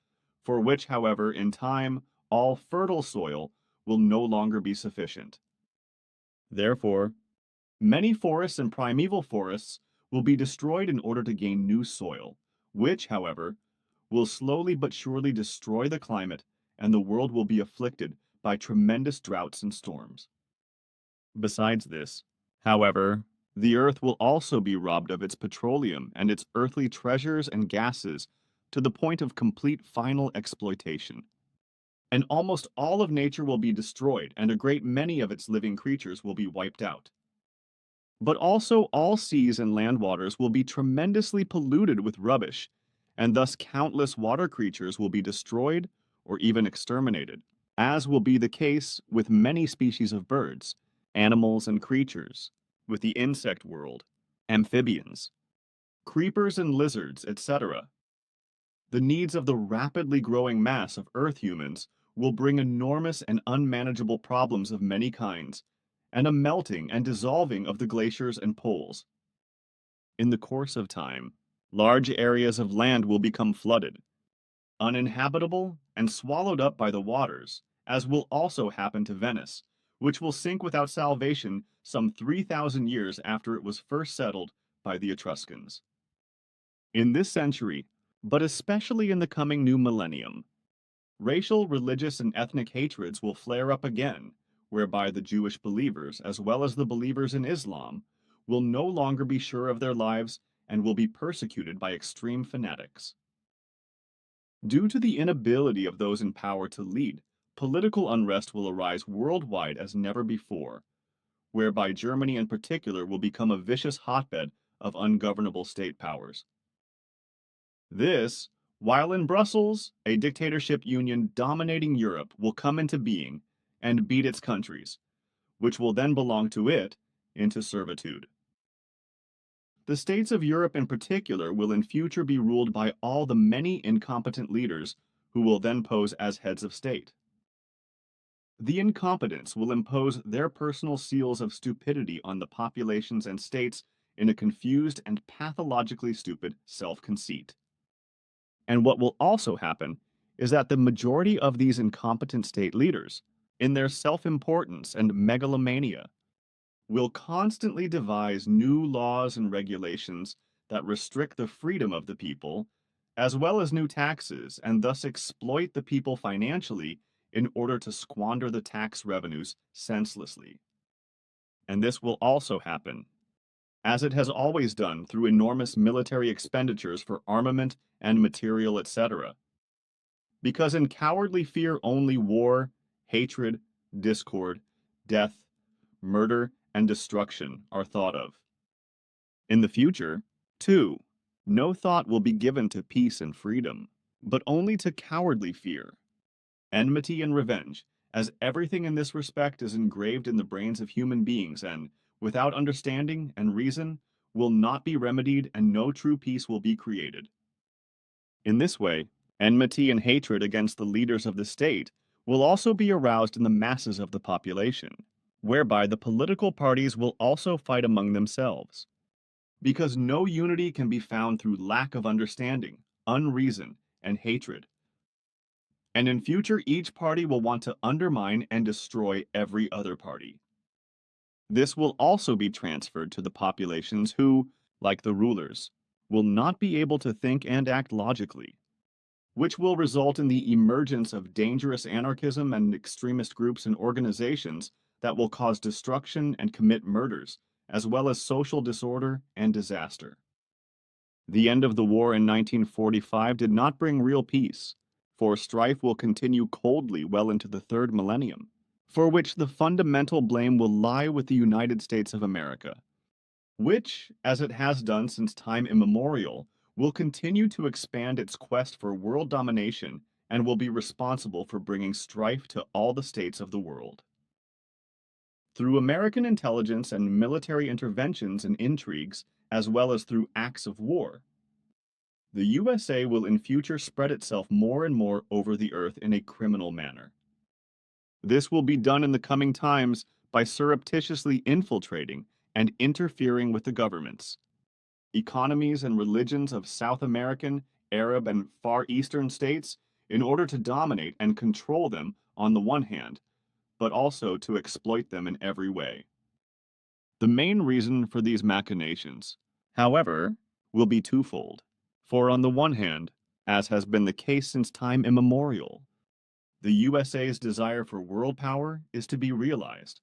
for which, however, in time, all fertile soil will no longer be sufficient. Therefore, many forests and primeval forests will be destroyed in order to gain new soil, which, however, will slowly but surely destroy the climate, and the world will be afflicted by tremendous droughts and storms. Besides this, however, the earth will also be robbed of its petroleum and its earthly treasures and gases to the point of complete final exploitation. And almost all of nature will be destroyed, and a great many of its living creatures will be wiped out. But also all seas and land waters will be tremendously polluted with rubbish, and thus countless water creatures will be destroyed or even exterminated, as will be the case with many species of birds, animals, and creatures, with the insect world, amphibians, creepers and lizards, etc. The needs of the rapidly growing mass of Earth humans will bring enormous and unmanageable problems of many kinds, and a melting and dissolving of the glaciers and poles. In the course of time, large areas of land will become flooded, uninhabitable, and swallowed up by the waters, as will also happen to Venice, which will sink without salvation some 3,000 years after it was first settled by the Etruscans. In this century, but especially in the coming new millennium, racial, religious, and ethnic hatreds will flare up again, whereby the Jewish believers, as well as the believers in Islam, will no longer be sure of their lives and will be persecuted by extreme fanatics. Due to the inability of those in power to lead, political unrest will arise worldwide as never before, whereby Germany in particular will become a vicious hotbed of ungovernable state powers. This, while in Brussels, a dictatorship union dominating Europe will come into being and beat its countries, which will then belong to it, into servitude. The states of Europe in particular will in future be ruled by all the many incompetent leaders who will then pose as heads of state. The incompetents will impose their personal seals of stupidity on the populations and states in a confused and pathologically stupid self-conceit. And what will also happen is that the majority of these incompetent state leaders, in their self-importance and megalomania, will constantly devise new laws and regulations that restrict the freedom of the people, as well as new taxes, and thus exploit the people financially in order to squander the tax revenues senselessly. And this will also happen as it has always done through enormous military expenditures for armament and material, etc. Because in cowardly fear only war, hatred, discord, death, murder, and destruction are thought of. In the future, too, no thought will be given to peace and freedom, but only to cowardly fear, enmity and revenge, as everything in this respect is engraved in the brains of human beings and, without understanding and reason, will not be remedied and no true peace will be created. In this way, enmity and hatred against the leaders of the state will also be aroused in the masses of the population, whereby the political parties will also fight among themselves. Because no unity can be found through lack of understanding, unreason, and hatred. And in future, each party will want to undermine and destroy every other party. This will also be transferred to the populations who, like the rulers, will not be able to think and act logically, which will result in the emergence of dangerous anarchism and extremist groups and organizations that will cause destruction and commit murders, as well as social disorder and disaster. The end of the war in 1945 did not bring real peace, for strife will continue coldly well into the third millennium, for which the fundamental blame will lie with the United States of America, which, as it has done since time immemorial, will continue to expand its quest for world domination and will be responsible for bringing strife to all the states of the world. Through American intelligence and military interventions and intrigues, as well as through acts of war, the USA will in future spread itself more and more over the earth in a criminal manner. This will be done in the coming times by surreptitiously infiltrating and interfering with the governments, economies, and religions of South American, Arab, and Far Eastern states in order to dominate and control them on the one hand, but also to exploit them in every way. The main reason for these machinations, however, will be twofold. For on the one hand, as has been the case since time immemorial, the USA's desire for world power is to be realized,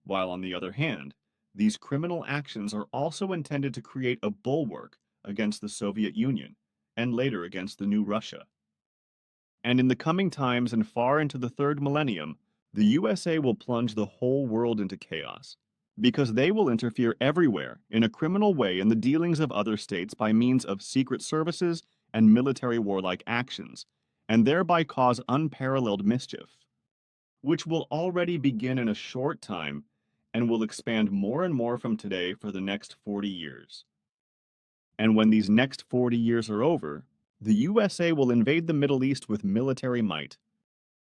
while on the other hand, these criminal actions are also intended to create a bulwark against the Soviet Union, and later against the new Russia. And in the coming times and far into the third millennium, the USA will plunge the whole world into chaos, because they will interfere everywhere in a criminal way in the dealings of other states by means of secret services and military warlike actions, and thereby cause unparalleled mischief, which will already begin in a short time and will expand more and more from today for the next 40 years. And when these next 40 years are over, the USA will invade the Middle East with military might,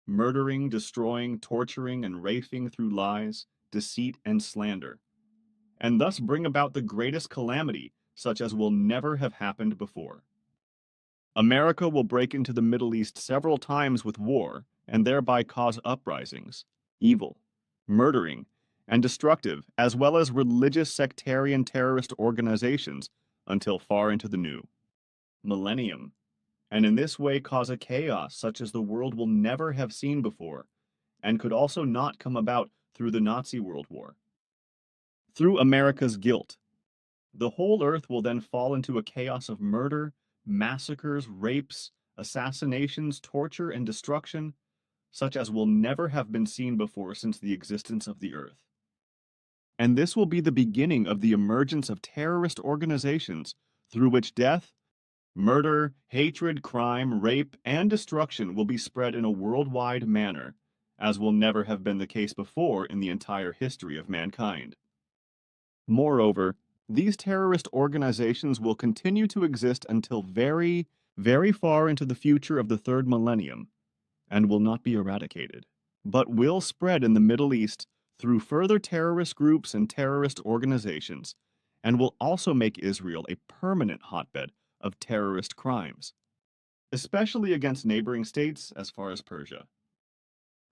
murdering, destroying, torturing, and raping through lies, deceit, and slander, and thus bring about the greatest calamity such as will never have happened before. America will break into the Middle East several times with war and thereby cause uprisings, evil, murdering, and destructive, as well as religious sectarian terrorist organizations until far into the new millennium, and in this way cause a chaos such as the world will never have seen before, and could also not come about through the Nazi World War. Through America's guilt, the whole earth will then fall into a chaos of murder, massacres, rapes, assassinations, torture, and destruction, such as will never have been seen before since the existence of the earth. And this will be the beginning of the emergence of terrorist organizations through which death, murder, hatred, crime, rape, and destruction will be spread in a worldwide manner, as will never have been the case before in the entire history of mankind. Moreover, these terrorist organizations will continue to exist until very, very far into the future of the third millennium, and will not be eradicated, but will spread in the Middle East through further terrorist groups and terrorist organizations, and will also make Israel a permanent hotbed of terrorist crimes, especially against neighboring states as far as Persia.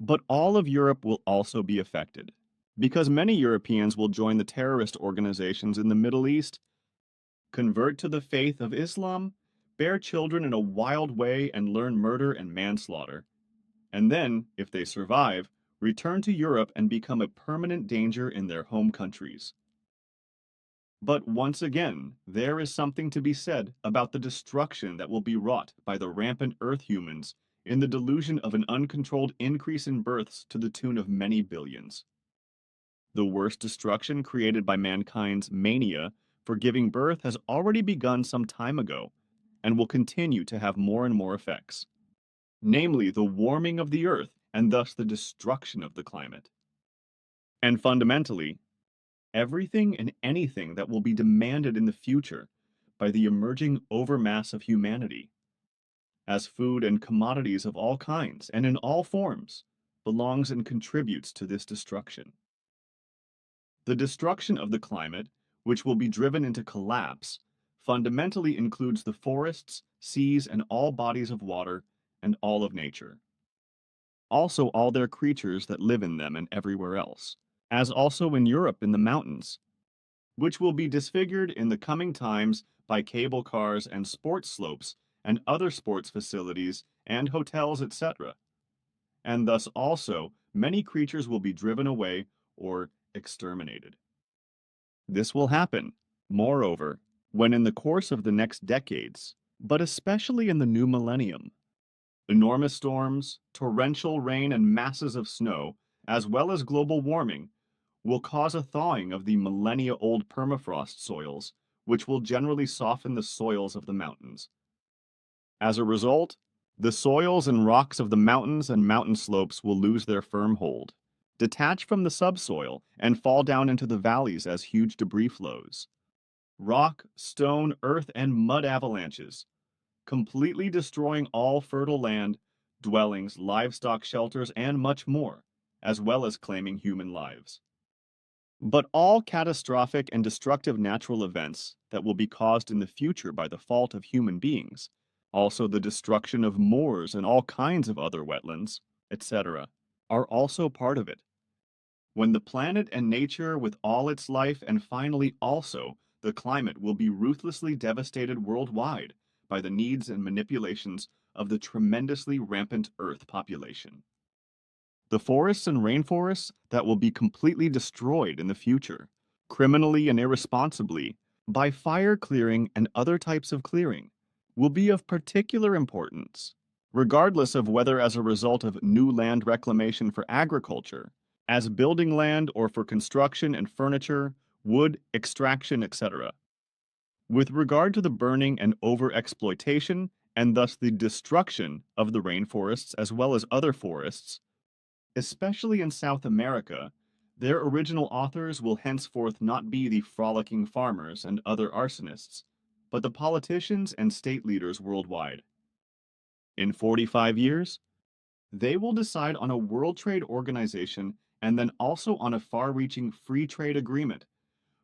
But all of Europe will also be affected, because many Europeans will join the terrorist organizations in the Middle East, convert to the faith of Islam, bear children in a wild way and learn murder and manslaughter, and then, if they survive, return to Europe and become a permanent danger in their home countries. But once again, there is something to be said about the destruction that will be wrought by the rampant Earth humans in the delusion of an uncontrolled increase in births to the tune of many billions. The worst destruction created by mankind's mania for giving birth has already begun some time ago and will continue to have more and more effects, namely the warming of the Earth and thus the destruction of the climate. And fundamentally, everything and anything that will be demanded in the future by the emerging overmass of humanity, as food and commodities of all kinds and in all forms, belongs and contributes to this destruction. The destruction of the climate, which will be driven into collapse, fundamentally includes the forests, seas, and all bodies of water, and all of nature. Also all their creatures that live in them and everywhere else, as also in Europe in the mountains, which will be disfigured in the coming times by cable cars and sports slopes and other sports facilities and hotels, etc. And thus also many creatures will be driven away or exterminated. This will happen, moreover, when in the course of the next decades, but especially in the new millennium, enormous storms, torrential rain, and masses of snow, as well as global warming, will cause a thawing of the millennia-old permafrost soils, which will generally soften the soils of the mountains. As a result, the soils and rocks of the mountains and mountain slopes will lose their firm hold, detach from the subsoil, and fall down into the valleys as huge debris flows. Rock, stone, earth, and mud avalanches, completely destroying all fertile land, dwellings, livestock shelters, and much more, as well as claiming human lives. But all catastrophic and destructive natural events that will be caused in the future by the fault of human beings, also the destruction of moors and all kinds of other wetlands, etc., are also part of it. When the planet and nature with all its life and finally also the climate will be ruthlessly devastated worldwide by the needs and manipulations of the tremendously rampant Earth population. The forests and rainforests that will be completely destroyed in the future, criminally and irresponsibly, by fire clearing and other types of clearing, will be of particular importance, regardless of whether as a result of new land reclamation for agriculture, as building land or for construction and furniture, wood, extraction, etc. With regard to the burning and overexploitation, and thus the destruction of the rainforests as well as other forests, especially in South America, their original authors will henceforth not be the frolicking farmers and other arsonists, but the politicians and state leaders worldwide. In 45 years, they will decide on a World Trade Organization and then also on a far-reaching free trade agreement,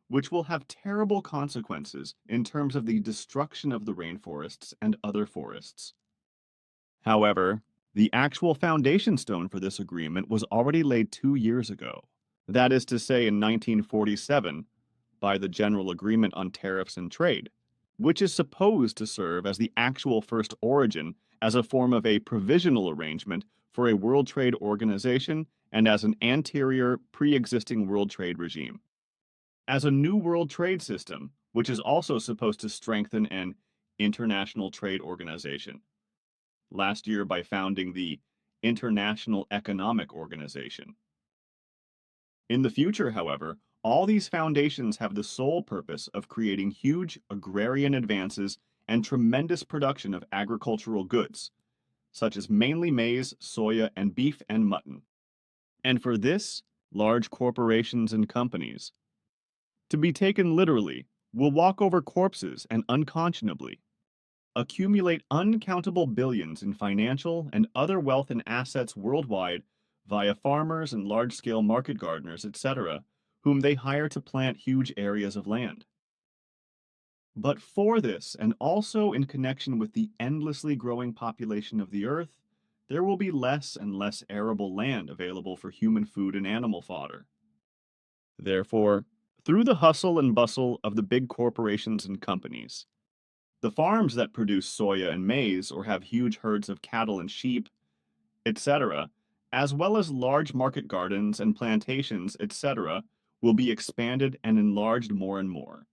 which will have terrible consequences in terms of the destruction of the rainforests and other forests. However, the actual foundation stone for this agreement was already laid 2 years ago. That is to say, in 1947, by the General Agreement on Tariffs and Trade, which is supposed to serve as the actual first origin as a form of a provisional arrangement for a World Trade Organization and as an anterior, pre-existing World Trade regime. As a new World Trade System, which is also supposed to strengthen an international trade organization. Last year by founding the International Economic Organization. In the future, however, all these foundations have the sole purpose of creating huge agrarian advances and tremendous production of agricultural goods, such as mainly maize, soya, and beef and mutton. And for this, large corporations and companies, to be taken literally, will walk over corpses and unconscionably accumulate uncountable billions in financial and other wealth and assets worldwide via farmers and large-scale market gardeners, etc., whom they hire to plant huge areas of land. But for this, and also in connection with the endlessly growing population of the Earth, there will be less and less arable land available for human food and animal fodder. Therefore, through the hustle and bustle of the big corporations and companies, the farms that produce soya and maize or have huge herds of cattle and sheep, etc., as well as large market gardens and plantations, etc., will be expanded and enlarged more and more,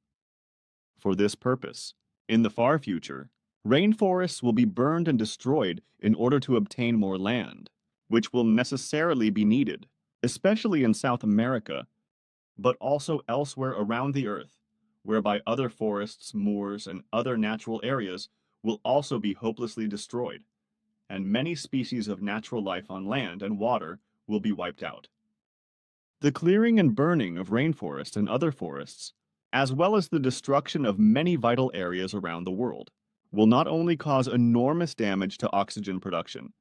for this purpose. In the far future, rainforests will be burned and destroyed in order to obtain more land, which will necessarily be needed, especially in South America, but also elsewhere around the earth, whereby other forests, moors, and other natural areas will also be hopelessly destroyed, and many species of natural life on land and water will be wiped out. The clearing and burning of rainforests and other forests, as well as the destruction of many vital areas around the world, will not only cause enormous damage to oxygen production,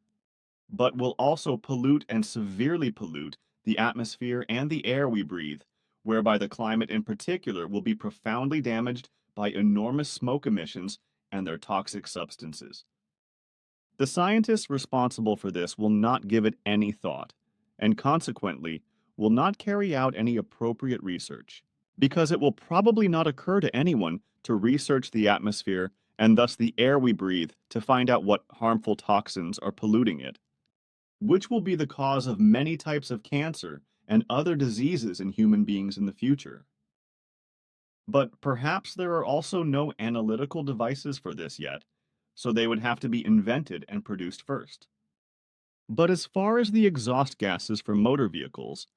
but will also pollute and severely pollute the atmosphere and the air we breathe, whereby the climate in particular will be profoundly damaged by enormous smoke emissions and their toxic substances. The scientists responsible for this will not give it any thought, and consequently will not carry out any appropriate research, because it will probably not occur to anyone to research the atmosphere and thus the air we breathe to find out what harmful toxins are polluting it, which will be the cause of many types of cancer and other diseases in human beings in the future. But perhaps there are also no analytical devices for this yet, so they would have to be invented and produced first. But as far as the exhaust gases from motor vehicles,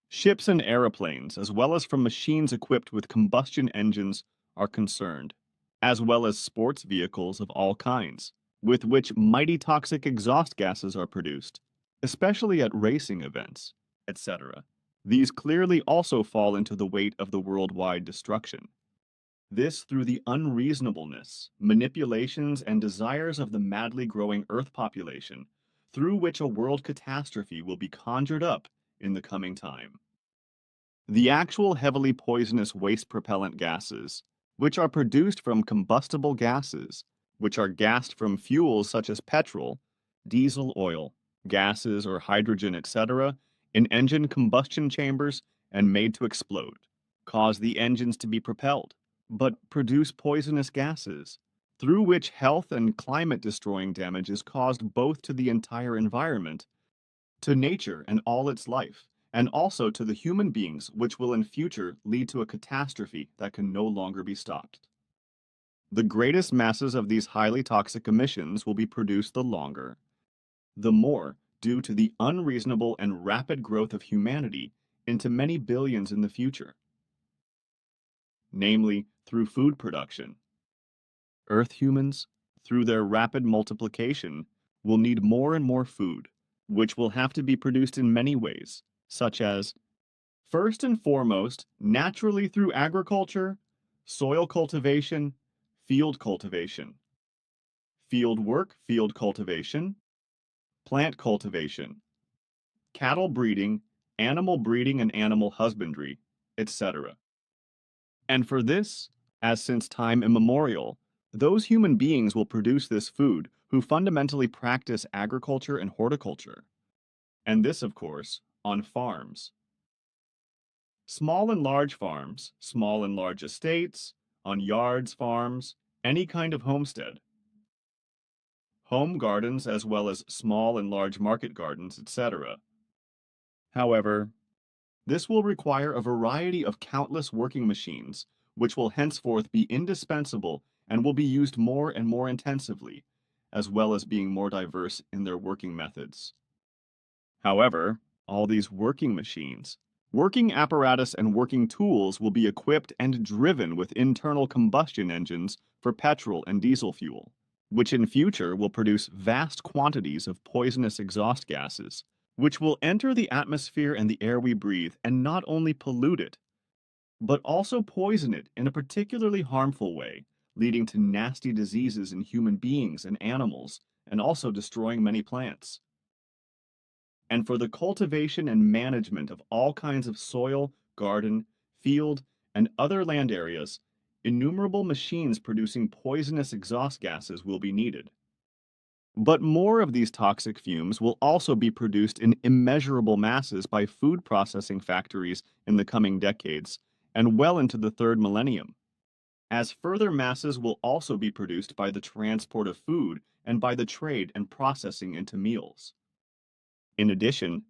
ships and aeroplanes, as well as from machines equipped with combustion engines, are concerned, as well as sports vehicles of all kinds, with which mighty toxic exhaust gases are produced, especially at racing events, etc. These clearly also fall into the weight of the worldwide destruction. This through the unreasonableness, manipulations, and desires of the madly growing Earth population, through which a world catastrophe will be conjured up in the coming time. The actual heavily poisonous waste propellant gases, which are produced from combustible gases, which are gassed from fuels such as petrol, diesel oil, gases or hydrogen, etc., in engine combustion chambers and made to explode, cause the engines to be propelled, but produce poisonous gases, through which health and climate-destroying damage is caused both to the entire environment, to nature and all its life, and also to the human beings, which will in future lead to a catastrophe that can no longer be stopped. The greatest masses of these highly toxic emissions will be produced the longer, the more due to the unreasonable and rapid growth of humanity into many billions in the future, namely through food production. Earth humans, through their rapid multiplication, will need more and more food, which will have to be produced in many ways, such as, first and foremost, naturally through agriculture, soil cultivation, field cultivation, field work, field cultivation, plant cultivation, cattle breeding and animal husbandry, etc. And for this, as since time immemorial, those human beings will produce this food who fundamentally practice agriculture and horticulture. And this, of course, on farms. Small and large farms, small and large estates, on yards, farms, any kind of homestead. Home gardens as well as small and large market gardens, etc. However, this will require a variety of countless working machines, which will henceforth be indispensable and will be used more and more intensively, as well as being more diverse in their working methods. However, all these working machines, working apparatus and working tools will be equipped and driven with internal combustion engines for petrol and diesel fuel, which in future will produce vast quantities of poisonous exhaust gases, which will enter the atmosphere and the air we breathe and not only pollute it, but also poison it in a particularly harmful way, leading to nasty diseases in human beings and animals, and also destroying many plants. And for the cultivation and management of all kinds of soil, garden, field, and other land areas, innumerable machines producing poisonous exhaust gases will be needed. But more of these toxic fumes will also be produced in immeasurable masses by food processing factories in the coming decades, and well into the third millennium, as further masses will also be produced by the transport of food and by the trade and processing into meals. In addition,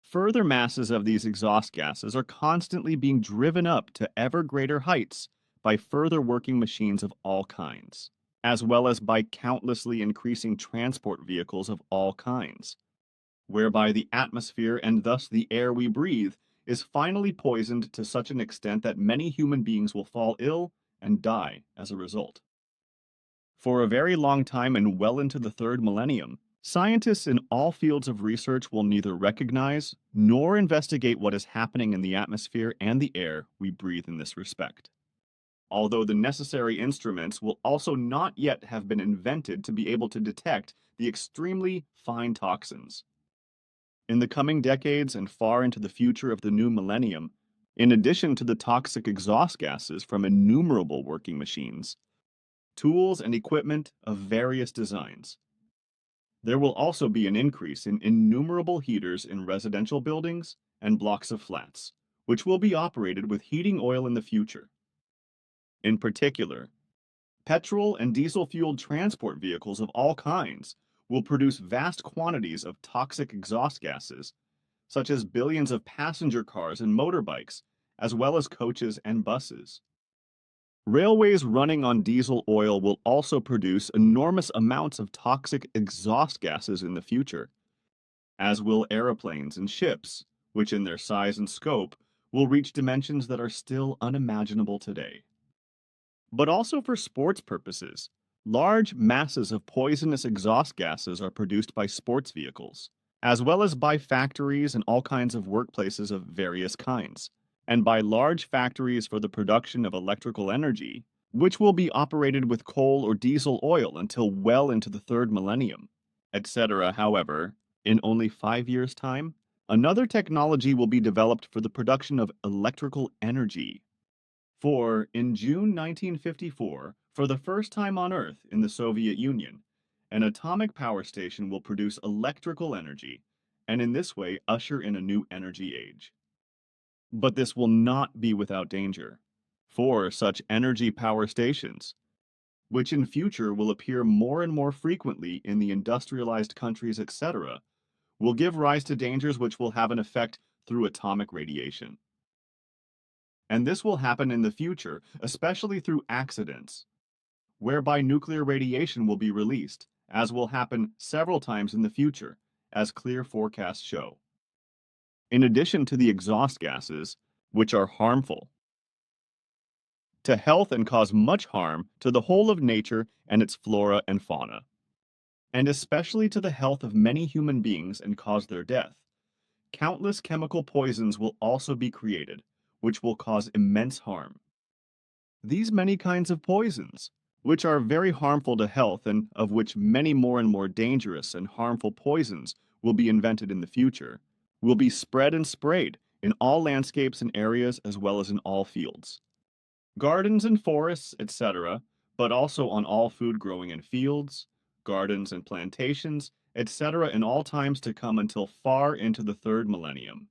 further masses of these exhaust gases are constantly being driven up to ever greater heights by further working machines of all kinds, as well as by countlessly increasing transport vehicles of all kinds, whereby the atmosphere and thus the air we breathe is finally poisoned to such an extent that many human beings will fall ill and die as a result. For a very long time and well into the third millennium, scientists in all fields of research will neither recognize nor investigate what is happening in the atmosphere and the air we breathe in this respect, although the necessary instruments will also not yet have been invented to be able to detect the extremely fine toxins. In the coming decades and far into the future of the new millennium, in addition to the toxic exhaust gases from innumerable working machines, tools and equipment of various designs, there will also be an increase in innumerable heaters in residential buildings and blocks of flats, which will be operated with heating oil in the future. In particular, petrol and diesel-fueled transport vehicles of all kinds will produce vast quantities of toxic exhaust gases, such as billions of passenger cars and motorbikes, as well as coaches and buses. Railways running on diesel oil will also produce enormous amounts of toxic exhaust gases in the future, as will aeroplanes and ships, which in their size and scope will reach dimensions that are still unimaginable today. But also for sports purposes, large masses of poisonous exhaust gases are produced by sports vehicles, as well as by factories and all kinds of workplaces of various kinds, and by large factories for the production of electrical energy, which will be operated with coal or diesel oil until well into the third millennium, etc. However, in only 5 years' time, another technology will be developed for the production of electrical energy. For, in June 1954, for the first time on Earth in the Soviet Union, an atomic power station will produce electrical energy, and in this way usher in a new energy age. But this will not be without danger, for such energy power stations, which in future will appear more and more frequently in the industrialized countries, etc., will give rise to dangers which will have an effect through atomic radiation. And this will happen in the future, especially through accidents, whereby nuclear radiation will be released, as will happen several times in the future, as clear forecasts show. In addition to the exhaust gases, which are harmful to health and cause much harm to the whole of nature and its flora and fauna, and especially to the health of many human beings and cause their death, countless chemical poisons will also be created, which will cause immense harm. These many kinds of poisons, which are very harmful to health and of which many more and more dangerous and harmful poisons will be invented in the future, will be spread and sprayed in all landscapes and areas as well as in all fields, gardens and forests, etc., but also on all food growing in fields, gardens and plantations, etc., in all times to come until far into the third millennium.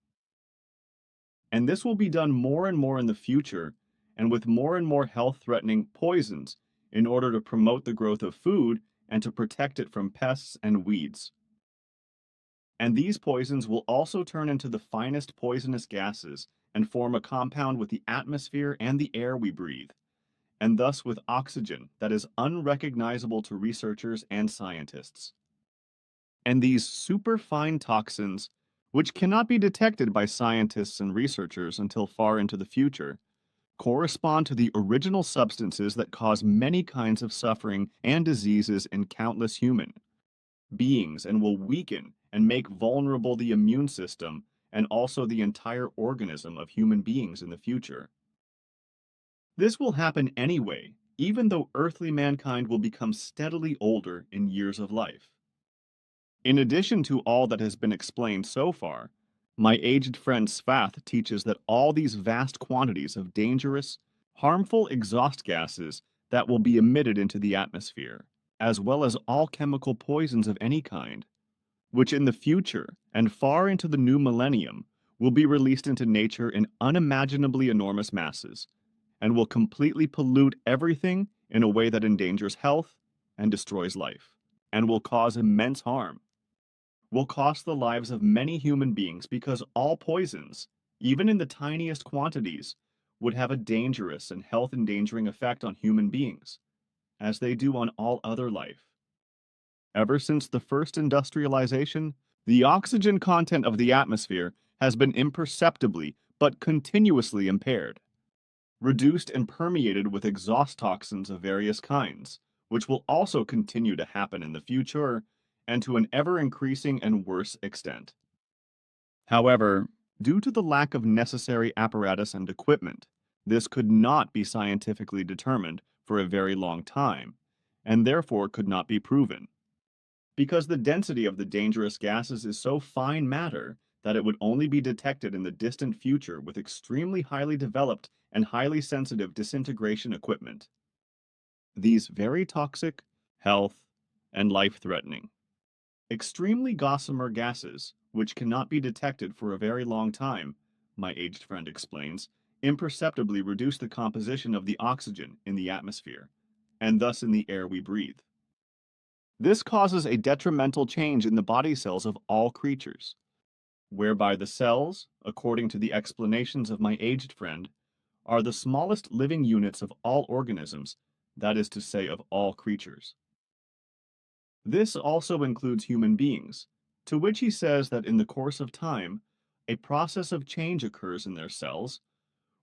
And this will be done more and more in the future, and with more and more health-threatening poisons in order to promote the growth of food and to protect it from pests and weeds. And these poisons will also turn into the finest poisonous gases and form a compound with the atmosphere and the air we breathe, and thus with oxygen that is unrecognizable to researchers and scientists. And these superfine toxins, which cannot be detected by scientists and researchers until far into the future, correspond to the original substances that cause many kinds of suffering and diseases in countless human beings and will weaken and make vulnerable the immune system and also the entire organism of human beings in the future. This will happen anyway, even though earthly mankind will become steadily older in years of life. In addition to all that has been explained so far, my aged friend Svath teaches that all these vast quantities of dangerous, harmful exhaust gases that will be emitted into the atmosphere, as well as all chemical poisons of any kind, which in the future and far into the new millennium will be released into nature in unimaginably enormous masses, and will completely pollute everything in a way that endangers health and destroys life, and will cause immense harm, will cost the lives of many human beings because all poisons, even in the tiniest quantities, would have a dangerous and health-endangering effect on human beings, as they do on all other life. Ever since the first industrialization, the oxygen content of the atmosphere has been imperceptibly but continuously impaired, reduced and permeated with exhaust toxins of various kinds, which will also continue to happen in the future and to an ever-increasing and worse extent. However, due to the lack of necessary apparatus and equipment, this could not be scientifically determined for a very long time, and therefore could not be proven. Because the density of the dangerous gases is so fine matter that it would only be detected in the distant future with extremely highly developed and highly sensitive disintegration equipment. These very toxic, health, and life-threatening. Extremely gossamer gases, which cannot be detected for a very long time, my aged friend explains, imperceptibly reduce the composition of the oxygen in the atmosphere, and thus in the air we breathe. This causes a detrimental change in the body cells of all creatures, whereby the cells, according to the explanations of my aged friend, are the smallest living units of all organisms, that is to say, of all creatures. This also includes human beings, to which he says that in the course of time, a process of change occurs in their cells,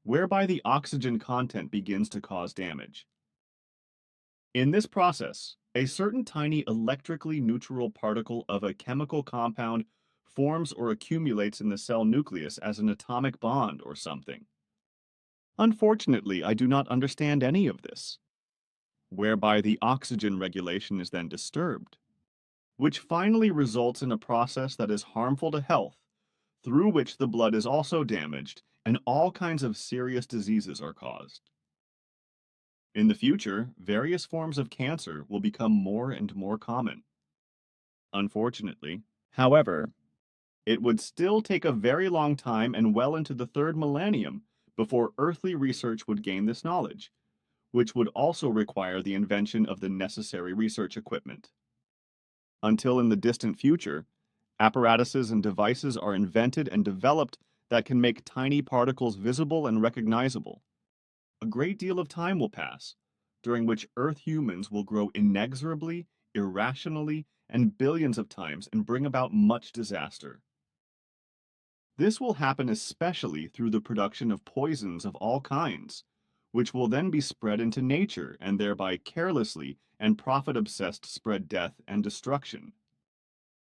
whereby the oxygen content begins to cause damage. In this process, a certain tiny electrically neutral particle of a chemical compound forms or accumulates in the cell nucleus as an atomic bond or something. Unfortunately, I do not understand any of this, whereby the oxygen regulation is then disturbed, which finally results in a process that is harmful to health, through which the blood is also damaged and all kinds of serious diseases are caused. In the future, various forms of cancer will become more and more common. Unfortunately, however, it would still take a very long time and well into the third millennium before earthly research would gain this knowledge, which would also require the invention of the necessary research equipment. Until in the distant future, apparatuses and devices are invented and developed that can make tiny particles visible and recognizable. A great deal of time will pass, during which Earth humans will grow inexorably, irrationally, and billions of times and bring about much disaster. This will happen especially through the production of poisons of all kinds, which will then be spread into nature and thereby carelessly and profit-obsessed spread death and destruction.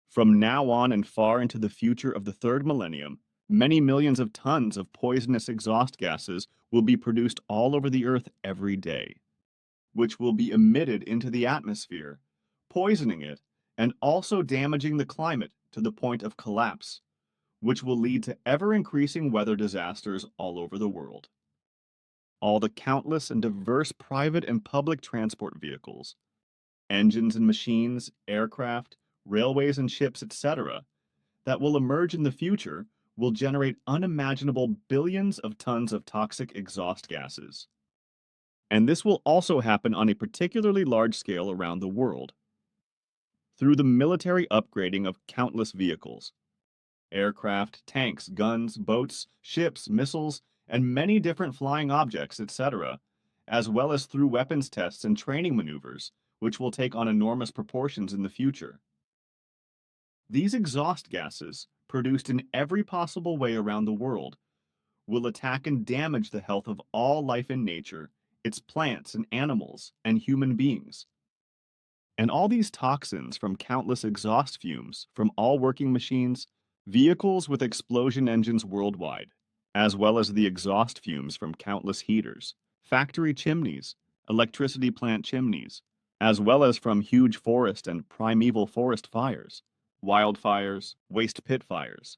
From now on and far into the future of the third millennium, many millions of tons of poisonous exhaust gases will be produced all over the Earth every day, which will be emitted into the atmosphere, poisoning it, and also damaging the climate to the point of collapse, which will lead to ever-increasing weather disasters all over the world. All the countless and diverse private and public transport vehicles, engines and machines, aircraft, railways and ships, etc., that will emerge in the future will generate unimaginable billions of tons of toxic exhaust gases. And this will also happen on a particularly large scale around the world. Through the military upgrading of countless vehicles, aircraft, tanks, guns, boats, ships, missiles, and many different flying objects, etc., as well as through weapons tests and training maneuvers, which will take on enormous proportions in the future. These exhaust gases, produced in every possible way around the world, will attack and damage the health of all life in nature, its plants and animals, and human beings. And all these toxins from countless exhaust fumes from all working machines, vehicles with explosion engines worldwide, as well as the exhaust fumes from countless heaters, factory chimneys, electricity plant chimneys, as well as from huge forest and primeval forest fires, wildfires, waste pit fires,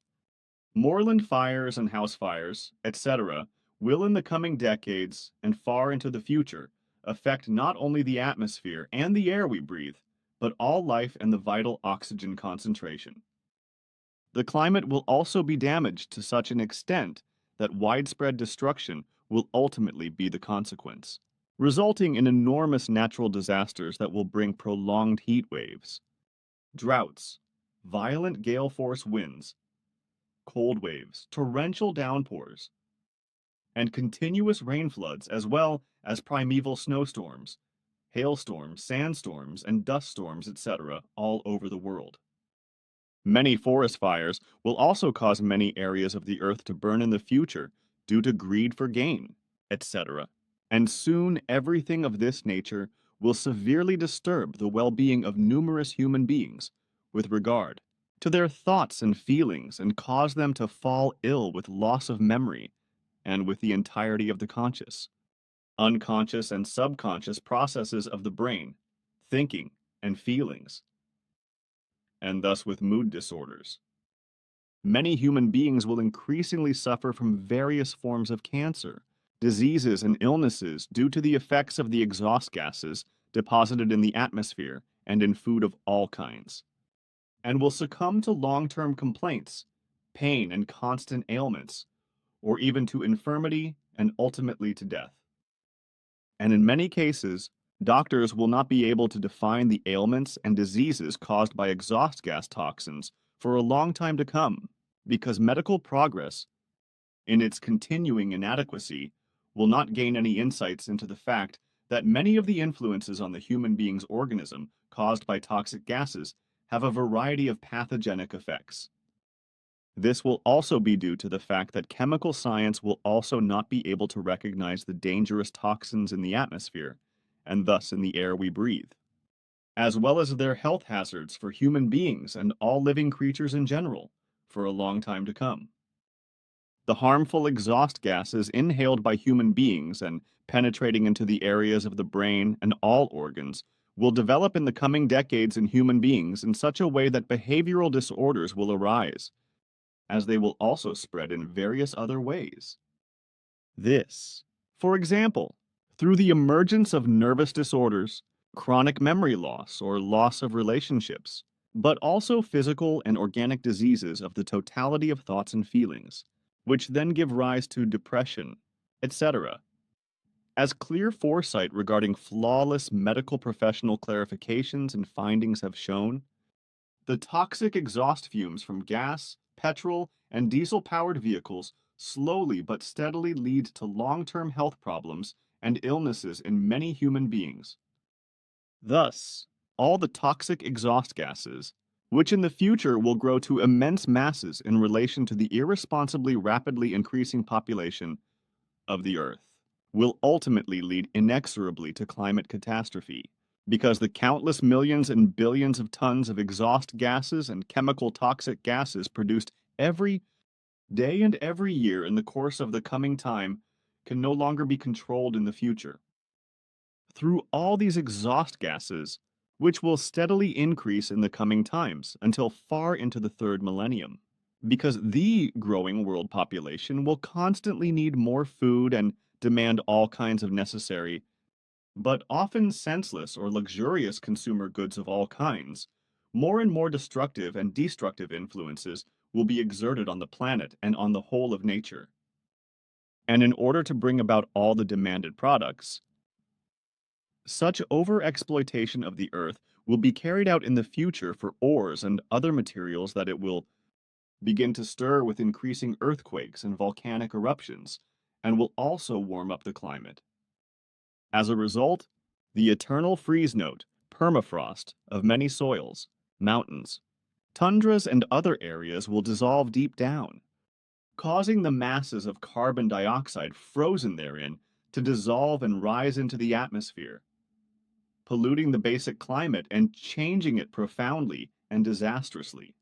moorland fires and house fires, etc., will in the coming decades and far into the future affect not only the atmosphere and the air we breathe, but all life and the vital oxygen concentration. The climate will also be damaged to such an extent that widespread destruction will ultimately be the consequence, resulting in enormous natural disasters that will bring prolonged heat waves, droughts, violent gale force winds, cold waves, torrential downpours, and continuous rain floods, as well as primeval snowstorms, hailstorms, sandstorms, and dust storms, etc., all over the world. Many forest fires will also cause many areas of the earth to burn in the future due to greed for gain, etc. And soon everything of this nature will severely disturb the well-being of numerous human beings with regard to their thoughts and feelings and cause them to fall ill with loss of memory and with the entirety of the conscious, unconscious, and subconscious processes of the brain, thinking, and feelings, and thus with mood disorders. Many human beings will increasingly suffer from various forms of cancer, diseases, and illnesses due to the effects of the exhaust gases deposited in the atmosphere and in food of all kinds, and will succumb to long-term complaints, pain, and constant ailments, or even to infirmity and ultimately to death. And in many cases, doctors will not be able to define the ailments and diseases caused by exhaust gas toxins for a long time to come, because medical progress, in its continuing inadequacy, will not gain any insights into the fact that many of the influences on the human being's organism caused by toxic gases have a variety of pathogenic effects. This will also be due to the fact that chemical science will also not be able to recognize the dangerous toxins in the atmosphere, and thus in the air we breathe, as well as their health hazards for human beings and all living creatures in general, for a long time to come. The harmful exhaust gases inhaled by human beings and penetrating into the areas of the brain and all organs will develop in the coming decades in human beings in such a way that behavioral disorders will arise, as they will also spread in various other ways. This, for example, through the emergence of nervous disorders, chronic memory loss or loss of relationships, but also physical and organic diseases of the totality of thoughts and feelings, which then give rise to depression, etc. As clear foresight regarding flawless medical professional clarifications and findings have shown, the toxic exhaust fumes from gas, petrol, and diesel-powered vehicles slowly but steadily lead to long-term health problems and illnesses in many human beings. Thus, all the toxic exhaust gases, which in the future will grow to immense masses in relation to the irresponsibly rapidly increasing population of the Earth, will ultimately lead inexorably to climate catastrophe, because the countless millions and billions of tons of exhaust gases and chemical toxic gases produced every day and every year in the course of the coming time can no longer be controlled in the future. Through all these exhaust gases, which will steadily increase in the coming times until far into the third millennium, because the growing world population will constantly need more food and demand all kinds of necessary but often senseless or luxurious consumer goods of all kinds, more and more destructive and destructive influences will be exerted on the planet and on the whole of nature. And in order to bring about all the demanded products, such overexploitation of the earth will be carried out in the future for ores and other materials that it will begin to stir with increasing earthquakes and volcanic eruptions, and will also warm up the climate. As a result, the eternal freeze note, permafrost, of many soils, mountains, tundras, and other areas will dissolve deep down, causing the masses of carbon dioxide frozen therein to dissolve and rise into the atmosphere, polluting the basic climate and changing it profoundly and disastrously.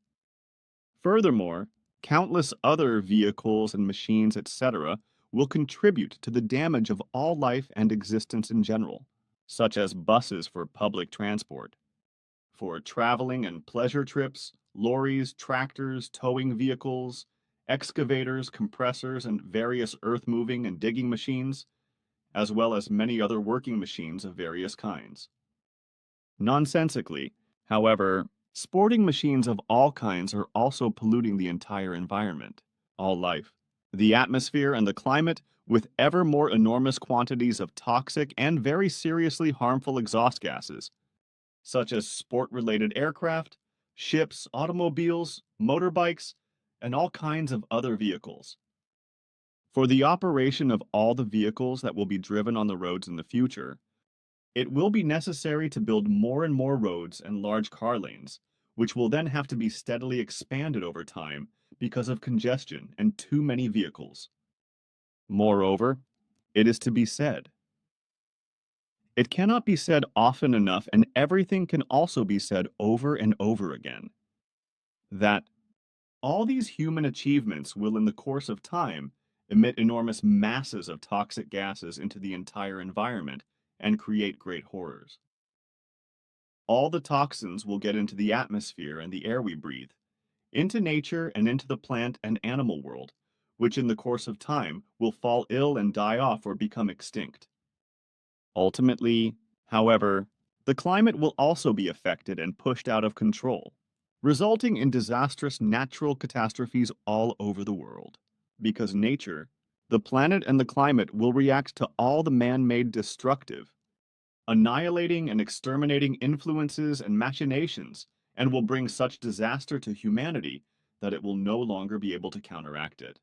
Furthermore, countless other vehicles and machines, etc., will contribute to the damage of all life and existence in general, such as buses for public transport, for traveling and pleasure trips, lorries, tractors, towing vehicles, excavators, compressors, and various earth-moving and digging machines, as well as many other working machines of various kinds. Nonsensically, however, sporting machines of all kinds are also polluting the entire environment, all life, the atmosphere, and the climate with ever more enormous quantities of toxic and very seriously harmful exhaust gases, such as sport-related aircraft, ships, automobiles, motorbikes, and all kinds of other vehicles. For the operation of all the vehicles that will be driven on the roads in the future, it will be necessary to build more and more roads and large car lanes, which will then have to be steadily expanded over time because of congestion and too many vehicles. Moreover, it is to be said. It cannot be said often enough, and everything can also be said over and over again, that all these human achievements will in the course of time emit enormous masses of toxic gases into the entire environment and create great horrors. All the toxins will get into the atmosphere and the air we breathe, into nature and into the plant and animal world, which in the course of time will fall ill and die off or become extinct. Ultimately, however, the climate will also be affected and pushed out of control, resulting in disastrous natural catastrophes all over the world. Because nature, the planet and the climate will react to all the man-made destructive, annihilating and exterminating influences and machinations, and will bring such disaster to humanity that it will no longer be able to counteract it.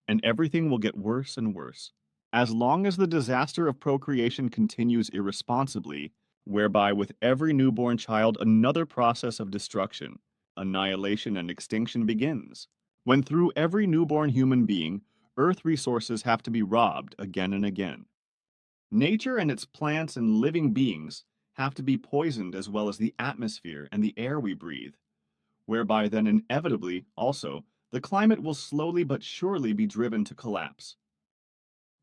And everything will get worse and worse, as long as the disaster of procreation continues irresponsibly, whereby with every newborn child another process of destruction, annihilation and extinction begins, when through every newborn human being, Earth resources have to be robbed again and again. Nature and its plants and living beings have to be poisoned as well as the atmosphere and the air we breathe, whereby then inevitably, also, the climate will slowly but surely be driven to collapse.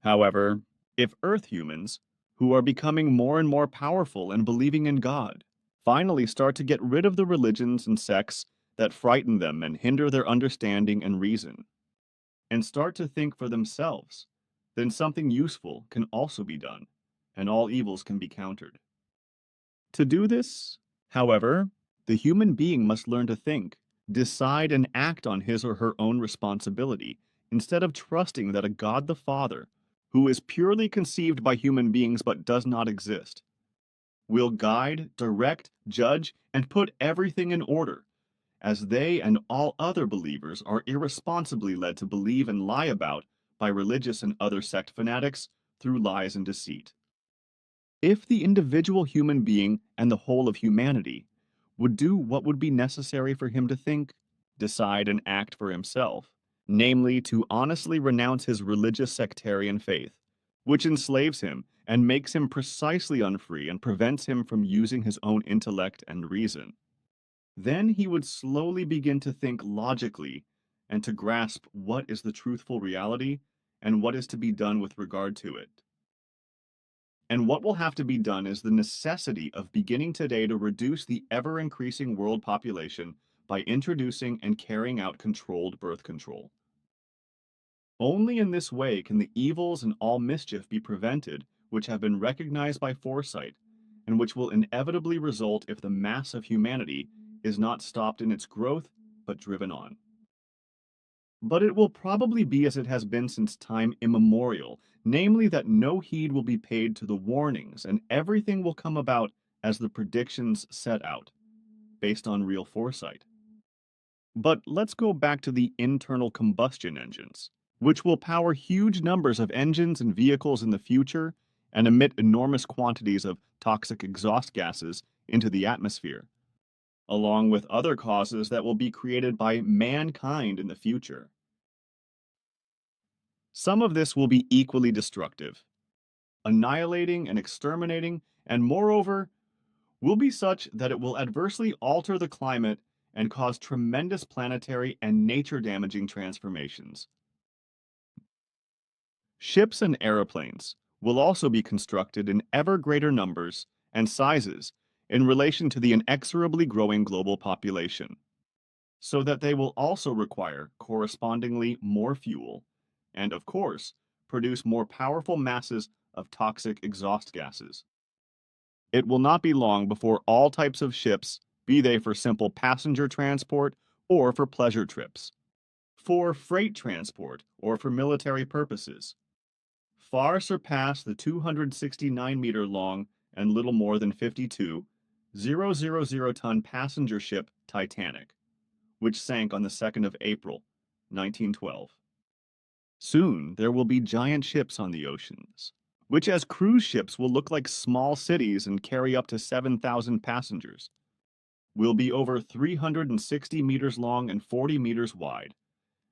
However, if Earth humans, who are becoming more and more powerful and believing in God, finally start to get rid of the religions and sects that frighten them and hinder their understanding and reason, and start to think for themselves, then something useful can also be done, and all evils can be countered. To do this, however, the human being must learn to think, decide, and act on his or her own responsibility, instead of trusting that a God the Father, who is purely conceived by human beings but does not exist, will guide, direct, judge, and put everything in order, as they and all other believers are irresponsibly led to believe and lie about by religious and other sect fanatics through lies and deceit. If the individual human being and the whole of humanity would do what would be necessary for him to think, decide, and act for himself, namely to honestly renounce his religious sectarian faith, which enslaves him and makes him precisely unfree and prevents him from using his own intellect and reason, then he would slowly begin to think logically and to grasp what is the truthful reality and what is to be done with regard to it. And what will have to be done is the necessity of beginning today to reduce the ever-increasing world population by introducing and carrying out controlled birth control. Only in this way can the evils and all mischief be prevented which have been recognized by foresight, and which will inevitably result if the mass of humanity is not stopped in its growth, but driven on. But it will probably be as it has been since time immemorial, namely that no heed will be paid to the warnings, and everything will come about as the predictions set out, based on real foresight. But let's go back to the internal combustion engines, which will power huge numbers of engines and vehicles in the future and emit enormous quantities of toxic exhaust gases into the atmosphere, along with other causes that will be created by mankind in the future. Some of this will be equally destructive, annihilating and exterminating, and moreover, will be such that it will adversely alter the climate and cause tremendous planetary and nature-damaging transformations. Ships and aeroplanes will also be constructed in ever greater numbers and sizes in relation to the inexorably growing global population, so that they will also require correspondingly more fuel and, of course, produce more powerful masses of toxic exhaust gases. It will not be long before all types of ships, be they for simple passenger transport or for pleasure trips, for freight transport or for military purposes, far surpass the 269-meter long and little more than 52,000-ton passenger ship Titanic, which sank on the 2nd of April, 1912. Soon, there will be giant ships on the oceans, which as cruise ships will look like small cities and carry up to 7,000 passengers. Will be over 360 meters long and 40 meters wide,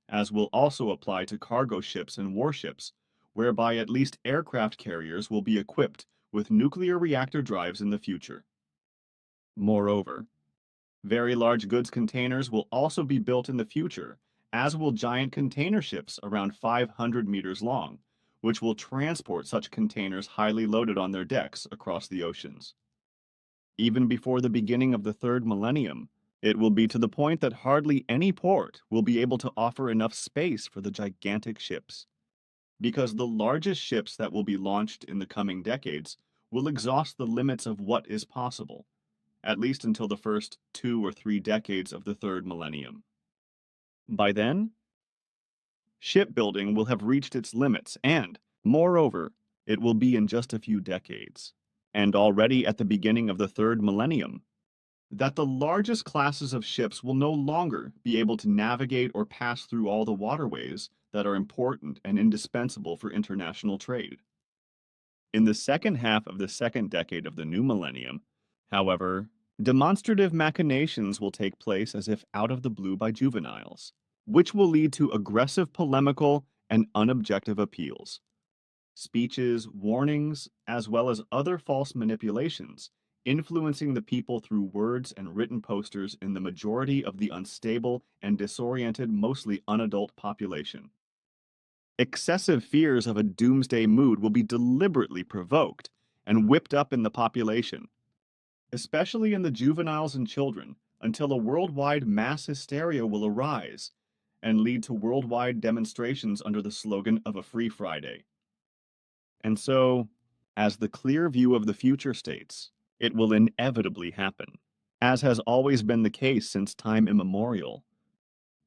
as will also apply to cargo ships and warships, whereby at least aircraft carriers will be equipped with nuclear reactor drives in the future. Moreover, very large goods containers will also be built in the future, as will giant container ships around 500 meters long, which will transport such containers highly loaded on their decks across the oceans. Even before the beginning of the third millennium, it will be to the point that hardly any port will be able to offer enough space for the gigantic ships, because the largest ships that will be launched in the coming decades will exhaust the limits of what is possible, at least until the first 2 or 3 decades of the third millennium. By then, shipbuilding will have reached its limits and, moreover, it will be in just a few decades, and already at the beginning of the third millennium, that the largest classes of ships will no longer be able to navigate or pass through all the waterways that are important and indispensable for international trade. In the second half of the second decade of the new millennium, however, demonstrative machinations will take place as if out of the blue by juveniles, which will lead to aggressive polemical and unobjective appeals, speeches, warnings, as well as other false manipulations, influencing the people through words and written posters in the majority of the unstable and disoriented, mostly unadult population. Excessive fears of a doomsday mood will be deliberately provoked and whipped up in the population, especially in the juveniles and children, until a worldwide mass hysteria will arise and lead to worldwide demonstrations under the slogan of a Free Friday. And so, as the clear view of the future states, it will inevitably happen, as has always been the case since time immemorial.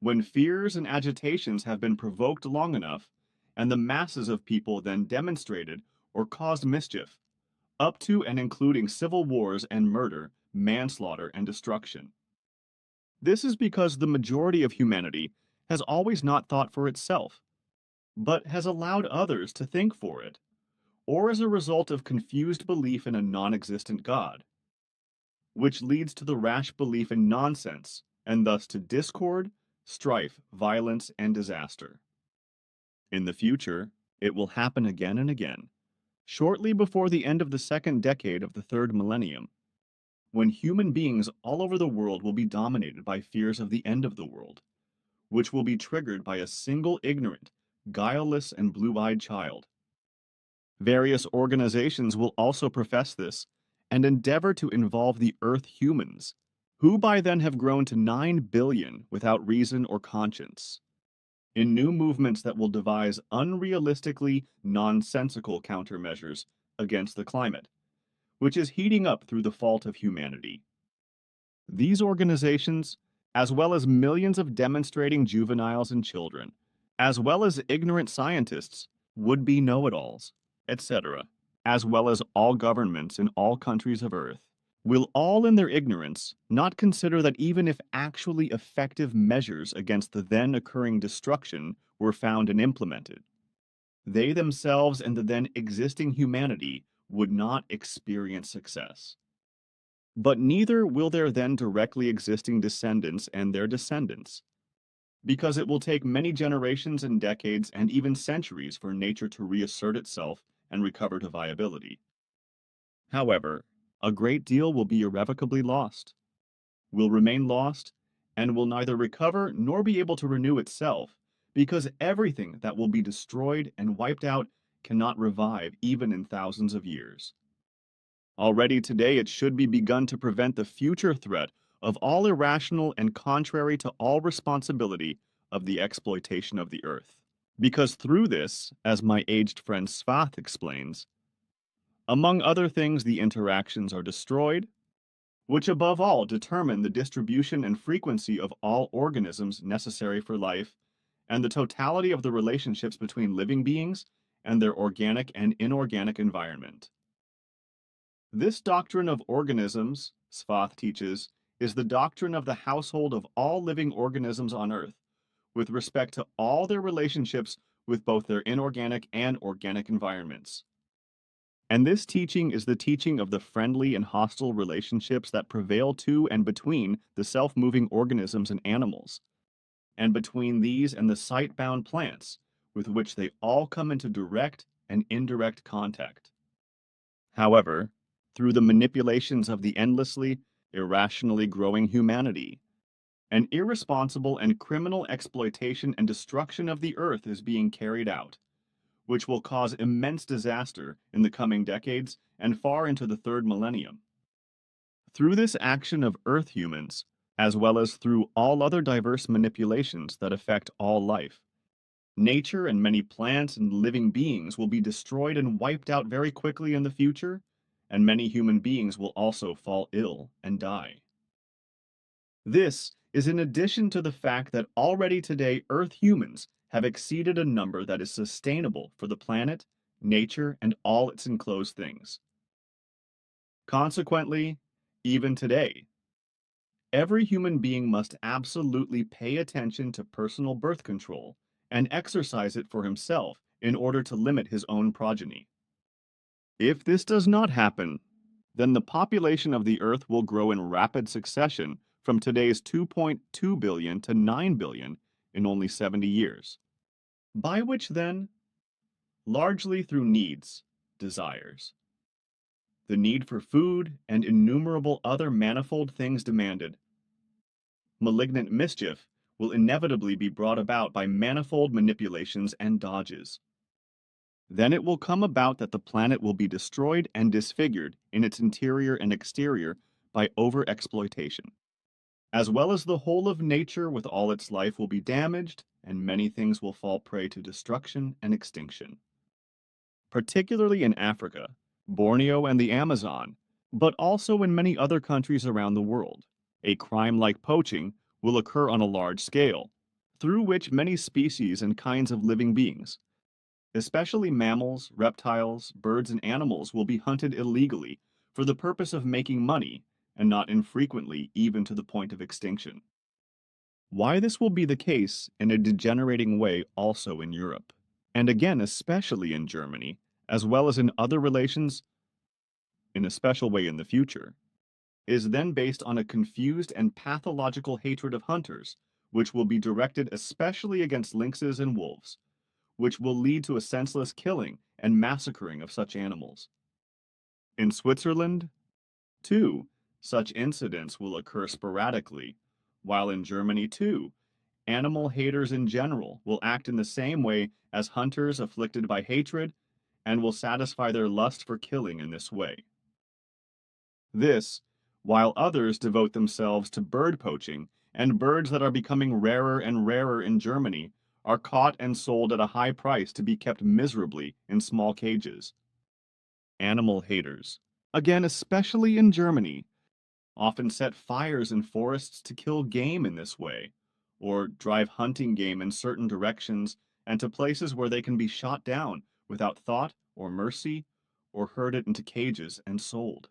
When fears and agitations have been provoked long enough, and the masses of people then demonstrated or caused mischief, up to and including civil wars and murder, manslaughter, and destruction. This is because the majority of humanity has always not thought for itself, but has allowed others to think for it, or as a result of confused belief in a non-existent God, which leads to the rash belief in nonsense, and thus to discord, strife, violence, and disaster. In the future, it will happen again and again, shortly before the end of the second decade of the third millennium, when human beings all over the world will be dominated by fears of the end of the world, which will be triggered by a single ignorant, guileless, and blue-eyed child. Various organizations will also profess this and endeavor to involve the Earth humans, who by then have grown to 9 billion without reason or conscience, in new movements that will devise unrealistically nonsensical countermeasures against the climate, which is heating up through the fault of humanity. These organizations, as well as millions of demonstrating juveniles and children, as well as ignorant scientists, would-be know-it-alls, etc., as well as all governments in all countries of Earth, will all in their ignorance not consider that even if actually effective measures against the then occurring destruction were found and implemented, they themselves and the then existing humanity would not experience success. But neither will their then directly existing descendants and their descendants, because it will take many generations and decades and even centuries for nature to reassert itself and recover to viability. However, a great deal will be irrevocably lost, will remain lost, and will neither recover nor be able to renew itself, because everything that will be destroyed and wiped out cannot revive even in thousands of years. Already today it should be begun to prevent the future threat of all irrational and contrary to all responsibility of the exploitation of the earth. Because through this, as my aged friend Svath explains, among other things, the interactions are destroyed, which above all determine the distribution and frequency of all organisms necessary for life, and the totality of the relationships between living beings and their organic and inorganic environment. This doctrine of organisms, Svath teaches, is the doctrine of the household of all living organisms on Earth, with respect to all their relationships with both their inorganic and organic environments. And this teaching is the teaching of the friendly and hostile relationships that prevail to and between the self-moving organisms and animals, and between these and the sight-bound plants, with which they all come into direct and indirect contact. However, through the manipulations of the endlessly, irrationally growing humanity, an irresponsible and criminal exploitation and destruction of the earth is being carried out, which will cause immense disaster in the coming decades and far into the third millennium. Through this action of Earth humans, as well as through all other diverse manipulations that affect all life, nature and many plants and living beings will be destroyed and wiped out very quickly in the future, and many human beings will also fall ill and die. This is in addition to the fact that already today Earth humans have exceeded a number that is sustainable for the planet, nature, and all its enclosed things. Consequently, even today, every human being must absolutely pay attention to personal birth control and exercise it for himself in order to limit his own progeny. If this does not happen, then the population of the Earth will grow in rapid succession from today's 2.2 billion to 9 billion in only 70 years. By which then, largely through needs, desires, the need for food and innumerable other manifold things demanded, malignant mischief will inevitably be brought about by manifold manipulations and dodges. Then it will come about that the planet will be destroyed and disfigured in its interior and exterior by overexploitation, as well as the whole of nature with all its life will be damaged, and many things will fall prey to destruction and extinction. Particularly in Africa, Borneo and the Amazon, but also in many other countries around the world, a crime like poaching will occur on a large scale, through which many species and kinds of living beings, especially mammals, reptiles, birds, and animals, will be hunted illegally for the purpose of making money, and not infrequently even to the point of extinction. Why this will be the case in a degenerating way also in Europe, and again especially in Germany, as well as in other relations in a special way in the future, is then based on a confused and pathological hatred of hunters, which will be directed especially against lynxes and wolves, which will lead to a senseless killing and massacring of such animals. In Switzerland, too, such incidents will occur sporadically, while in Germany, too, animal haters in general will act in the same way as hunters afflicted by hatred and will satisfy their lust for killing in this way. This, while others devote themselves to bird poaching, and birds that are becoming rarer and rarer in Germany are caught and sold at a high price to be kept miserably in small cages. Animal haters, again especially in Germany, often set fires in forests to kill game in this way, or drive hunting game in certain directions and to places where they can be shot down without thought or mercy, or herded into cages and sold.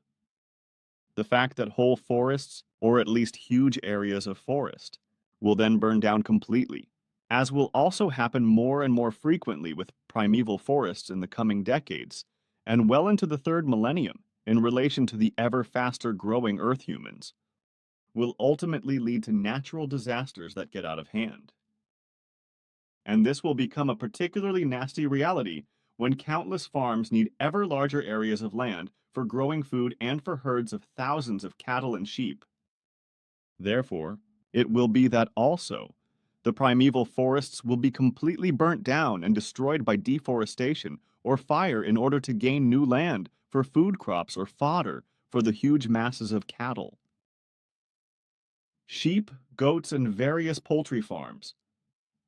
The fact that whole forests, or at least huge areas of forest, will then burn down completely, as will also happen more and more frequently with primeval forests in the coming decades, and well into the third millennium in relation to the ever faster growing Earth humans, will ultimately lead to natural disasters that get out of hand. And this will become a particularly nasty reality when countless farms need ever larger areas of land for growing food and for herds of thousands of cattle and sheep. Therefore, it will be that also the primeval forests will be completely burnt down and destroyed by deforestation or fire in order to gain new land for food crops or fodder for the huge masses of cattle. Sheep, goats, and various poultry farms.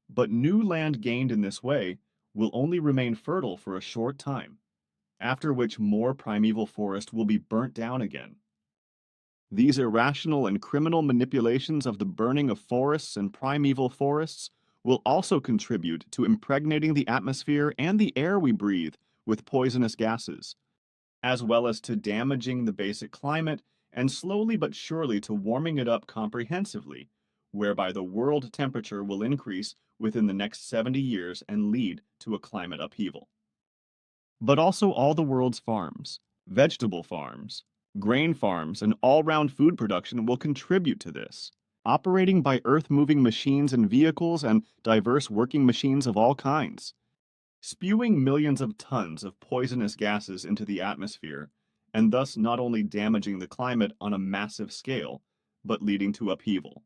But new land gained in this way will only remain fertile for a short time, after which more primeval forest will be burnt down again. These irrational and criminal manipulations of the burning of forests and primeval forests will also contribute to impregnating the atmosphere and the air we breathe with poisonous gases, as well as to damaging the basic climate and slowly but surely to warming it up comprehensively, whereby the world temperature will increase within the next 70 years and lead to a climate upheaval. But also all the world's farms, vegetable farms, grain farms, and all-round food production will contribute to this, operating by earth-moving machines and vehicles and diverse working machines of all kinds, spewing millions of tons of poisonous gases into the atmosphere, and thus not only damaging the climate on a massive scale, but leading to upheaval.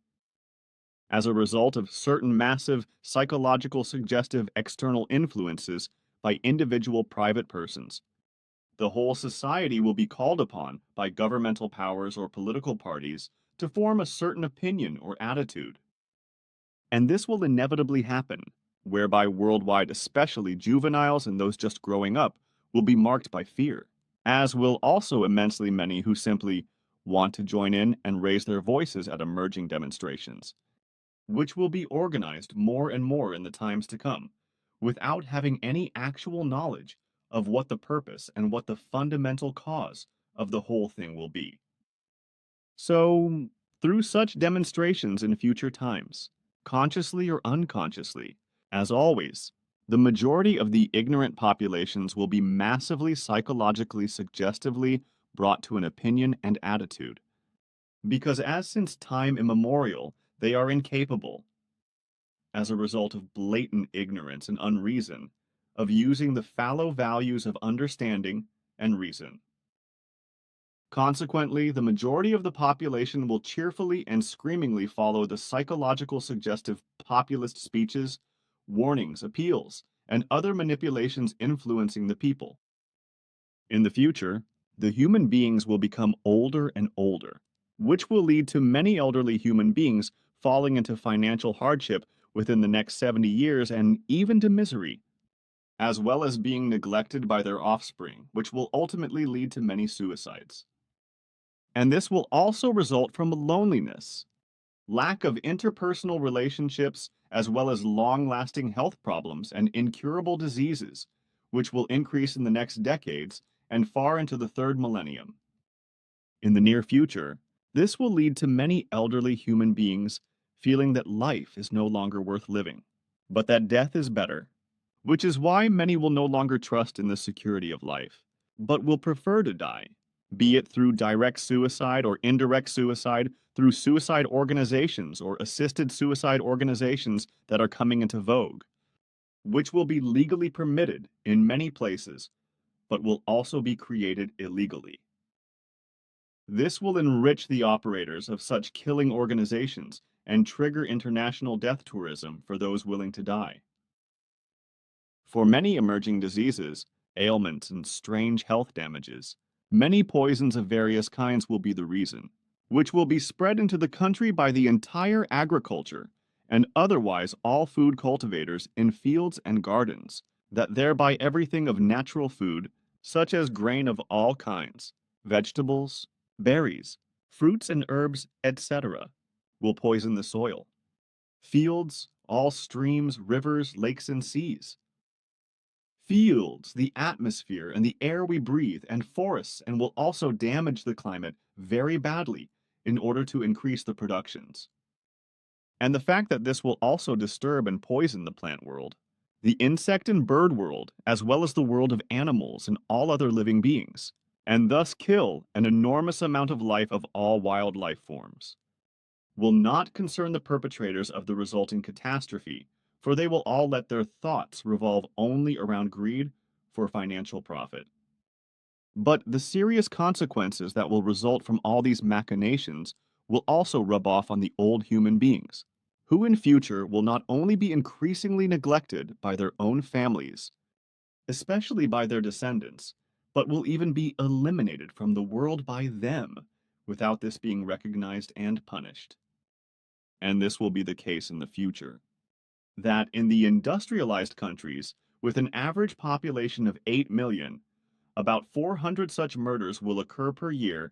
As a result of certain massive psychological suggestive external influences by individual private persons, the whole society will be called upon by governmental powers or political parties to form a certain opinion or attitude. And this will inevitably happen, whereby worldwide, especially juveniles and those just growing up, will be marked by fear, as will also immensely many who simply want to join in and raise their voices at emerging demonstrations, which will be organized more and more in the times to come, without having any actual knowledge of what the purpose and what the fundamental cause of the whole thing will be. So, through such demonstrations in future times, consciously or unconsciously, as always, the majority of the ignorant populations will be massively psychologically suggestively brought to an opinion and attitude. Because as since time immemorial, they are incapable, as a result of blatant ignorance and unreason, of using the fallow values of understanding and reason. Consequently, the majority of the population will cheerfully and screamingly follow the psychological suggestive populist speeches, warnings, appeals, and other manipulations influencing the people. In the future, the human beings will become older and older, which will lead to many elderly human beings falling into financial hardship within the next 70 years and even to misery, as well as being neglected by their offspring, which will ultimately lead to many suicides. And this will also result from loneliness, lack of interpersonal relationships, as well as long-lasting health problems and incurable diseases, which will increase in the next decades and far into the third millennium. In the near future, this will lead to many elderly human beings feeling that life is no longer worth living, but that death is better, which is why many will no longer trust in the security of life, but will prefer to die, be it through direct suicide or indirect suicide, through suicide organizations or assisted suicide organizations that are coming into vogue, which will be legally permitted in many places, but will also be created illegally. This will enrich the operators of such killing organizations and trigger international death tourism for those willing to die. For many emerging diseases, ailments, and strange health damages, many poisons of various kinds will be the reason, which will be spread into the country by the entire agriculture and otherwise all food cultivators in fields and gardens, that thereby everything of natural food, such as grain of all kinds, vegetables, berries, fruits and herbs, etc., will poison the soil. Fields, all streams, rivers, lakes, and seas. Fields, the atmosphere, and the air we breathe, and forests, and will also damage the climate very badly in order to increase the productions. And the fact that this will also disturb and poison the plant world, the insect and bird world, as well as the world of animals and all other living beings, and thus kill an enormous amount of life of all wildlife forms, will not concern the perpetrators of the resulting catastrophe, for they will all let their thoughts revolve only around greed for financial profit. But the serious consequences that will result from all these machinations will also rub off on the old human beings, who in future will not only be increasingly neglected by their own families, especially by their descendants, but will even be eliminated from the world by them without this being recognized and punished. And this will be the case in the future. That in the industrialized countries, with an average population of 8 million, about 400 such murders will occur per year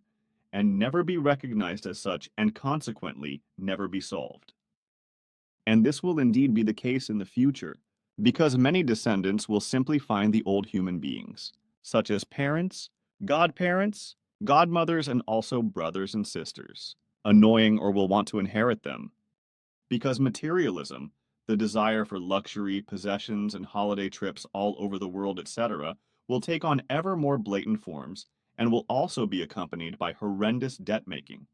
and never be recognized as such and consequently never be solved. And this will indeed be the case in the future, because many descendants will simply find the old human beings, such as parents, godparents, godmothers, and also brothers and sisters, annoying or will want to inherit them, because materialism, the desire for luxury, possessions, and holiday trips all over the world, etc., will take on ever more blatant forms and will also be accompanied by horrendous debt-making.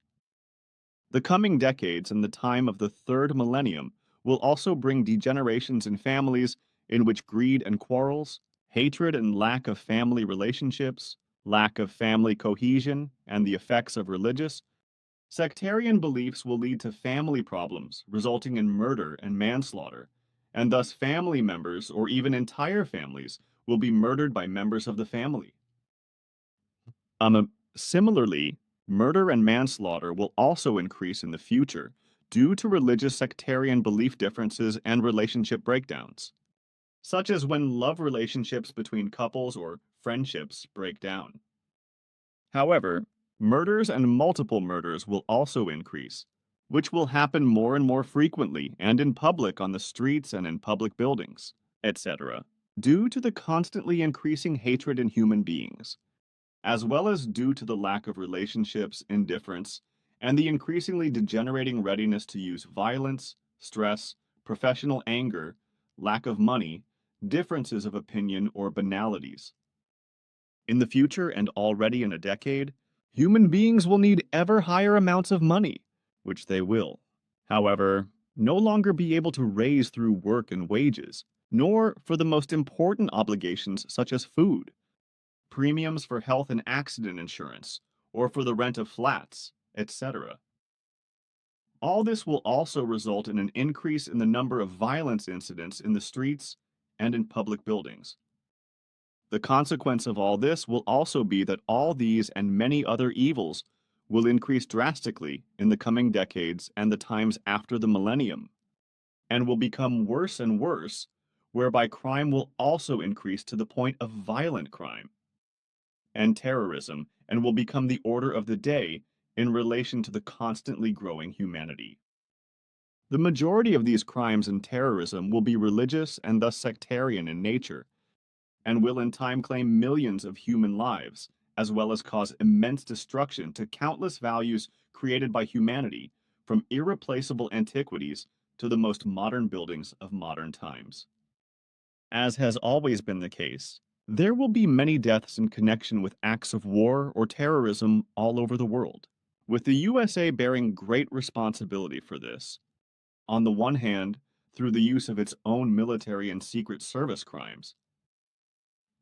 The coming decades and the time of the third millennium will also bring degenerations in families in which greed and quarrels, hatred and lack of family relationships, lack of family cohesion, and the effects of religious, sectarian beliefs will lead to family problems, resulting in murder and manslaughter, and thus family members or even entire families will be murdered by members of the family. Similarly, murder and manslaughter will also increase in the future due to religious sectarian belief differences and relationship breakdowns, such as when love relationships between couples or friendships break down. However, murders and multiple murders will also increase, which will happen more and more frequently and in public on the streets and in public buildings, etc., due to the constantly increasing hatred in human beings, as well as due to the lack of relationships, indifference, and the increasingly degenerating readiness to use violence, stress, professional anger, lack of money, differences of opinion, or banalities. In the future and already in a decade, human beings will need ever higher amounts of money, which they will. However, no longer be able to raise through work and wages, nor for the most important obligations such as food, premiums for health and accident insurance, or for the rent of flats, etc. All this will also result in an increase in the number of violence incidents in the streets and in public buildings. The consequence of all this will also be that all these and many other evils will increase drastically in the coming decades and the times after the millennium, and will become worse and worse, whereby crime will also increase to the point of violent crime and terrorism, and will become the order of the day in relation to the constantly growing humanity. The majority of these crimes and terrorism will be religious and thus sectarian in nature, and will in time claim millions of human lives, as well as cause immense destruction to countless values created by humanity, from irreplaceable antiquities to the most modern buildings of modern times. As has always been the case, there will be many deaths in connection with acts of war or terrorism all over the world, with the USA bearing great responsibility for this. On the one hand, through the use of its own military and secret service crimes,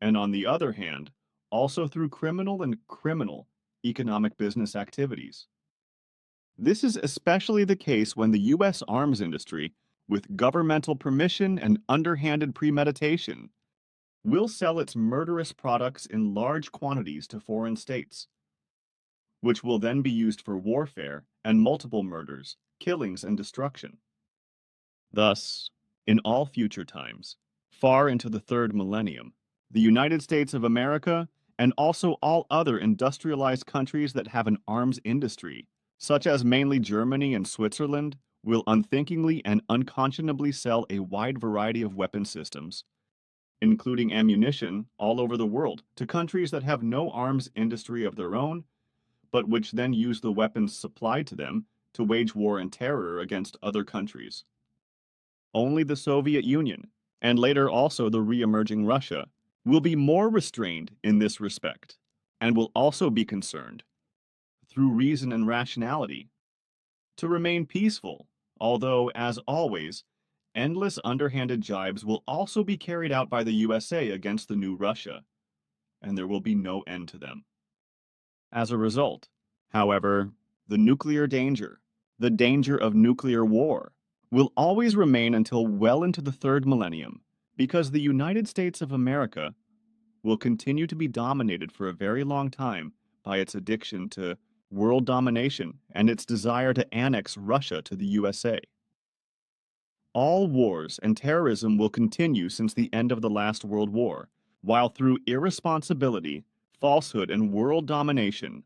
and on the other hand, also through criminal economic business activities. This is especially the case when the U.S. arms industry, with governmental permission and underhanded premeditation, will sell its murderous products in large quantities to foreign states, which will then be used for warfare and multiple murders, killings, and destruction. Thus, in all future times, far into the third millennium, the United States of America, and also all other industrialized countries that have an arms industry, such as mainly Germany and Switzerland, will unthinkingly and unconscionably sell a wide variety of weapon systems, including ammunition, all over the world to countries that have no arms industry of their own, but which then use the weapons supplied to them to wage war and terror against other countries. Only the Soviet Union, and later also the re-emerging Russia, will be more restrained in this respect, and will also be concerned, through reason and rationality, to remain peaceful, although, as always, endless underhanded jibes will also be carried out by the USA against the new Russia, and there will be no end to them. As a result, however, the nuclear danger, the danger of nuclear war, will always remain until well into the third millennium, because the United States of America will continue to be dominated for a very long time by its addiction to world domination and its desire to annex Russia to the USA. All wars and terrorism will continue since the end of the last World War, while through irresponsibility, falsehood, and world domination,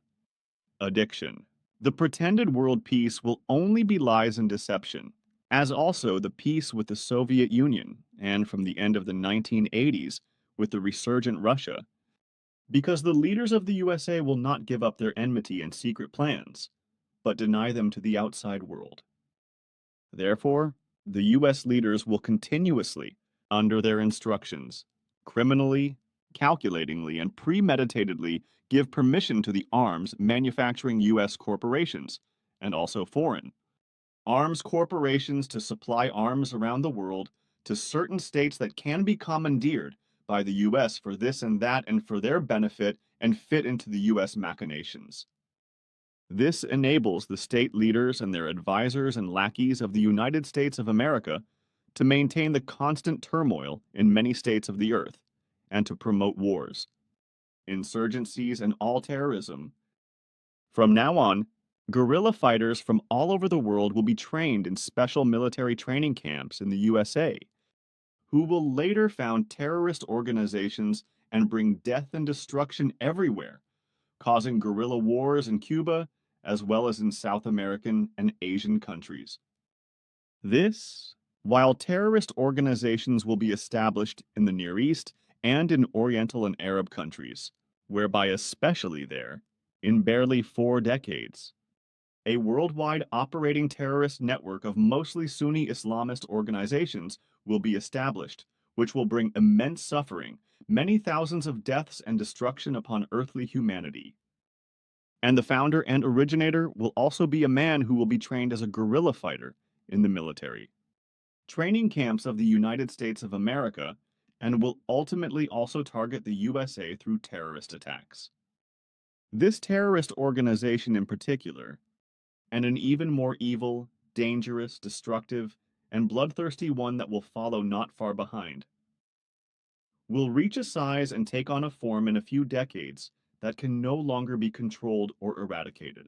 addiction, the pretended world peace will only be lies and deception, as also the peace with the Soviet Union, and from the end of the 1980s with the resurgent Russia, because the leaders of the USA will not give up their enmity and secret plans, but deny them to the outside world. Therefore, the U.S. leaders will continuously, under their instructions, criminally, calculatingly, and premeditatedly give permission to the arms manufacturing U.S. corporations, and also foreign, arms corporations to supply arms around the world to certain states that can be commandeered by the U.S. for this and that and for their benefit and fit into the U.S. machinations. This enables the state leaders and their advisors and lackeys of the United States of America to maintain the constant turmoil in many states of the earth and to promote wars, insurgencies, and all terrorism. From now on, guerrilla fighters from all over the world will be trained in special military training camps in the USA, who will later found terrorist organizations and bring death and destruction everywhere, causing guerrilla wars in Cuba as well as in South American and Asian countries. This, while terrorist organizations will be established in the Near East and in Oriental and Arab countries, whereby especially there, in barely 4 decades, a worldwide operating terrorist network of mostly Sunni Islamist organizations will be established, which will bring immense suffering, many thousands of deaths and destruction upon earthly humanity. And the founder and originator will also be a man who will be trained as a guerrilla fighter in the military. Training camps of the United States of America, and will ultimately also target the USA through terrorist attacks. This terrorist organization in particular, and an even more evil, dangerous, destructive, and bloodthirsty one that will follow not far behind, will reach a size and take on a form in a few decades that can no longer be controlled or eradicated.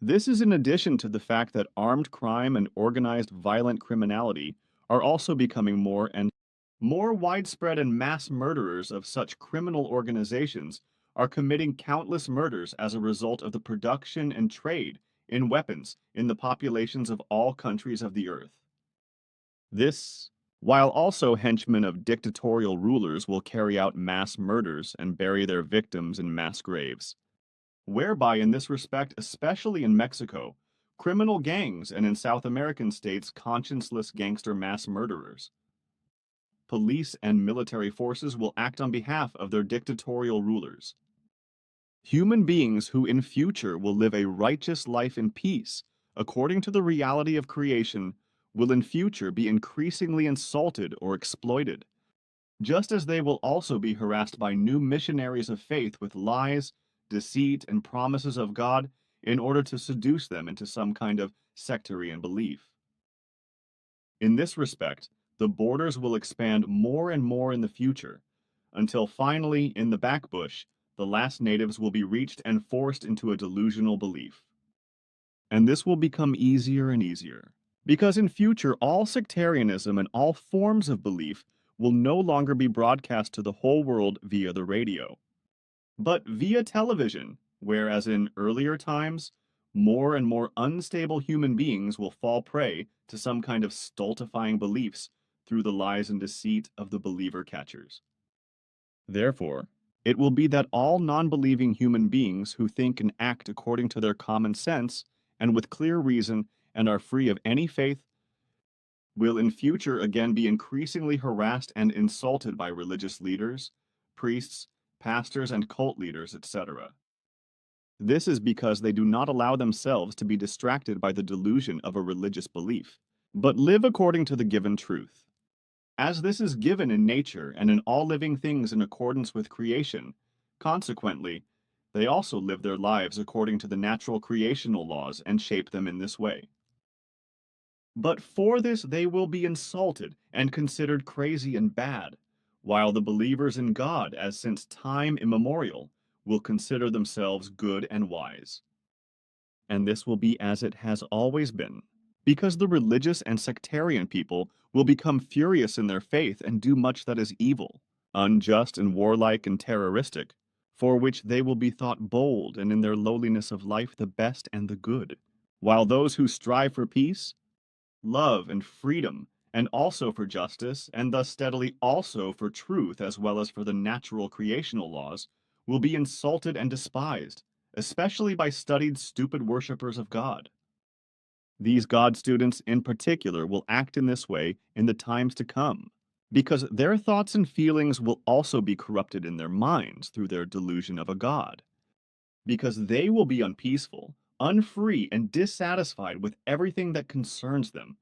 This is in addition to the fact that armed crime and organized violent criminality are also becoming more and more widespread, and mass murderers of such criminal organizations are committing countless murders as a result of the production and trade in weapons in the populations of all countries of the earth. This, while also henchmen of dictatorial rulers will carry out mass murders and bury their victims in mass graves, whereby in this respect, especially in Mexico, criminal gangs and in South American states, conscienceless gangster mass murderers. Police and military forces will act on behalf of their dictatorial rulers. Human beings who in future will live a righteous life in peace, according to the reality of creation, will in future be increasingly insulted or exploited, just as they will also be harassed by new missionaries of faith with lies, deceit, and promises of God in order to seduce them into some kind of sectarian belief. In this respect, the borders will expand more and more in the future, until finally, in the backbush, the last natives will be reached and forced into a delusional belief. And this will become easier and easier, because in future all sectarianism and all forms of belief will no longer be broadcast to the whole world via the radio, but via television, whereas in earlier times, more and more unstable human beings will fall prey to some kind of stultifying beliefs through the lies and deceit of the believer catchers. Therefore, it will be that all non-believing human beings who think and act according to their common sense and with clear reason and are free of any faith will in future again be increasingly harassed and insulted by religious leaders, priests, pastors, and cult leaders, etc. This is because they do not allow themselves to be distracted by the delusion of a religious belief, but live according to the given truth. As this is given in nature and in all living things in accordance with creation, consequently, they also live their lives according to the natural creational laws and shape them in this way. But for this they will be insulted and considered crazy and bad, while the believers in God, as since time immemorial, will consider themselves good and wise. And this will be as it has always been, because the religious and sectarian people will become furious in their faith and do much that is evil, unjust and warlike and terroristic, for which they will be thought bold and in their lowliness of life the best and the good, while those who strive for peace, love, and freedom, and also for justice, and thus steadily also for truth as well as for the natural creational laws, will be insulted and despised, especially by studied stupid worshippers of God. These God students in particular will act in this way in the times to come, because their thoughts and feelings will also be corrupted in their minds through their delusion of a God, because they will be unpeaceful, unfree, and dissatisfied with everything that concerns them,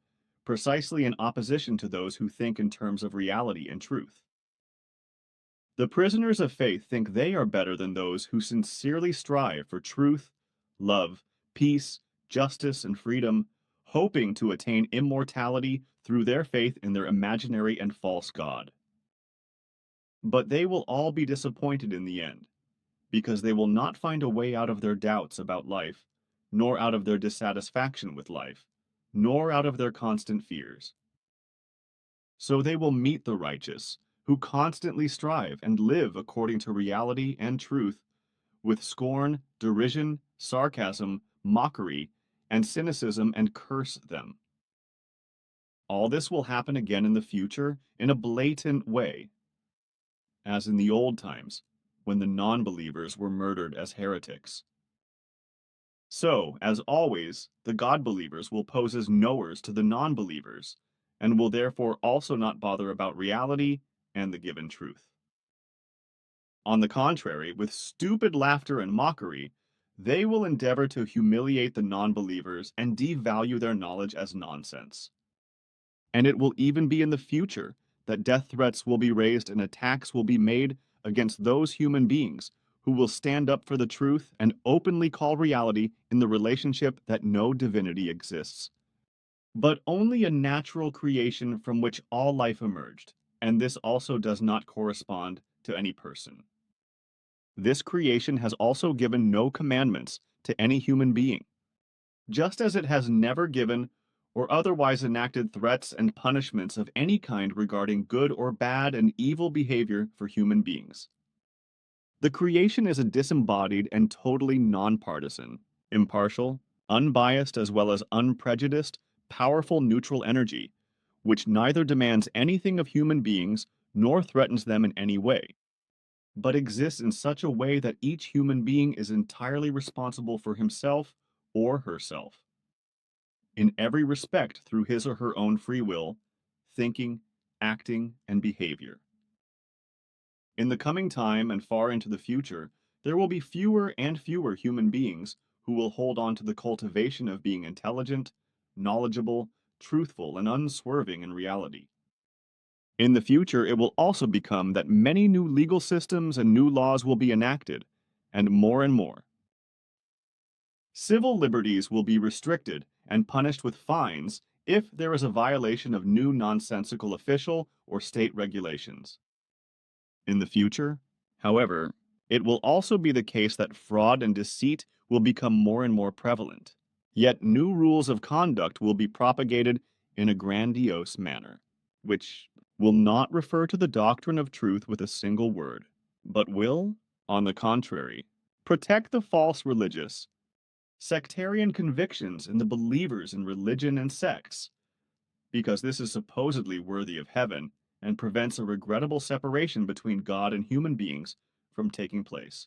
precisely in opposition to those who think in terms of reality and truth. The prisoners of faith think they are better than those who sincerely strive for truth, love, peace, justice, and freedom, hoping to attain immortality through their faith in their imaginary and false God. But they will all be disappointed in the end, because they will not find a way out of their doubts about life, nor out of their dissatisfaction with life, nor out of their constant fears. So they will meet the righteous, who constantly strive and live according to reality and truth, with scorn, derision, sarcasm, mockery, and cynicism, and curse them. All this will happen again in the future in a blatant way, as in the old times, when the non-believers were murdered as heretics. So, as always, the God-believers will pose as knowers to the non-believers, and will therefore also not bother about reality and the given truth. On the contrary, with stupid laughter and mockery, they will endeavor to humiliate the non-believers and devalue their knowledge as nonsense. And it will even be in the future that death threats will be raised and attacks will be made against those human beings who will stand up for the truth and openly call reality in the relationship that no divinity exists, but only a natural creation from which all life emerged, and this also does not correspond to any person. This creation has also given no commandments to any human being, just as it has never given or otherwise enacted threats and punishments of any kind regarding good or bad and evil behavior for human beings. The creation is a disembodied and totally nonpartisan, impartial, unbiased as well as unprejudiced, powerful neutral energy, which neither demands anything of human beings nor threatens them in any way, but exists in such a way that each human being is entirely responsible for himself or herself, in every respect through his or her own free will, thinking, acting, and behavior. In the coming time and far into the future, there will be fewer and fewer human beings who will hold on to the cultivation of being intelligent, knowledgeable, truthful, and unswerving in reality. In the future, it will also become that many new legal systems and new laws will be enacted, and more. Civil liberties will be restricted and punished with fines if there is a violation of new nonsensical official or state regulations. In the future, however, it will also be the case that fraud and deceit will become more and more prevalent. Yet new rules of conduct will be propagated in a grandiose manner, which will not refer to the doctrine of truth with a single word, but will, on the contrary, protect the false religious, sectarian convictions in the believers in religion and sects, because this is supposedly worthy of heaven and prevents a regrettable separation between God and human beings from taking place.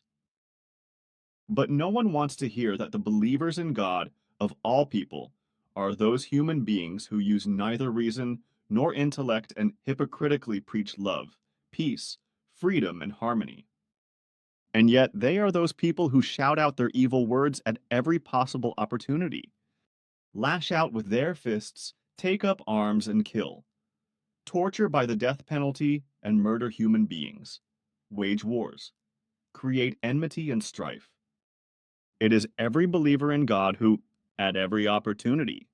But no one wants to hear that the believers in God of all people are those human beings who use neither reason nor intellect and hypocritically preach love, peace, freedom, and harmony. And yet they are those people who shout out their evil words at every possible opportunity, lash out with their fists, take up arms, and kill, torture by the death penalty and murder human beings, wage wars, create enmity and strife. It is every believer in God who, at every opportunity,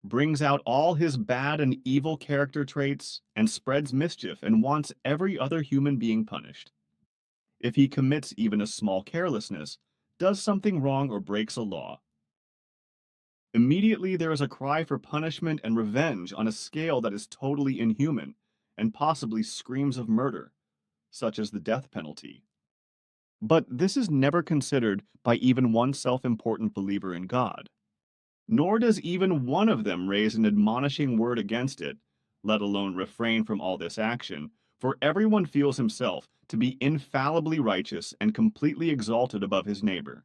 brings out all his bad and evil character traits and spreads mischief and wants every other human being punished. If he commits even a small carelessness, does something wrong or breaks a law, immediately there is a cry for punishment and revenge on a scale that is totally inhuman and possibly screams of murder, such as the death penalty. But this is never considered by even one self-important believer in God. Nor does even one of them raise an admonishing word against it, let alone refrain from all this action, for everyone feels himself to be infallibly righteous and completely exalted above his neighbor.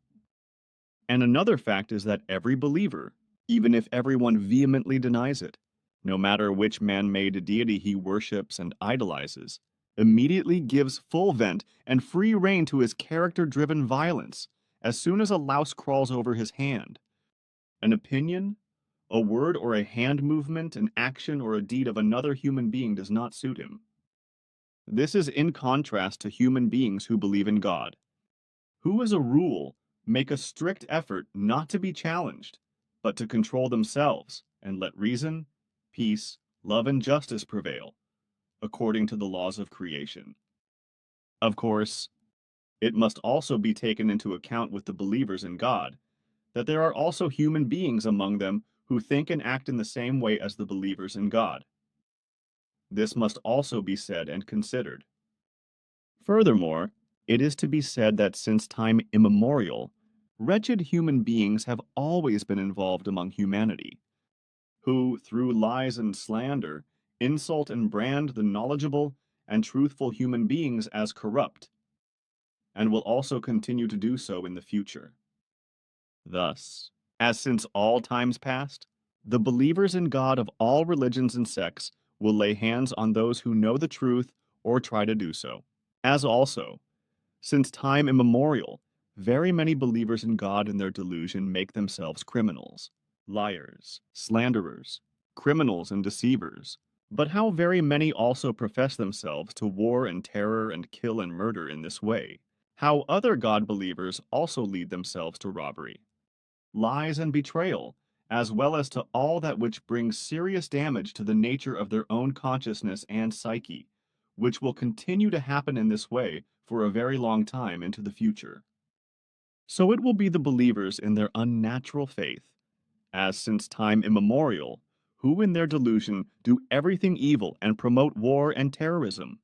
And another fact is that every believer, even if everyone vehemently denies it, no matter which man-made deity he worships and idolizes, immediately gives full vent and free rein to his character-driven violence as soon as a louse crawls over his hand. An opinion, a word or a hand movement, an action or a deed of another human being does not suit him. This is in contrast to human beings who believe in God, who as a rule make a strict effort not to be challenged, but to control themselves and let reason, peace, love, and justice prevail, according to the laws of creation. Of course, it must also be taken into account with the believers in God that there are also human beings among them who think and act in the same way as the believers in God. This must also be said and considered. Furthermore, it is to be said that since time immemorial, wretched human beings have always been involved among humanity, who, through lies and slander, insult and brand the knowledgeable and truthful human beings as corrupt, and will also continue to do so in the future. Thus, as since all times past, the believers in God of all religions and sects will lay hands on those who know the truth or try to do so. As also, since time immemorial, very many believers in God in their delusion make themselves criminals, liars, slanderers, criminals and deceivers. But how very many also profess themselves to war and terror and kill and murder in this way. How other God believers also lead themselves to robbery, lies and betrayal, as well as to all that which brings serious damage to the nature of their own consciousness and psyche, which will continue to happen in this way for a very long time into the future. So it will be the believers in their unnatural faith, as since time immemorial, who in their delusion do everything evil and promote war and terrorism,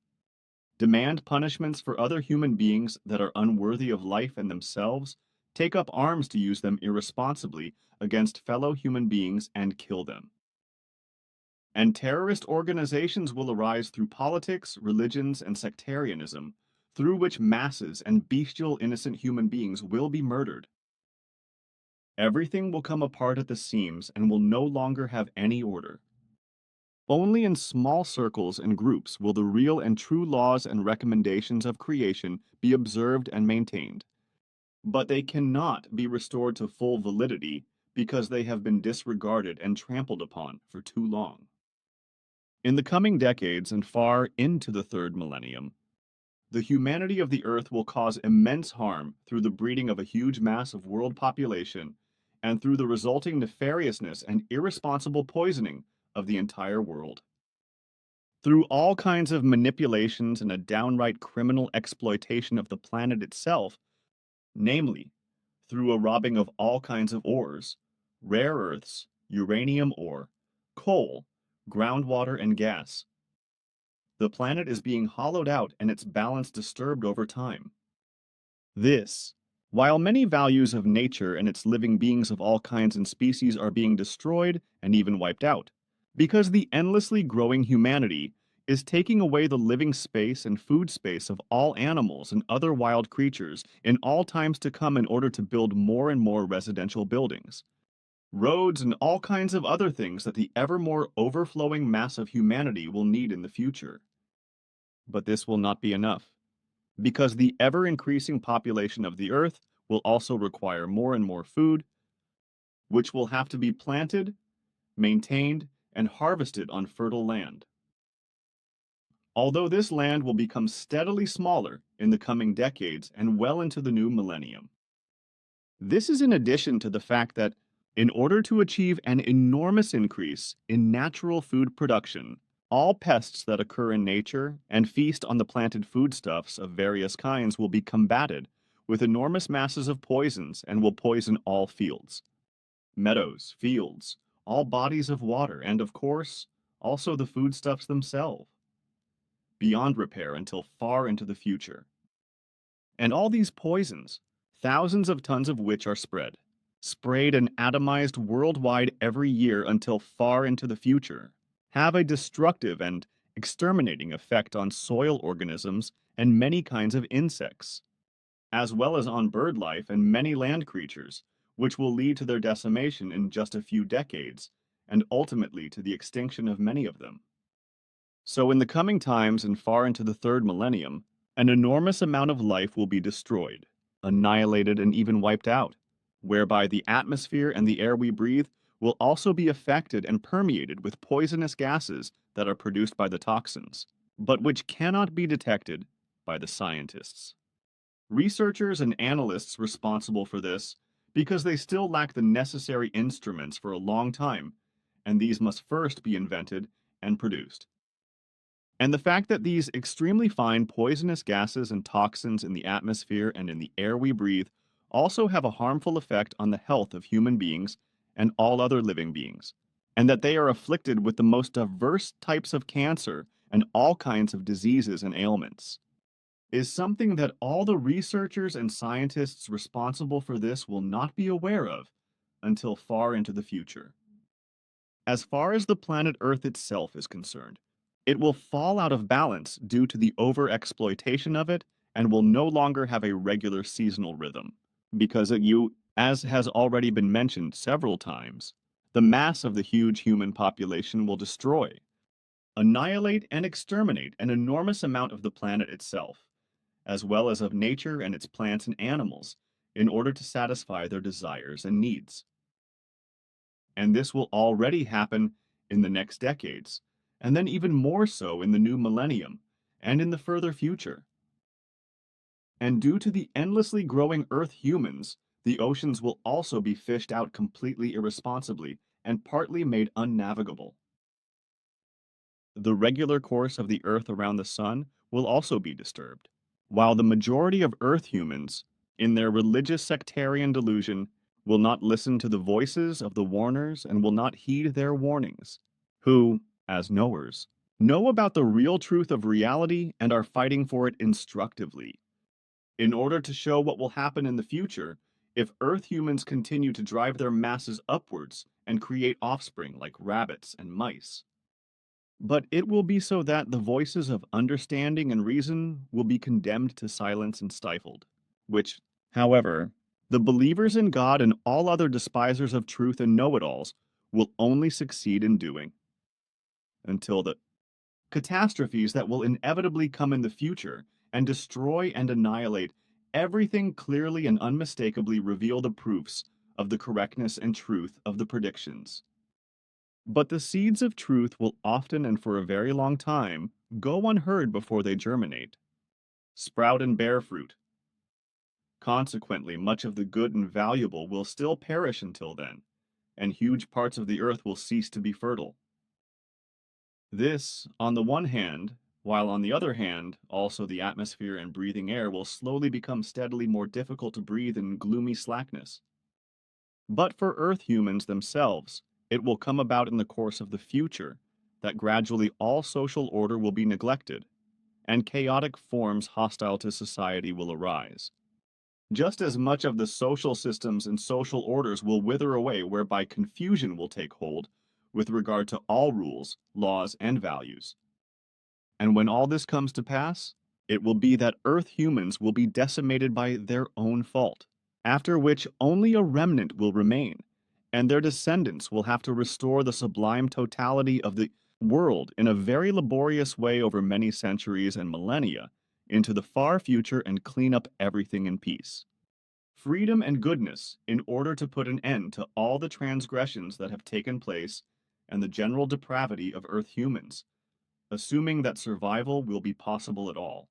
demand punishments for other human beings that are unworthy of life and themselves, take up arms to use them irresponsibly against fellow human beings and kill them. And terrorist organizations will arise through politics, religions, and sectarianism, through which masses and bestial innocent human beings will be murdered. Everything will come apart at the seams and will no longer have any order. Only in small circles and groups will the real and true laws and recommendations of creation be observed and maintained. But they cannot be restored to full validity because they have been disregarded and trampled upon for too long. In the coming decades and far into the third millennium, the humanity of the earth will cause immense harm through the breeding of a huge mass of world population and through the resulting nefariousness and irresponsible poisoning of the entire world. Through all kinds of manipulations and a downright criminal exploitation of the planet itself, namely, through a robbing of all kinds of ores, rare earths, uranium ore, coal, groundwater, and gas. The planet is being hollowed out and its balance disturbed over time. This, while many values of nature and its living beings of all kinds and species are being destroyed and even wiped out, because the endlessly growing humanity is taking away the living space and food space of all animals and other wild creatures in all times to come in order to build more and more residential buildings, roads, and all kinds of other things that the ever more overflowing mass of humanity will need in the future. But this will not be enough, because the ever-increasing population of the earth will also require more and more food, which will have to be planted, maintained, and harvested on fertile land. Although this land will become steadily smaller in the coming decades and well into the new millennium. This is in addition to the fact that in order to achieve an enormous increase in natural food production, all pests that occur in nature and feast on the planted foodstuffs of various kinds will be combated with enormous masses of poisons and will poison all fields, meadows, fields, all bodies of water, and of course, also the foodstuffs themselves, beyond repair until far into the future. And all these poisons, thousands of tons of which are sprayed and atomized worldwide every year until far into the future, have a destructive and exterminating effect on soil organisms and many kinds of insects, as well as on bird life and many land creatures, which will lead to their decimation in just a few decades, and ultimately to the extinction of many of them. So in the coming times and far into the third millennium, an enormous amount of life will be destroyed, annihilated, and even wiped out, whereby the atmosphere and the air we breathe will also be affected and permeated with poisonous gases that are produced by the toxins, but which cannot be detected by the scientists. Researchers and analysts responsible for this because they still lack the necessary instruments for a long time, and these must first be invented and produced. And the fact that these extremely fine poisonous gases and toxins in the atmosphere and in the air we breathe also have a harmful effect on the health of human beings and all other living beings, and that they are afflicted with the most diverse types of cancer and all kinds of diseases and ailments, is something that all the researchers and scientists responsible for this will not be aware of until far into the future. As far as the planet Earth itself is concerned, it will fall out of balance due to the overexploitation of it and will no longer have a regular seasonal rhythm. Because as has already been mentioned several times, the mass of the huge human population will destroy, annihilate, and exterminate an enormous amount of the planet itself, as well as of nature and its plants and animals, in order to satisfy their desires and needs. And this will already happen in the next decades, and then even more so in the new millennium and in the further future. And due to the endlessly growing Earth humans, the oceans will also be fished out completely irresponsibly and partly made unnavigable. The regular course of the Earth around the Sun will also be disturbed, while the majority of Earth humans, in their religious sectarian delusion, will not listen to the voices of the warners and will not heed their warnings, who, as knowers, know about the real truth of reality and are fighting for it instructively, in order to show what will happen in the future if Earth humans continue to drive their masses upwards and create offspring like rabbits and mice. But it will be so that the voices of understanding and reason will be condemned to silence and stifled, which, however, the believers in God and all other despisers of truth and know-it-alls will only succeed in doing, until the catastrophes that will inevitably come in the future and destroy and annihilate everything clearly and unmistakably reveal the proofs of the correctness and truth of the predictions. But the seeds of truth will often and for a very long time go unheard before they germinate, sprout and bear fruit. Consequently, much of the good and valuable will still perish until then, and huge parts of the earth will cease to be fertile. This, on the one hand, while on the other hand, also the atmosphere and breathing air will slowly become steadily more difficult to breathe in gloomy slackness. But for Earth humans themselves, it will come about in the course of the future that gradually all social order will be neglected, and chaotic forms hostile to society will arise. Just as much of the social systems and social orders will wither away whereby confusion will take hold with regard to all rules, laws, and values. And when all this comes to pass, it will be that Earth humans will be decimated by their own fault, after which only a remnant will remain, and their descendants will have to restore the sublime totality of the world in a very laborious way over many centuries and millennia into the far future and clean up everything in peace. Freedom and goodness in order to put an end to all the transgressions that have taken place and the general depravity of Earth humans, assuming that survival will be possible at all.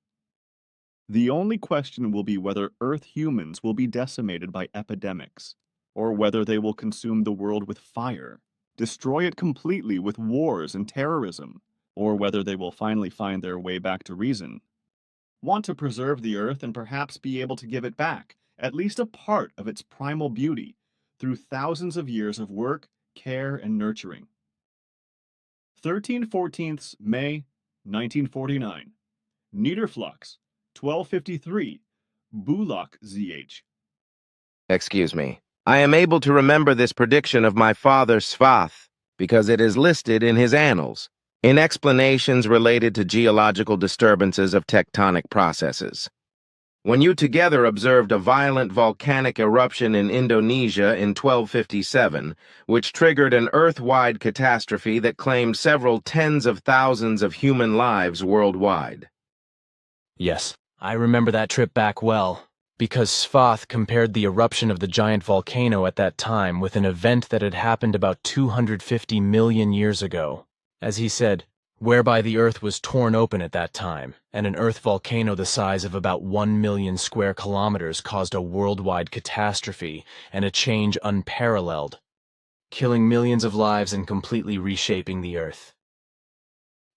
The only question will be whether Earth humans will be decimated by epidemics, or whether they will consume the world with fire, destroy it completely with wars and terrorism, or whether they will finally find their way back to reason, want to preserve the Earth and perhaps be able to give it back, at least a part of its primal beauty, through thousands of years of work, care, and nurturing. 13/14 May 1949. Niederflux, 1253, Bulak ZH. Excuse me. I am able to remember this prediction of my father Svath because it is listed in his annals, in explanations related to geological disturbances of tectonic processes. when you together observed a violent volcanic eruption in Indonesia in 1257, which triggered an Earth-wide catastrophe that claimed several tens of thousands of human lives worldwide. Yes, I remember that trip back well, because Svath compared the eruption of the giant volcano at that time with an event that had happened about 250 million years ago. As he said, whereby the Earth was torn open at that time, and an Earth volcano the size of about 1 million square kilometers caused a worldwide catastrophe and a change unparalleled, killing millions of lives and completely reshaping the Earth.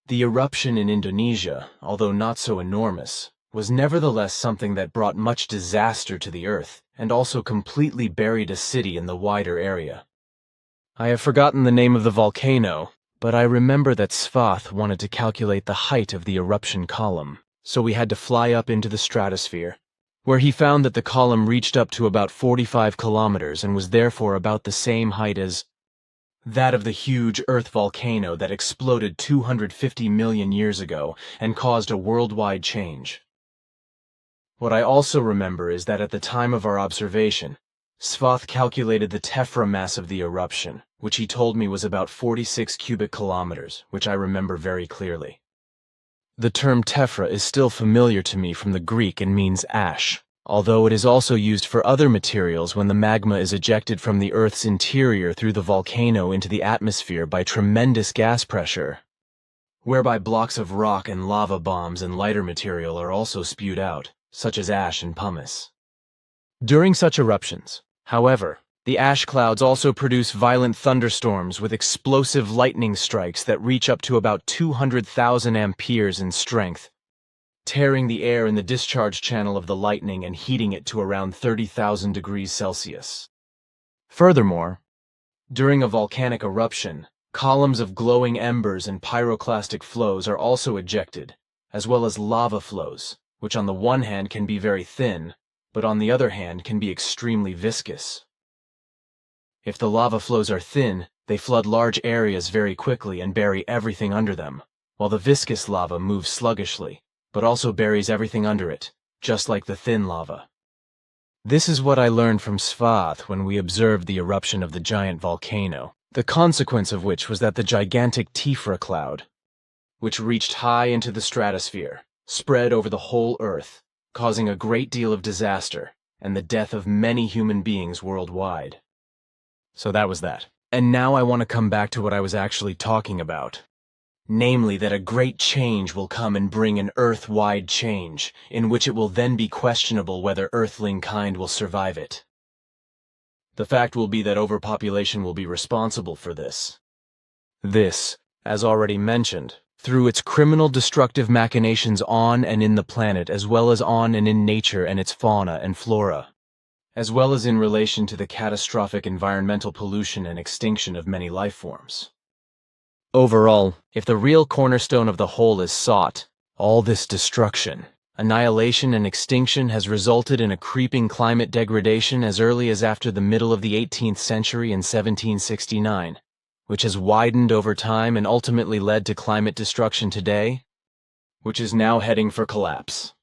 The eruption in Indonesia, although not so enormous, was nevertheless something that brought much disaster to the Earth and also completely buried a city in the wider area. I have forgotten the name of the volcano, but I remember that Svath wanted to calculate the height of the eruption column, so we had to fly up into the stratosphere, where he found that the column reached up to about 45 kilometers and was therefore about the same height as that of the huge Earth volcano that exploded 250 million years ago and caused a worldwide change. What I also remember is that at the time of our observation, Svath calculated the tephra mass of the eruption, which he told me was about 46 cubic kilometers, which I remember very clearly. The term tephra is still familiar to me from the Greek and means ash, although it is also used for other materials when the magma is ejected from the Earth's interior through the volcano into the atmosphere by tremendous gas pressure, whereby blocks of rock and lava bombs and lighter material are also spewed out, such as ash and pumice. During such eruptions, however, the ash clouds also produce violent thunderstorms with explosive lightning strikes that reach up to about 200,000 amperes in strength, tearing the air in the discharge channel of the lightning and heating it to around 30,000 degrees Celsius. Furthermore, during a volcanic eruption, columns of glowing embers and pyroclastic flows are also ejected, as well as lava flows, which on the one hand can be very thin, but on the other hand can be extremely viscous. If the lava flows are thin, they flood large areas very quickly and bury everything under them, while the viscous lava moves sluggishly, but also buries everything under it, just like the thin lava. This is what I learned from Svath when we observed the eruption of the giant volcano, the consequence of which was that the gigantic tephra cloud, which reached high into the stratosphere, spread over the whole Earth, causing a great deal of disaster and the death of many human beings worldwide. So that was that. And now I want to come back to what I was actually talking about. Namely, that a great change will come and bring an Earth-wide change, in which it will then be questionable whether Earthling kind will survive it. The fact will be that overpopulation will be responsible for this. This, as already mentioned, through its criminal destructive machinations on and in the planet, as well as on and in nature and its fauna and flora, as well as in relation to the catastrophic environmental pollution and extinction of many life forms. Overall, if the real cornerstone of the whole is sought, all this destruction, annihilation and extinction has resulted in a creeping climate degradation as early as after the middle of the 18th century in 1769, which has widened over time and ultimately led to climate destruction today, which is now heading for collapse.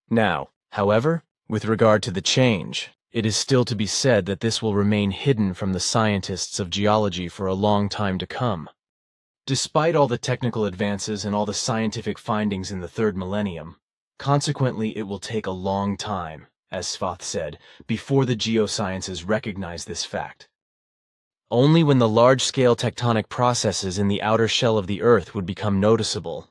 Now, however, with regard to the change, it is still to be said that this will remain hidden from the scientists of geology for a long time to come. Despite all the technical advances and all the scientific findings in the third millennium, consequently it will take a long time, as Svath said, before the geosciences recognize this fact. Only when the large-scale tectonic processes in the outer shell of the Earth would become noticeable,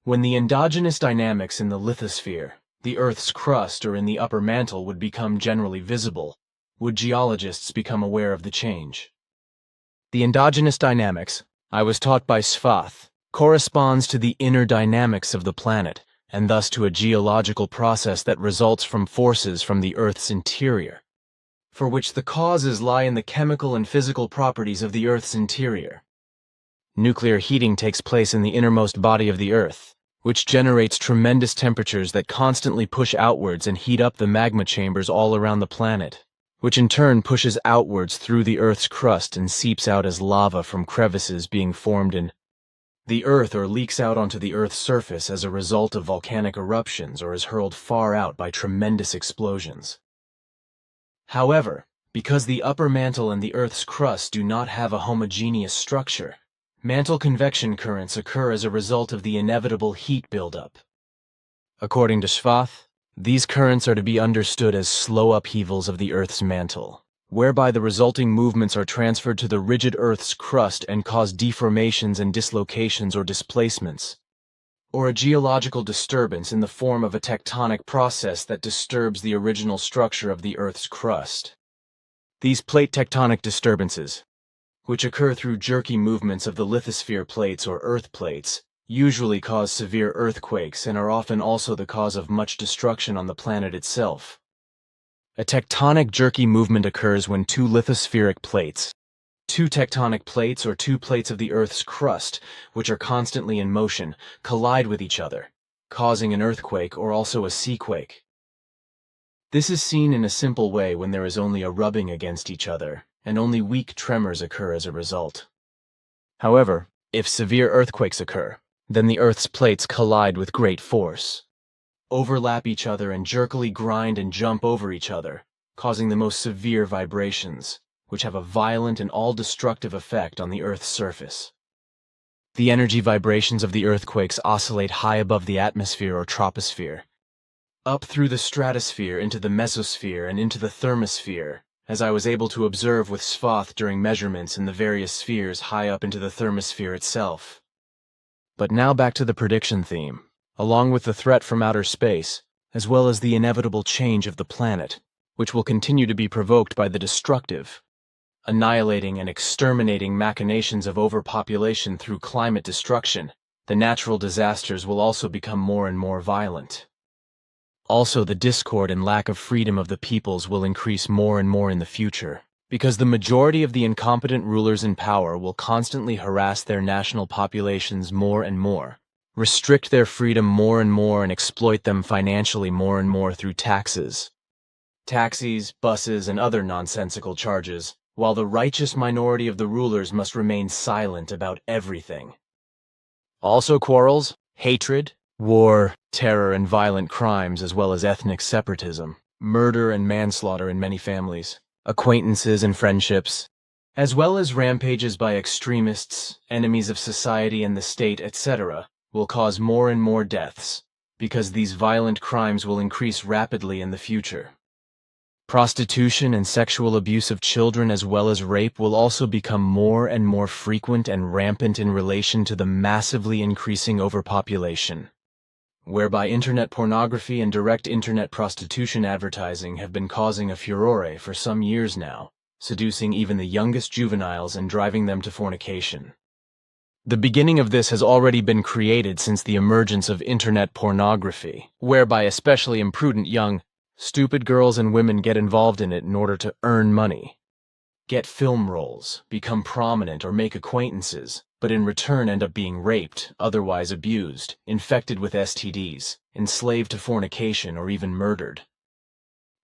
when the endogenous dynamics in the lithosphere, the Earth's crust or in the upper mantle would become generally visible, would geologists become aware of the change. The endogenous dynamics, I was taught by Svath, corresponds to the inner dynamics of the planet, and thus to a geological process that results from forces from the Earth's interior, for which the causes lie in the chemical and physical properties of the Earth's interior. Nuclear heating takes place in the innermost body of the Earth, which generates tremendous temperatures that constantly push outwards and heat up the magma chambers all around the planet, which in turn pushes outwards through the Earth's crust and seeps out as lava from crevices being formed in The Earth or leaks out onto the Earth's surface as a result of volcanic eruptions or is hurled far out by tremendous explosions. However, because the upper mantle and the Earth's crust do not have a homogeneous structure, mantle convection currents occur as a result of the inevitable heat buildup. According to Schwath, these currents are to be understood as slow upheavals of the Earth's mantle, whereby the resulting movements are transferred to the rigid Earth's crust and cause deformations and dislocations or displacements, or a geological disturbance in the form of a tectonic process that disturbs the original structure of the Earth's crust. These plate tectonic disturbances, which occur through jerky movements of the lithosphere plates or earth plates, usually cause severe earthquakes and are often also the cause of much destruction on the planet itself. A tectonic jerky movement occurs when two lithospheric plates, two tectonic plates or two plates of the Earth's crust, which are constantly in motion, collide with each other, causing an earthquake or also a seaquake. This is seen in a simple way when there is only a rubbing against each other, and only weak tremors occur as a result. However, if severe earthquakes occur, then the Earth's plates collide with great force, overlap each other and jerkily grind and jump over each other, causing the most severe vibrations, which have a violent and all-destructive effect on the Earth's surface. The energy vibrations of the earthquakes oscillate high above the atmosphere or troposphere, up through the stratosphere into the mesosphere and into the thermosphere, as I was able to observe with Schwath during measurements in the various spheres high up into the thermosphere itself. But now back to the prediction theme, along with the threat from outer space, as well as the inevitable change of the planet, which will continue to be provoked by the destructive, annihilating and exterminating machinations of overpopulation through climate destruction. The natural disasters will also become more and more violent. Also, the discord and lack of freedom of the peoples will increase more and more in the future, because the majority of the incompetent rulers in power will constantly harass their national populations more and more, restrict their freedom more and more, and exploit them financially more and more through taxes, buses, and other nonsensical charges, while the righteous minority of the rulers must remain silent about everything. Also quarrels, hatred, war, terror, and violent crimes, as well as ethnic separatism, murder and manslaughter in many families, acquaintances and friendships, as well as rampages by extremists, enemies of society and the state, etc., will cause more and more deaths, because these violent crimes will increase rapidly in the future. Prostitution and sexual abuse of children as well as rape will also become more and more frequent and rampant in relation to the massively increasing overpopulation, whereby internet pornography and direct internet prostitution advertising have been causing a furore for some years now, seducing even the youngest juveniles and driving them to fornication. The beginning of this has already been created since the emergence of internet pornography, whereby especially imprudent young, stupid girls and women get involved in it in order to earn money, get film roles, become prominent, or make acquaintances, but in return end up being raped, otherwise abused, infected with STDs, enslaved to fornication, or even murdered.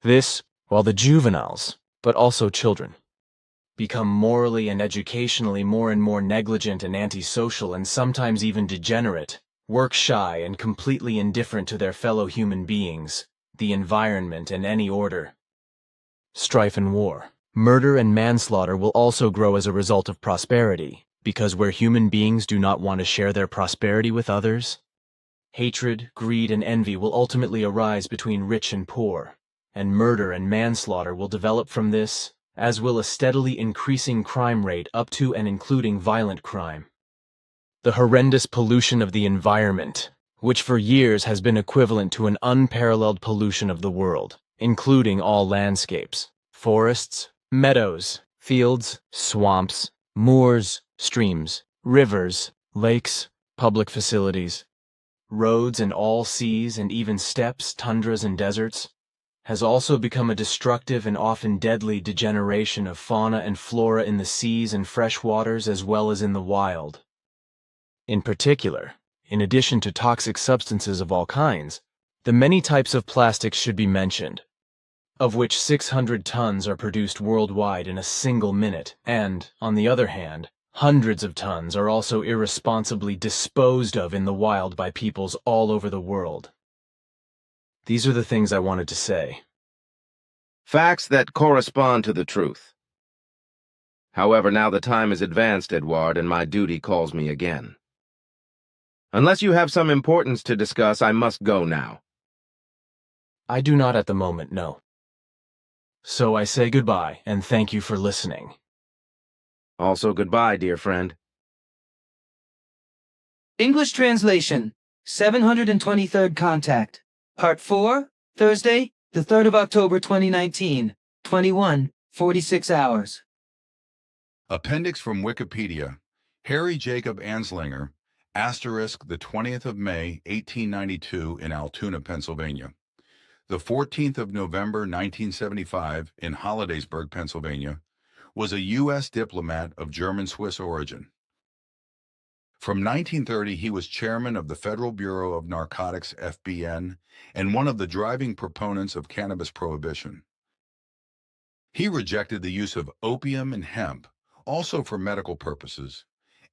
This, while the juveniles, but also children, become morally and educationally more and more negligent and antisocial and sometimes even degenerate, work shy and completely indifferent to their fellow human beings, the environment, and any order. Strife and war, murder and manslaughter will also grow as a result of prosperity, because where human beings do not want to share their prosperity with others, hatred, greed, and envy will ultimately arise between rich and poor, and murder and manslaughter will develop from this, as will a steadily increasing crime rate up to and including violent crime. The horrendous pollution of the environment, which for years has been equivalent to an unparalleled pollution of the world, including all landscapes, forests, meadows, fields, swamps, moors, streams, rivers, lakes, public facilities, roads and all seas and even steppes, tundras and deserts, has also become a destructive and often deadly degeneration of fauna and flora in the seas and fresh waters as well as in the wild. In particular, in addition to toxic substances of all kinds, the many types of plastics should be mentioned, of which 600 tons are produced worldwide in a single minute, and, on the other hand, Hundreds of tons are also irresponsibly disposed of in the wild by peoples all over the world. These are the things I wanted to say. Facts that correspond to the truth. However, now the time is advanced, Edouard, and my duty calls me again. Unless you have some importance to discuss, I must go now. I do not at the moment, no. So I say goodbye, and thank you for listening. Also goodbye, dear friend. English translation, 723rd Contact, Part 4, Thursday, the 3rd of October 2019, 21:46 hours. Appendix from Wikipedia. Harry Jacob Anslinger, asterisk the 20th of May, 1892 in Altoona, Pennsylvania. The 14th of November, 1975 in Hollidaysburg, Pennsylvania, was a U.S. diplomat of German-Swiss origin. From 1930, he was chairman of the Federal Bureau of Narcotics, FBN, and one of the driving proponents of cannabis prohibition. He rejected the use of opium and hemp, also for medical purposes,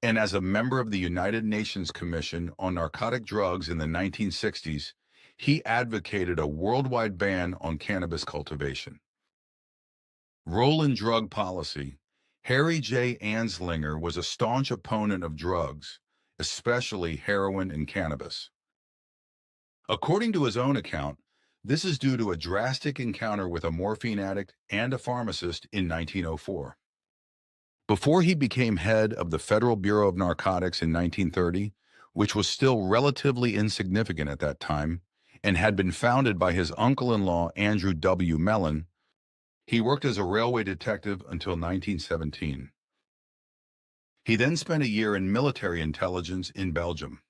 and as a member of the United Nations Commission on Narcotic Drugs in the 1960s, he advocated a worldwide ban on cannabis cultivation. Role in drug policy. Harry J. Anslinger was a staunch opponent of drugs, especially heroin and cannabis. According to his own account, this is due to a drastic encounter with a morphine addict and a pharmacist in 1904. Before he became head of the Federal Bureau of Narcotics in 1930, which was still relatively insignificant at that time, and had been founded by his uncle-in-law Andrew W. Mellon, he worked as a railway detective until 1917. He then spent a year in military intelligence in Belgium.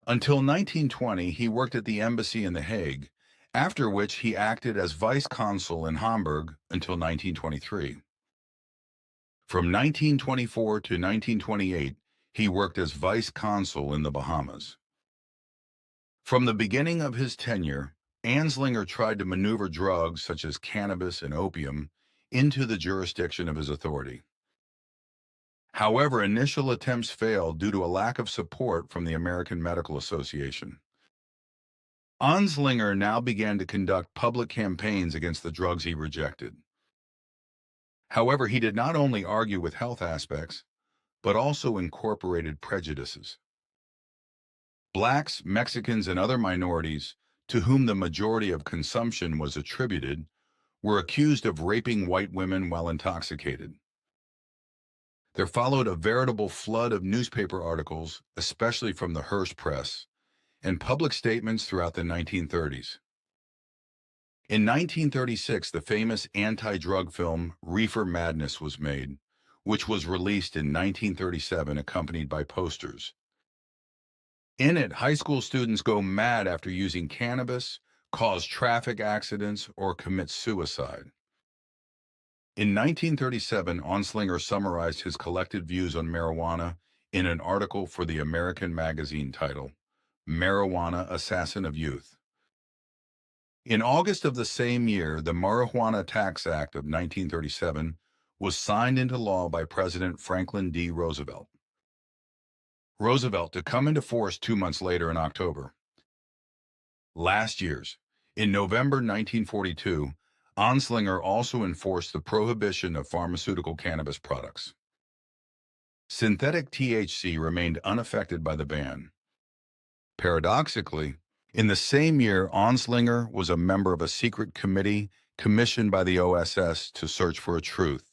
Until 1920, he worked at the embassy in The Hague, after which he acted as vice consul in Hamburg until 1923. From 1924 to 1928, he worked as vice consul in the Bahamas. From the beginning of his tenure, Anslinger tried to maneuver drugs such as cannabis and opium into the jurisdiction of his authority. However, initial attempts failed due to a lack of support from the American Medical Association. Anslinger now began to conduct public campaigns against the drugs he rejected. However, he did not only argue with health aspects, but also incorporated prejudices. Blacks, Mexicans, and other minorities, to whom the majority of consumption was attributed, were accused of raping white women while intoxicated. There followed a veritable flood of newspaper articles, especially from the Hearst press, and public statements throughout the 1930s. In 1936, the famous anti-drug film Reefer Madness was made, which was released in 1937 accompanied by posters. In it, high school students go mad after using cannabis, cause traffic accidents, or commit suicide. In 1937, Anslinger summarized his collected views on marijuana in an article for the American magazine titled, Marijuana Assassin of Youth. In August of the same year, the Marijuana Tax Act of 1937 was signed into law by President Franklin D. Roosevelt. To come into force 2 months later in October. Last year's, in November 1942, Anslinger also enforced the prohibition of pharmaceutical cannabis products. Synthetic THC remained unaffected by the ban. Paradoxically, in the same year, Anslinger was a member of a secret committee commissioned by the OSS to search for a truth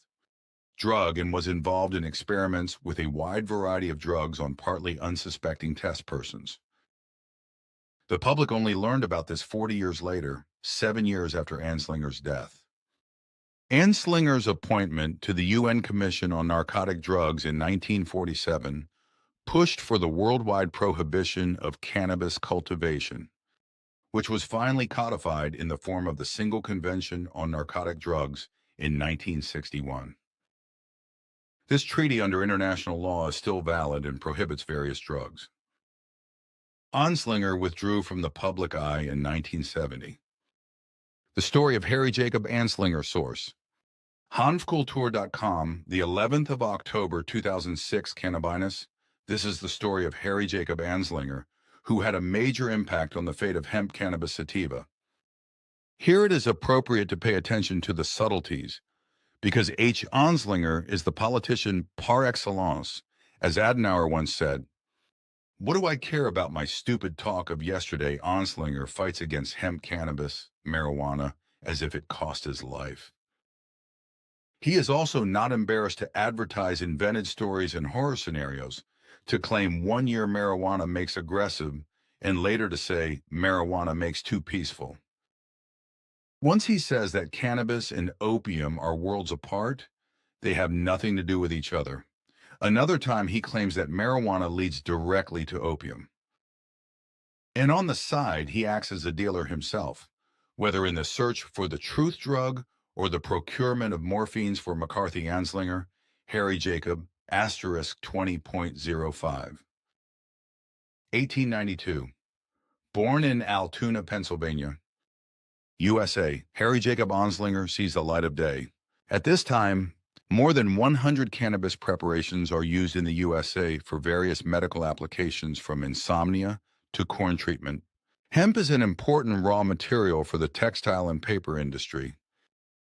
drug and was involved in experiments with a wide variety of drugs on partly unsuspecting test persons. The public only learned about this 40 years later, 7 years after Anslinger's death. Anslinger's appointment to the UN Commission on Narcotic Drugs in 1947 pushed for the worldwide prohibition of cannabis cultivation, which was finally codified in the form of the Single Convention on Narcotic Drugs in 1961. This treaty under international law is still valid and prohibits various drugs. Anslinger withdrew from the public eye in 1970. The story of Harry Jacob Anslinger source. Hanfkultur.com, the 11th of October 2006, Cannabinus. This is the story of Harry Jacob Anslinger, who had a major impact on the fate of hemp cannabis sativa. Here it is appropriate to pay attention to the subtleties, because H. Anslinger is the politician par excellence. As Adenauer once said, "What do I care about my stupid talk of yesterday?" Anslinger fights against hemp cannabis, marijuana, as if it cost his life. He is also not embarrassed to advertise invented stories and horror scenarios, to claim 1 year marijuana makes aggressive, and later to say marijuana makes too peaceful. Once he says that cannabis and opium are worlds apart, they have nothing to do with each other. Another time he claims that marijuana leads directly to opium. And on the side, he acts as a dealer himself, whether in the search for the truth drug or the procurement of morphines for McCarthy Anslinger, Harry Jacob, asterisk 20.05. 1892. Born in Altoona, Pennsylvania, USA, Harry Jacob Anslinger sees the light of day. At this time, more than 100 cannabis preparations are used in the USA for various medical applications, from insomnia to corn treatment. Hemp is an important raw material for the textile and paper industry.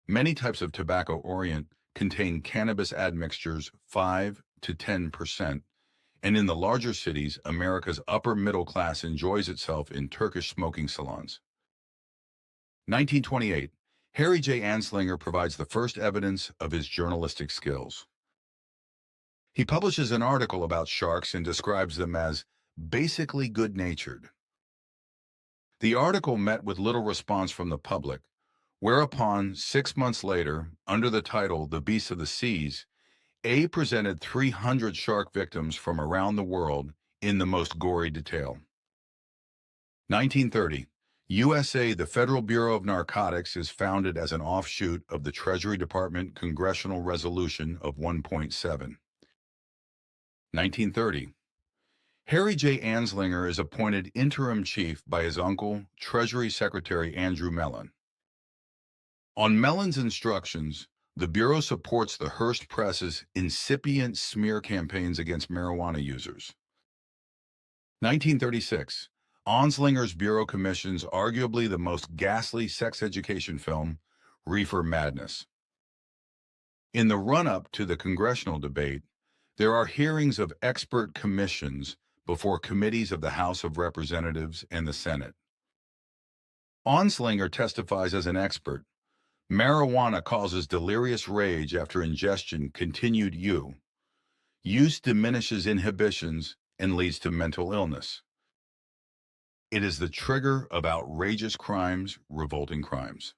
Many types of tobacco orient contain cannabis admixtures 5 to 10%, and in the larger cities, America's upper middle class enjoys itself in Turkish smoking salons. 1928. Harry J. Anslinger provides the first evidence of his journalistic skills. He publishes an article about sharks and describes them as basically good-natured. The article met with little response from the public, whereupon 6 months later, under the title The Beasts of the Seas, A presented 300 shark victims from around the world in the most gory detail. 1930. USA, the Federal Bureau of Narcotics is founded as an offshoot of the Treasury Department Congressional Resolution of 1.7. 1930. Harry J. Anslinger is appointed interim chief by his uncle, Treasury Secretary Andrew Mellon. On Mellon's instructions, the Bureau supports the Hearst Press's incipient smear campaigns against marijuana users. 1936. Anslinger's Bureau commissions arguably the most ghastly sex education film, Reefer Madness. In the run-up to the congressional debate, there are hearings of expert commissions before committees of the House of Representatives and the Senate. Anslinger testifies as an expert. Marijuana causes delirious rage after ingestion. Continued U. Use diminishes inhibitions and leads to mental illness. It is the trigger of outrageous crimes, revolting crimes.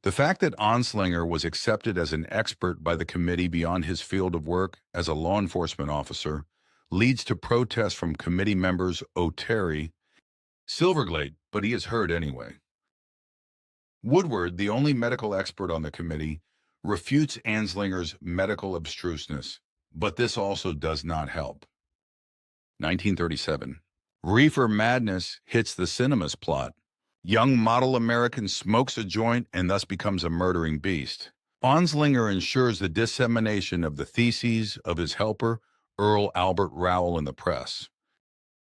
The fact that Anslinger was accepted as an expert by the committee beyond his field of work as a law enforcement officer leads to protests from committee members O'Terry, Silverglade, but he is heard anyway. Woodward, the only medical expert on the committee, refutes Anslinger's medical abstruseness, but this also does not help. 1937. Reefer Madness hits the cinemas plot. Young model American smokes a joint and thus becomes a murdering beast. Anslinger ensures the dissemination of the theses of his helper, Earl Albert Rowell, in the press.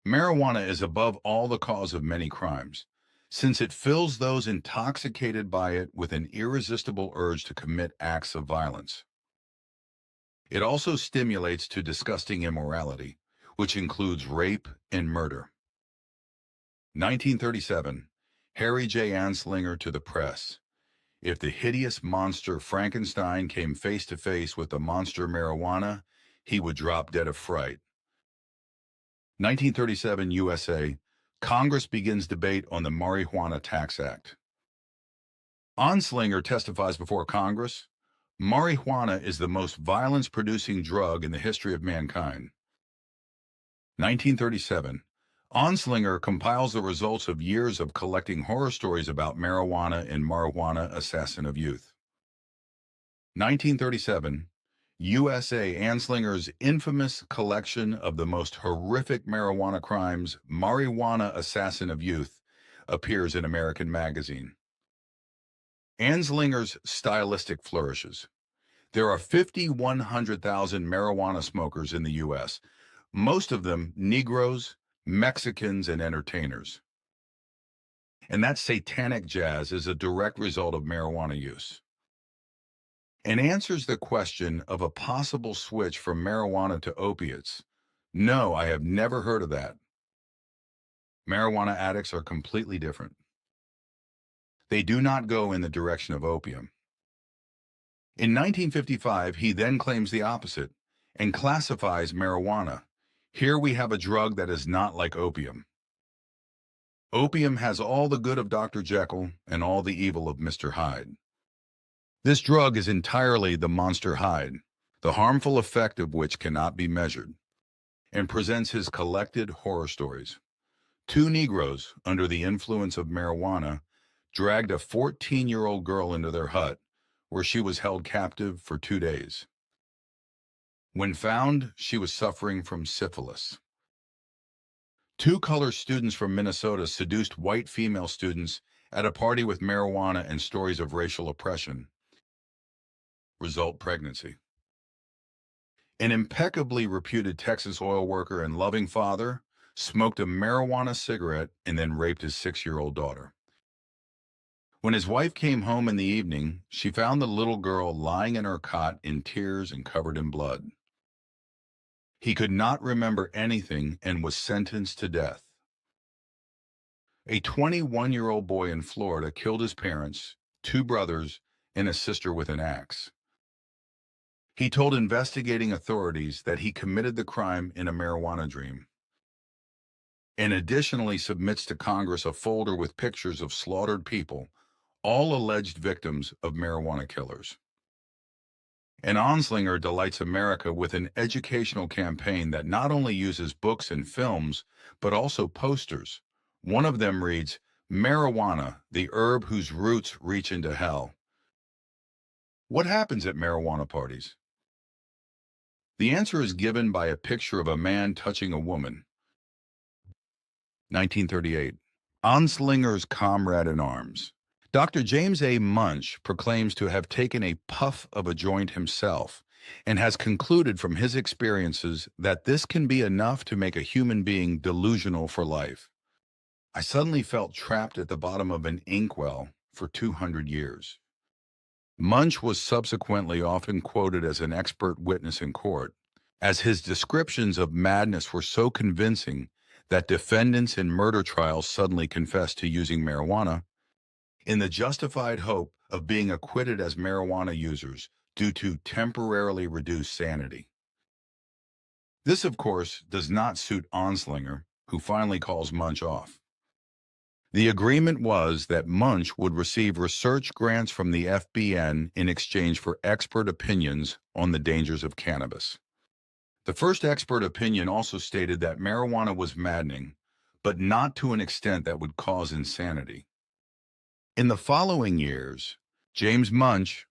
Marijuana is above all the cause of many crimes, since it fills those intoxicated by it with an irresistible urge to commit acts of violence. It also stimulates to disgusting immorality, which includes rape and murder. 1937. Harry J. Anslinger to the press. If the hideous monster Frankenstein came face to face with the monster marijuana, he would drop dead of fright. 1937 USA. Congress begins debate on the Marijuana Tax Act. Anslinger testifies before Congress. Marijuana is the most violence-producing drug in the history of mankind. 1937. Anslinger compiles the results of years of collecting horror stories about marijuana in Marijuana Assassin of Youth. 1937. USA. Anslinger's infamous collection of the most horrific marijuana crimes, Marijuana Assassin of Youth, appears in American Magazine. Anslinger's stylistic flourishes. There are 100,000 marijuana smokers in the U.S., most of them Negroes, Mexicans, and entertainers. And that satanic jazz is a direct result of marijuana use. And answers the question of a possible switch from marijuana to opiates. No, I have never heard of that. Marijuana addicts are completely different. They do not go in the direction of opium. In 1955, he then claims the opposite and classifies marijuana. Here we have a drug that is not like opium. Opium has all the good of Dr. Jekyll and all the evil of Mr. Hyde. This drug is entirely the monster Hyde, the harmful effect of which cannot be measured, and presents his collected horror stories. 2 Negroes, under the influence of marijuana, dragged a 14-year-old girl into their hut, where she was held captive for 2 days. When found, she was suffering from syphilis. 2 colored students from Minnesota seduced white female students at a party with marijuana and stories of racial oppression. Result: pregnancy. An impeccably reputed Texas oil worker and loving father smoked a marijuana cigarette and then raped his 6-year-old daughter. When his wife came home in the evening, she found the little girl lying in her cot in tears and covered in blood. He could not remember anything and was sentenced to death. A 21-year-old boy in Florida killed his parents, 2 brothers, and a sister with an axe. He told investigating authorities that he committed the crime in a marijuana dream, and additionally submits to Congress a folder with pictures of slaughtered people, all alleged victims of marijuana killers. And Anslinger delights America with an educational campaign that not only uses books and films, but also posters. One of them reads, "Marijuana, the herb whose roots reach into hell." What happens at marijuana parties? The answer is given by a picture of a man touching a woman. 1938. Anslinger's comrade in arms. Dr. James A. Munch proclaims to have taken a puff of a joint himself and has concluded from his experiences that this can be enough to make a human being delusional for life. I suddenly felt trapped at the bottom of an inkwell for 200 years. Munch was subsequently often quoted as an expert witness in court, as his descriptions of madness were so convincing that defendants in murder trials suddenly confessed to using marijuana in the justified hope of being acquitted as marijuana users due to temporarily reduced sanity. This, of course, does not suit Anslinger, who finally calls Munch off. The agreement was that Munch would receive research grants from the FBN in exchange for expert opinions on the dangers of cannabis. The first expert opinion also stated that marijuana was maddening, but not to an extent that would cause insanity. In the following years, James Munch,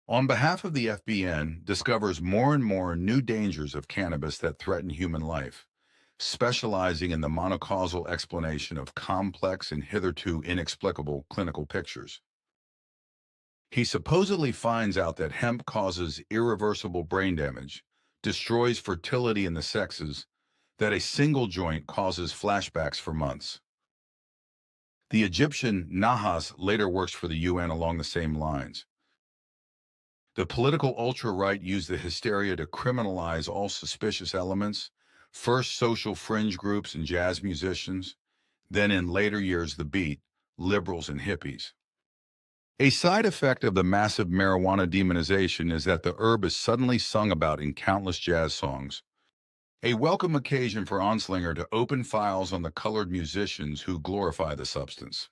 on behalf of the FBN, discovers more and more new dangers of cannabis that threaten human life, specializing in the monocausal explanation of complex and hitherto inexplicable clinical pictures. He supposedly finds out that hemp causes irreversible brain damage, destroys fertility in the sexes, that a single joint causes flashbacks for months. The Egyptian Nahas later works for the UN along the same lines. The political ultra-right used the hysteria to criminalize all suspicious elements, first social fringe groups and jazz musicians, then in later years the beat, liberals and hippies. A side effect of the massive marijuana demonization is that the herb is suddenly sung about in countless jazz songs. A welcome occasion for Anslinger to open files on the colored musicians who glorify the substance.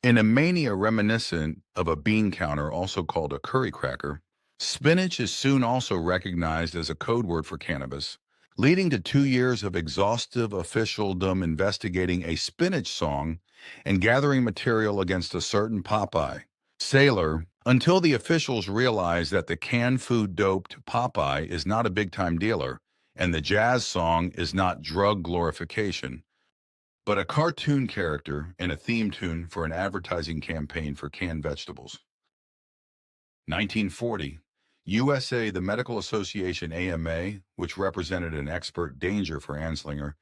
In a mania reminiscent of a bean counter, also called a curry cracker, spinach is soon also recognized as a code word for cannabis, leading to 2 years of exhaustive officialdom investigating a spinach song and gathering material against a certain Popeye, Sailor, until the officials realized that the canned food doped Popeye is not a big-time dealer, and the jazz song is not drug glorification, but a cartoon character and a theme tune for an advertising campaign for canned vegetables. 1940, USA, the Medical Association AMA, which represented an expert danger for Anslinger,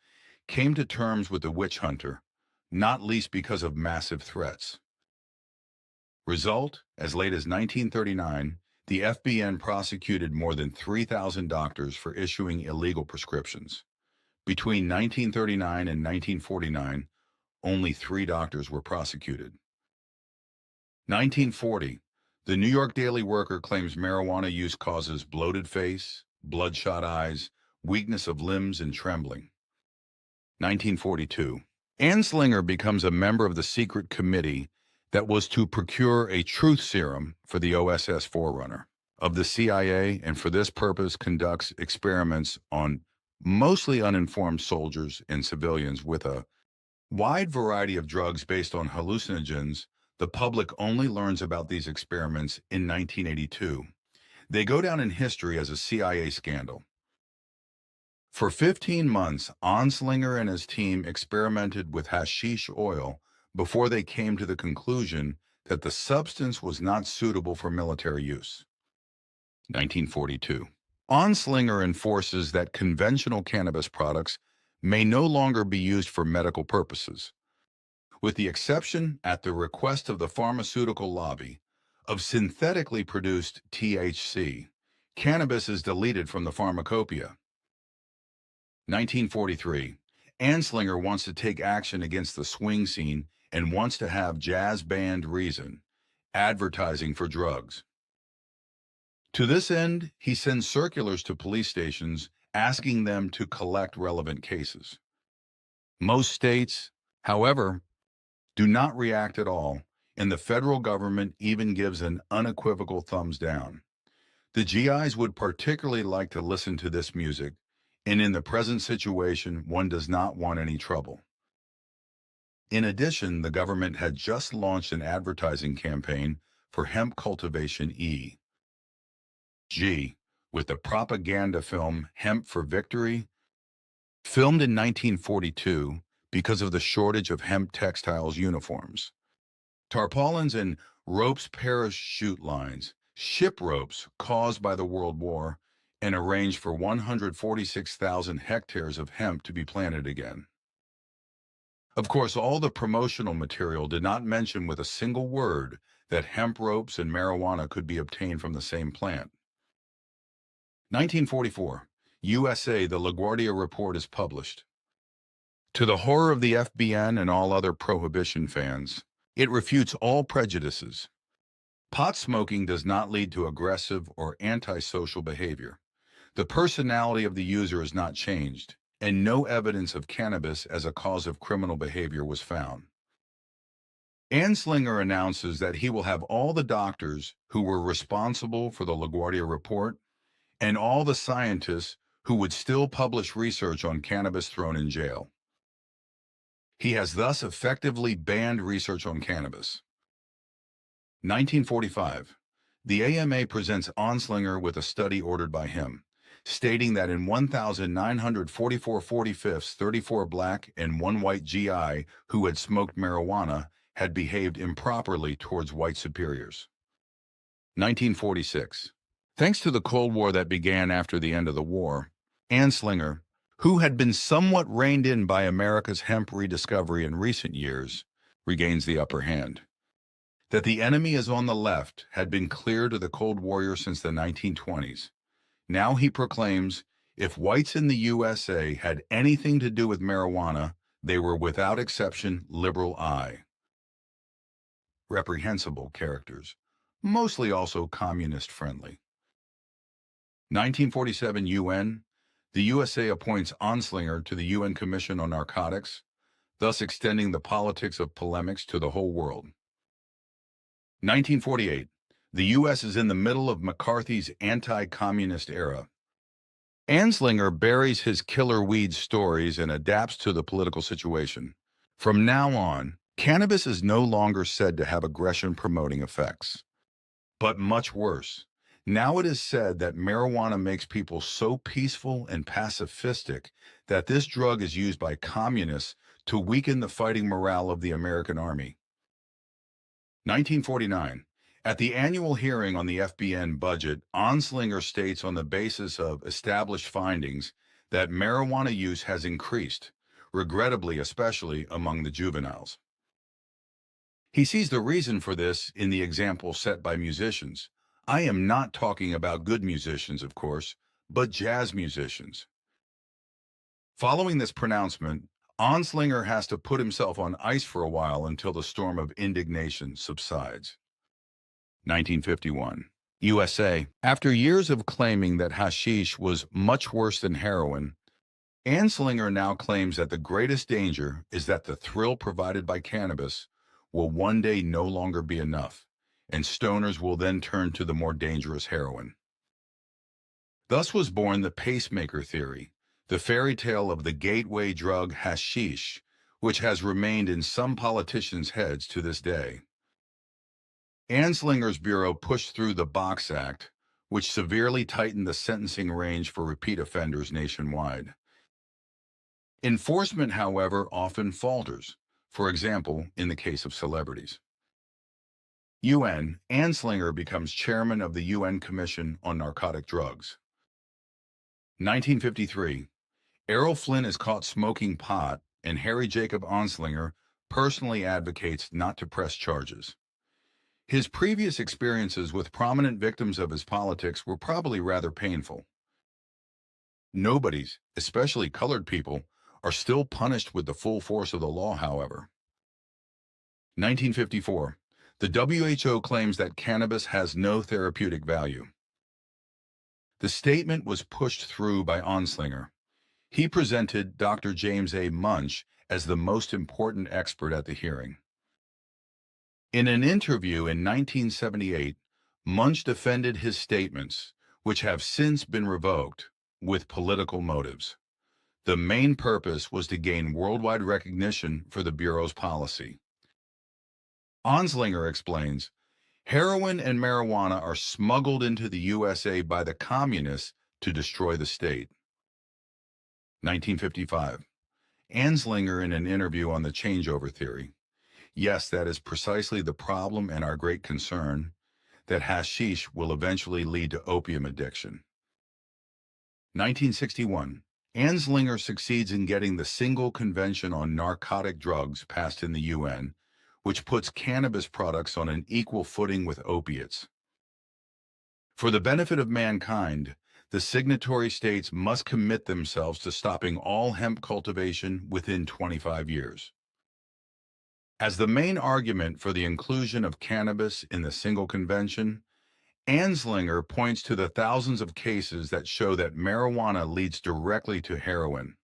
came to terms with the witch hunter, not least because of massive threats. Result, as late as 1939, the FBN prosecuted more than 3,000 doctors for issuing illegal prescriptions. Between 1939 and 1949, only 3 doctors were prosecuted. 1940, the New York Daily Worker claims marijuana use causes bloated face, bloodshot eyes, weakness of limbs, and trembling. 1942, Anslinger becomes a member of the secret committee that was to procure a truth serum for the OSS Forerunner of the CIA, and for this purpose conducts experiments on mostly uninformed soldiers and civilians with a wide variety of drugs based on hallucinogens. The public only learns about these experiments in 1982. They go down in history as a CIA scandal. For 15 months, Anslinger and his team experimented with hashish oil before they came to the conclusion that the substance was not suitable for military use. 1942. Anslinger enforces that conventional cannabis products may no longer be used for medical purposes, with the exception, at the request of the pharmaceutical lobby, of synthetically produced THC. Cannabis is deleted from the pharmacopoeia. 1943. Anslinger wants to take action against the swing scene and wants to have jazz band Reason advertising for drugs. To this end, he sends circulars to police stations asking them to collect relevant cases. Most states, however, do not react at all, and the federal government even gives an unequivocal thumbs down. The GIs would particularly like to listen to this music, and in the present situation, one does not want any trouble. In addition, the government had just launched an advertising campaign for hemp cultivation E.g., with the propaganda film Hemp for Victory, filmed in 1942 because of the shortage of hemp textiles uniforms. Tarpaulins and ropes parachute lines, ship ropes caused by the World War, and arranged for 146,000 hectares of hemp to be planted again. Of course, all the promotional material did not mention with a single word that hemp ropes and marijuana could be obtained from the same plant. 1944, USA, the LaGuardia Report is published. To the horror of the FBN and all other prohibition fans, it refutes all prejudices. Pot smoking does not lead to aggressive or antisocial behavior. The personality of the user is not changed, and no evidence of cannabis as a cause of criminal behavior was found. Anslinger announces that he will have all the doctors who were responsible for the LaGuardia Report and all the scientists who would still publish research on cannabis thrown in jail. He has thus effectively banned research on cannabis. 1945. The AMA presents Anslinger with a study ordered by him, stating that in 1,944 45ths, 34 black and 1 white GI who had smoked marijuana had behaved improperly towards white superiors. 1946. Thanks to the Cold War that began after the end of the war, Anslinger, who had been somewhat reined in by America's hemp rediscovery in recent years, regains the upper hand. That the enemy is on the left had been clear to the Cold Warrior since the 1920s. Now he proclaims, if whites in the USA had anything to do with marijuana, they were without exception liberal eye. Reprehensible characters, mostly also communist-friendly. 1947 UN, the USA appoints Anslinger to the UN Commission on Narcotics, thus extending the politics of polemics to the whole world. 1948, the U.S. is in the middle of McCarthy's anti-communist era. Anslinger buries his killer weed stories and adapts to the political situation. From now on, cannabis is no longer said to have aggression-promoting effects. But much worse, now it is said that marijuana makes people so peaceful and pacifistic that this drug is used by communists to weaken the fighting morale of the American Army. 1949. At the annual hearing on the FBN budget, Anslinger states on the basis of established findings that marijuana use has increased, regrettably especially among the juveniles. He sees the reason for this in the example set by musicians. I am not talking about good musicians, of course, but jazz musicians. Following this pronouncement, Anslinger has to put himself on ice for a while until the storm of indignation subsides. 1951. USA. After years of claiming that hashish was much worse than heroin, Anslinger now claims that the greatest danger is that the thrill provided by cannabis will one day no longer be enough, and stoners will then turn to the more dangerous heroin. Thus was born the pacemaker theory, the fairy tale of the gateway drug hashish, which has remained in some politicians' heads to this day. Anslinger's bureau pushed through the Box Act, which severely tightened the sentencing range for repeat offenders nationwide. Enforcement, however, often falters, for example, in the case of celebrities. UN. Anslinger becomes chairman of the UN Commission on Narcotic Drugs. 1953. Errol Flynn is caught smoking pot, and Harry Jacob Anslinger personally advocates not to press charges. His previous experiences with prominent victims of his politics were probably rather painful. Nobodies, especially colored people, are still punished with the full force of the law, however. 1954. The WHO claims that cannabis has no therapeutic value. The statement was pushed through by Anslinger. He presented Dr. James A. Munch as the most important expert at the hearing. In an interview in 1978, Munch defended his statements, which have since been revoked, with political motives. The main purpose was to gain worldwide recognition for the Bureau's policy. Anslinger explains, heroin and marijuana are smuggled into the USA by the communists to destroy the state. 1955. Anslinger in an interview on the changeover theory. Yes, that is precisely the problem and our great concern, that hashish will eventually lead to opium addiction. 1961. Anslinger succeeds in getting the single convention on narcotic drugs passed in the UN, which puts cannabis products on an equal footing with opiates. For the benefit of mankind, the signatory states must commit themselves to stopping all hemp cultivation within 25 years. As the main argument for the inclusion of cannabis in the single convention, Anslinger points to the thousands of cases that show that marijuana leads directly to heroin.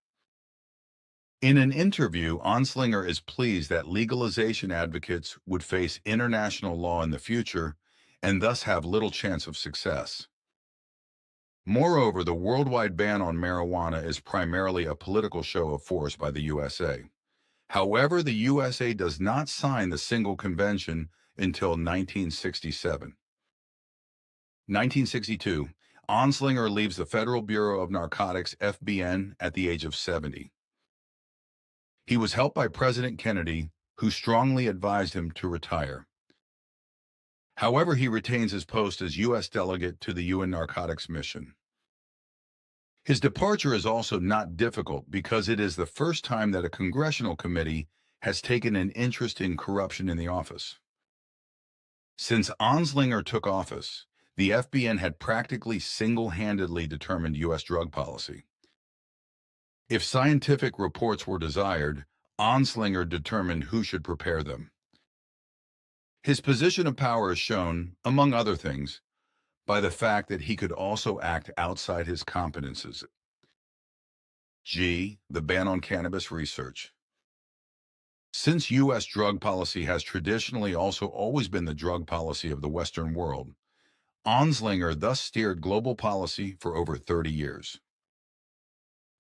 In an interview, Anslinger is pleased that legalization advocates would face international law in the future and thus have little chance of success. Moreover, the worldwide ban on marijuana is primarily a political show of force by the USA. However, the USA does not sign the single convention until 1967. 1962. Anslinger leaves the Federal Bureau of Narcotics, FBN, at the age of 70. He was helped by President Kennedy, who strongly advised him to retire. However, he retains his post as U.S. delegate to the UN Narcotics Mission. His departure is also not difficult because it is the first time that a congressional committee has taken an interest in corruption in the office. Since Anslinger took office, the FBN had practically single-handedly determined U.S. drug policy. If scientific reports were desired, Anslinger determined who should prepare them. His position of power is shown, among other things, by the fact that he could also act outside his competences. G. The ban on cannabis research. Since U.S. drug policy has traditionally also always been the drug policy of the Western world, Anslinger thus steered global policy for over 30 years.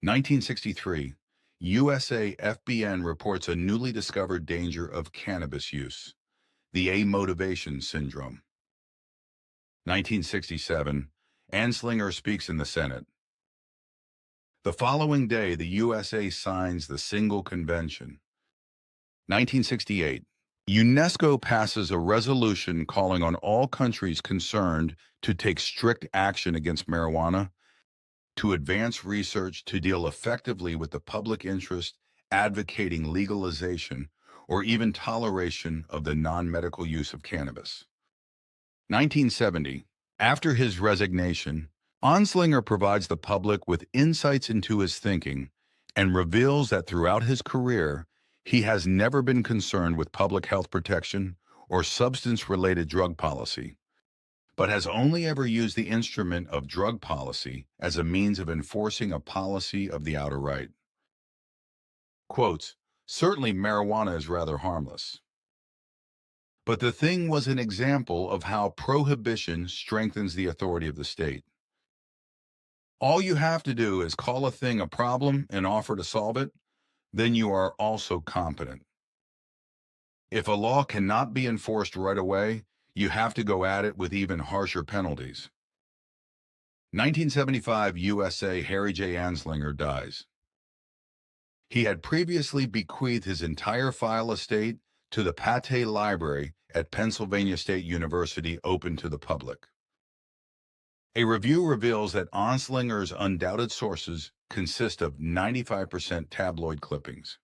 1963. USA FBN reports a newly discovered danger of cannabis use, the amotivation syndrome. 1967. Anslinger speaks in the Senate. The following day, the USA signs the single convention, 1968. UNESCO passes a resolution calling on all countries concerned to take strict action against marijuana, to advance research to deal effectively with the public interest, advocating legalization or even toleration of the non-medical use of cannabis. 1970. After his resignation, Anslinger provides the public with insights into his thinking and reveals that throughout his career, he has never been concerned with public health protection or substance-related drug policy, but has only ever used the instrument of drug policy as a means of enforcing a policy of the outer right. Quotes, "Certainly marijuana is rather harmless. But the thing was an example of how prohibition strengthens the authority of the state. All you have to do is call a thing a problem and offer to solve it, then you are also competent. If a law cannot be enforced right away, you have to go at it with even harsher penalties." 1975 USA Harry J. Anslinger dies. He had previously bequeathed his entire file estate to the Pathé Library at Pennsylvania State University, open to the public. A review reveals that Anslinger's undoubted sources consist of 95% tabloid clippings.